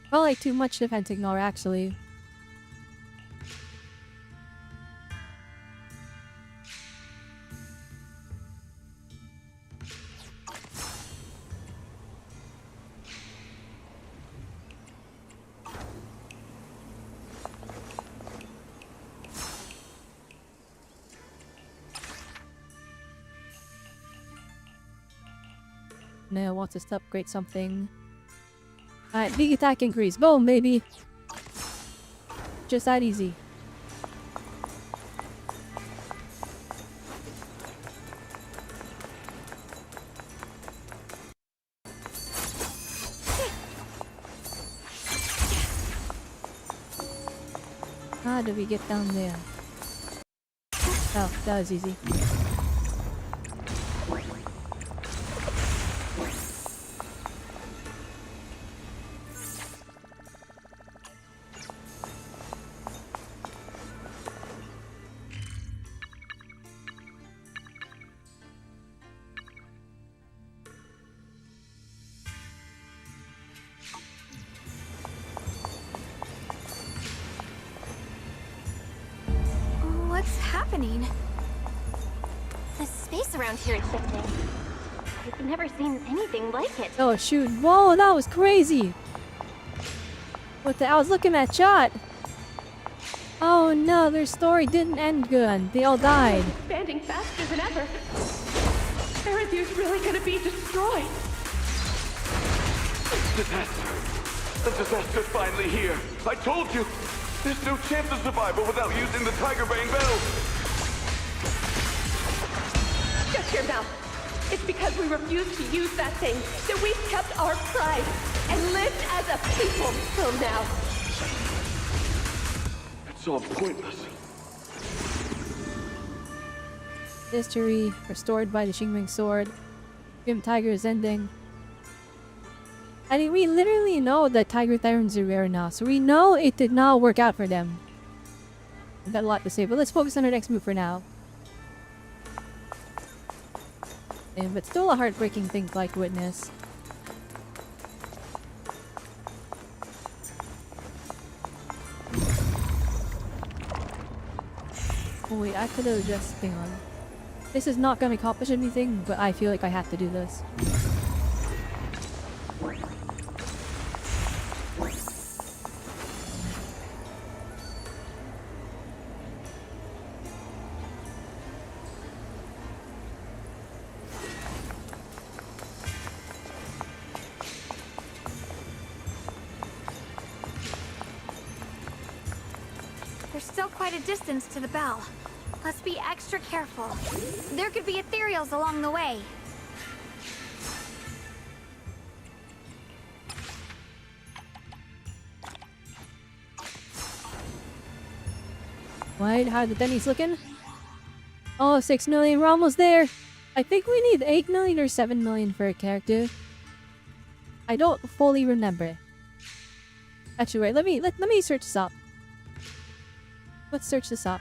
Probably too much the Fentignor, actually. No, wants us to upgrade something. Alright, big attack increase. Boom, baby. Just that easy. How do we get down there? Oh, that was easy. What's happening? The space around here is shifting. I've never seen anything like it. Oh shoot. Whoa, that was crazy. What the? I was looking at chat. Oh no, their story didn't end good. They all died. Expanding faster than ever. Erethiir's really gonna be destroyed. Disaster. The disaster's finally here. I told you. There's no chance of survival without using the Tiger Bang bell. Shut your mouth. It's because we refused to use that thing that we've kept our pride and lived as a people till now. It's all pointless. History restored by the Xingming sword. Grim Tiger is ending. I mean, we literally know that Tiger Tyrants are rare now, so we know it did not work out for them. I've got a lot to say, but let's focus on our next move for now. But still a heartbreaking thing to like witness. Oh wait, I could have just... hang on. This is not gonna accomplish anything, but I feel like I have to do this. There's still quite a distance to the bell. Let's be extra careful. There could be ethereals along the way. What? How are the Denny's looking? Oh, 6 million. We're almost there. I think we need 8 million or 7 million for a character. I don't fully remember. Actually, wait. Let me search this up. Let's search this up.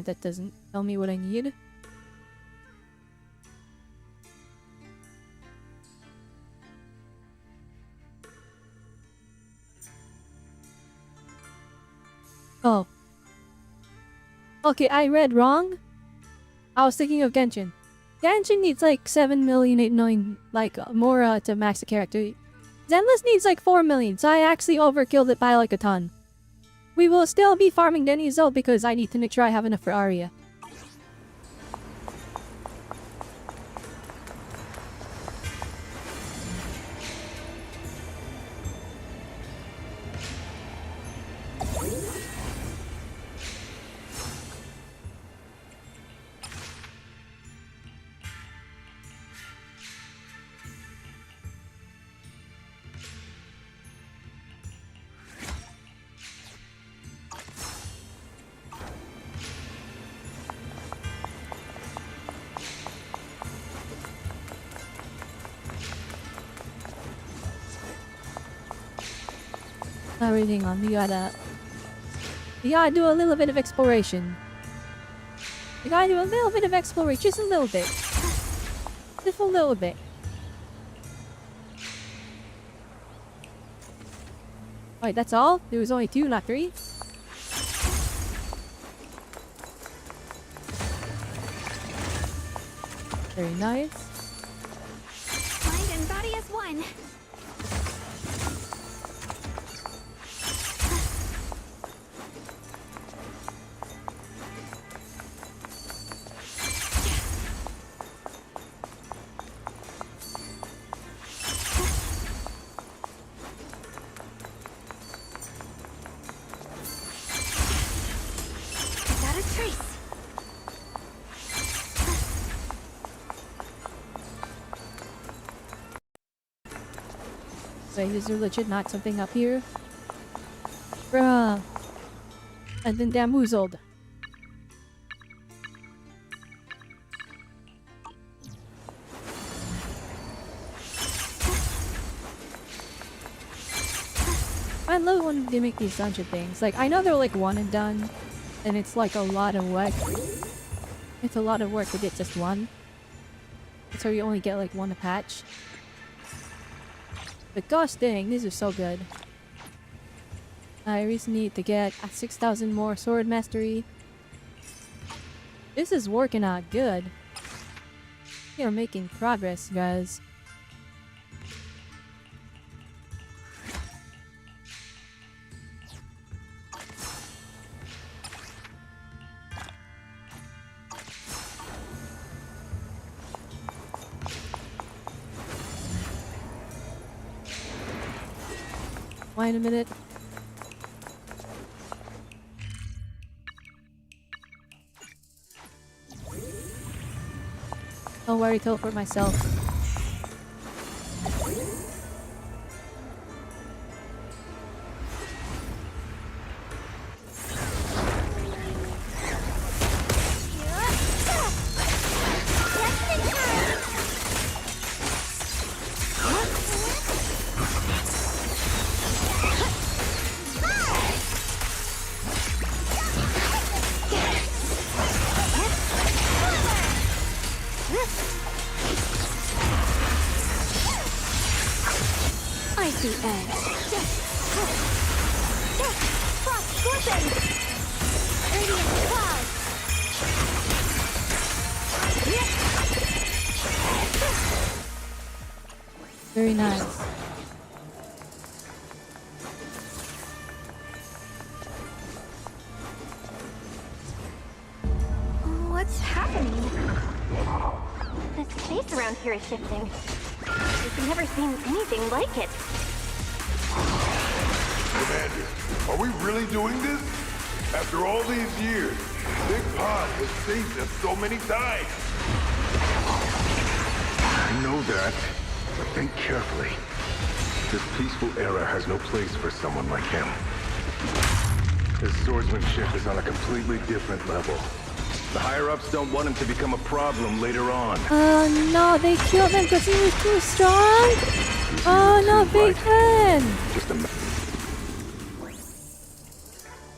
That doesn't tell me what I need. Oh. Okay, I read wrong. I was thinking of Genshin. Genshin needs like 7 million, 8 million, like more to max the character. Zenless needs like 4 million, so I actually overkilled it by like a ton. We will still be farming Denny's though because I need to make sure I have enough for Arya. Everything on. We gotta do a little bit of exploration. We gotta do a little bit of exploration, just a little bit. Just a little bit. Alright, that's all? There was only 2, not 3? Very nice. Mind and body as one. Got a trace. Wait, is there legit not something up here? Bruh. I've been bamboozled. I love when they make these dungeon things. Like, I know they're like one and done, and it's like a lot of work. It's a lot of work to get just one. So you only get like one a patch. But gosh dang, these are so good. I just need to get 6,000 more sword mastery. This is working out good. We are making progress, guys. Wait a minute. Don't worry, teleport myself. Icy edge. Frost scorpion. Radiant cloud. Very nice. What's happening? The space around here is shifting. I've never seen anything like it. Commander, are we really doing this? After all these years, Big Pond has saved us so many times. I know that, but think carefully. This peaceful era has no place for someone like him. His swordsmanship is on a completely different level. The higher-ups don't want him to become a problem later on. Oh no, they killed him because he was too strong? Oh no, Big Pan! Just a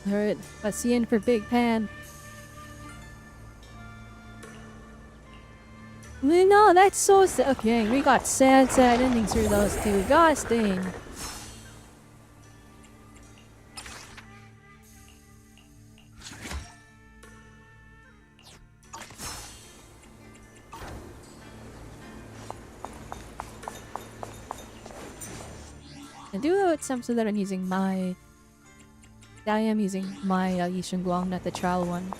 Alright, let's see in for Big Pan. No, that's so sad. Okay, we got sad endings for those two. Gosh dang. I do know it's some so that I'm using my... I am using my Yishun Guang, not the trial one.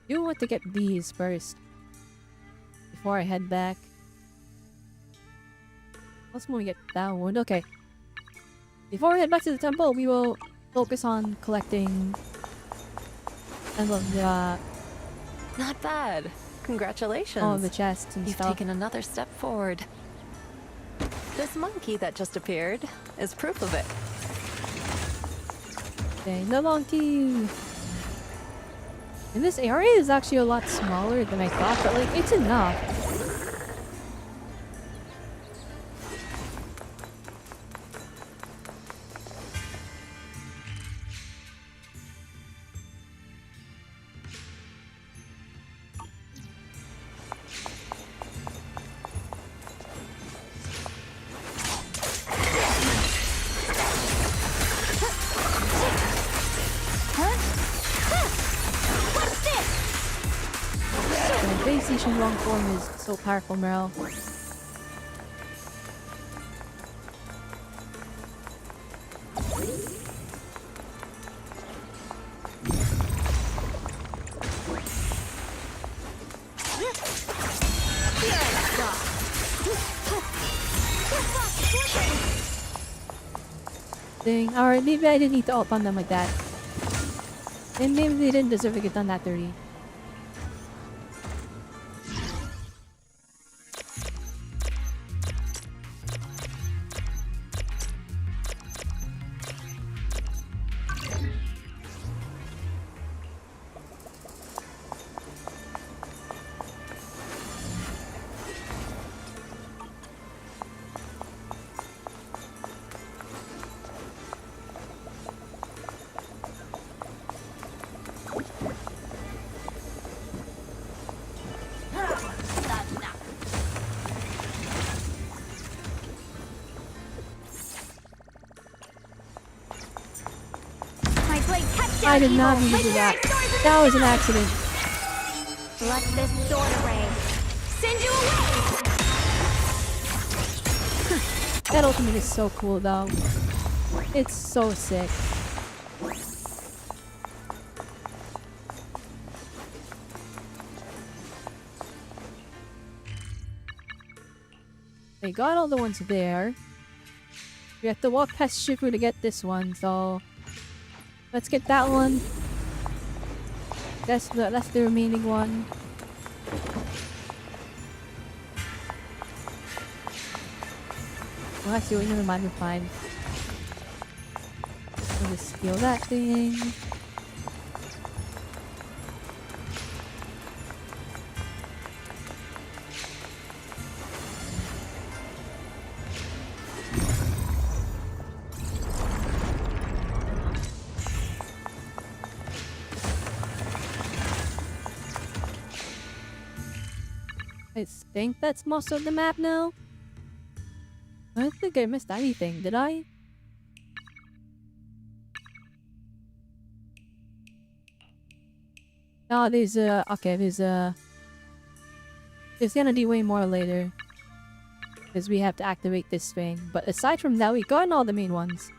I do want to get these first before I head back. Let's want to get that one. Okay. Before we head back to the temple, we will focus on collecting I love the Not bad. Congratulations. all the chests and You've stuff. taken another step forward. This monkey that just appeared is proof of it. Dang, the monkey. And this area is actually a lot smaller than I thought, but like it's enough. The base station long form is so powerful, Meryl. Dang, alright, maybe I didn't need to ult on them like that. And maybe they didn't deserve to get done that dirty. My blade cuts down I did not evil. mean to My do that. spirit soars in the That was an distance. accident. Let this sword array send you away. That ultimate is so cool though. It's so sick. They got all the ones there. We have to walk past Shifu to get this one, so let's get that one. That's the remaining one. Well, actually, wait, never mind, we're fine. We'll just steal that thing. I think that's most of the map now. I don't think I missed anything, did I? Oh, there's okay, there's gonna be way more later. Because we have to activate this thing. But aside from that, we got all the main ones.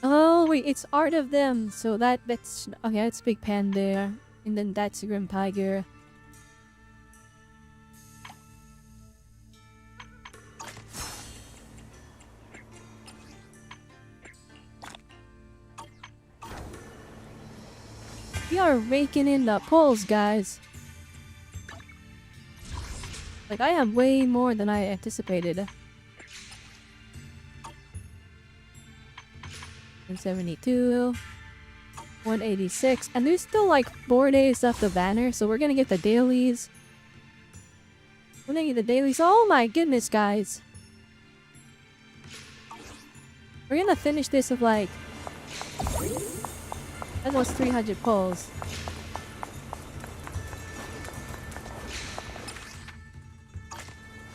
Oh wait, it's Art of Them. So that's okay. That's Big Pan there, and then that's Grim Tiger. We are raking in the pulls, guys. Like I am way more than I anticipated. 172, 186, and there's still like 4 days left of banner, so we're gonna get the dailies. We're gonna get the dailies. Oh my goodness, guys! We're gonna finish this with like almost 300 pulls.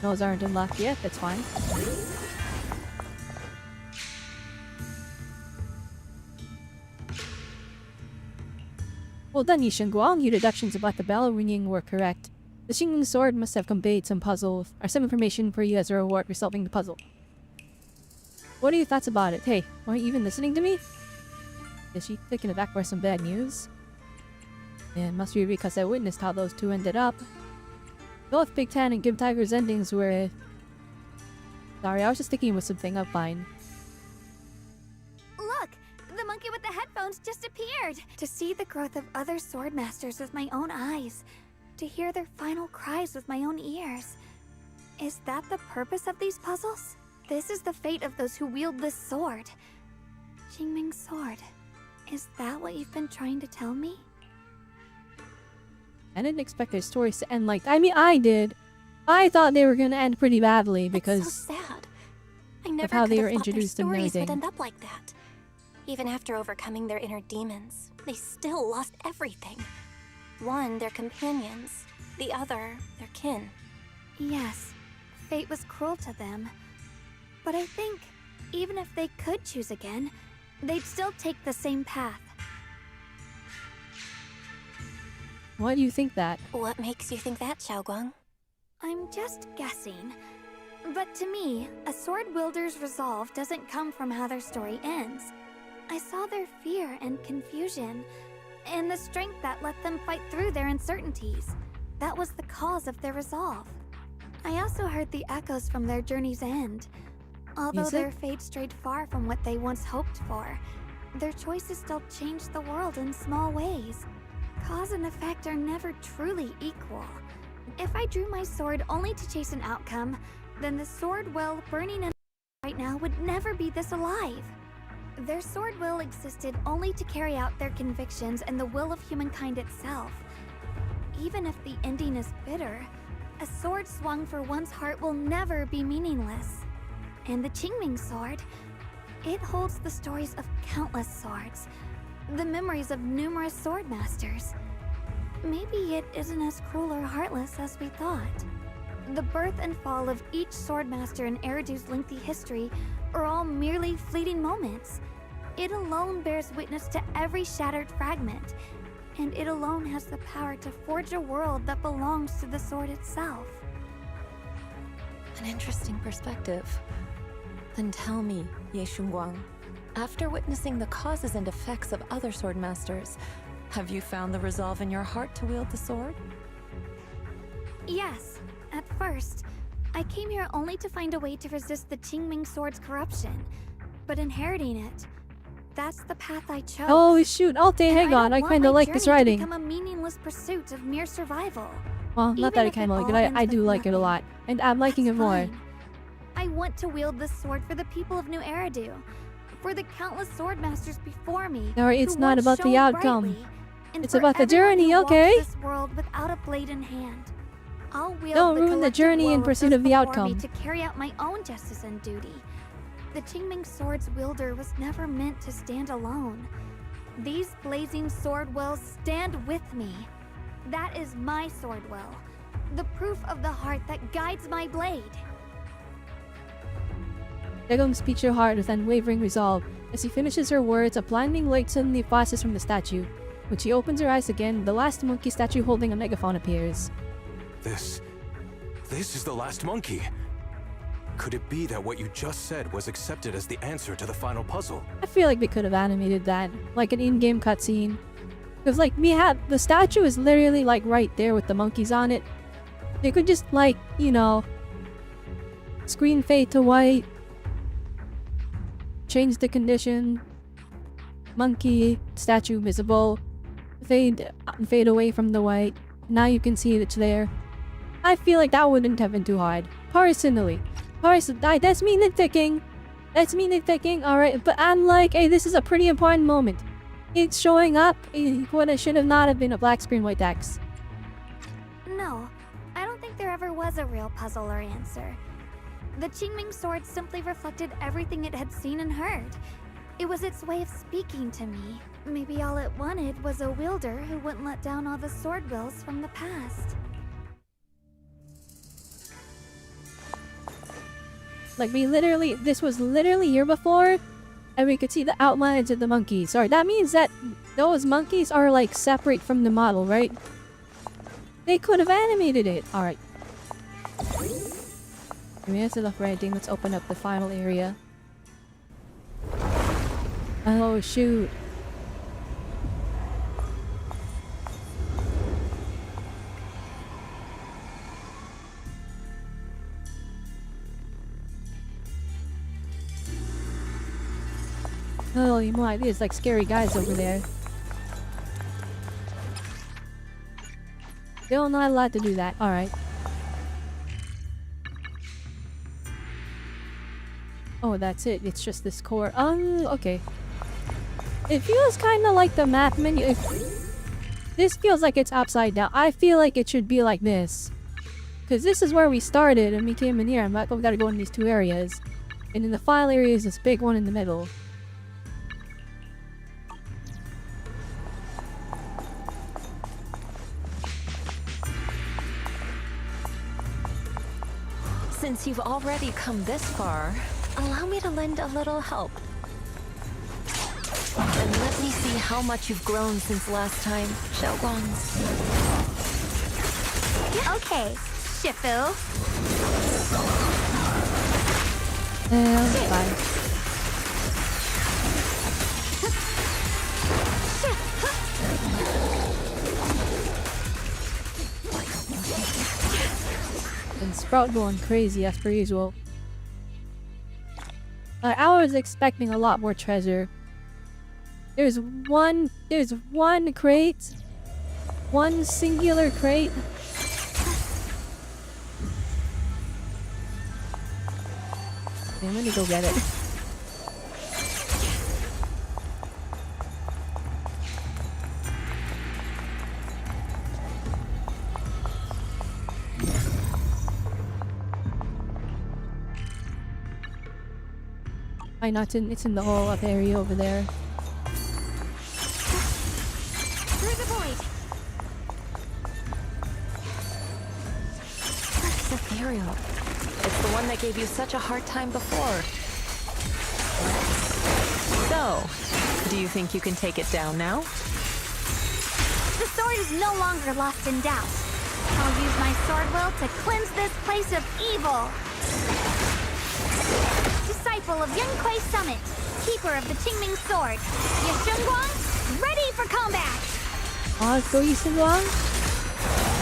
Those aren't unlocked yet. That's fine. Well done, Yishan Guang. Your deductions about the bell ringing were correct. The Qingming sword must have conveyed some puzzle or some information for you as a reward for solving the puzzle. What are your thoughts about it? Hey, aren't you even listening to me? Is she taken aback by some bad news? It must be because I witnessed how those two ended up. Both Big Tan and Give Tiger's endings were... Sorry, I was just thinking with something. I'm fine. Look! The monkey with the headphones just appeared! To see the growth of other sword masters with my own eyes. To hear their final cries with my own ears. Is that the purpose of these puzzles? This is the fate of those who wield this sword. Qingming sword. Is that what you've been trying to tell me? I didn't expect their stories to end like... I mean, I did. I thought they were gonna end pretty badly because... It's so sad. I never of how they could were have thought their introduced and stories everything. would end up like that. Even after overcoming their inner demons, they still lost everything. One, their companions. The other, their kin. Yes, fate was cruel to them. But I think, even if they could choose again, they'd still take the same path. Why do you think that? What makes you think that, Xiaoguang? I'm just guessing. But to me, a sword wielder's resolve doesn't come from how their story ends. I saw their fear and confusion, and the strength that let them fight through their uncertainties. That was the cause of their resolve. I also heard the echoes from their journey's end. Although their fate strayed far from what they once hoped for, their choices still changed the world in small ways. Cause and effect are never truly equal. If I drew my sword only to chase an outcome, then the sword well burning in right now would never be this alive. Their sword will existed only to carry out their convictions and the will of humankind itself. Even if the ending is bitter, a sword swung for one's heart will never be meaningless. And the Qingming sword, it holds the stories of countless swords, the memories of numerous sword masters. Maybe it isn't as cruel or heartless as we thought. The birth and fall of each sword master in Eridu's lengthy history are all merely fleeting moments. It alone bears witness to every shattered fragment, and it alone has the power to forge a world that belongs to the sword itself. An interesting perspective. Then tell me, Ye Shunguang, after witnessing the causes and effects of other sword masters, have you found the resolve in your heart to wield the sword? Yes, at first. I came here only to find a way to resist the Qingming sword's corruption, but inheriting it, that's the path I chose. Oh shoot, hang on, I kinda like this writing. Become a meaningless pursuit of mere survival. Well, not that I kinda like it, I do like it a lot. And I'm liking it more. I want to wield this sword for the people of New Eridu, for the countless sword masters before me. Sorry, it's who not once about the shone outcome. brightly, and It's for about the everyone journey, who walks okay? this world without a blade in hand. I'll wield Don't the ruin the collective journey in will pursuit those of the before outcome. me to carry out my own justice and duty. The Qingming sword's wielder was never meant to stand alone. These blazing sword wills stand with me. That is my sword will, the proof of the heart that guides my blade. Dagon speaks her heart with unwavering resolve. As he finishes her words, a blinding light suddenly flashes from the statue. When she opens her eyes again, the last monkey statue holding a megaphone appears. This is the last monkey. Could it be that what you just said was accepted as the answer to the final puzzle? I feel like they could have animated that, like an in-game cutscene. Because like, the statue is literally like right there with the monkeys on it. They could just like, you know, screen fade to white, change the condition, monkey, statue visible, fade away from the white. Now you can see it's there. I feel like that wouldn't have been too hard. Personally. That's me nitpicking. That's me nitpicking, alright. But I'm like, hey, this is a pretty important moment. It's showing up. What should have not have been a black screen, white text. No, I don't think there ever was a real puzzle or answer. The Qingming sword simply reflected everything it had seen and heard. It was its way of speaking to me. Maybe all it wanted was a wielder who wouldn't let down all the sword wills from the past. Like this was literally here before, and we could see the outlines of the monkeys. Sorry, that means that those monkeys are like separate from the model, right? They could have animated it. Alright. We have enough renting. Let's open up the final area. Oh, shoot. Oh, you might. There's like scary guys over there. Still not allowed to do that. Alright. Oh, that's it. It's just this core. Okay. It feels kind of like the map menu. This feels like it's upside down. I feel like it should be like this. Because this is where we started and we came in here. I'm like, oh, we gotta go in these two areas. And in the final area is this big one in the middle. Since you've already come this far, allow me to lend a little help. And let me see how much you've grown since last time, Xiaoguang. Okay, Shifu. Fine. And Sprout going crazy as per usual. I was expecting a lot more treasure. There's one crate. One singular crate. Okay, I'm gonna go get it. Why not? It's in the whole up area over there. Through the void. It's ethereal. It's the one that gave you such a hard time before. So, do you think you can take it down now? The sword is no longer lost in doubt. I'll use my sword will to cleanse this place of evil. Disciple of Yunquei Summit, keeper of the Qingming sword, Yishengguang, ready for combat! Let's go Yishengguang.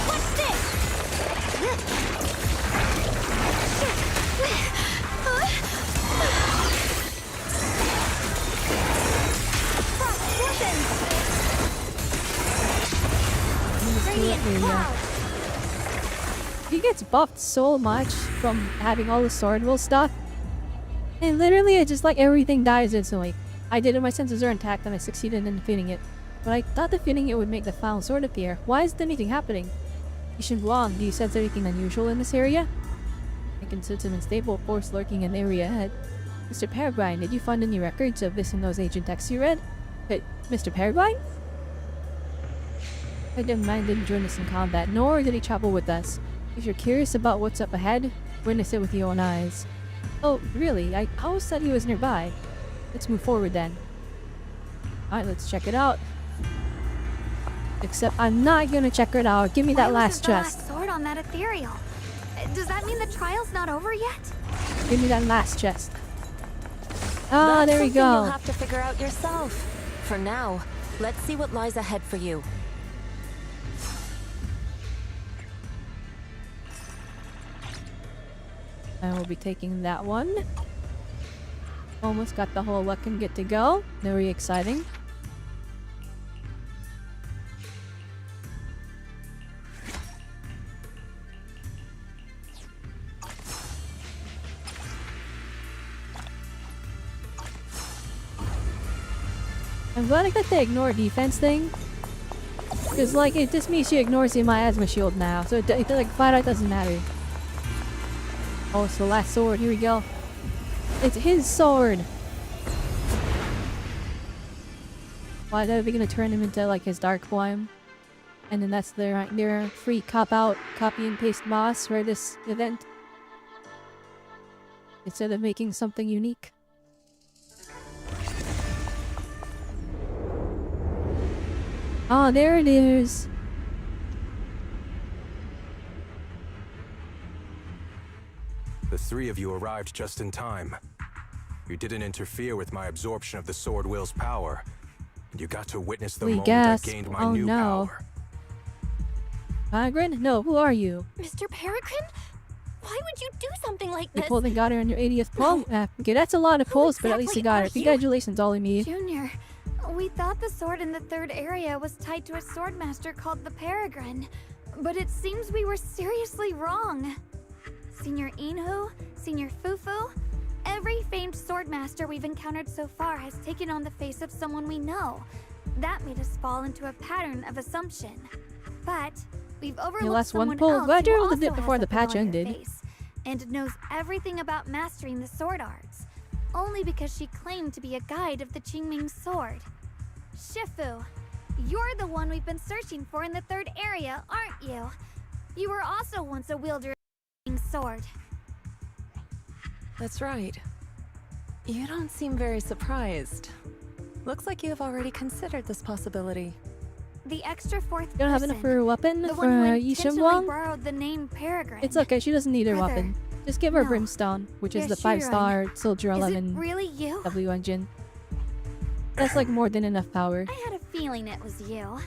What's this? Frost weapons! Radiant cloud! He gets buffed so much from having all the sword will stuff. And literally, it's just like everything dies instantly. I did it, my senses are intact, and I succeeded in defeating it. But I thought defeating it would make the final sword appear. Why isn't anything happening? Yishengguang, do you sense anything unusual in this area? I can sense an unstable force lurking in the area ahead. Mr. Peregrine, did you find any records of this in those ancient texts you read? But, Mr. Peregrine? I didn't join us in combat, nor did he travel with us. If you're curious about what's up ahead, witness it with your own eyes. Oh, really? I always said he was nearby. Let's move forward then. Alright, let's check it out. Except I'm not gonna check it out. Give me that last chest. Last sword on that ethereal. Does that mean the trial's not over yet? Give me that last chest. Ah, there we go. You'll have to figure out yourself. For now, let's see what lies ahead for you. I will be taking that one. Almost got the whole weapon get to go. Very exciting. I'm glad I got the ignore defense thing. Because, like, it just means she ignores the miasma shield now. So it like, flat out doesn't matter. Oh, it's the last sword. Here we go. It's his sword! Why are they gonna turn him into, like, his dark form? And then that's their free cop-out, copy and paste boss for this event. Instead of making something unique. Oh, there it is! The three of you arrived just in time. You didn't interfere with my absorption of the sword will's power, and you got to witness the moment I gained my new power. Peregrine? No, who are you? Mr. Peregrine? Why would you do something like You this? pulled and got her on your 80th pull? Okay, that's a lot of pulls, but at least you got her. Congratulations, Autonomy. Junior, we thought the sword in the third area was tied to a swordmaster called the Peregrine, but it seems we were seriously wrong. Senior Inhu, Senior Fufu, every famed swordmaster we've encountered so far has taken on the face of someone we know. That made us fall into a pattern of assumption. But we've overlooked lost one someone pull. else Glad who you also did it before has the a patch familiar ended. face and knows everything about mastering the sword arts, only because she claimed to be a guide of the Qingming sword. Shifu, you're the one we've been searching for in the third area, aren't you? You were also once a wielder of the Qingming sword. That's right. You don't seem very surprised. Looks like you have already considered this possibility. The extra fourth You don't have enough person, for a weapon the for one who Yi intentionally Wang? borrowed the name Peregrine. It's okay, she doesn't need her Brother, weapon. Just give her no. Brimstone, which is Yeah, the sure, 5-star Soldier Is it 11 really you? W engine. That's like more than enough power. I had a feeling it was you.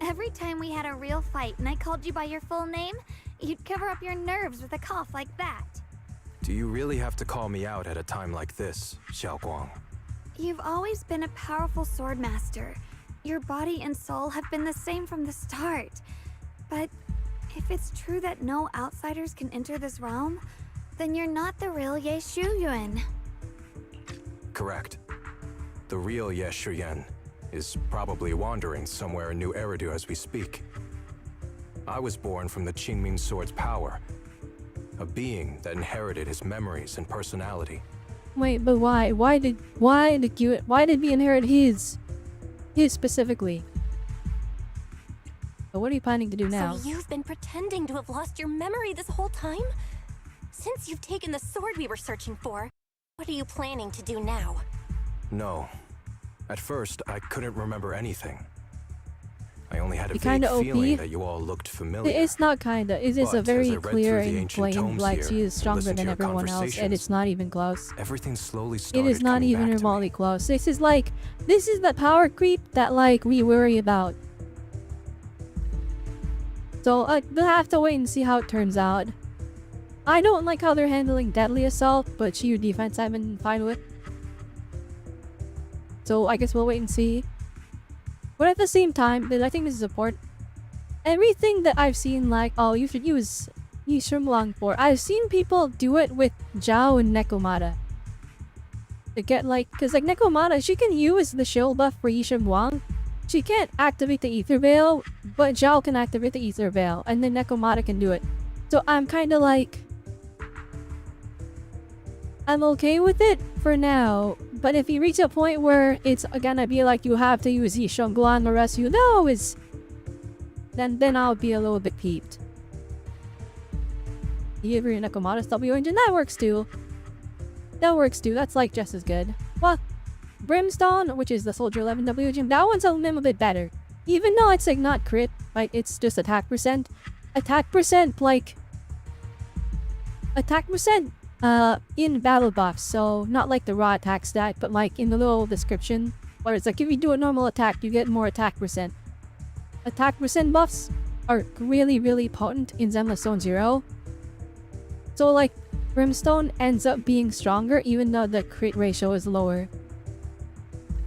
Every time we had a real fight and I called you by your full name, you'd cover up your nerves with a cough like that. Do you really have to call me out at a time like this, Xiao Guang? You've always been a powerful swordmaster. Your body and soul have been the same from the start. But if it's true that no outsiders can enter this realm, then you're not the real Ye Shuyuan. Correct. The real Ye Shuyan is probably wandering somewhere in New Eridu as we speak. I was born from the Qingming sword's power, a being that inherited his memories and personality. Wait, but why? Why did we inherit his specifically? So what are you planning to do now? So you've been pretending to have lost your memory this whole time? Since you've taken the sword we were searching for, what are you planning to do now? No. At first, I couldn't remember anything. I only had a You vague kinda feeling OP? that you all looked familiar. It's not kinda. It is a But as I very read clear through the and ancient plain, tomes like here she is and stronger listened to than your everyone else, and conversations, it's not even close. everything slowly started It is not coming even back to me. remotely close. This is the power creep that like we worry about. So we'll have to wait and see how it turns out. I don't like how they're handling Deadly Assault, but Shiyu defense I've been fine with. So I guess we'll wait and see. But at the same time, I think this is important. Everything that I've seen, like, oh, you should use Yishimlang for, I've seen people do it with Zhao and Nekomata. To get, like, because, like, Nekomata, she can use the shield buff for Yishimlang. She can't activate the Ether Veil, but Zhao can activate the Ether Veil, and then Nekomata can do it. So I'm kind of like, I'm okay with it for now, but if you reach a point where it's gonna be like you have to use Yishongguan, the rest you know is, then I'll be a little bit peeved. You ever Nekomata's W engine? That works too. That works too, that's like just as good. Well, Brimstone, which is the Soldier 11 W engine, that one's a little bit better. Even though it's like not crit, like it's just attack percent. Attack percent, like, attack percent in battle buffs, so not like the raw attack stat, but like in the little description, where it's like if you do a normal attack, you get more attack percent. Attack percent buffs are really, really potent in Zenless Zone 0. So like, Brimstone ends up being stronger even though the crit ratio is lower.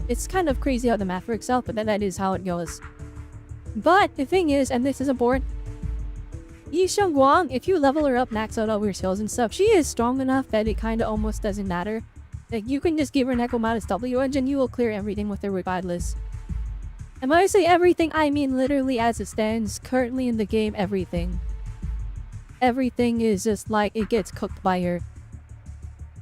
It's kind of crazy how the math works out, but that is how it goes. But the thing is, and this is important, Yishongguang, if you level her up, max out all her skills and stuff, she is strong enough that it kind of almost doesn't matter. Like, you can just give her Nekomata's W engine, you will clear everything with her regardless. And when I say everything, I mean literally as it stands, currently in the game, everything. Everything is just like, it gets cooked by her.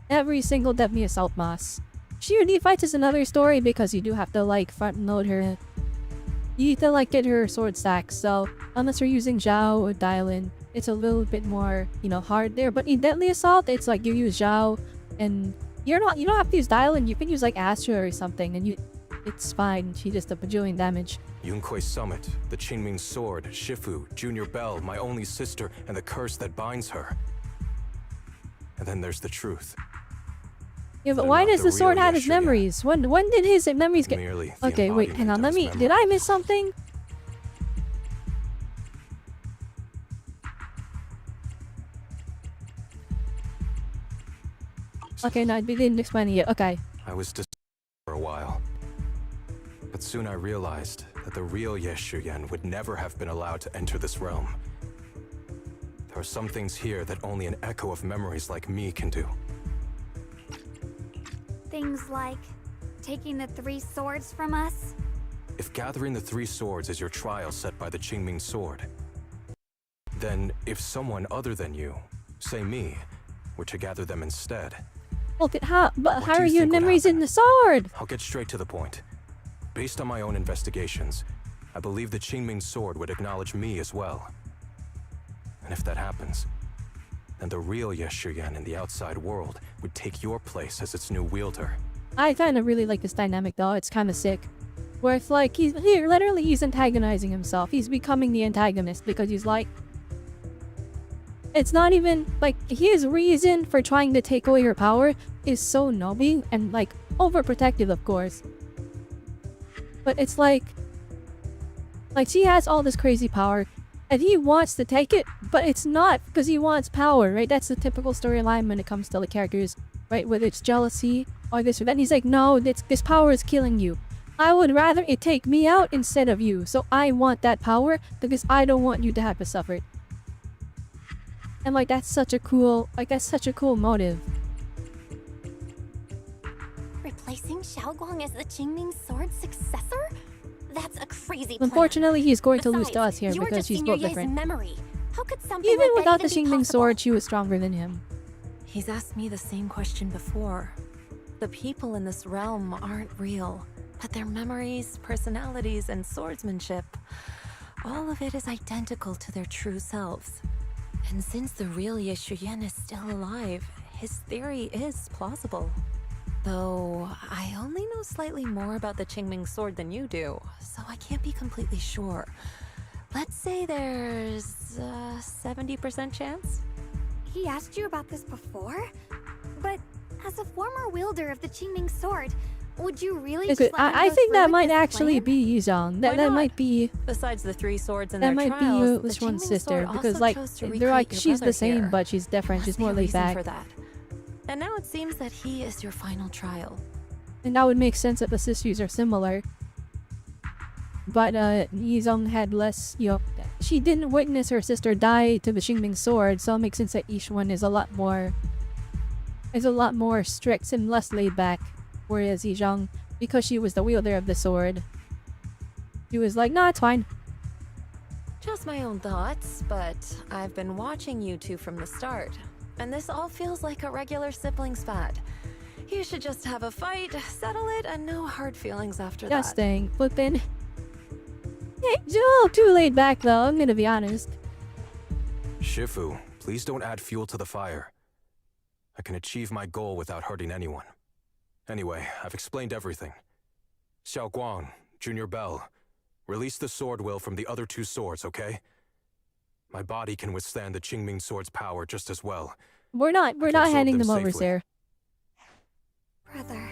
Every single Deadly Assault Moss. Shiyu fights is another story because you do have to like front load her. You need to like get her sword stacks, so unless you're using Zhao or Dylan, it's a little bit more, you know, hard there. But in Deadly Assault, it's like you use Zhao and you don't have to use Dylan, you can use like Astra or something and it's fine. She just a bajillion damage. Yunque's Summit, the Qingming Sword, Shifu, Junior Belle, my only sister, and the curse that binds her. and then there's the truth. Yeah, but They're why not does the the sword real have his Yeshuyan. memories? When did his memories get? Merely the Okay, wait, hang on. embodiment Let of me. his Did I miss something? Okay, no, we didn't explain it yet. Okay. I was just for a while. But soon I realized that the real Yeshuyan would never have been allowed to enter this realm. There are some things here that only an echo of memories like me can do. Things like taking the 3 swords from us? If gathering the 3 swords is your trial set by the Qingming sword, then if someone other than you, say me, were to gather them instead, Well, how What do are you your think would memories in the sword? I'll get straight to the point. Based on my own investigations, I believe the Qingming sword would acknowledge me as well. And if that happens, then the real Yeshuyan in the outside world would take your place as its new wielder. I kind of really like this dynamic though. It's kind of sick. Where it's like he's antagonizing himself. He's becoming the antagonist because he's like, it's not even like his reason for trying to take away her power is so noble and like overprotective, of course. But it's like she has all this crazy power and he wants to take it, but it's not because he wants power, right? That's the typical storyline when it comes to the characters, right? Whether it's jealousy or this or that. And he's like, no, this power is killing you. I would rather it take me out instead of you. So I want that power because I don't want you to have to suffer. And like that's such a cool motive. Replacing Xiaoguang as the Qingming sword's successor? That's a crazy plan. Unfortunately, he's going to lose to Besides, us here you're because just she's in built Ye's different. memory. How could something Even like without that the even be Qingming possible? sword, she was stronger than him. He's asked me the same question before. The people in this realm aren't real, but their memories, personalities, and swordsmanship, all of it is identical to their true selves. And since the real Yeshuyan is still alive, his theory is plausible. Though, I only know slightly more about the Qingming sword than you do, so I can't be completely sure. Let's say there's a 70% chance? He asked you about this before? But as a former wielder of the Qingming sword, would you really just let him I go think through that with might this actually plan? be Yizhong. That might be Besides the 3 swords and that their might trials, be the Wishwan's Qingming sister sword because also like chose to they're recreate like your she's the brother same here. but she's different. She's Must be more a laid reason back. for that. And now it seems that he is your final trial. And that would make sense that the sisters are similar. But Yizong had less, she didn't witness her sister die to the Qingming sword, so it makes sense that each one is a lot more strict and less laid back. Whereas Yizong, because she was the wielder of the sword, she was like, nah, it's fine. Just my own thoughts, but I've been watching you two from the start, and this all feels like a regular sibling spat. You should just have a fight, settle it, and no hard feelings after that. Just staying flippin'. Hey, Joel, too laid back though, I'm gonna be honest. Shifu, please don't add fuel to the fire. I can achieve my goal without hurting anyone. Anyway, I've explained everything. Xiaoguang, Junior Bell, release the sword will from the other 2 swords, okay? My body can withstand the Qingming sword's power just as well. We're not absorb handing them them over, safely. sir. Brother,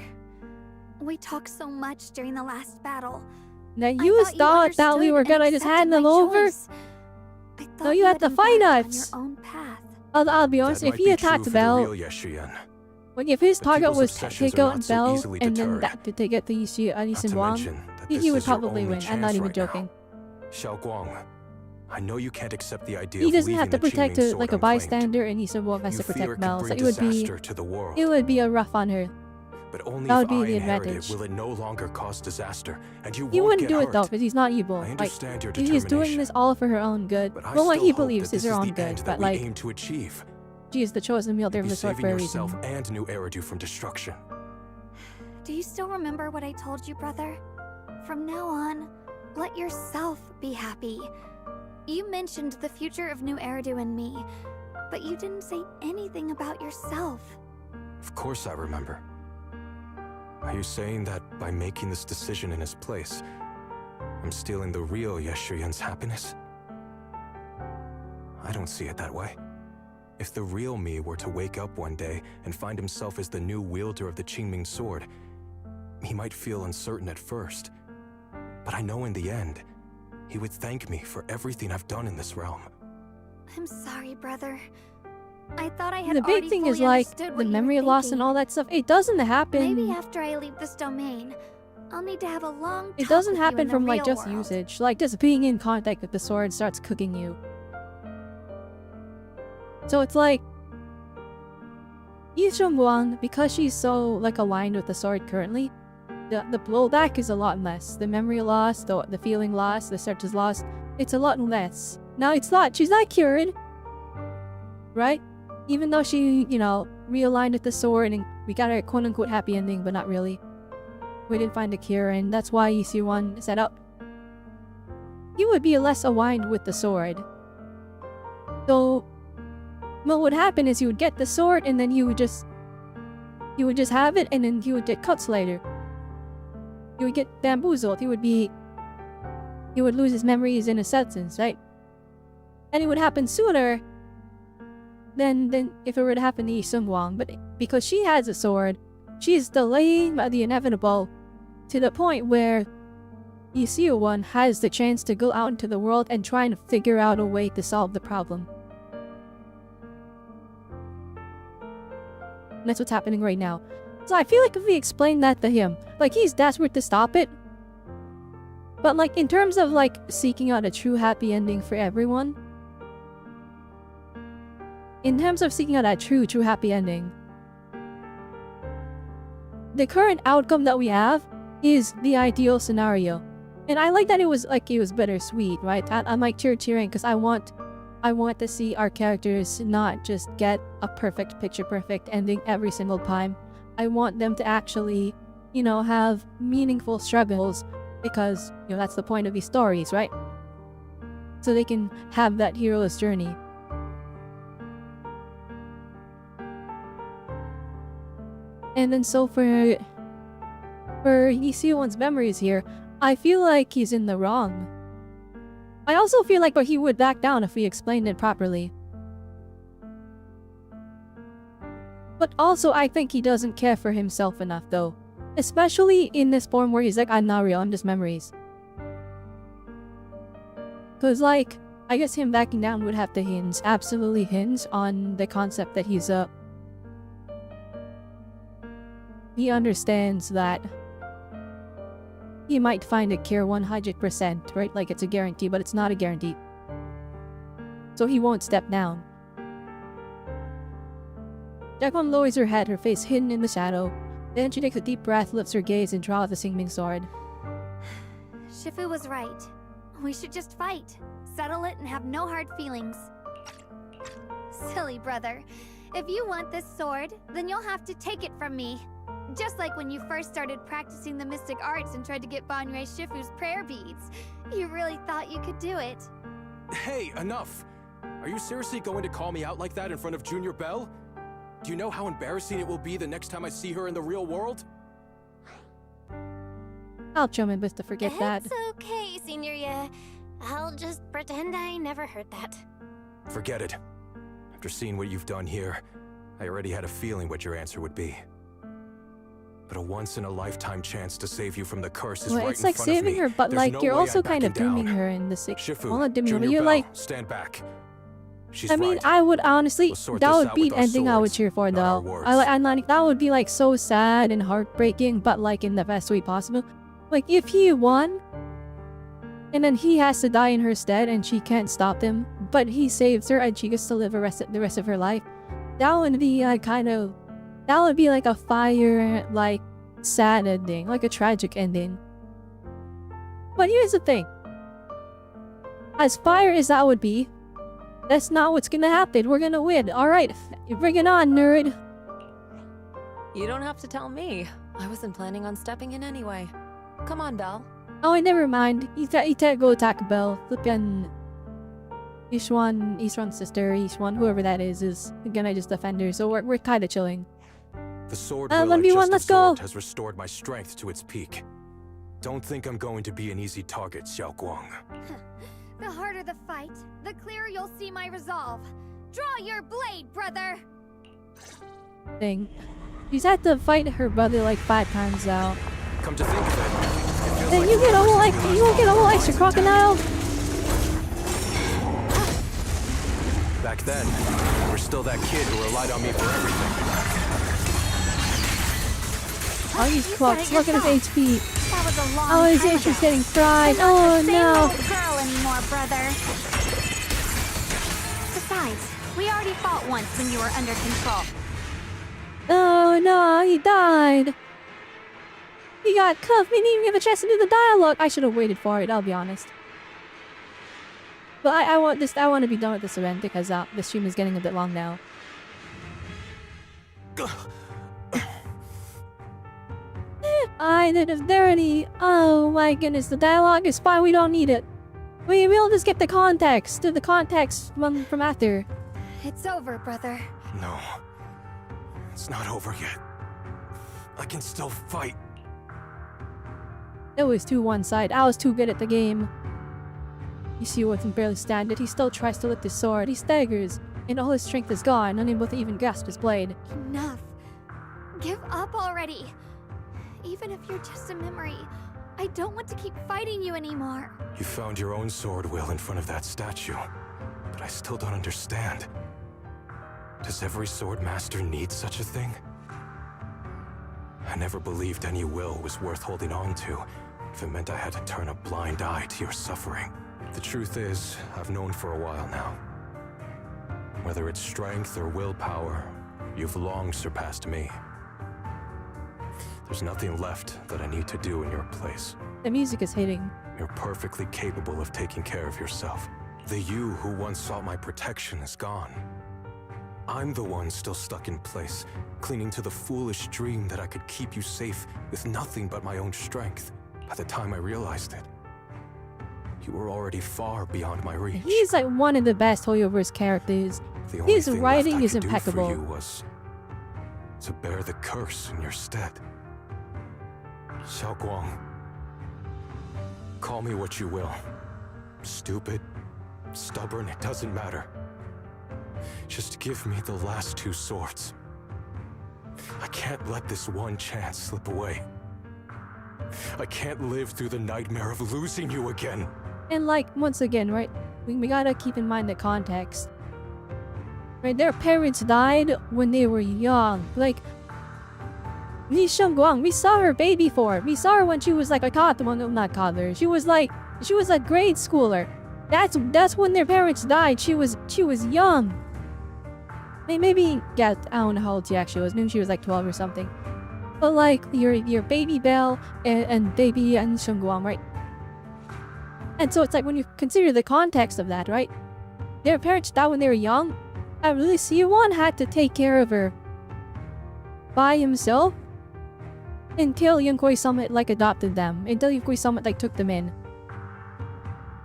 we talked so much during the last battle. Now I you thought that we understood were and gonna just hand accepted them my over? choice. I No, thought you had to fight embarked us. on your own path. I'll be honest, That if might he be attacked true for the Bell, real Yeshuyan. if his But target people's was to obsessions take are out not so Bell easily and then deterred. that to get the Lee Not to Sin Wang, mention that he this would is your probably only win. I'm not chance even right now. joking. Xiaoguang, I know you can't accept the idea He of doesn't leaving have to the protect Qingming her like a sword unclaimed. bystander, and Lee Sin Wang has You to fear protect it could Bell. So bring it would be disaster to the world. a rough on her. But only That if would be I the inherit advantage. it will it no longer cause disaster, and you He won't wouldn't get do it hurt. though, because he's not evil. I Like understand your he's doing this all for her own good. But I Well, what still he hope believes that is this her is own the good, end but that we like aim to achieve. she is the chosen wielder of You're the sword saving for a reason. yourself and New Eridu from destruction. Do you still remember what I told you, brother? From now on, let yourself be happy. You mentioned the future of New Eridu and me, but you didn't say anything about yourself. Of course I remember. Are you saying that by making this decision in his place, I'm stealing the real Yeshuyan's happiness? I don't see it that way. If the real me were to wake up one day and find himself as the new wielder of the Qingming sword, he might feel uncertain at first. But I know in the end, he would thank me for everything I've done in this realm. I'm sorry, brother. I thought I had The big thing is like the memory loss and all that stuff. It doesn't happen. Maybe after I leave this domain, I'll need to have a long talk It doesn't with you happen in the from like real just world. usage. Like just being in contact with the sword starts cooking you. So it's like Yi Xiongguang, because she's so like aligned with the sword currently, the blowback is a lot less. The memory loss, the feeling loss, the search is lost. It's a lot less. Now it's not. She's not cured, right? Even though she, you know, realigned with the sword and we got our quote-unquote happy ending, but not really. We didn't find a cure, and that's why Yi Xiongguang set up. You would be less aligned with the sword. So what would happen is you would get the sword and then you would just have it and then you would get cuts later. You would get bamboozled. He would lose his memories in a sentence, right? And it would happen sooner than if it were to happen to Yi Xiongguang. But because she has a sword, she is delaying the inevitable to the point where Yi Xiongguang has the chance to go out into the world and try and figure out a way to solve the problem. And that's what's happening right now. So I feel like if we explain that to him, like he's desperate to stop it. But like in terms of like seeking out a true happy ending for everyone, in terms of seeking out that true happy ending, the current outcome that we have is the ideal scenario. And I like that it was bittersweet, right? I'm like cheering because I want to see our characters not just get a picture perfect ending every single time. I want them to actually, you know, have meaningful struggles because, you know, that's the point of these stories, right? So they can have that hero's journey. And then so for Yi Xiongguang's memories here, I feel like he's in the wrong. I also feel like he would back down if we explained it properly. But also I think he doesn't care for himself enough though. Especially in this form where he's like, I'm not real, I'm just memories. Cause like, I guess him backing down would have to absolutely hinge on the concept that he understands that he might find a cure 100%, right? Like it's a guarantee, but it's not a guarantee. So he won't step down. Jaekwon lowers her head, her face hidden in the shadow. Then she takes a deep breath, lifts her gaze, and draws the Qingming sword. Shifu was right. We should just fight, settle it, and have no hard feelings. Silly brother. If you want this sword, then you'll have to take it from me. Just like when you first started practicing the mystic arts and tried to get Banrei Shifu's prayer beads. You really thought you could do it. Hey, enough! Are you seriously going to call me out like that in front of Junior Belle? Do you know how embarrassing it will be the next time I see her in the real world? I'll try my best to forget that. It's okay, Signoria. I'll just pretend I never heard that. Forget it. After seeing what you've done here, I already had a feeling what your answer would be. But a once-in-a-lifetime chance to save you from the curse is Well, right it's in like front of saving me. her, but There's like no you're way also I'm kind of backing down. dooming her in the sick. Shifu, Well, not dooming her, but Junior you're Belle, like, stand back. She's I mean, right. I would honestly, We'll sort that this would out be with the our ending I would swords, cheer for not our though. words. I'm like, that would be like so sad and heartbreaking, but like in the best way possible. Like if he won, and then he has to die in her stead and she can't stop him, but he saves her and she gets to live the rest of her life, that would be that would be like a fire, like sad ending, like a tragic ending. But here's the thing. As fire as that would be, that's not what's gonna happen. We're gonna win. Alright, bring it on, nerd. You don't have to tell me. I wasn't planning on stepping in anyway. Come on, Belle. Oh, never mind. Ita go attack Belle. Flippin' Yishuan's sister, Yishuan, whoever that is gonna just defend her, so we're kinda chilling. The sword 1v1, let's go! has restored my strength to its peak. Don't think I'm going to be an easy target, Xiaoguang. The harder the fight, the clearer you'll see my resolve. Draw your blade, brother! Thing. She's had to fight her brother like 5 times now. Come to think of it, it feels And like you get a whole like you won't get a whole extra crocodile. back then, you were still that kid who relied on me for everything. Oh, he's clocked. Look at his HP. That was a long Oh, his time HP's ago. getting fried. I'm not Oh the same no. old girl anymore, brother. Besides, we already fought once when you were under control. Oh no, he died. He got cuffed. We didn't even get a chance to do the dialogue. I should have waited for it, I'll be honest. But I want to be done with this event because the stream is getting a bit long now. If there any... Oh my goodness, the dialogue is fine, we don't need it. We'll just get the context, from after. It's over, brother. No. It's not over yet. I can still fight. It was too one-sided. I was too good at the game. You see what can barely stand it. He still tries to lift his sword. He staggers, and all his strength is gone, unable to even grasp his blade. Enough. Give up already. Even if you're just a memory, I don't want to keep fighting you anymore. You found your own sword, Will, in front of that statue. But I still don't understand. Does every sword master need such a thing? I never believed any will was worth holding on to, if it meant I had to turn a blind eye to your suffering. The truth is, I've known for a while now. Whether it's strength or willpower, you've long surpassed me. There's nothing left that I need to do in your place. The music is hitting. You're perfectly capable of taking care of yourself. The you who once sought my protection is gone. I'm the one still stuck in place, clinging to the foolish dream that I could keep you safe with nothing but my own strength. By the time I realized it, you were already far beyond my reach. He's like one of the best Hoyoverse characters. The only His thing writing left I is could do impeccable. for you was to bear the curse in your stead. Xiaoguang, call me what you will. Stupid, stubborn, it doesn't matter. Just give me the last 2 swords. I can't let this one chance slip away. I can't live through the nightmare of losing you again. And like, once again, right, we gotta keep in mind the context. Right, their parents died when they were young. Like, Li Shengguang, we saw her baby form. We saw her when she was like a toddler, well, not toddler. She was a grade schooler. That's when their parents died. She was young. Maybe, yeah, I don't know how old she actually was. Maybe she was like 12 or something. But like, your baby Belle and baby and Shengguang, right? And so it's like, when you consider the context of that, right? Their parents died when they were young. I really see one had to take care of her by himself until Yonkoi Summit like adopted them. Until Yonkoi Summit like took them in.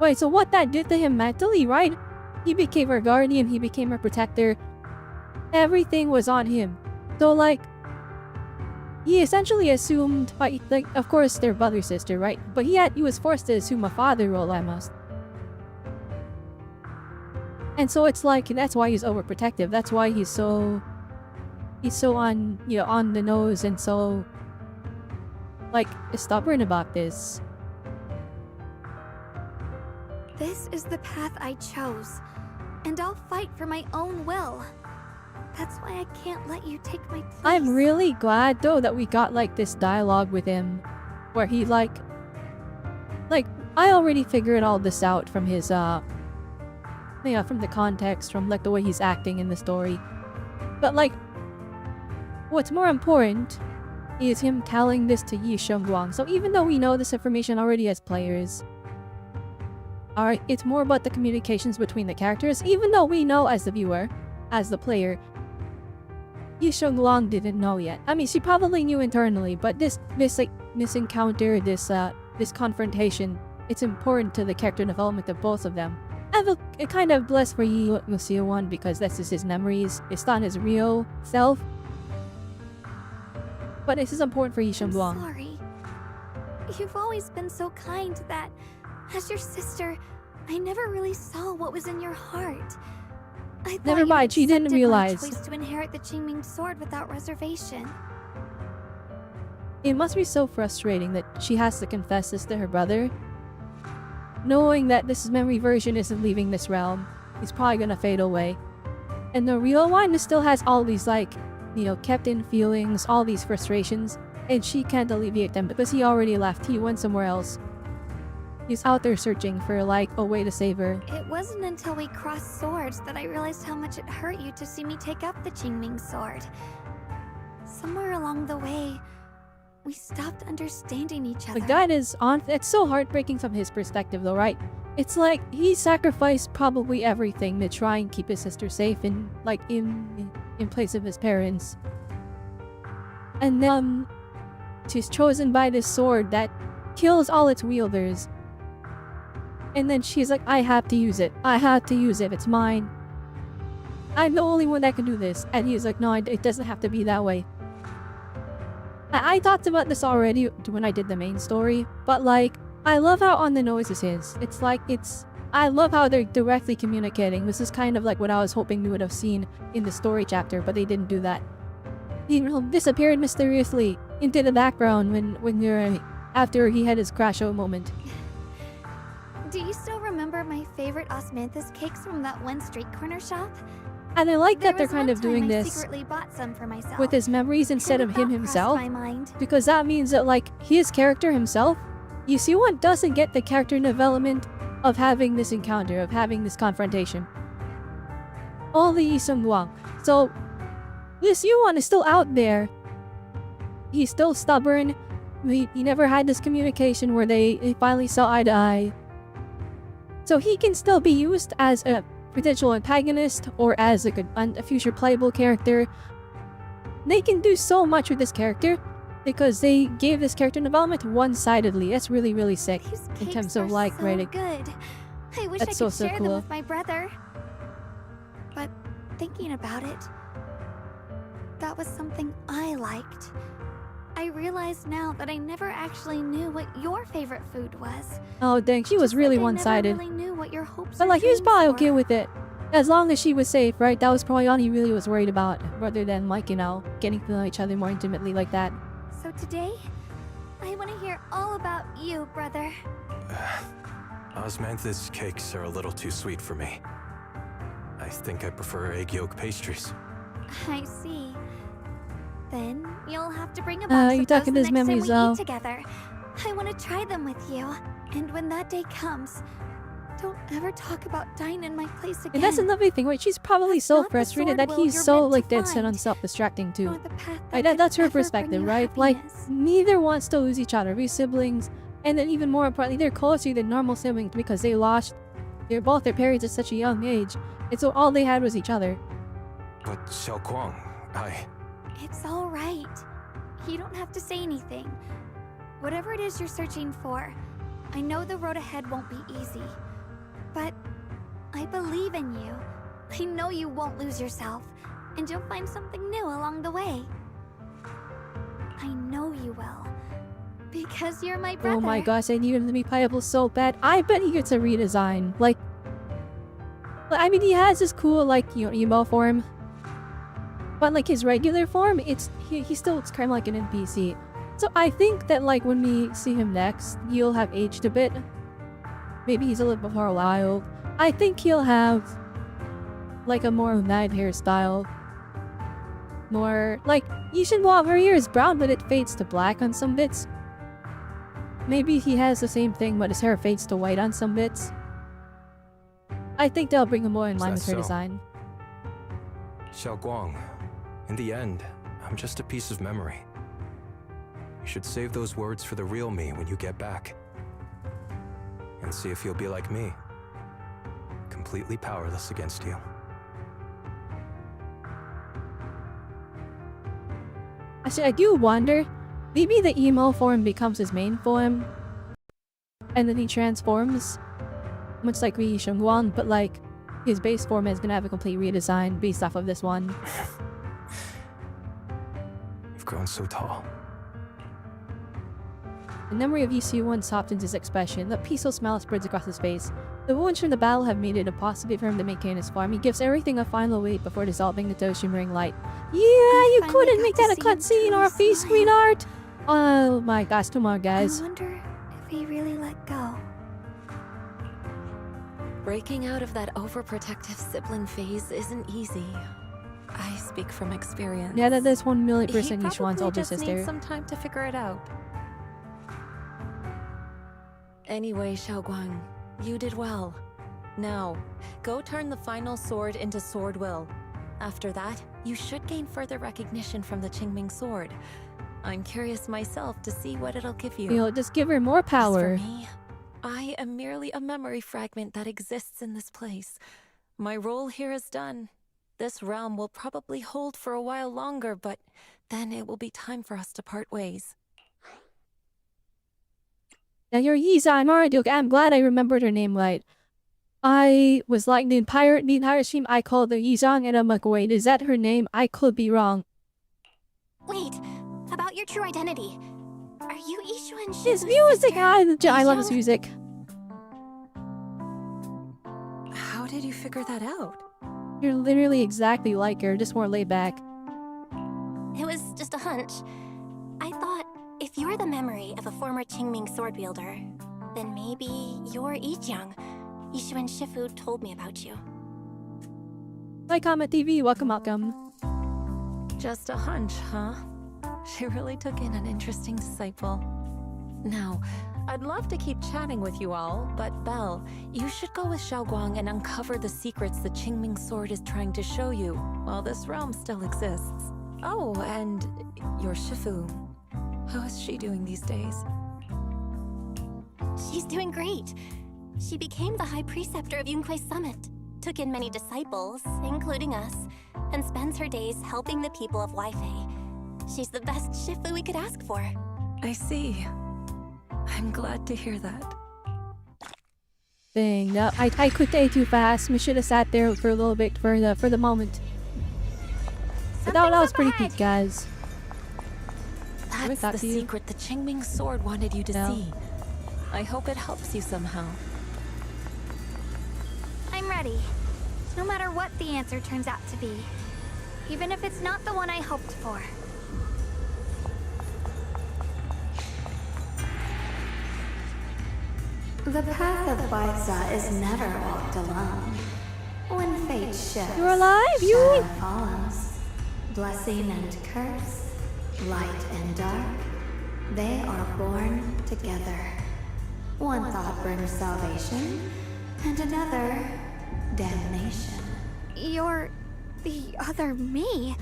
Wait, so what that did to him mentally, right? He became her guardian, he became her protector. Everything was on him. So like, he essentially assumed, like, of course they're brother sister, right? But he was forced to assume a father role almost. And so it's like, that's why he's overprotective. That's why he's so on, on the nose and so, like, stubborn about this. This is the path I chose, and I'll fight for my own will. That's why I can't let you take my place. I'm really glad though that we got like this dialogue with him where he like I already figured all this out from his from the context, from like the way he's acting in the story. But like, what's more important is him telling this to Yi Shengguang. So even though we know this information already as players, alright, it's more about the communications between the characters. Even though we know as the viewer, as the player, Yi Shengguang didn't know yet. I mean, she probably knew internally, but this encounter, this confrontation, it's important to the character development of both of them. I feel kind of blessed for Yi Lucia-1 because that's just his memories. It's not his real self. But this is important for Yi Shengguang. I'm sorry. You've always been so kind that, as your sister, I never really saw what was in your heart. I thought Never you mind, she didn't accepted realize. my choice to inherit the Qingming sword without reservation. It must be so frustrating that she has to confess this to her brother. Knowing that this memory version isn't leaving this realm. He's probably gonna fade away. And the real one still has all these like, you know, kept in feelings, all these frustrations. And she can't alleviate them because he already left. He went somewhere else. He's out there searching for like a way to save her. It wasn't until we crossed swords that I realized how much it hurt you to see me take up the Qingming sword. Somewhere along the way, we stopped understanding each other. Like that is on. It's so heartbreaking from his perspective, though, right? It's like he sacrificed probably everything to try and keep his sister safe, in place of his parents. And then she's chosen by this sword that kills all its wielders. And then she's like, I have to use it. I have to use it. It's mine. I'm the only one that can do this. And he's like, no, it doesn't have to be that way. I talked about this already when I did the main story, but like, I love how on the nose is his. It's like, I love how they're directly communicating. This is kind of like what I was hoping we would have seen in the story chapter, but they didn't do that. He disappeared mysteriously into the background after he had his crash out moment. Do you still remember my favorite osmanthus cakes from that one street corner shop? And I like that There they're was kind one of doing time I this secretly bought some for myself. with his memories instead of And a him thought himself. crossed my mind. Because that means that like his character himself, you see what doesn't get the character development of having this encounter, of having this confrontation. Only Yi Sung-wang. So this Yuan is still out there. He's still stubborn. He never had this communication where they finally saw eye to eye. So he can still be used as a potential antagonist or as a future playable character. They can do so much with this character because they gave this character development one-sidedly. That's really, really sick in terms of like so writing. good. I wish That's I could so share cool. them with my brother. But thinking about it, that was something I liked. I realize now that I never actually knew what your favorite food was. Oh dang, she was Just really like I one-sided. never really knew what your hopes But or like he was dreams probably were. okay with it. As long as she was safe, right? That was probably all he really was worried about, rather than like, you know, getting to know each other more intimately like that. So today, I want to hear all about you, brother. Osmanthus cakes are a little too sweet for me. I think I prefer egg yolk pastries. I see. Then you'll have to bring a you're box of those talking the his next time memories, we though. eat together. I want to try them with you. And when that day comes, don't ever talk about dying in my place again. And that's another thing, right? She's probably That's so not the frustrated sword that will he's you're so meant to like dead set find, on self-distracting too. nor the path Right, that that's could her ever bring perspective, you right? Like, happiness. neither wants to lose each other. We're siblings, and then even more importantly, they're closer than normal siblings because they lost their parents at such a young age, and so all they had was each other. But Xiao Guang, It's all right. You don't have to say anything. Whatever it is you're searching for, I know the road ahead won't be easy. But I believe in you. I know you won't lose yourself, and you'll find something new along the way. I know you will. Because you're my brother. Oh my gosh, I need him to be playable so bad. I bet he gets a redesign. Like, I mean, he has this cool, like, you know, emo form. But like his regular form, he still looks kind of like an NPC. So I think that like when we see him next, he'll have aged a bit. Maybe he's a little bit more wild. I think he'll have like a more mad hairstyle. More like Yishinwa, her hair is brown but it fades to black on some bits. Maybe he has the same thing but his hair fades to white on some bits. I think they'll bring him more in line with her design. Xiao Guang, in the end, I'm just a piece of memory. You should save those words for the real me when you get back. And see if you'll be like me. Completely powerless against you. Actually, I do wonder, maybe the emo form becomes his main form, and then he transforms, much like Yi Shengguang, but like, his base form is gonna have a complete redesign based off of this one. You've grown so tall. The memory of EC1 softens his expression. The peaceful smile spreads across his face. The wounds from the battle have made it impossible for him to maintain his form. He gives everything a final weight before dissolving into a shimmering light. Yeah, you couldn't make that a cutscene or a face screen art! Oh my gosh, come on guys. I wonder if he really let go. Breaking out of that overprotective sibling phase isn't easy. I speak from experience. Yeah, that is 1,000,000% He each one's probably older just needs sister. some time to figure it out. Anyway, Xiaoguang, you did well. Now, go turn the final sword into Sword Will. After that, you should gain further recognition from the Qingming sword. I'm curious myself to see what it'll give you. You know, just give her more power. As for me, I am merely a memory fragment that exists in this place. My role here is done. This realm will probably hold for a while longer, but then it will be time for us to part ways. Now you're Yizan Marduk. I'm glad I remembered her name right. I was like the entire stream I called her Yizang and I'm like, wait, is that her name? I could be wrong. Wait, about your true identity. Are you Ishu and This Shizu's music! sister? I love this music. How did you figure that out? You're literally exactly like her, just more laid back. It was just a hunch. I thought, if you're the memory of a former Qingming sword wielder, then maybe you're Ijiang. Ishu and Shifu told me about you. Like Comment TV, welcome. Just a hunch, huh? She really took in an interesting disciple. Now, I'd love to keep chatting with you all, but Belle, you should go with Xiaoguang and uncover the secrets the Qingming sword is trying to show you, while this realm still exists. Oh, and your Shifu. How is she doing these days? She's doing great. She became the High Preceptor of Yunque's Summit, took in many disciples, including us, and spends her days helping the people of Weifei. She's the best Shifu we could ask for. I see. I'm glad to hear that. Dang, no, I could say too fast. We should have sat there for a little bit for the moment. But that was pretty peak, guys. That's the secret the Qingming sword wanted you to see. I hope it helps you somehow. I'm ready. No matter what the answer turns out to be. Even if it's not the one I hoped for. The path of Baiza is never walked alone. When fate shifts, You're alive, you? shadow follows. Blessing and curse, light and dark, they are born together. One thought brings salvation, and another, damnation. You're the other me.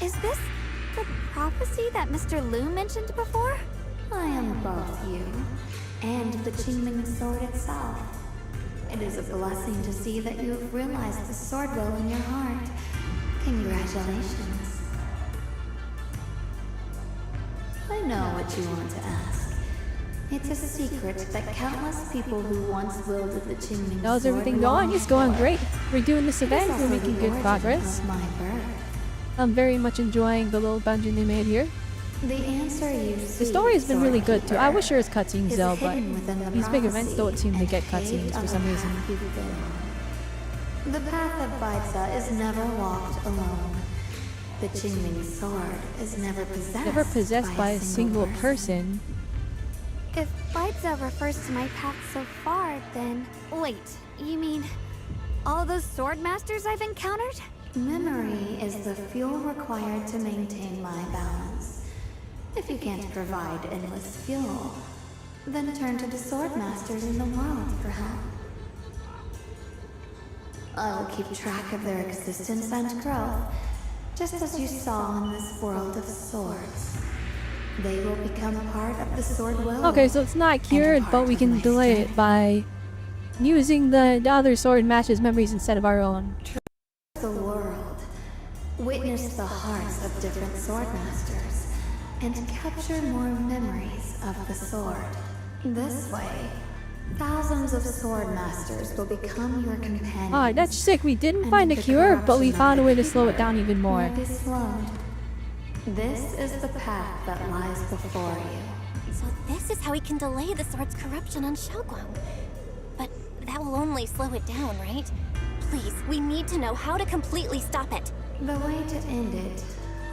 Is this the prophecy that Mr. Liu mentioned before? I am both you and the Qingming sword itself. It is a blessing to see that you have realized the sword will in your heart. Congratulations. I know what you want to ask. It's a secret that countless people who once wielded the Qingming How's sword everything going? It's going for. great. We're doing this event. We're making good progress. Of my birth. I'm very much enjoying the little dungeon they made here. The answer you seek, The story has been really good too. I wish there was Swordkeeper, cutscenes is though, but hidden within the these big events don't seem to prophecy get and cutscenes caved for on some the reason. path you've been. The path of Baiza is never walked alone. The Qingming sword is never possessed, Never possessed by a single person. If Baiza refers to my path so far, then... Wait, you mean... all those sword masters I've encountered? Memory is the fuel required to maintain my balance. If you can't provide endless fuel, then turn to the sword masters in the world for help. I will keep track of their existence and growth, just as you saw in this world of swords. They will become part of the sword will. Okay, so it's not cured, but we can delay it by using the other sword matches memories instead of our own. The world. Witness the hearts of different sword masters and capture more memories of the sword. This way, thousands of sword masters will become your companions. Ah, that's sick. We didn't find a cure, but we found a way to slow it down even more. Be slowed. This is the path that lies before you. So this is how he can delay the sword's corruption on Xiaoguang. But that will only slow it down, right? Please, we need to know how to completely stop it. The way to end it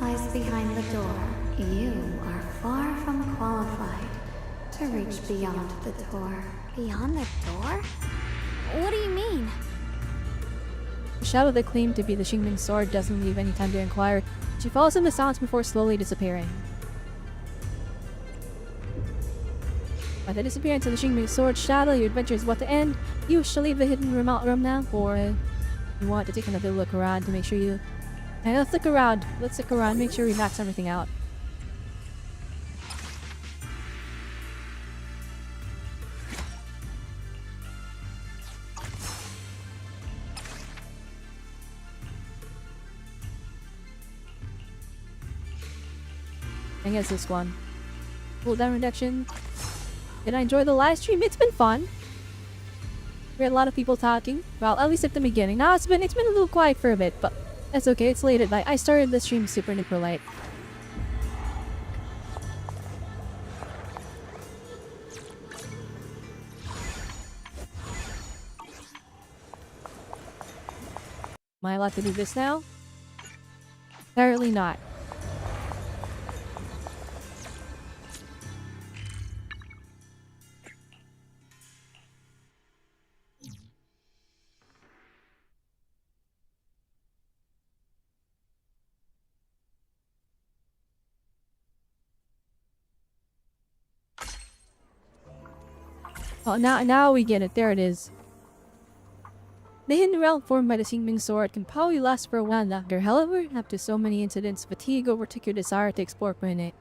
lies behind the door. You are far from qualified to reach beyond the door. Beyond the door? What do you mean? The shadow that claimed to be the Xingming sword doesn't leave any time to inquire. She follows in the sounds before slowly disappearing. By the disappearance of the Xingming sword shadow, your adventure is about to end. You shall leave the hidden room now, or you want to take another look around to make sure you... Hey, let's look around. Let's look around, make sure we max everything out. I guess this one. Cooldown reduction. Did I enjoy the live stream? It's been fun. We had a lot of people talking. Well, at least at the beginning. Now it's been a little quiet for a bit, but that's okay. It's late at night. I started the stream super duper late. Am I allowed to do this now? Apparently not. Oh, now we get it. There it is. The hidden realm formed by the Xingming sword can probably last for a while after. However, after so many incidents, fatigue overtook your desire to explore for a minute.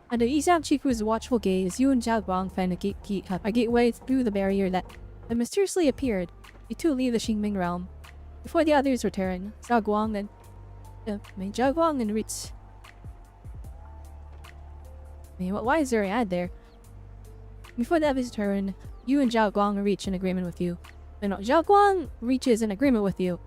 Under Yizhang Chifu's watchful gaze, you and Zhao Guang find a gateway through the barrier that mysteriously appeared. You two leave the Xingming realm. Before the others return, Zhao Guang and reach... why is there an ad there? Before the others return, you and Zhao Guang reach an agreement with you. No, Zhao Guang reaches an agreement with you.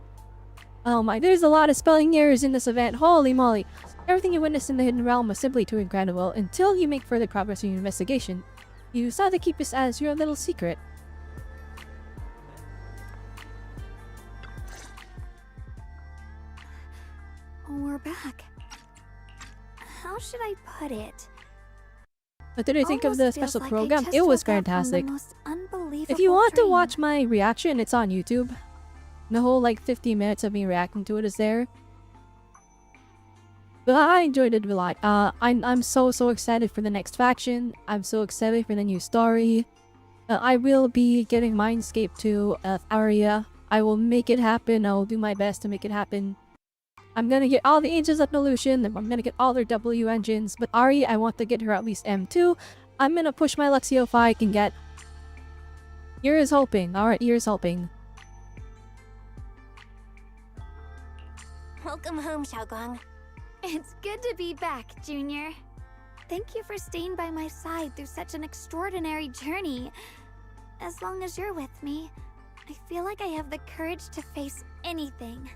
Oh my, there's a lot of spelling errors in this event. Holy moly. Everything you witnessed in the hidden realm was simply too incredible. Until you make further progress in your investigation, you decide to keep this as your little secret. We're back. How should I put it? What did I think of the special program? It was fantastic. If you you want to watch my reaction, it's on YouTube. The whole like 50 minutes of me reacting to it is there. But I enjoyed it a lot. I'm so excited for the next faction. I'm so excited for the new story. I will be getting Mindscape to Aria. I will make it happen. I will do my best to make it happen. I'm gonna get all the Angels of Illusion, and I'm gonna get all their W engines, but Ari, I want to get her at least M2. I'm gonna push my Lexio if I can get... Here's hoping. Alright, here's hoping. Welcome home, Xiaoguang. It's good to be back, Junior. Thank you for staying by my side through such an extraordinary journey. As long as you're with me, I feel like I have the courage to face anything.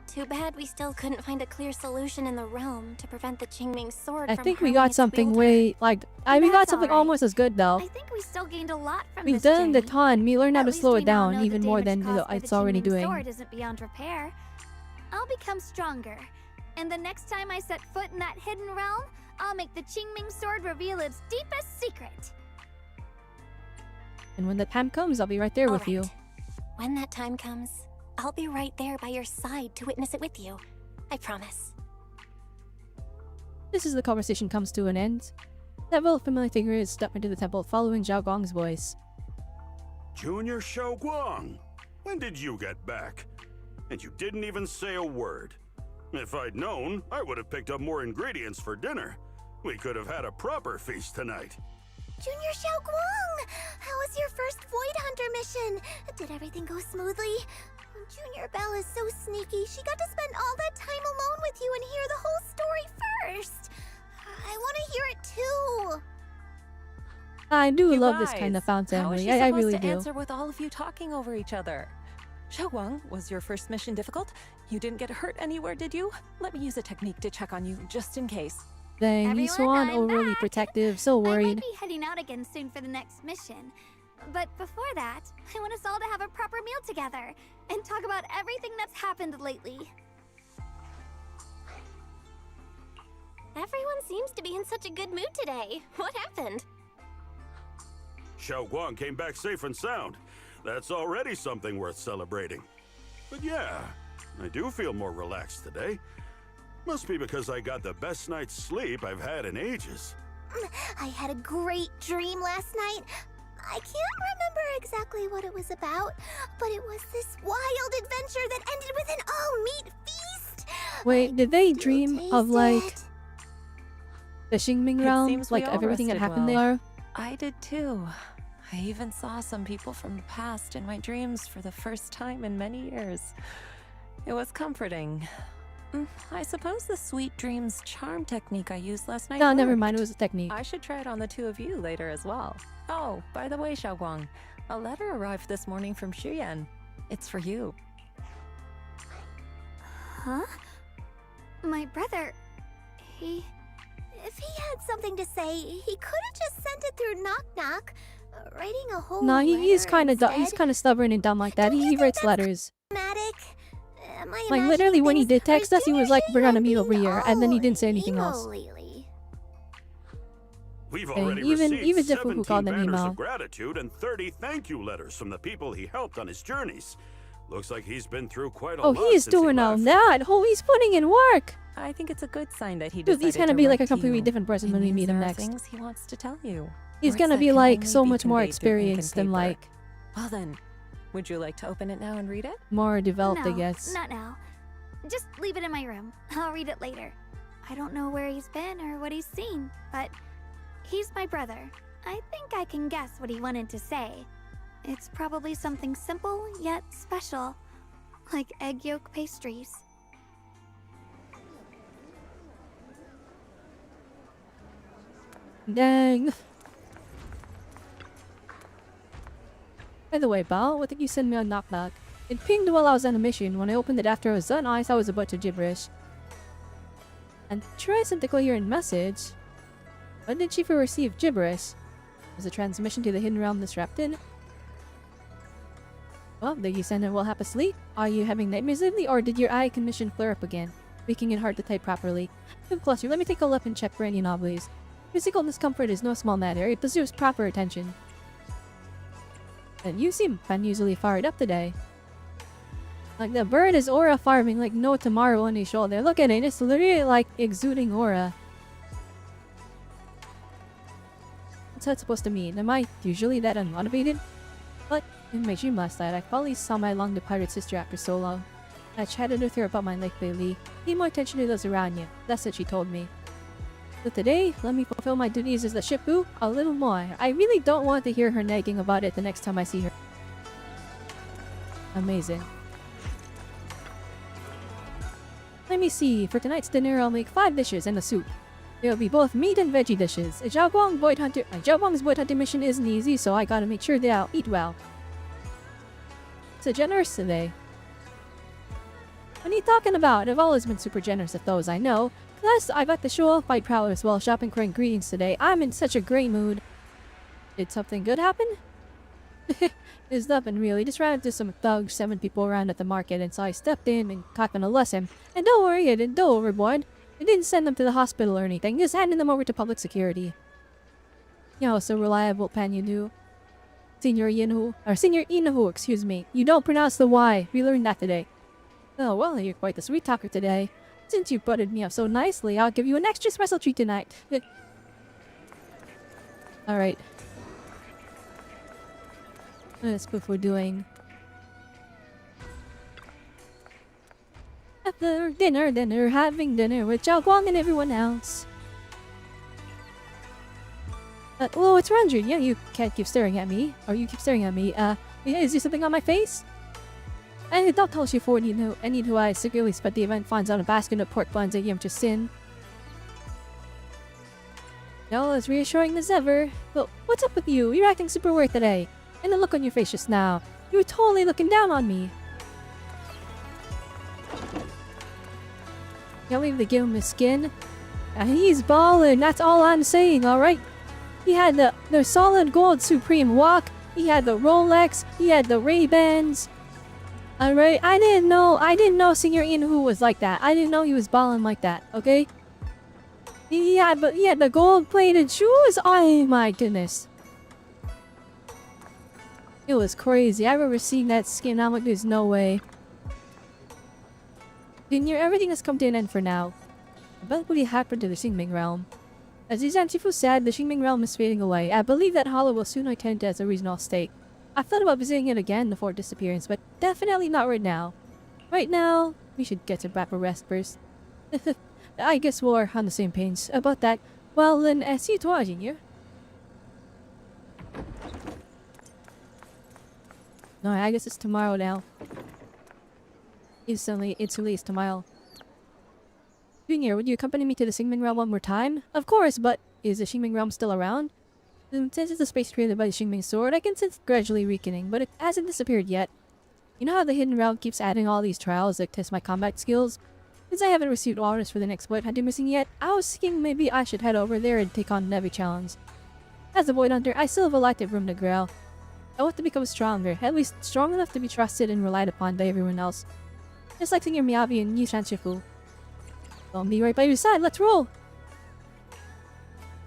Too bad we still couldn't find a clear solution in the realm to prevent the Qingming sword I from think we harming got its something wielder. way, like... we got That's something alright. almost as good though. I think we still gained a lot from We've this done the journey. ton. We learned how At to least slow we it now down know even the more damage than caused by it's the already Qingming doing. sword isn't beyond repair. I'll become stronger, and the next time I set foot in that hidden realm, I'll make the Qingming sword reveal its deepest secret. And when the time comes, I'll be right there with you. When that time comes, I'll be right there by your side to witness it with you. I promise. This is the conversation comes to an end. Several familiar figures step into the temple following Zhao Guang's voice. Junior Xiaoguang, when did you get back? And you didn't even say a word. If I'd known, I would have picked up more ingredients for dinner. We could have had a proper feast tonight. Junior Xiaoguang! How was your first Void Hunter mission? Did everything go smoothly? Junior Belle is so sneaky. She got to spend all that time alone with you and hear the whole story first. I want to hear it too. I do You love this guys, kind of found How is family. she I supposed really to do. answer with all of you talking over each other? Xiaoguang, was your first mission difficult? You didn't get hurt anywhere, did you? Let me use a technique to check on you, just in case. Dang, he's so Everyone, I'm overly back. protective, so I might worried. be heading out again soon for the next mission. But before that, I want us all to have a proper meal together and talk about everything that's happened lately. Everyone seems to be in such a good mood today. What happened? Xiao Guang came back safe and sound. That's already something worth celebrating. But yeah, I do feel more relaxed today. Must be because I got the best night's sleep I've had in ages. I had a great dream last night. I can't remember exactly what it was about, but it was this wild adventure that ended with an all-meat feast. Wait, did they dream of like it. the Xingming It realm? seems we Like all everything that rested happened well. there? I did too. I even saw some people from the past in my dreams for the first time in many years. It was comforting. I suppose the sweet dreams charm technique I used last night No, never worked. mind, it was a technique. I should try it on the two of you later as well. Oh, by the way, Xiaoguang, a letter arrived this morning from Xuyan. It's for you. Huh? My brother, If he had something to say, he could have just sent it through Knock Knock, writing a whole Nah, he's letter kind of instead. he's kind of stubborn and dumb like that. He writes letters. Dramatic. Am I Like literally, when he imagining did text us, he was like, "We're gonna meet over being here," and then he all didn't say anything emo else. lately? We've Dang, already even received Zifu who 17 called an banners email. of gratitude and 30 thank you letters from the people he helped on his journeys. Looks like he's been through quite a Oh, lot he is since he doing all left. that. Oh, he's putting in work. I think it's a good sign that he Dude, he's decided gonna to be like write a to completely you. different person It when we means meet him there are next. things he wants to tell you. He's Words gonna that be can like only so be much more conveyed through ink and experienced and paper. like Well then, would you like to open it now and read it? more developed, I no, guess. not now. Just leave it in my room. I'll read it later. I don't know where he's been or what he's seen, but he's my brother. I think I can guess what he wanted to say. It's probably something simple yet special, like egg yolk pastries. Dang. By the way, Bao, what did you send me on Knock Knock? It pinged while I was on a mission. When I opened it after I was done, I was about to gibberish. And try sent a coherent message. When did Shifu receive gibberish? Was the transmission to the hidden realm disrupted? Well, did you send it while half asleep? Are you having nightmares lately, or did your eye condition flare up again, making it hard to type properly? Plus, let me take a look and check for any anomalies. Physical discomfort is no small matter. It deserves proper attention. And you seem unusually fired up today. Like the bird is aura farming like no tomorrow on his shoulder. Look at it, it's literally like exuding aura. What's that supposed to mean? Am I usually that unmotivated? But in my dream last night, I finally saw my long departed sister after so long. I chatted with her about my life lately. Pay more attention to those around you. That's what she told me. So today, let me fulfill my duties as the Shippu a little more. I really don't want to hear her nagging about it the next time I see her. Amazing. Let me see. For tonight's dinner, I'll make 5 dishes and a soup. There'll be both meat and veggie dishes. Zhaoguang's Void Hunter mission isn't easy, so I gotta make sure that I'll eat well. So generous today. What are you talking about? I've always been super generous with those I know. Plus, I got to show off my prowess while shopping for ingredients today. I'm in such a great mood. Did something good happen? It's nothing really. Just ran into some thugs, 7 people around at the market, and so I stepped in and caught them a lesson. And don't worry, I didn't go overboard. I didn't send them to the hospital or anything, just handed them over to public security. You know, so reliable pan you do. Senior Inahu, excuse me. You don't pronounce the Y. We learned that today. Oh, well, you're quite the sweet talker today. Since you buttered me up so nicely, I'll give you an extra special treat tonight. Alright. That's what we're doing. After dinner, having dinner with Zhao Guang and everyone else. Oh, it's Ranjun. Yeah, you can't keep staring at me. Or you keep staring at me. Is there something on my face? And don't tell you for any who I secretly spent the event finds out a basket of pork buns at Yamcha Sin. Y'all as reassuring as ever. But what's up with you? You're acting super weird today. And the look on your face just now. You were totally looking down on me. Can't leave the give him his skin. He's ballin', that's all I'm saying, alright? He had the solid gold Supreme Walk, he had the Rolex, he had the Ray-Bans. Alright, I didn't know Senior Ian was like that. I didn't know he was ballin' like that, okay? He had the gold-plated shoes, oh my goodness. It was crazy, I remember seeing that skin, I'm like, there's no way. Senior, everything has come to an end for now. But what happened to the Xingming realm? As Zantifu said, the Xingming realm is fading away. I believe that Hollow will soon return as a regional state. I've thought about visiting it again before its disappearance, but definitely not right now. Right now, we should get some proper rest first. I guess we're on the same page about that. Well then, see you tomorrow, Junior. No, I guess it's tomorrow now. Instantly, it's released tomorrow. Junior, would you accompany me to the Xingming realm one more time? Of course, but is the Xingming realm still around? Since it's a space created by the Xingming sword, I can sense it gradually weakening, but it hasn't disappeared yet. You know how the hidden realm keeps adding all these trials that test my combat skills? Since I haven't received orders for the next Void Hunter missing yet, I was thinking maybe I should head over there and take on every challenge. As a Void Hunter, I still have a lot of room to grow. I want to become stronger, at least strong enough to be trusted and relied upon by everyone else. Just like Senior Miyabi and Yu Shanshifu. I'll be right by your side, let's roll!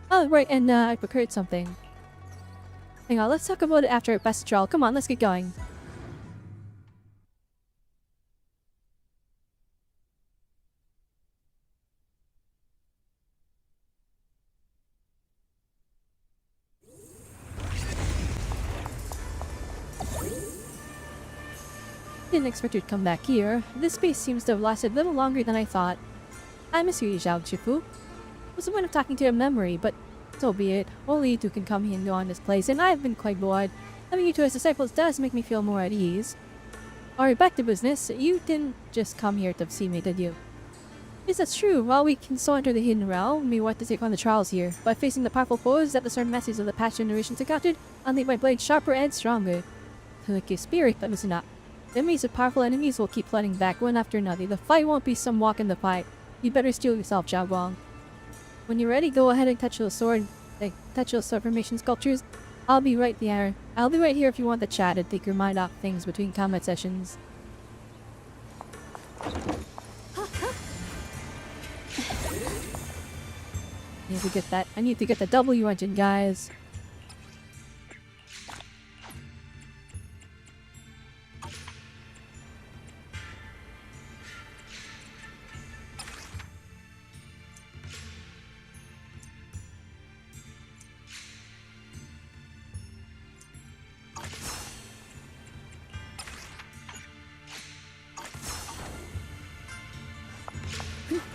Oh, right, and I procured something. Hang on, let's talk about it after Best Trial. Come on, let's get going. Didn't expect you to come back here. This space seems to have lasted a little longer than I thought. I miss you, Zhao Shifu. What's the point of talking to your memory, but so be it. Only you two can come here and go on this place, and I've been quite bored. Having you two as disciples does make me feel more at ease. Alright, back to business. You didn't just come here to see me, did you? Yes, that's true. While we can still enter the hidden realm, we want to take on the trials here. By facing the powerful foes that the certain messages of the past generations encountered, I'll make my blade sharper and stronger. Like a spirit, but listen up. The enemies of powerful enemies will keep flooding back one after another. The fight won't be some walk in the fight. You'd better steel yourself, Zhao Guang. When you're ready, go ahead and touch those sword formation sculptures. I'll be right there. I'll be right here if you want to chat and take your mind off things between combat sessions. I need to get the W engine, guys.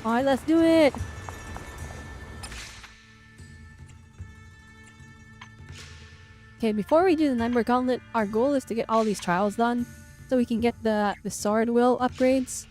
Alright, let's do it! Okay, before we do the number gauntlet, our goal is to get all these trials done so we can get the sword will upgrades.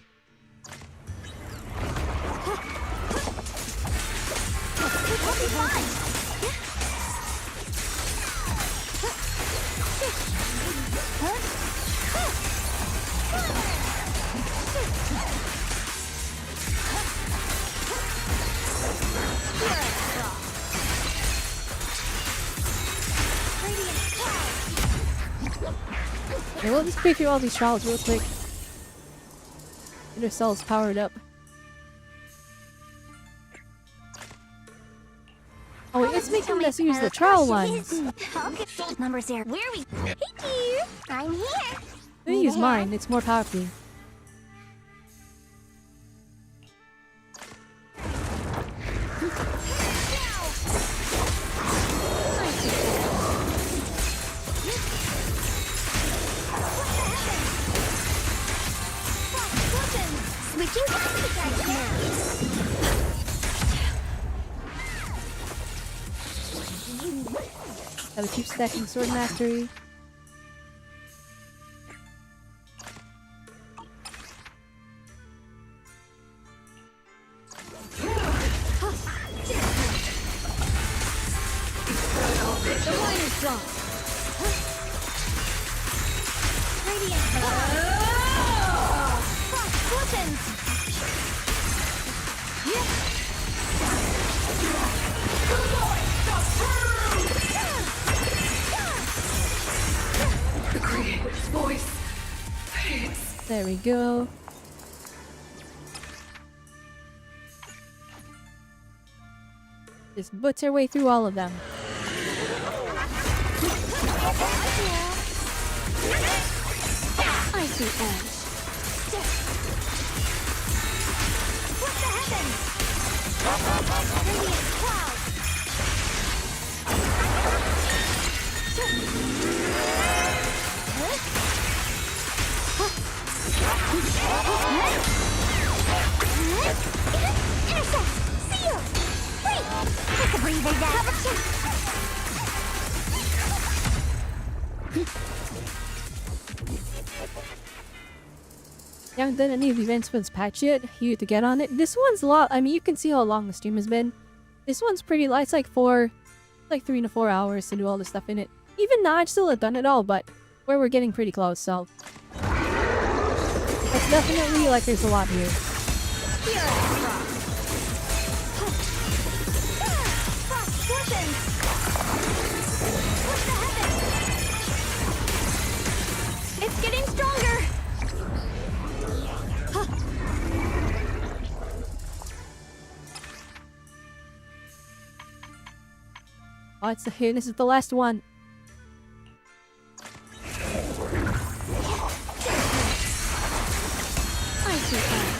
Okay, we'll just play through all these trials real quick. Get ourselves powered up. Oh wait, let's make them let's use the trial ones. Okay, numbers there. Where are we? Hey dear, I'm here. Let me use mine, it's more powerful. Switching attacks now. Gotta keep stacking sword mastery. The line is drawn. Radiant. Frost weapons. Yeah. There we go. Just butts our way through all of them. I see edge. What the heavens? Radiant cloud. Intercept! Seal! Wait! Take a breather, Dad. I haven't done any of the events for this patch yet. Here to get on it. This one's a lot. I mean, you can see how long the stream has been. This one's pretty light. It's like 3 to 4 hours to do all the stuff in it. Even now, I'd still have done it all, but we're getting pretty close, so it's definitely like there's a lot here. It's getting stronger. Oh, it's here. This is the last one. I see edge.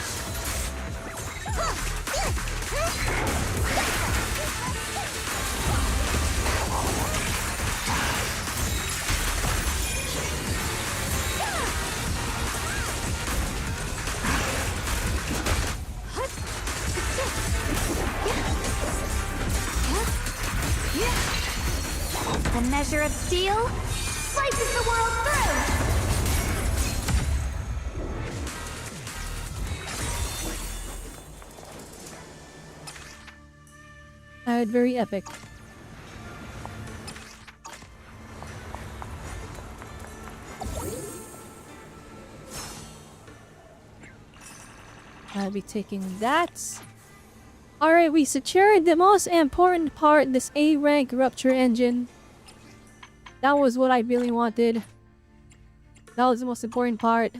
A measure of steel slices the world through. Very epic. I'll be taking that. Alright, we secured the most important part, this A rank rupture engine. That was what I really wanted. That was the most important part.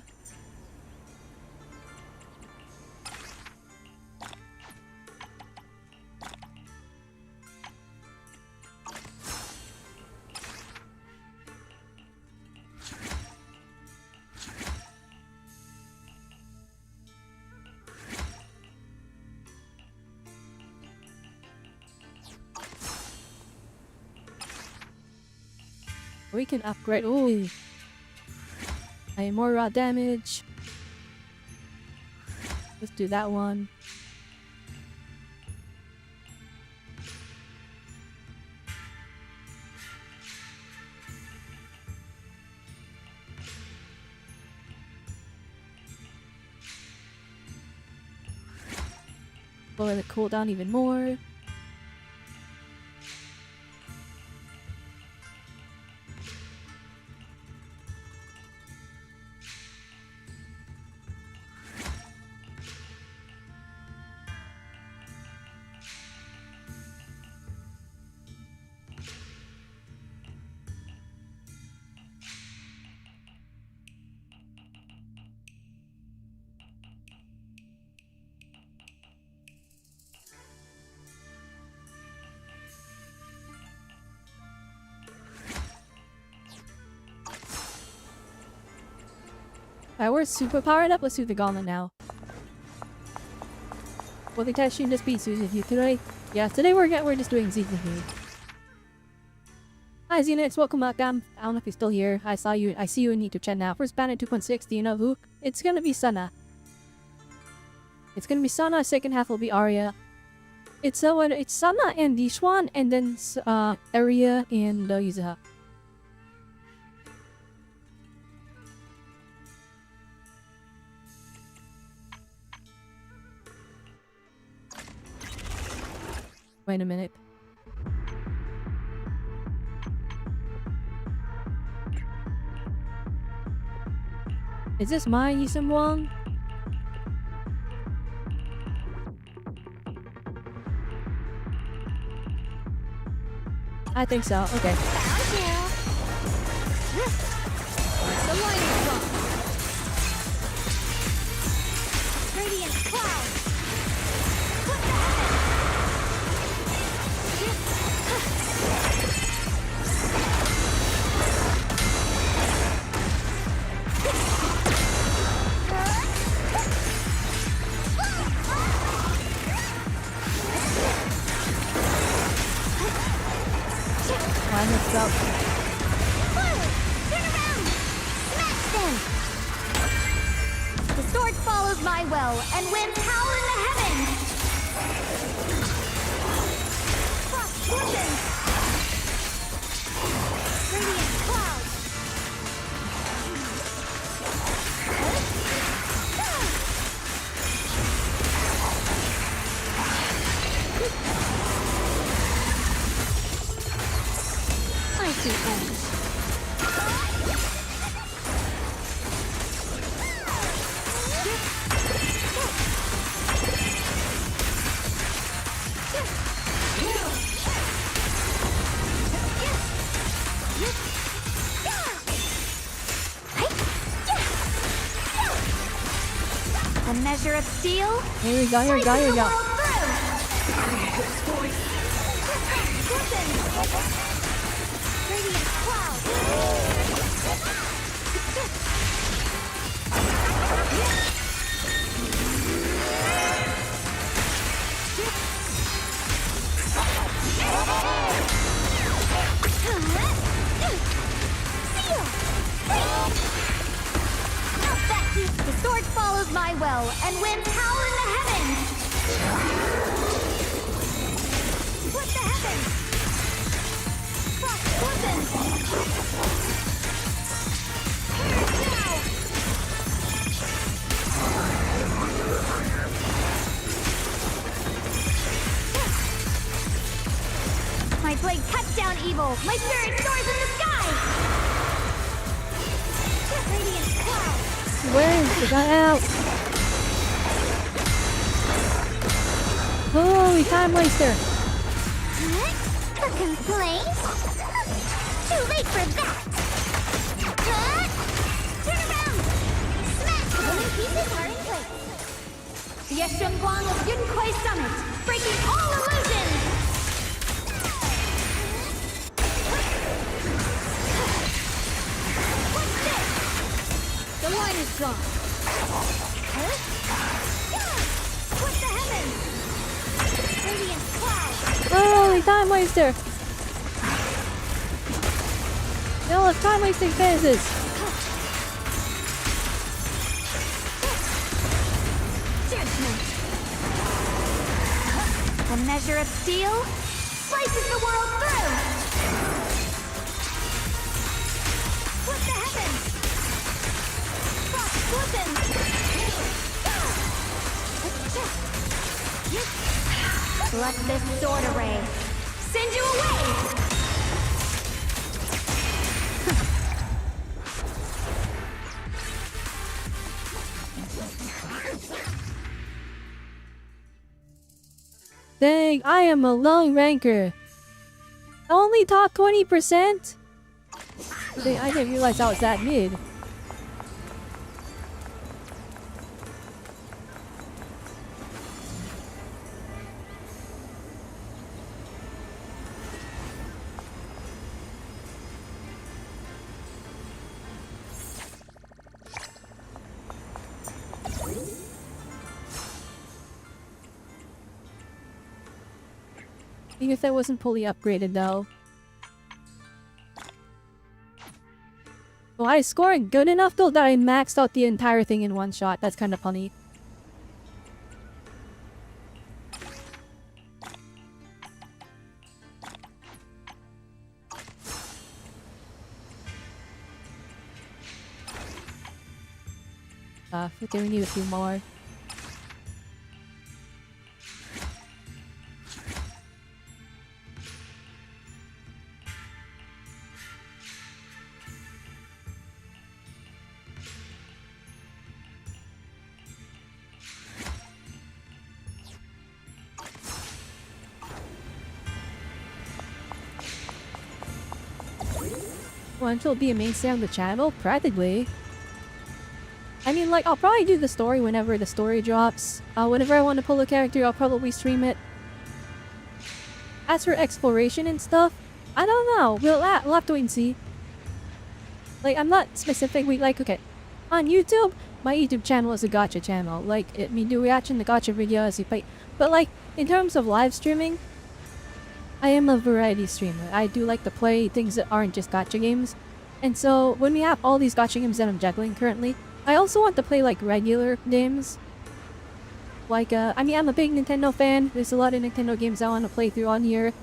We can upgrade. Ooh. I have more raw damage. Let's do that one. Lower the cooldown even more. Alright, we're super powered up. Let's do the gauntlet now. Well, the test should just be Susan you today. Yeah, today we're just doing Zenless. Hi Zenless, welcome back. I don't know if you're still here. I see you in YouTube chat now. First ban at 2.6. Do you know who? It's gonna be Sana. It's gonna be Sana. Second half will be Arya. It's Sana and Dishwan, and then Arya and Yuzuha. Wait a minute. Is this my Yisum Wong? I think so. Okay. Radiant cloud. What the heck? Line us up. Turn around! Smash them! The sword follows my will, and winds howl in the heavens! Frost listen! Radiant cloud! I see end. A measure of steel. Here we go, here we go, here we go. Radiant cloud. The sword follows my will, and winds howl in the heavens! What the heavens? Frost listen! Now! My blade cuts down evil! My spirit soars in the sky! Radiant cloud! Where is the guy out? Holy time waster! A complaint? Too late for that! Turn around! Smash! Golden pieces are in place. The Yeshunguang of Yunkuei Summit, breaking all illusions! What's this? The line is gone. What the heavens? Radiant cloud. Holy time waster! No, it's time wasting phases! Judgment. A measure of steel slices the world through. What the heavens? Frost listen. Let this sword array send you away. Dang, I am a low ranker. Only top 20%? Dang, I didn't realize I was that mid. Even if that wasn't fully upgraded though. Well, I scored good enough though that I maxed out the entire thing in one shot. That's kind of funny. I think we need a few more. Want to be a mainstay on the channel? Practically. I mean, like, I'll probably do the story whenever the story drops. Whenever I want to pull a character, I'll probably stream it. As for exploration and stuff, I don't know. We'll have to wait and see. Like, I'm not specific. Okay. On YouTube, my YouTube channel is a gacha channel. Like, me do reaction to gacha videos. But, like, in terms of live streaming, I am a variety streamer. I do like to play things that aren't just gacha games. And so, when we have all these gacha games that I'm juggling currently, I also want to play, like, regular games. Like, I mean, I'm a big Nintendo fan. There's a lot of Nintendo games I want to play through on here.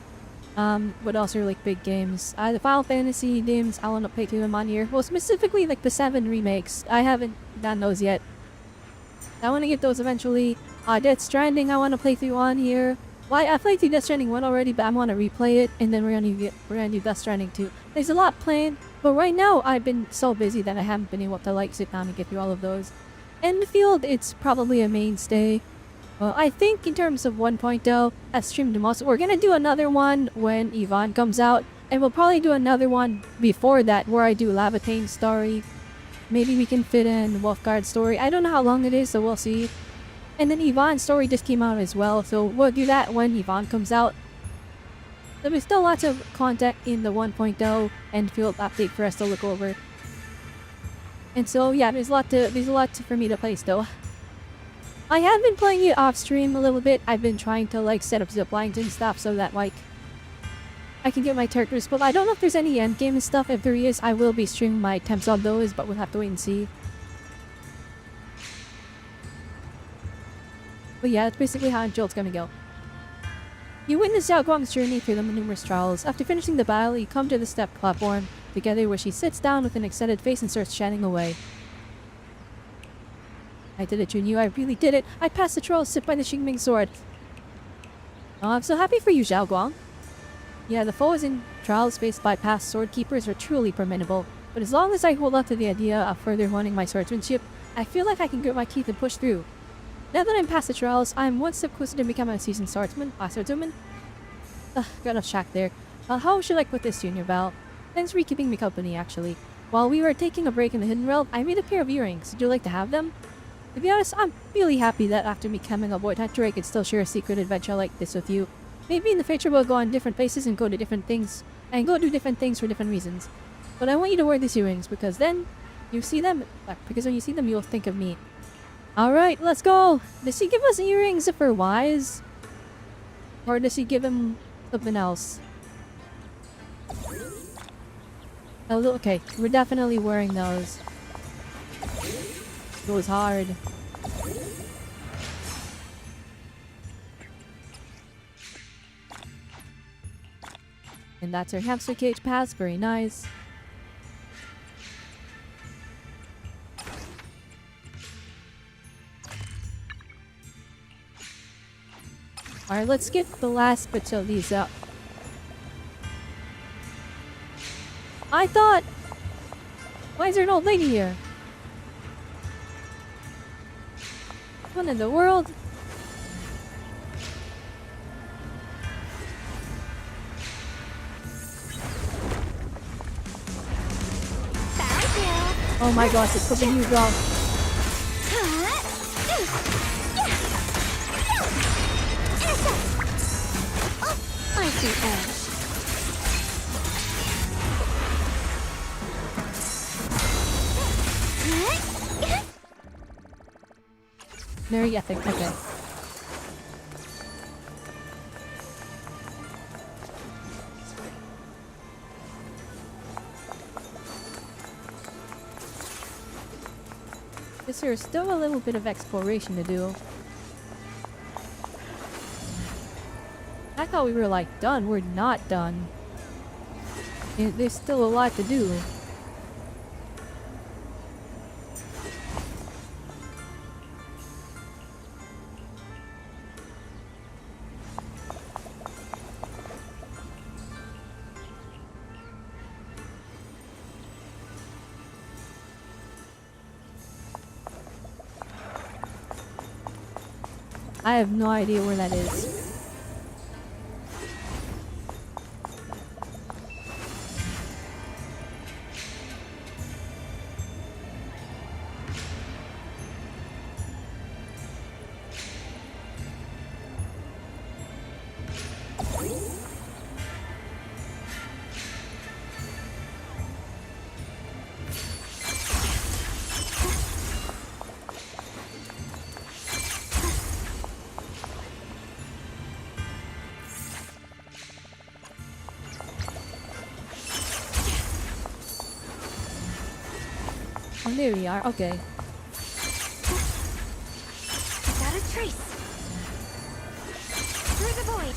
But also, like, big games. The Final Fantasy games, I want to play through them on here. Well, specifically, like, the 7 remakes. I haven't done those yet. I want to get those eventually. Death Stranding, I want to play through on here. Well, I played through Death Stranding 1 already, but I want to replay it. And then we're gonna do Death Stranding 2. There's a lot planned. But right now, I've been so busy that I haven't been able to, like, sit down and get through all of those. Enfield, it's probably a mainstay. Well, I think in terms of 1.0, I've streamed the most. We're gonna do another one when Yvonne comes out. And we'll probably do another one before that where I do Lavatane's story. Maybe we can fit in Wolfguard's story. I don't know how long it is, so we'll see. And then Yvonne's story just came out as well, so we'll do that when Yvonne comes out. So there's still lots of content in the 1.0 Enfield update for us to look over. And so yeah, there's a lot for me to play still. I have been playing it off stream a little bit. I've been trying to, like, set up zip lines and stuff so that, like, I can get my characters. But I don't know if there's any endgame and stuff. If there is, I will be streaming my attempts on those, but we'll have to wait and see. But yeah, that's basically how Jolt's gonna go. You witness Xiao Guang's journey through the numerous trials. After finishing the battle, you come to the step platform together where she sits down with an excited face and starts chatting away. I did it, Junyu. I really did it. I passed the trial sit by the Xingming sword. Oh, I'm so happy for you, Xiao Guang. Yeah, the foes in trials faced by past sword keepers are truly formidable. But as long as I hold out to the idea of further honing my swordsmanship, I feel like I can grit my teeth and push through. Now that I'm past the trials, I'm one step closer to becoming a seasoned swordsman. Got off track there. How should I put this, Junior Val? Thanks for keeping me company, actually. While we were taking a break in the Hidden Realm, I made a pair of earrings. Would you like to have them? To be honest, I'm really happy that after becoming a void hunter, I could still share a secret adventure like this with you. Maybe in the future we'll go on different places and go to different things, and go do different things for different reasons. But I want you to wear these earrings, because then you see them, because when you see them, you'll think of me. Alright, let's go! Does he give us earrings if we're wise? Or does he give him something else? Oh, okay, we're definitely wearing those. Goes hard. And that's our hamster cage pass, very nice. Alright, let's get the last bit of these up. I thought... Why is there an old lady here? What in the world? Oh my gosh, it's flipping you wrong. I see Ash. Very epic, okay. Guess there's still a little bit of exploration to do. I thought we were, like, done. We're not done. There's still a lot to do. I have no idea where that is. Oh, there we are. Okay. Got a trace. Through the void.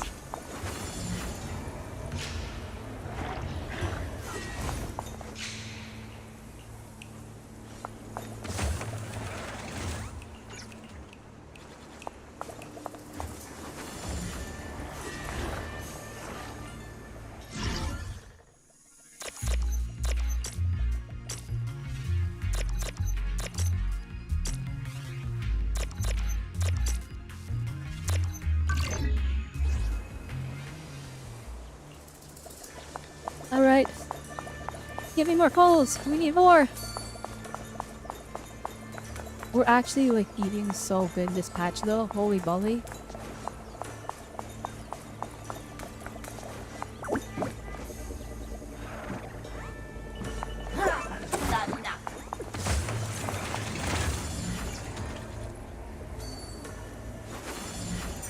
Alright. Give me more coals. We need more. We're actually like eating so good this patch though. Holy bully.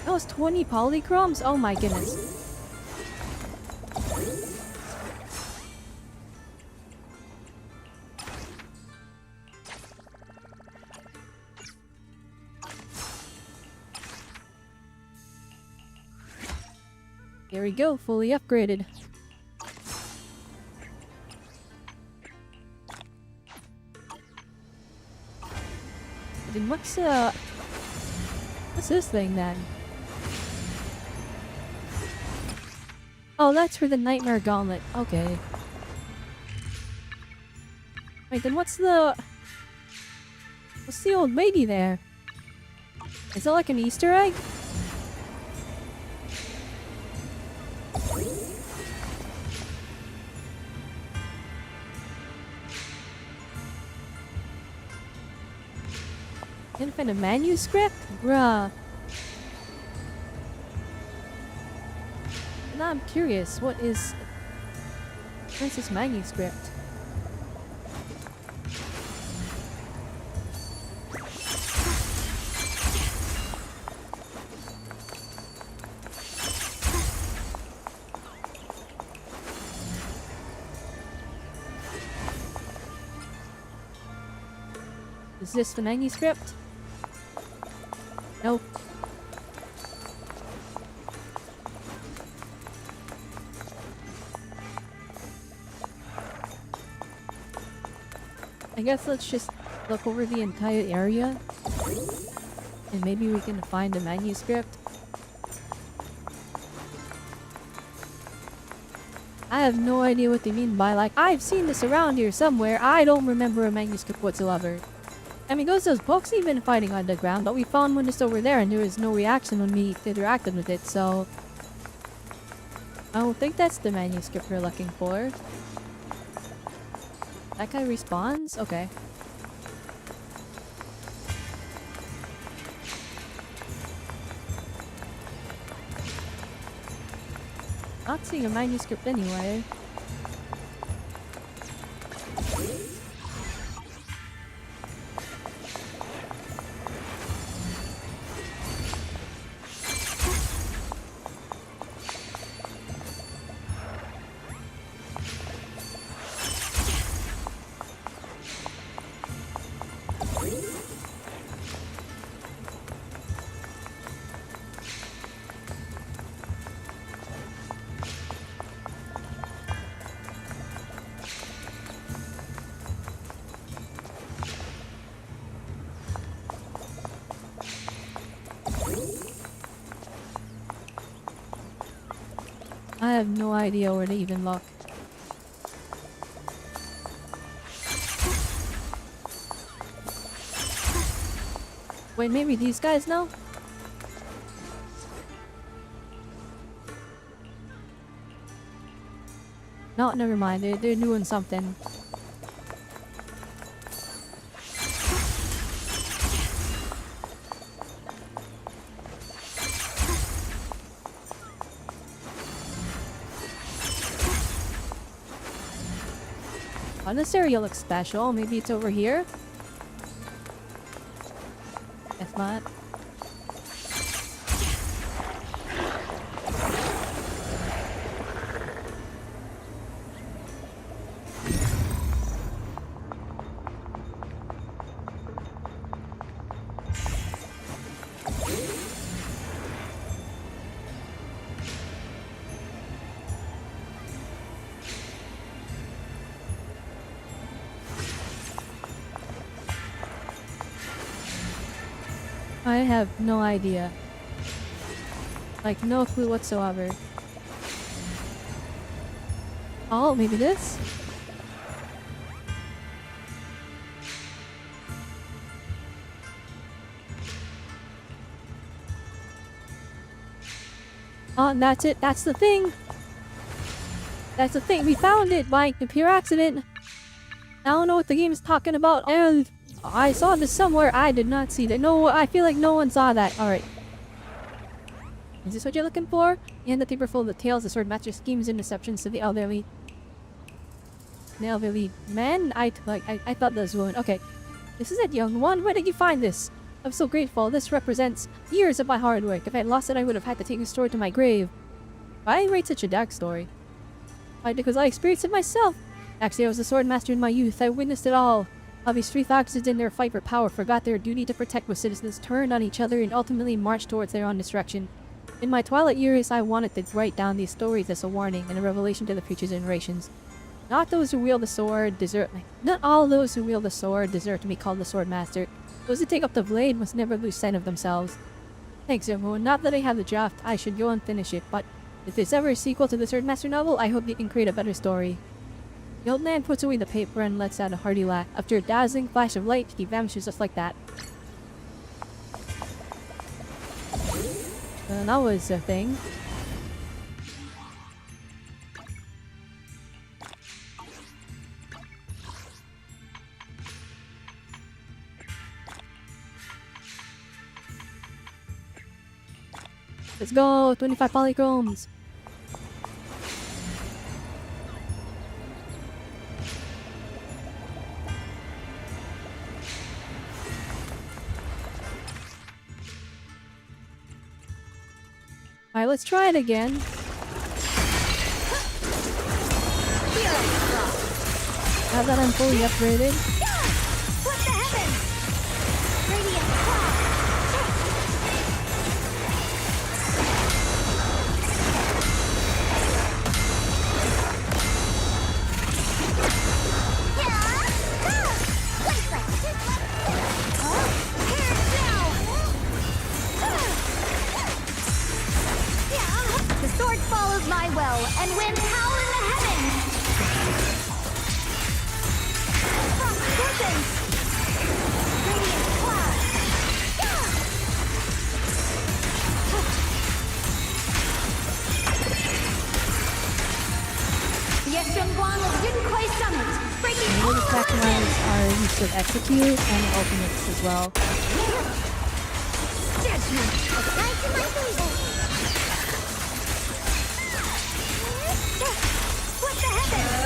That was 20 polychromes? Oh my goodness. There we go, fully upgraded. Then what's this thing then? Oh, that's for the Nightmare Gauntlet. Okay. Wait, then what's the old lady there? Is that like an Easter egg? Can't find a manuscript? Bruh. Now I'm curious, what is this manuscript? Is this the manuscript? Nope. I guess let's just look over the entire area and maybe we can find a manuscript. I have no idea what they mean by like, I've seen this around here somewhere. I don't remember a manuscript whatsoever. I mean, those books even fighting on the ground, but we found one just over there and there was no reaction when we interacted with it, so I don't think that's the manuscript we're looking for. That guy respawns? Okay. Not seeing a manuscript anyway. I have no idea where to even look. Wait, maybe these guys know? No, never mind. They're doing something. Oh, this area looks special. Maybe it's over here? If not. I have no idea. Like, no clue whatsoever. Oh, maybe this? Oh, and that's it. That's the thing. That's the thing. We found it by a pure accident. I don't know what the game is talking about. And I saw this somewhere. I did not see that. No, I feel like no one saw that. Alright. Is this what you're looking for? And the paper full of the tales, the sword master schemes and deceptions to the elderly. The elderly man? I thought that was one. Okay. This is it, young one. Where did you find this? I'm so grateful. This represents years of my hard work. If I had lost it, I would have had to take the story to my grave. Why write such a dark story? Why, because I experienced it myself. Actually, I was a sword master in my youth. I witnessed it all. How these three foxes in their fight for power forgot their duty to protect what citizens, turned on each other, and ultimately marched towards their own destruction. In my twilight years, I wanted to write down these stories as a warning and a revelation to the future generations. Not those who wield the sword deserve... Not all those who wield the sword deserve to be called the sword master. Those who take up the blade must never lose sight of themselves. Thanks, everyone. Not that I have the draft, I should go and finish it, but if there's ever a sequel to the Sword Master novel, I hope they can create a better story. The old man puts away the paper and lets out a hearty laugh. After a dazzling flash of light, he vanishes just like that. That was a thing. Let's go! 25 polychromes! Alright, let's try it again. Now that I'm fully upgraded. What the heavens? Radiant cloud. The sword follows my will, and winds howl in the heavens. Frost glistens. Radiant cloud. The Yeshunguang of Yunquai Summit, breaking all The attack lines are used with execute and ultimates as well. judgment. Aside to my table. What the heavens?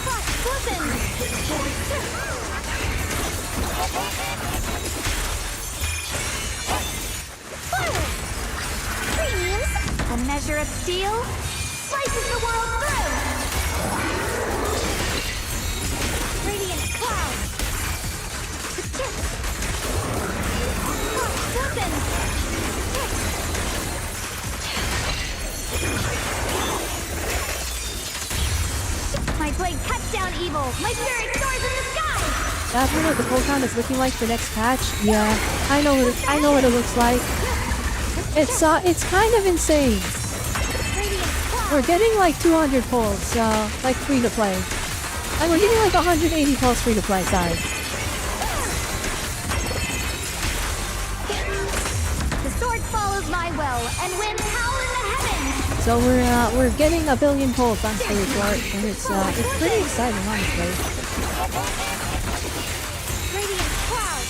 Frost glistens. Premiums. A measure of steel slices the world through. Radiant cloud. Frost glistens. My blade cuts down evil. My spirit soars in the sky. That's what the Pokemon is looking like for next patch. Yeah, I know what it looks like. It's kind of insane. We're getting like 200 pulls, like free to play. And we're getting like 180 pulls free to play. Sorry. The sword follows my will, and winds howl in the heavens. So we're getting a billion pulls on stage art, and it's pretty exciting, honestly. Radiant cloud.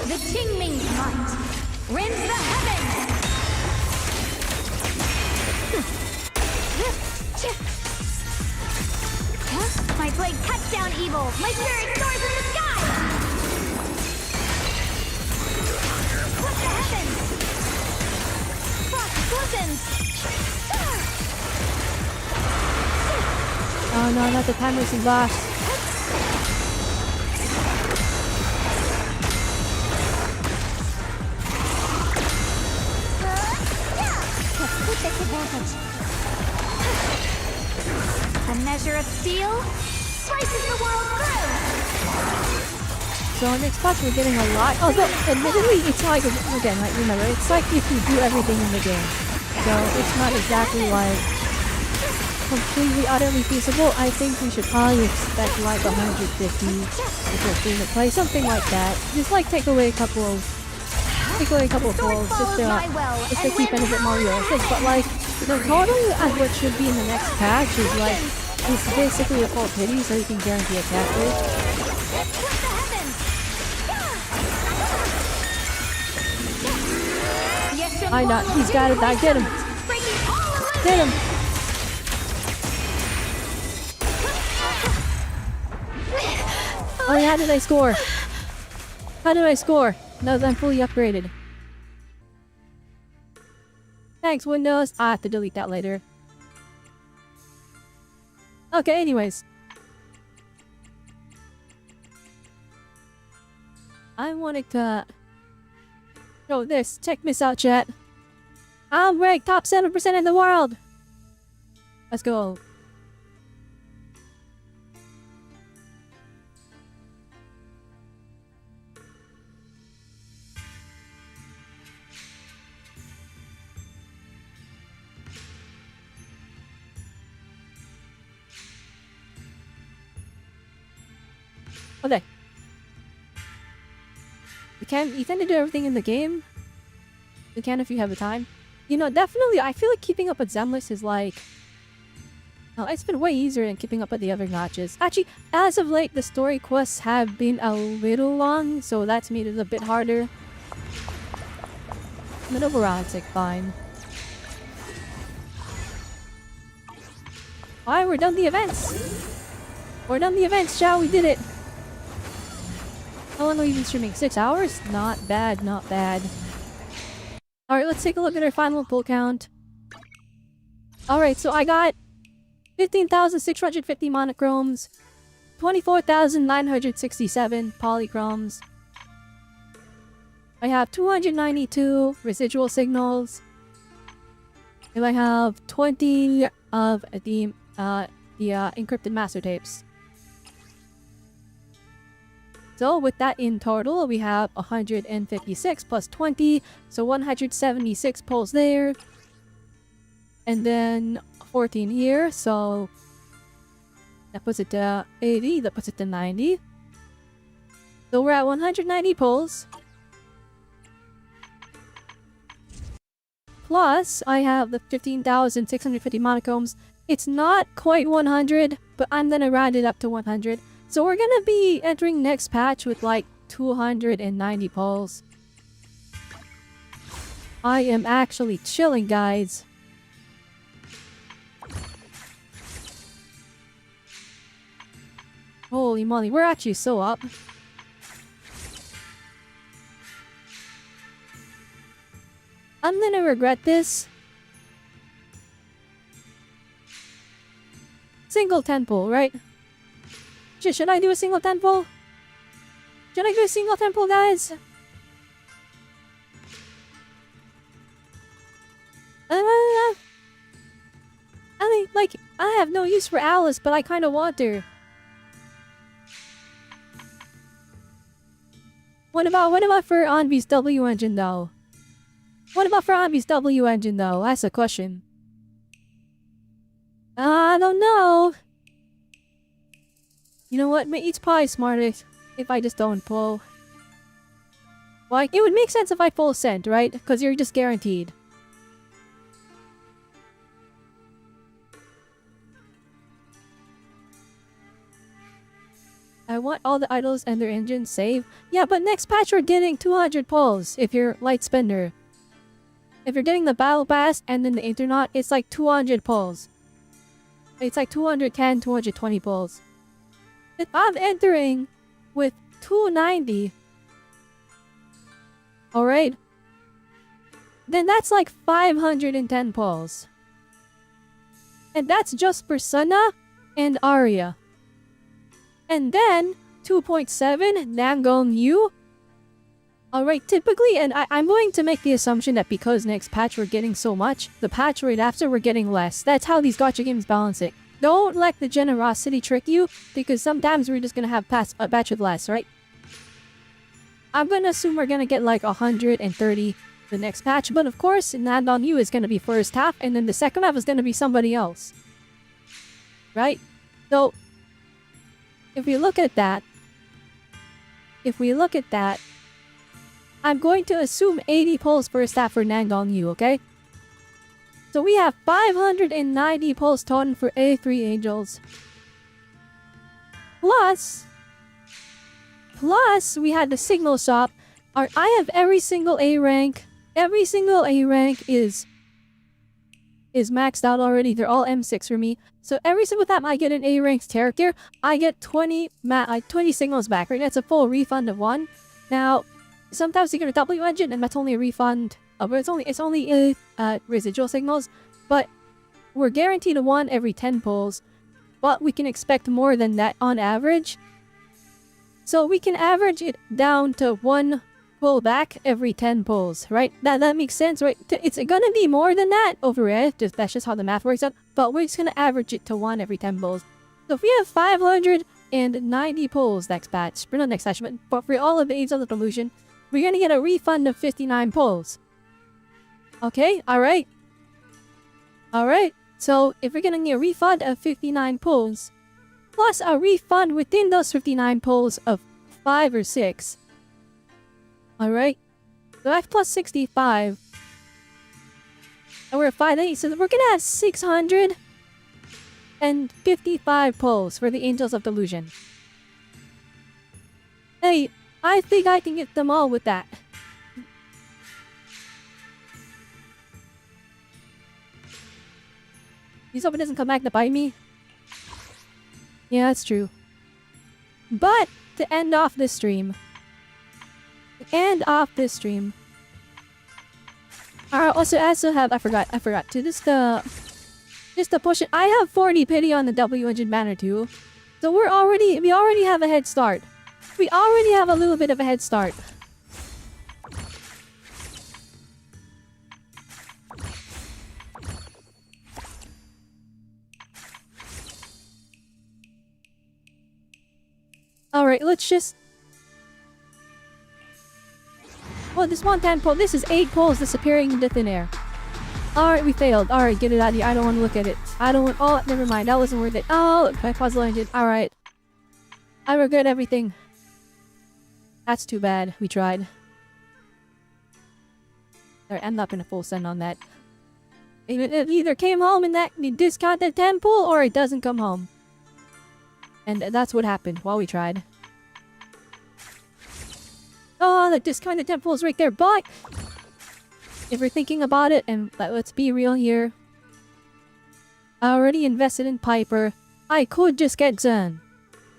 The Qingming's might rends the heavens. My blade cuts down evil. My spirit soars in the sky. What the heavens? Frost glistens. Oh no, not the time racing boss. A measure of steel slices the world through. So next patch we're getting a lot. Although, admittedly, it's like, again, like remember, it's like if you do everything in the game. So it's not exactly like completely utterly feasible. I think we should probably expect like 150 if we're free to play, something like that. Just like take away a couple of polls just to keep it a bit more realistic. But like the total at what should be in the next patch is like it's basically a full pity, so you can guarantee a catch rate. I not. He's got it. I get him. Get him. Oh, how did I score? How did I score? Now that I'm fully upgraded. Thanks, Windows. I have to delete that later. Okay, anyways. I wanted to show this. Check this out, chat. I'm ranked top 7% in the world. Let's go. Okay. You tend to do everything in the game. You can if you have the time. You know, definitely, I feel like keeping up with Zenless is like... Oh, it's been way easier than keeping up with the other notches. Actually, as of late, the story quests have been a little long, so that's made it a bit harder. But overall, it's like fine. Alright, we're done the events! We're done the events, Chow, we did it! How long have we been streaming? 6 hours? Not bad, not bad. Alright, let's take a look at our final pull count. Alright, so I got 15,650 monochromes, 24,967 polychromes. I have 292 residual signals. And I have 20 of the encrypted master tapes. So with that in total, we have 156 plus 20, so 176 pulls there. And then 14 here, so that puts it to 80, that puts it to 90. So we're at 190 pulls. Plus, I have the 15,650 monochromes. It's not quite 100, but I'm gonna round it up to 100. So we're gonna be entering next patch with like 290 pulls. I am actually chilling, guys. Holy moly, we're actually so up. I'm gonna regret this. Single 10 pull, right? Should I do a single 10 pull? Should I do a single 10 pull, guys? I mean, like, I have no use for Alice, but I kind of want her. What about for Anvi's W engine, though? What about for Anvi's W engine, though? That's a question. I don't know. You know what? It's probably smartest if I just don't pull. Like, it would make sense if I pull Scent, right? Because you're just guaranteed. I want all the idols and their engines saved. Yeah, but next patch we're getting 200 pulls if you're Light Spender. If you're getting the Battle Pass and then the Internaut, it's like 200 pulls. It's like 210, 220 pulls. If I'm entering with 290, alright, then that's like 510 pulls. And that's just for Sana and Arya. And then 2.7 Nangong Yu. Alright, typically, and I'm going to make the assumption that because next patch we're getting so much, the patch right after we're getting less. That's how these gacha games balance it. don't let the generosity trick you, because sometimes we're just gonna have a batch with less, right? I'm gonna assume we're gonna get like 130 the next patch, but of course, Land on You is gonna be first half, and then the second half is gonna be somebody else. Right? So, if we look at that, I'm going to assume 80 pulls first half for Land on You, okay? So we have 590 pulls total for A3 Angels. Plus, we had the signal shop. I have every single A rank. Every single A rank is maxed out already. They're all M6 for me. So every single time I get an A ranked character, I get 20 signals back. Right? That's a full refund of 1. Now, sometimes you get a W engine, and that's only a refund. But it's only residual signals. But we're guaranteed a 1 every 10 pulls. But we can expect more than that on average. So we can average it down to 1 pull back every 10 pulls, right? That makes sense, right? It's gonna be more than that overall. That's just how the math works out. But we're just gonna average it to 1 every 10 pulls. So if we have 590 pulls next patch, not next patch, but for all of the Aids of the Delusion, we're gonna get a refund of 59 pulls. Okay, alright. Alright, so if we're gonna get a refund of 59 pulls, plus a refund within those 59 pulls of 5 or 6. Alright, so that's plus 65. And we're at 580, so we're gonna have 655 pulls for the Angels of Delusion. Hey, I think I can get them all with that. Please hope it doesn't come back to bite me. Yeah, that's true. But, to end off this stream. I also have, I forgot, to just to push it. I have 40 pity on the W engine banner too. So we already have a head start. We already have a little bit of a head start. Alright, let's just... Oh, this one 10 pull. This is 8 pulls disappearing into thin air. Alright, we failed. Alright, get it out of here. I don't want to look at it. I don't want... Oh, never mind. That wasn't worth it. Oh, look, my puzzle engine. Alright. I regret everything. That's too bad. We tried. Alright, I'm not gonna full send on that. It either came home in that discounted 10 pull, or it doesn't come home. And that's what happened while we tried. Oh, the discounted 10 pull is right there, but... If we're thinking about it, and let's be real here. I already invested in Piper. I could just get Zen.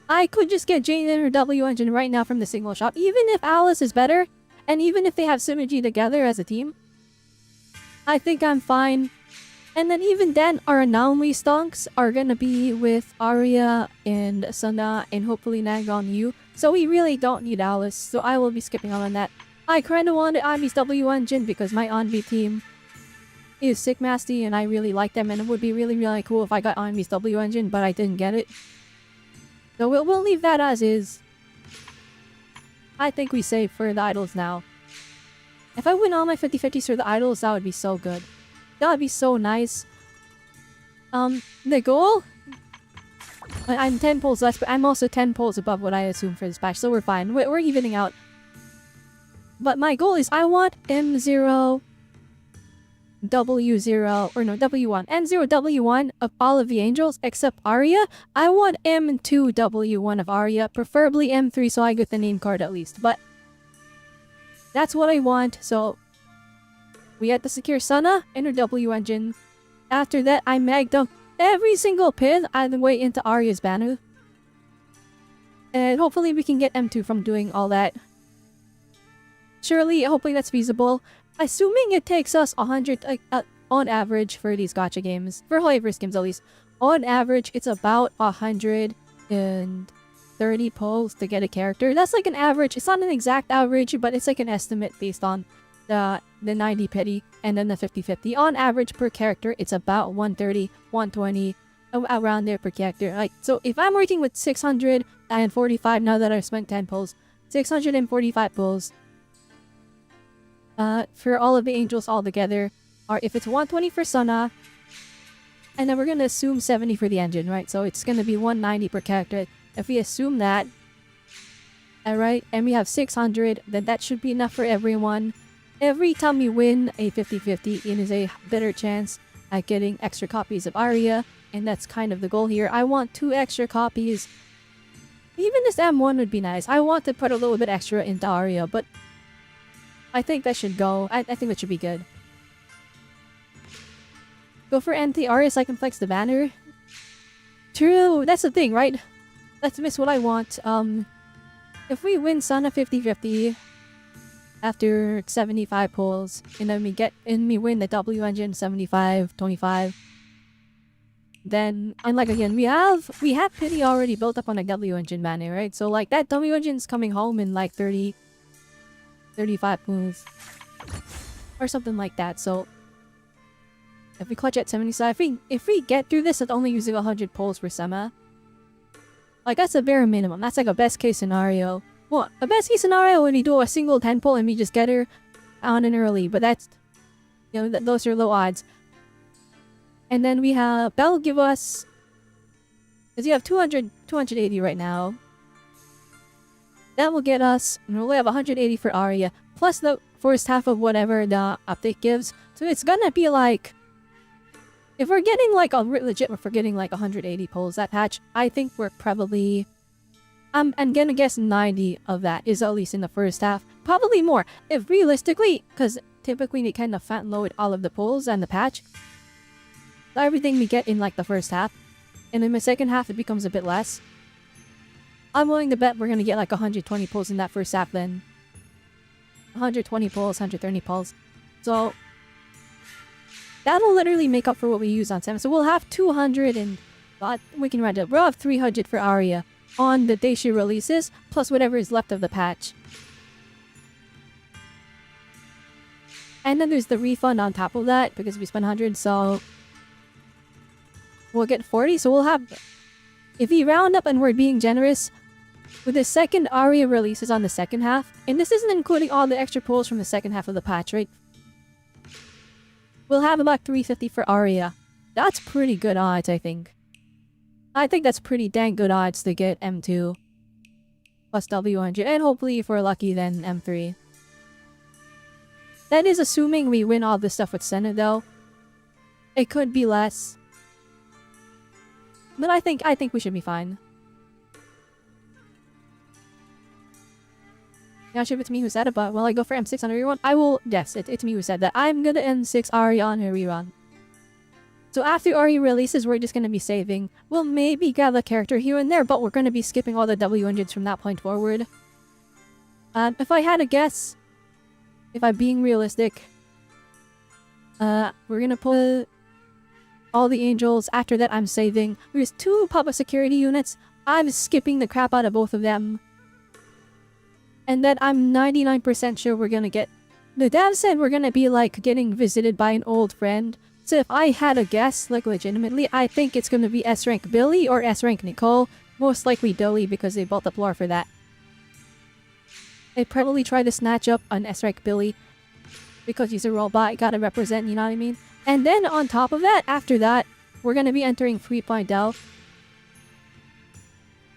I could just get Jane and her W engine right now from the single shop. Even if Alice is better, and even if they have synergy together as a team. I think I'm fine. And then even then, our Anomaly stonks are gonna be with Arya and Sana and hopefully Nagon Yu. So we really don't need Alice, so I will be skipping on that. I kinda wanted Ami's W engine because my Anvi team is sick masty and I really like them, and it would be really, really cool if I got Ami's W engine, but I didn't get it. So we'll leave that as is. I think we save for the idols now. If I win all my 50-50s for the idols, that would be so good. That would be so nice. The goal? I'm 10 pulls less, but I'm also 10 pulls above what I assume for this patch, so we're fine. We're evening out. But my goal is I want M0, W0, or no, W1. M0, W1 of all of the angels except Arya. I want M2, W1 of Arya, preferably M3 so I get the name card at least. But that's what I want, so we had to secure Sana and her W engine. After that, I magged up every single pin on the way into Arya's banner. And hopefully we can get M2 from doing all that. Surely, hopefully that's feasible. Assuming it takes us 100, on average for these gacha games, for Hoiverse games at least, on average it's about 130 pulls to get a character. That's like an average. It's not an exact average, but it's like an estimate based on the 90 pity and then the 50-50. On average per character, it's about 130, 120 around there per character. Like, so if I'm working with 645 now that I've spent 10 pulls, 645 pulls for all of the angels all together, or if it's 120 for Sana, and then we're gonna assume 70 for the engine, right? So it's gonna be 190 per character. If we assume that, alright, and we have 600, then that should be enough for everyone. Every time we win a 50-50, it is a better chance at getting extra copies of Aria, and that's kind of the goal here. I want 2 extra copies. Even this M1 would be nice. I want to put a little bit extra into Aria, but I think that should go. I think that should be good. Go for anti-Aria so I can flex the banner. True, that's the thing, right? Let's miss what I want. If we win Sana 50-50 after 75 pulls, and then we win the W engine 75-25, then, and like again, we have pity already built up on a W engine banner, right? So like that W engine's coming home in like 35 pulls or something like that. So if we clutch at 75, if we get through this at only using 100 pulls for Sema, like that's a bare minimum. That's like a best case scenario. Well, a best case scenario when we do a single 10 pull and we just get her on and early, but that's, you know, those are low odds. And then we have, that'll give us, because you have 280 right now. That will get us, and we'll have 180 for Aria, plus the first half of whatever the update gives. So it's gonna be like, if we're getting like if we're getting like 180 pulls that patch, I think we're probably, I'm gonna guess 90 of that is at least in the first half. Probably more, if realistically, because typically we kind of fat load all of the pulls and the patch. So everything we get in like the first half, and in the second half it becomes a bit less. I'm willing to bet we're gonna get like 120 pulls in that first half then. 120 pulls, 130 pulls. So that'll literally make up for what we use on 7. So we'll have 200 and we can round it. We'll have 300 for Aria on the day she releases, plus whatever is left of the patch. And then there's the refund on top of that because we spent 100, so we'll get 40. So we'll have, if we round up and we're being generous, with the second Aria releases on the second half, and this isn't including all the extra pulls from the second half of the patch, right? We'll have about 350 for Aria. That's pretty good odds, I think. I think that's pretty dang good odds to get M2 plus W100, and hopefully if we're lucky then M3. That is assuming we win all this stuff with Senna though. It could be less. But I think we should be fine. Not sure if it's me who said it, but will I go for M6 on a rerun? I will. Yes, it's me who said that. I'm gonna M6 Aria on a rerun. So after Aria releases, we're just gonna be saving. We'll maybe grab a character here and there, but we're gonna be skipping all the W engines from that point forward. If I had a guess, if I'm being realistic, we're gonna pull all the angels. After that, I'm saving. There's 2 public security units. I'm skipping the crap out of both of them. And then I'm 99% sure we're gonna get... The dad said we're gonna be like getting visited by an old friend. So if I had a guess, like legitimately, I think it's gonna be S-Rank Billy or S-Rank Nicole. Most likely Billy because they built up lore for that. I'd probably try to snatch up an S-Rank Billy. Because he's a robot, gotta represent, you know what I mean? And then on top of that, after that, we're gonna be entering 3.0.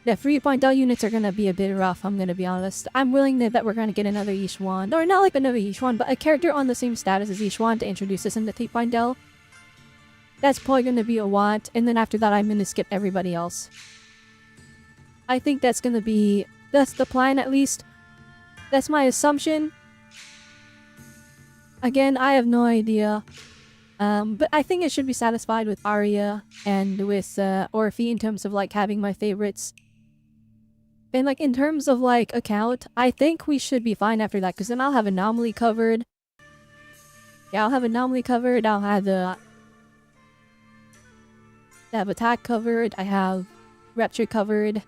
The 3.0 units are gonna be a bit rough, I'm gonna be honest. I'm willing to bet we're gonna get another Yishuan. Or not like another Yishuan, but a character on the same status as Yishuan to introduce us in the 3.0. That's probably gonna be a want, and then after that I'm gonna skip everybody else. I think that's gonna be... That's the plan at least. That's my assumption. Again, I have no idea. But I think I should be satisfied with Aria and with Orphe in terms of like having my favorites. And like in terms of like account, I think we should be fine after that because then I'll have Anomaly covered. Yeah, I'll have Anomaly covered. I'll have the... I have Attack covered. I have Rupture covered.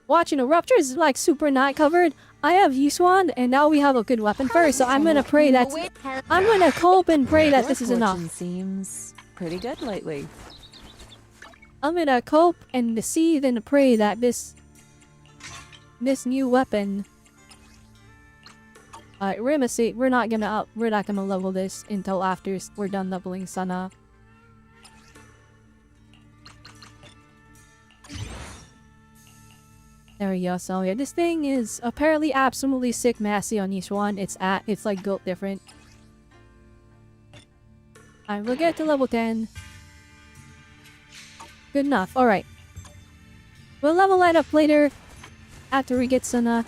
Watch, you know, Rupture is like super not covered. I have Yishuan, and now we have a good weapon first, so I'm gonna pray that... I'm gonna hope and pray that this is enough. Seems pretty good lately. I'm gonna cope and see then pray that this new weapon. We're gonna see. We're not gonna level this until after we're done leveling Sana. There we go. So yeah, this thing is apparently absolutely sick massy on each one. It's like built different. Alright, we'll get to level 10. Good enough. Alright. We'll level that up later. After we get Sana.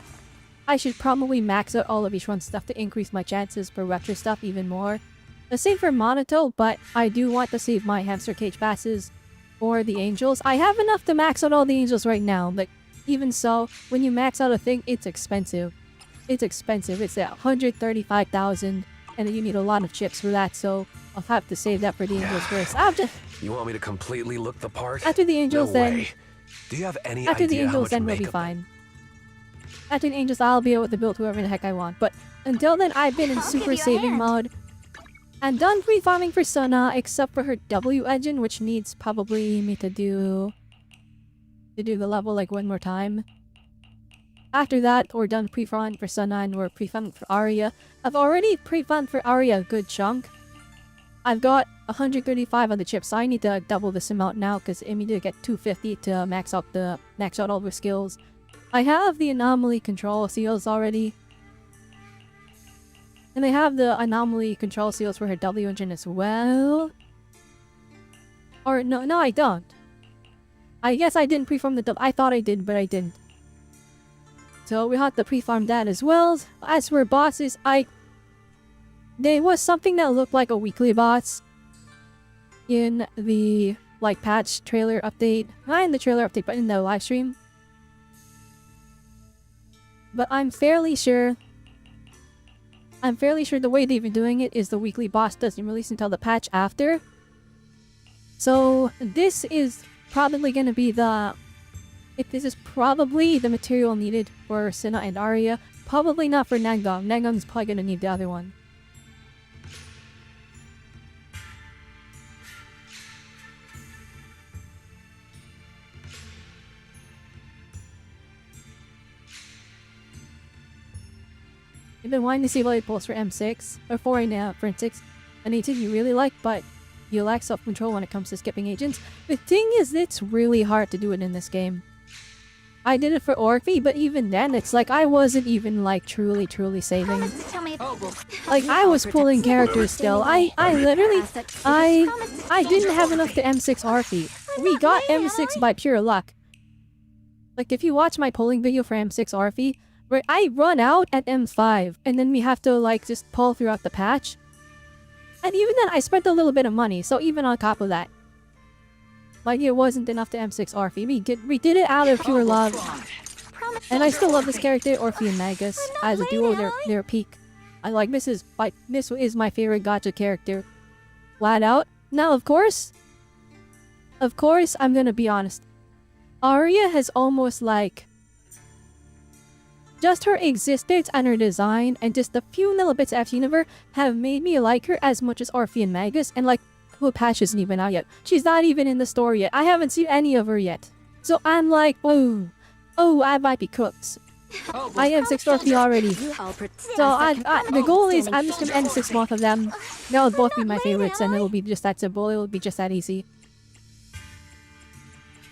I should probably max out all of each one's stuff to increase my chances for retro stuff even more. The same for Monato, but I do want to save my hamster cage passes for the angels. I have enough to max out all the angels right now, but even so, when you max out a thing, it's expensive. It's expensive. It's at 135,000, and you need a lot of chips for that, so I'll have to save that for the angels first. You want me to completely look the part? After the angels, no then... way. Do you have any after the idea how angels, much then we'll be makeup fine. After the angels, I'll be able to build whoever the heck I want. But until then, I've been in super saving mode. I'm done pre-farming for Sana, except for her W engine, which needs probably me to do the level like one more time. After that, we're done pre-farming for Sana and we're pre-farming for Arya. I've already pre-farmed for Arya a good chunk. I've got 135 on the chip, so I need to double this amount now because I need to get 250 to max out all of her skills. I have the anomaly control seals already. And I have the anomaly control seals for her W engine as well. Or no, I don't. I guess I didn't pre-farm the I thought I did, but I didn't. So we have to pre-farm that as well. As for bosses, there was something that looked like a weekly boss in the patch trailer update. Not in the trailer update, but in the live stream. But I'm fairly sure the way they've been doing it is the weekly boss doesn't release until the patch after. So this is probably gonna be this is probably the material needed for Sina and Arya. Probably not for Nangong. Nangong's probably gonna need the other one. You've been wanting to see Volley Pulse for M6, or for M6, an agent you really like, but you lack self-control when it comes to skipping agents. The thing is, it's really hard to do it in this game. I did it for Orphe, but even then, it's like I wasn't even truly saving. Like, I was pulling characters still. I didn't have enough to M6 Orphe. We got M6 by pure luck. Like, if you watch my polling video for M6 Orphe, where I run out at M5, and then we have to, just pull throughout the patch. And even then, I spent a little bit of money, so even on top of that. It wasn't enough to M6 Orphe. We did it out of pure love. And I still love this character, Orphe and Magus. As a duo, they're peak. This is my favorite gacha character. Flat out. Now, of course, I'm gonna be honest. Arya has almost just her existence and her design and just a few little bits of universe have made me like her as much as Orphe and Magus, and her patch isn't even out yet. She's not even in the store yet. I haven't seen any of her yet. So I'm like, oh, I might be cooked. I am 6 Orphe already. So the goal is I'm just gonna end 6 months of them. They'll both be my favorites and it'll be just that simple. It'll be just that easy.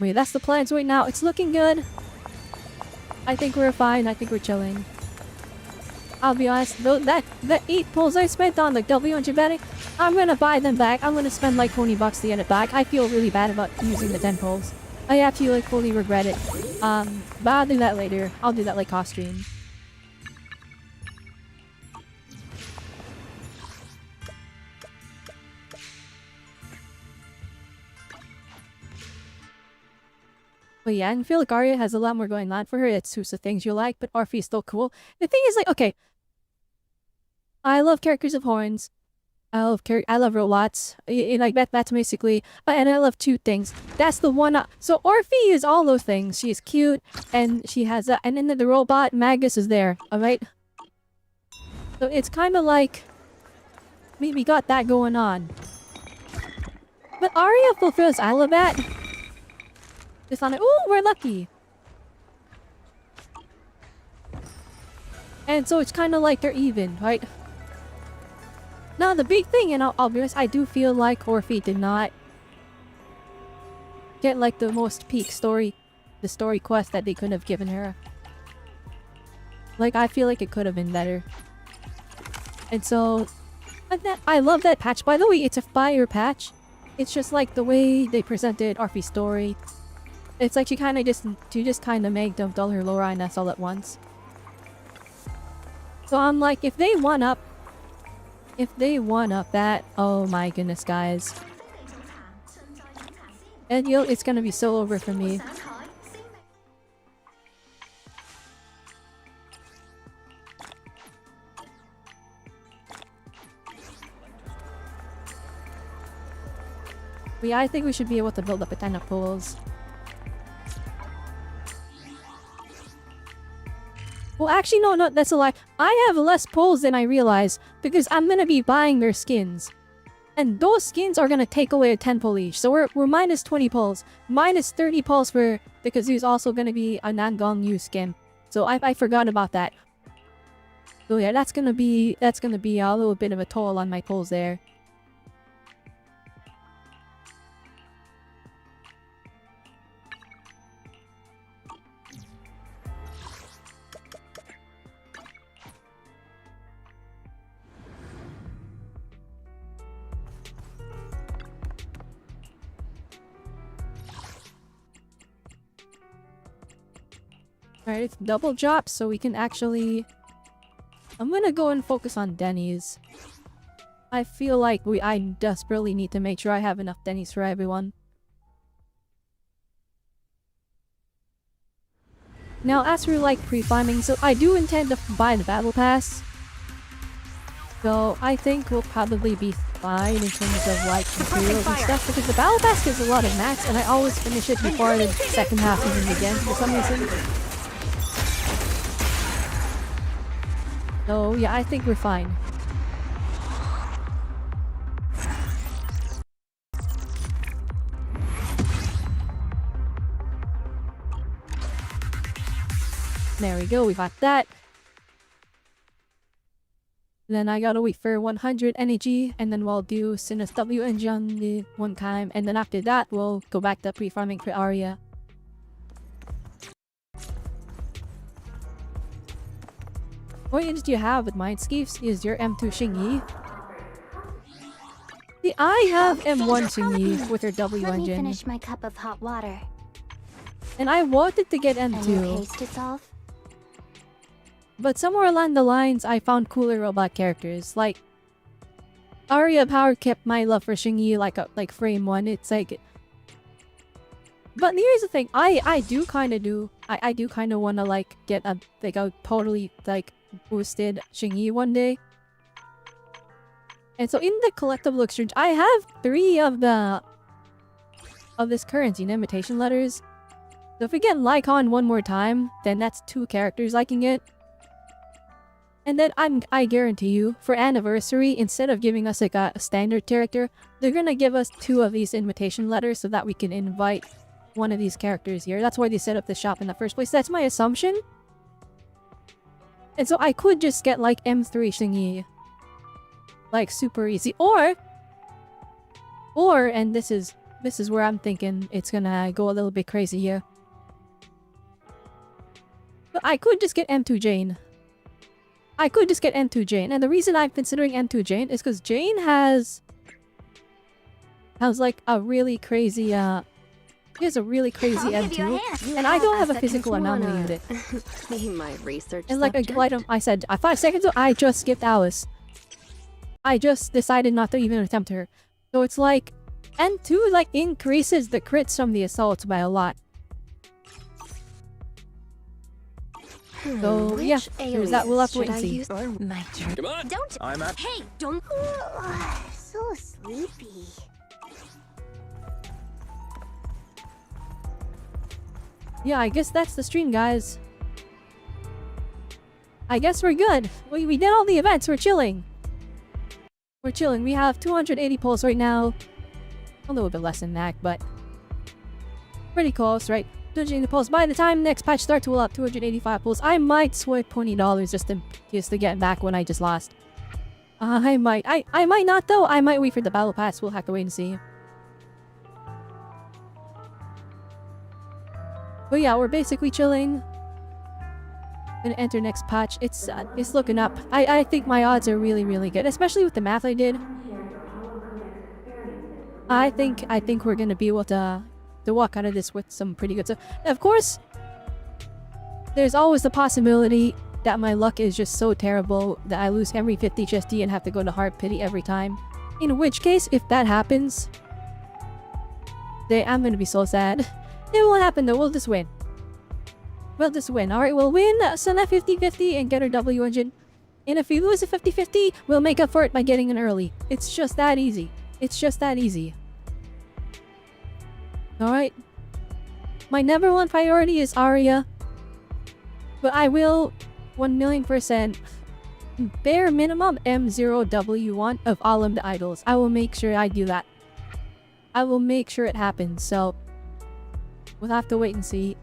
Wait, that's the plans right now. It's looking good. I think we're fine. I think we're chilling. I'll be honest, though, that 8 pulls I spent on the W and Jabberwock, I'm gonna buy them back. I'm gonna spend $20 to get it back. I feel really bad about using the 10 pulls. I actually fully regret it. But I'll do that later. I'll do that off stream. But yeah, and I feel like Arya has a lot more going on for her. It suits the things you like, but Orphe is still cool. The thing is, okay. I love characters of horns. I love robots. That's basically... And I love 2 things. That's the one... So Orphe is all those things. She's cute, and she has that... And then the robot, Magus, is there, alright? So it's kind of like... We got that going on. But Arya fulfills all of that. Just on it. Ooh, we're lucky. And so it's kind of like they're even, right? Now the big thing, and I'll be honest, I do feel like Orphe did not get like the most peak story, the story quest that they could have given her. Like, I feel like it could have been better. And so, I love that patch. By the way, it's a fire patch. It's just like the way they presented Orphe's story. It's like she just kind of made them dull her loriness all at once. So I'm like, if they one up that, oh my goodness, guys. And it's gonna be so over for me. But yeah, I think we should be able to build up a ton of pools. Well, actually, no, that's a lie. I have less pulls than I realize because I'm gonna be buying their skins. And those skins are gonna take away a 10 pull each. So we're minus 20 pulls. Minus 30 pulls for because there's also gonna be a Nangong Yu skin. So I forgot about that. So yeah, that's gonna be a little bit of a toll on my pulls there. Alright, it's double drop, so we can actually... I'm gonna go and focus on Denny's. I feel like I desperately need to make sure I have enough Denny's for everyone. Now, as for like pre-farming, so I do intend to buy the battle pass. So I think we'll probably be fine in terms of like materials and stuff because the battle pass gives a lot of max and I always finish it before the second half even begins for some reason. So yeah, I think we're fine. There we go, we got that. Then I gotta wait for 100 energy, and then we'll do Sinus W engine one time, and then after that, we'll go back to pre-farming for Arya. What did you have with Mindscapes is your M2 Xingyi. See, I have M1 Xingyi with her W Let engine. me finish my cup of hot water. And I wanted to get And your M2. case to solve? But somewhere along the lines, I found cooler robot characters. Like, Arya Power kept my love for Xingyi like frame 1. It's like... But here's the thing, I do kind of want to like get a totally like boosted Xingyi one day. And so in the collectible exchange, I have 3 of this currency in imitation letters. So if we get Lycon one more time, then that's 2 characters I can get. And then I guarantee you, for anniversary, instead of giving us like a standard character, they're gonna give us 2 of these invitation letters so that we can invite one of these characters here. That's why they set up the shop in the first place. That's my assumption. And so I could just get like M3 Xingyi. Like super easy. Or, and this is where I'm thinking it's gonna go a little bit crazy here. But I could just get M2 Jane. I could just get M2 Jane. And the reason I'm considering M2 Jane is because Jane has like a really crazy he has a really crazy M2, and I don't have a physical anomaly unit. Be my research And like subject. I said, 5 seconds ago, I just skipped Alice. I just decided not to even attempt her. So it's like, M2 like increases the crits from the assaults by a lot. So yeah, there's that. We'll have to wait and see. My turn. Come on. Don't. I'm at... Hey, don't. So sleepy. Yeah, I guess that's the stream, guys. I guess we're good. We did all the events. We're chilling. We're chilling. We have 280 pulls right now. A little bit less than that, but Pretty close, right? 280 pulls. By the time next patch starts, we'll have 285 pulls. I might swipe $20 just to get back when I just lost. I might not though. I might wait for the battle pass. We'll have to wait and see. But yeah, we're basically chilling. Gonna enter next patch. It's looking up. I think my odds are really, really good, especially with the math I did. I think we're gonna be able to walk out of this with some pretty good stuff. Of course, there's always the possibility that my luck is just so terrible that I lose every 50 HSD and have to go to hard pity every time. In which case, if that happens, then I'm gonna be so sad. It won't happen though, we'll just win. We'll just win. Alright, we'll win Sana 50-50 and get our W engine. And if we lose a 50-50, we'll make up for it by getting an early. It's just that easy. It's just that easy. Alright. My number one priority is Arya. But I will 1,000,000% bare minimum M0W1 of all of the idols. I will make sure I do that. I will make sure it happens, so we'll have to wait and see.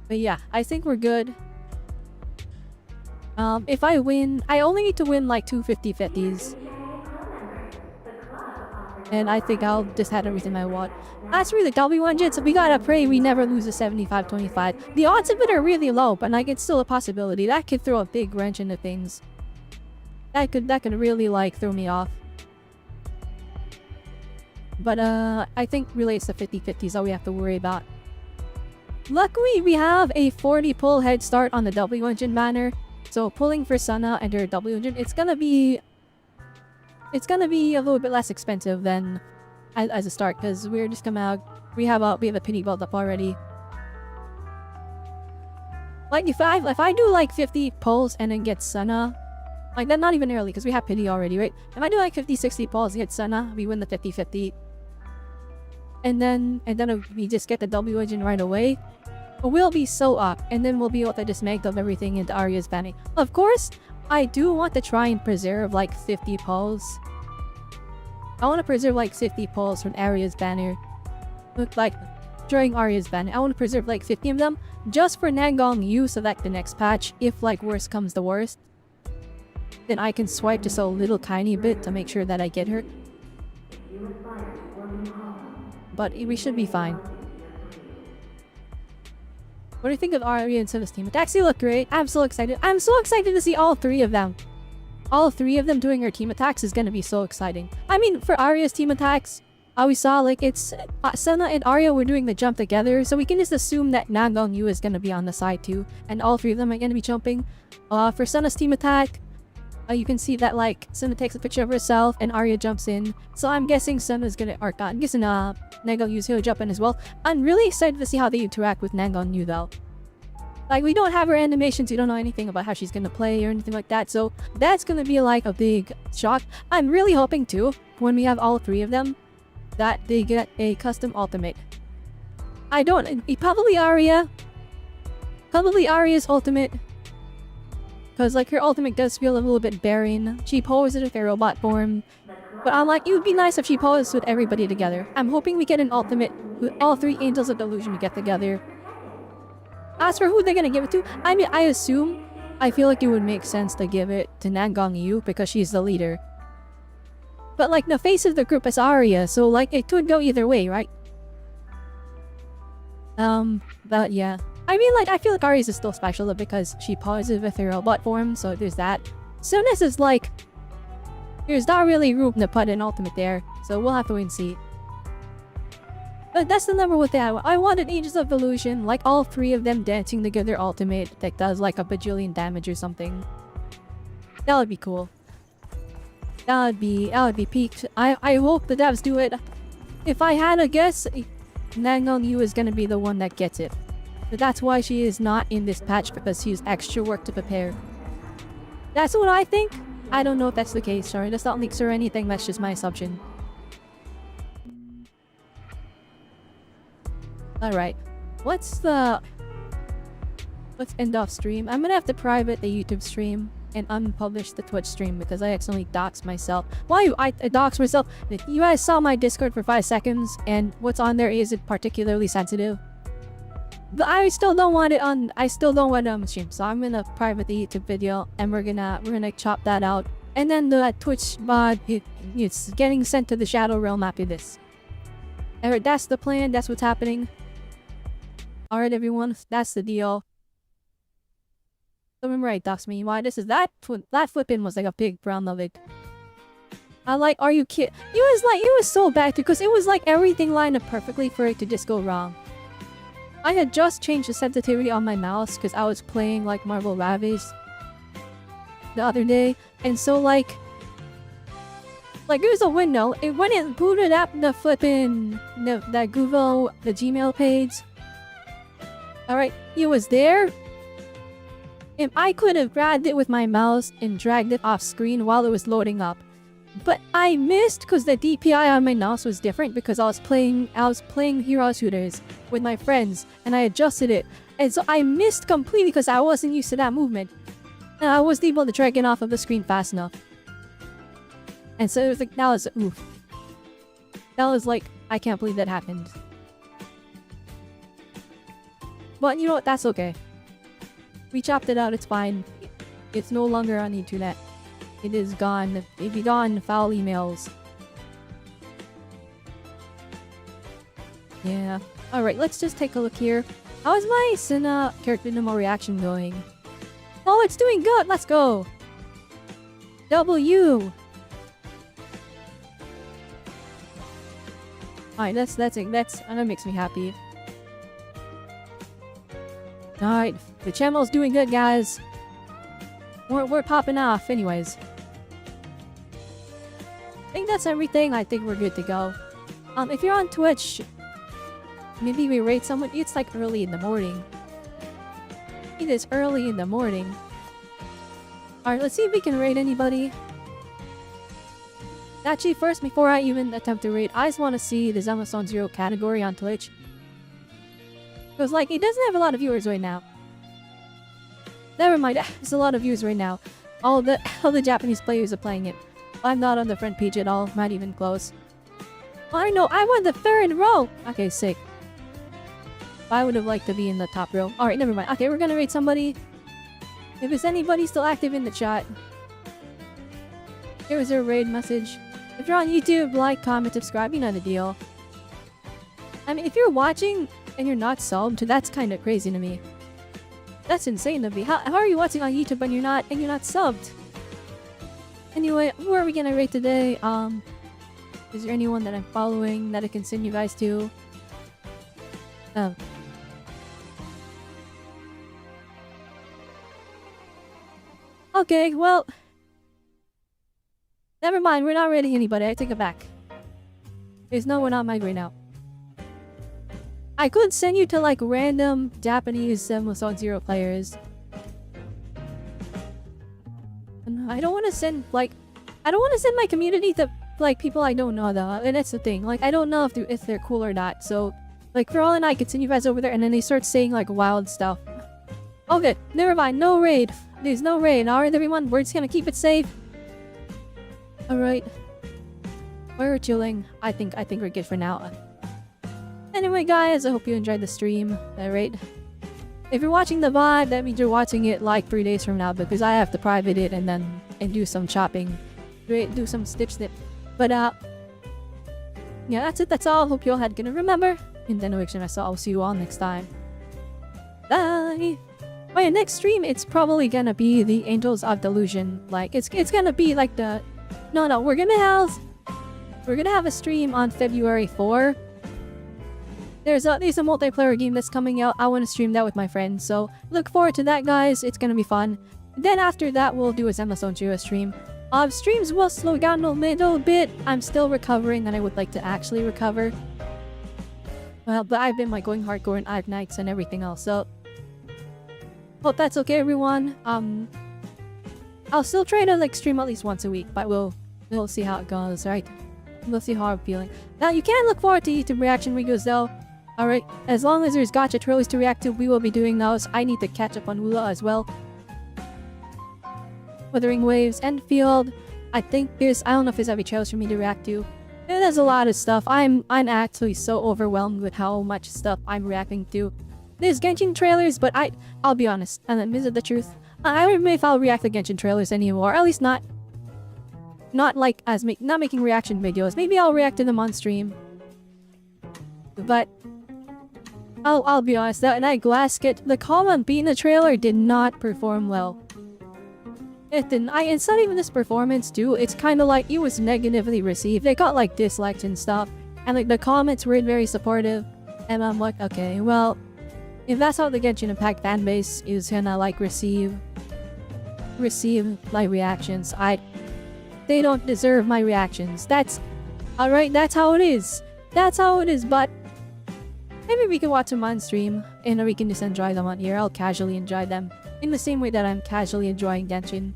But yeah, I think we're good. If I win, I only need to win like 2 50-50s. And I think I'll just have everything I want. As for the W1 so we gotta pray we never lose a 75-25. The odds of it are really low, but like it's still a possibility. That could throw a big wrench into things. That could really like throw me off. But I think really it's the 50-50s all we have to worry about. Luckily, we have a 40 pull head start on the W engine banner. So pulling for Sana and her W engine, it's gonna be a little bit less expensive than as a start because we're just coming out. We have a pity build up already. Like if I do like 50 pulls and then get Sana, like that's not even early because we have pity already, right? If I do like 50-60 pulls and get Sana, we win the 50-50. And then we just get the W engine right away. We'll be so up, and then we'll be able to just make up everything into Arya's banner. Of course, I do want to try and preserve like 50 pulls. I want to preserve like 50 pulls from Arya's banner. Like during Arya's banner, I want to preserve like 50 of them just for Nangong Yu so that the next patch, if like worst comes to worst, then I can swipe just a little tiny bit to make sure that I get her. But we should be fine. What do you think of Arya and Sina's team? It actually looked great. I'm so excited. I'm so excited to see all three of them. All three of them doing their team attacks is gonna be so exciting. I mean, for Arya's team attacks, we saw like it's Sana and Arya were doing the jump together, so we can just assume that Nangong Yu is gonna be on the side too, and all three of them are gonna be jumping. For Sana's team attack, you can see that like Sana takes a picture of herself and Arya jumps in. So I'm guessing Sana's gonna, or I'm guessing Nangong Yu's gonna jump in as well. I'm really excited to see how they interact with Nangong Yu though. Like we don't have her animations, we don't know anything about how she's gonna play or anything like that. So that's gonna be like a big shock. I'm really hoping too, when we have all three of them, that they get a custom ultimate. Probably Arya. Probably Arya's ultimate. Because like her ultimate does feel a little bit barren. She poses with her robot form. But I'm like, it would be nice if she poses with everybody together. I'm hoping we get an ultimate with all three Angels of Delusion to get together. As for who they're gonna give it to, I mean, I feel like it would make sense to give it to Nangong Yu because she's the leader. But like the face of the group is Arya, so like it could go either way, right? But yeah. I mean, like, I feel like Arya's is still special because she poses with her robot form, so there's that. Zenless is like, there's not really room to put an ultimate there, so we'll have to wait and see. But that's the number one thing I wanted Angels of Illusion, like all three of them dancing together ultimate that does like a bajillion damage or something. That would be cool. That would be peaked. I hope the devs do it. If I had a guess, Nangong Yu is gonna be the one that gets it. But that's why she is not in this patch, because she has extra work to prepare. That's what I think. I don't know if that's the case. Sorry, that's not leaks or anything. That's just my assumption. Alright. Let's end off stream. I'm gonna have to private the YouTube stream. and unpublish the Twitch stream because I accidentally doxed myself. Why I doxed myself? You guys saw my Discord for 5 seconds, and what's on there isn't particularly sensitive. But I still don't want it on. I still don't want it on the stream, so I'm gonna private the YouTube video, and we're gonna chop that out. And then the Twitch mod, it's getting sent to the Shadow Realm after this. Alright, that's the plan. That's what's happening. Alright, everyone, that's the deal. So remember, I doxed me. Why this is that flipping was like a big brown of it. I like, are you kidding? It was so bad because it was like everything lined up perfectly for it to just go wrong. I had just changed the sensitivity on my mouse because I was playing like Marvel Ravage the other day, and so like there's a window. When it booted up the flipping that Google the Gmail page. Alright, it was there. And I could have grabbed it with my mouse and dragged it off screen while it was loading up. But I missed because the DPI on my mouse was different because I was playing Hero Shooters with my friends and I adjusted it. And so I missed completely because I wasn't used to that movement. And I wasn't able to drag it off of the screen fast enough. And so it was like, that was oof. That was like, I can't believe that happened. But you know what, that's okay. We chopped it out, it's fine. It's no longer on the internet. It is gone. It be gone. Foul emails. Yeah. Alright, let's just take a look here. How is my Senna character demo reaction going? Oh, it's doing good! Let's go! W! Alright, that makes me happy. Alright, the channel's doing good, guys. We're popping off anyways. I think that's everything. I think we're good to go. If you're on Twitch, maybe we rate someone. It's like early in the morning. It is early in the morning. Alright, let's see if we can rate anybody. Actually, first, before I even attempt to rate, I just want to see the Zenless 0 category on Twitch. Because, like, it doesn't have a lot of viewers right now. Never mind, there's a lot of views right now. All the Japanese players are playing it. I'm not on the front page at all, not even close. I know, I won the 3rd row! Okay, sick. I would have liked to be in the top row. Alright, never mind. Okay, we're gonna rate somebody. If there's anybody still active in the chat. Here is their raid message. If you're on YouTube, like, comment, subscribe, you know the deal. I mean, if you're watching and you're not subbed, that's kind of crazy to me. That's insane to me. How are you watching on YouTube and you're not subbed? Anyway, who are we gonna rate today? Is there anyone that I'm following that I can send you guys to? Oh. Okay, well, never mind. We're not rating anybody. I take it back. There's no one on my right now. I could send you to like random Japanese Zenless 0 players. I don't want to send like, I don't want to send my community to like people I don't know though, and that's the thing. Like I don't know if they're cool or not. So like for all and I could send you guys over there, and then they start saying like wild stuff. Okay, never mind. No raid. There's no raid. Alright, everyone, we're just gonna keep it safe. Alright, we're chilling. I think we're good for now. Anyway, guys, I hope you enjoyed the stream. Alright. If you're watching the VOD, that means you're watching it like 3 days from now because I have to private it and do some chopping. Do some snip. But yeah, that's it. That's all. Hope you all had gonna remember. And then I'll see you all next time. Bye! Oh yeah, next stream, it's probably gonna be the Angels of Delusion. Like, it's gonna be like the... No, we're gonna have a stream on February 4. There's a multiplayer game that's coming out. I want to stream that with my friends, so look forward to that, guys. It's gonna be fun. Then after that, we'll do a Zenless 0 stream. Streams will slow down a little bit. I'm still recovering, and I would like to actually recover. Well, but I've been like going hardcore and Arc Nights and everything else, so hope that's okay, everyone. I'll still try to like stream at least once a week, but we'll see how it goes, right? We'll see how I'm feeling. Now, you can look forward to YouTube reaction videos though. Alright, as long as there's gacha trailers to react to, we will be doing those. I need to catch up on Wula as well. Wuthering Waves, and Field. I think I don't know if there's every chose for me to react to. There's a lot of stuff. I'm actually so overwhelmed with how much stuff I'm reacting to. There's Genshin trailers, but I'll be honest, and admit the truth. I don't know if I'll react to Genshin trailers anymore. At least not like not making reaction videos. Maybe I'll react to them on stream. But I'll be honest, that glass kit, the comment being the trailer did not perform well. It didn't. It's not even this performance too. It's kind of like it was negatively received. They got like dislikes and stuff, and like the comments weren't very supportive. And I'm like, okay, well, if that's how the Genshin Impact fanbase is gonna like receive my reactions, they don't deserve my reactions. That's alright. That's how it is. That's how it is. But maybe we can watch them on stream, and we can just enjoy them on here. I'll casually enjoy them in the same way that I'm casually enjoying Genshin.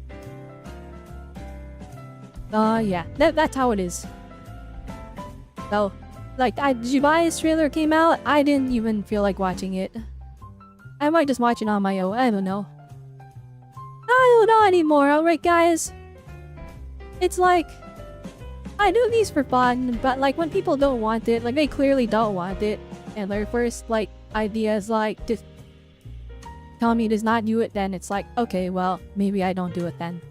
Yeah, that's how it is. So, like, Jubile's trailer came out, I didn't even feel like watching it. I might just watch it on my own, I don't know. I don't know anymore, alright guys? It's like, I do these for fun, but like when people don't want it, like they clearly don't want it, and their first like idea is like, just tell me does not do it, then it's like, okay, well, maybe I don't do it then.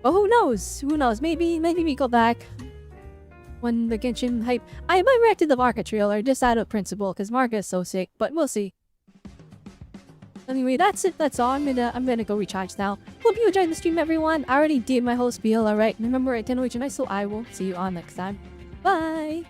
But who knows? Who knows? Maybe we go back when the Genshin hype. I might react to the Marka trailer just out of principle, because Marka is so sick, but we'll see. Anyway, that's it. That's all. I'm gonna go recharge now. Hope you enjoyed the stream, everyone. I already did my whole spiel, alright? Remember, I tend to reach a nice, so I will see you all next time. Bye!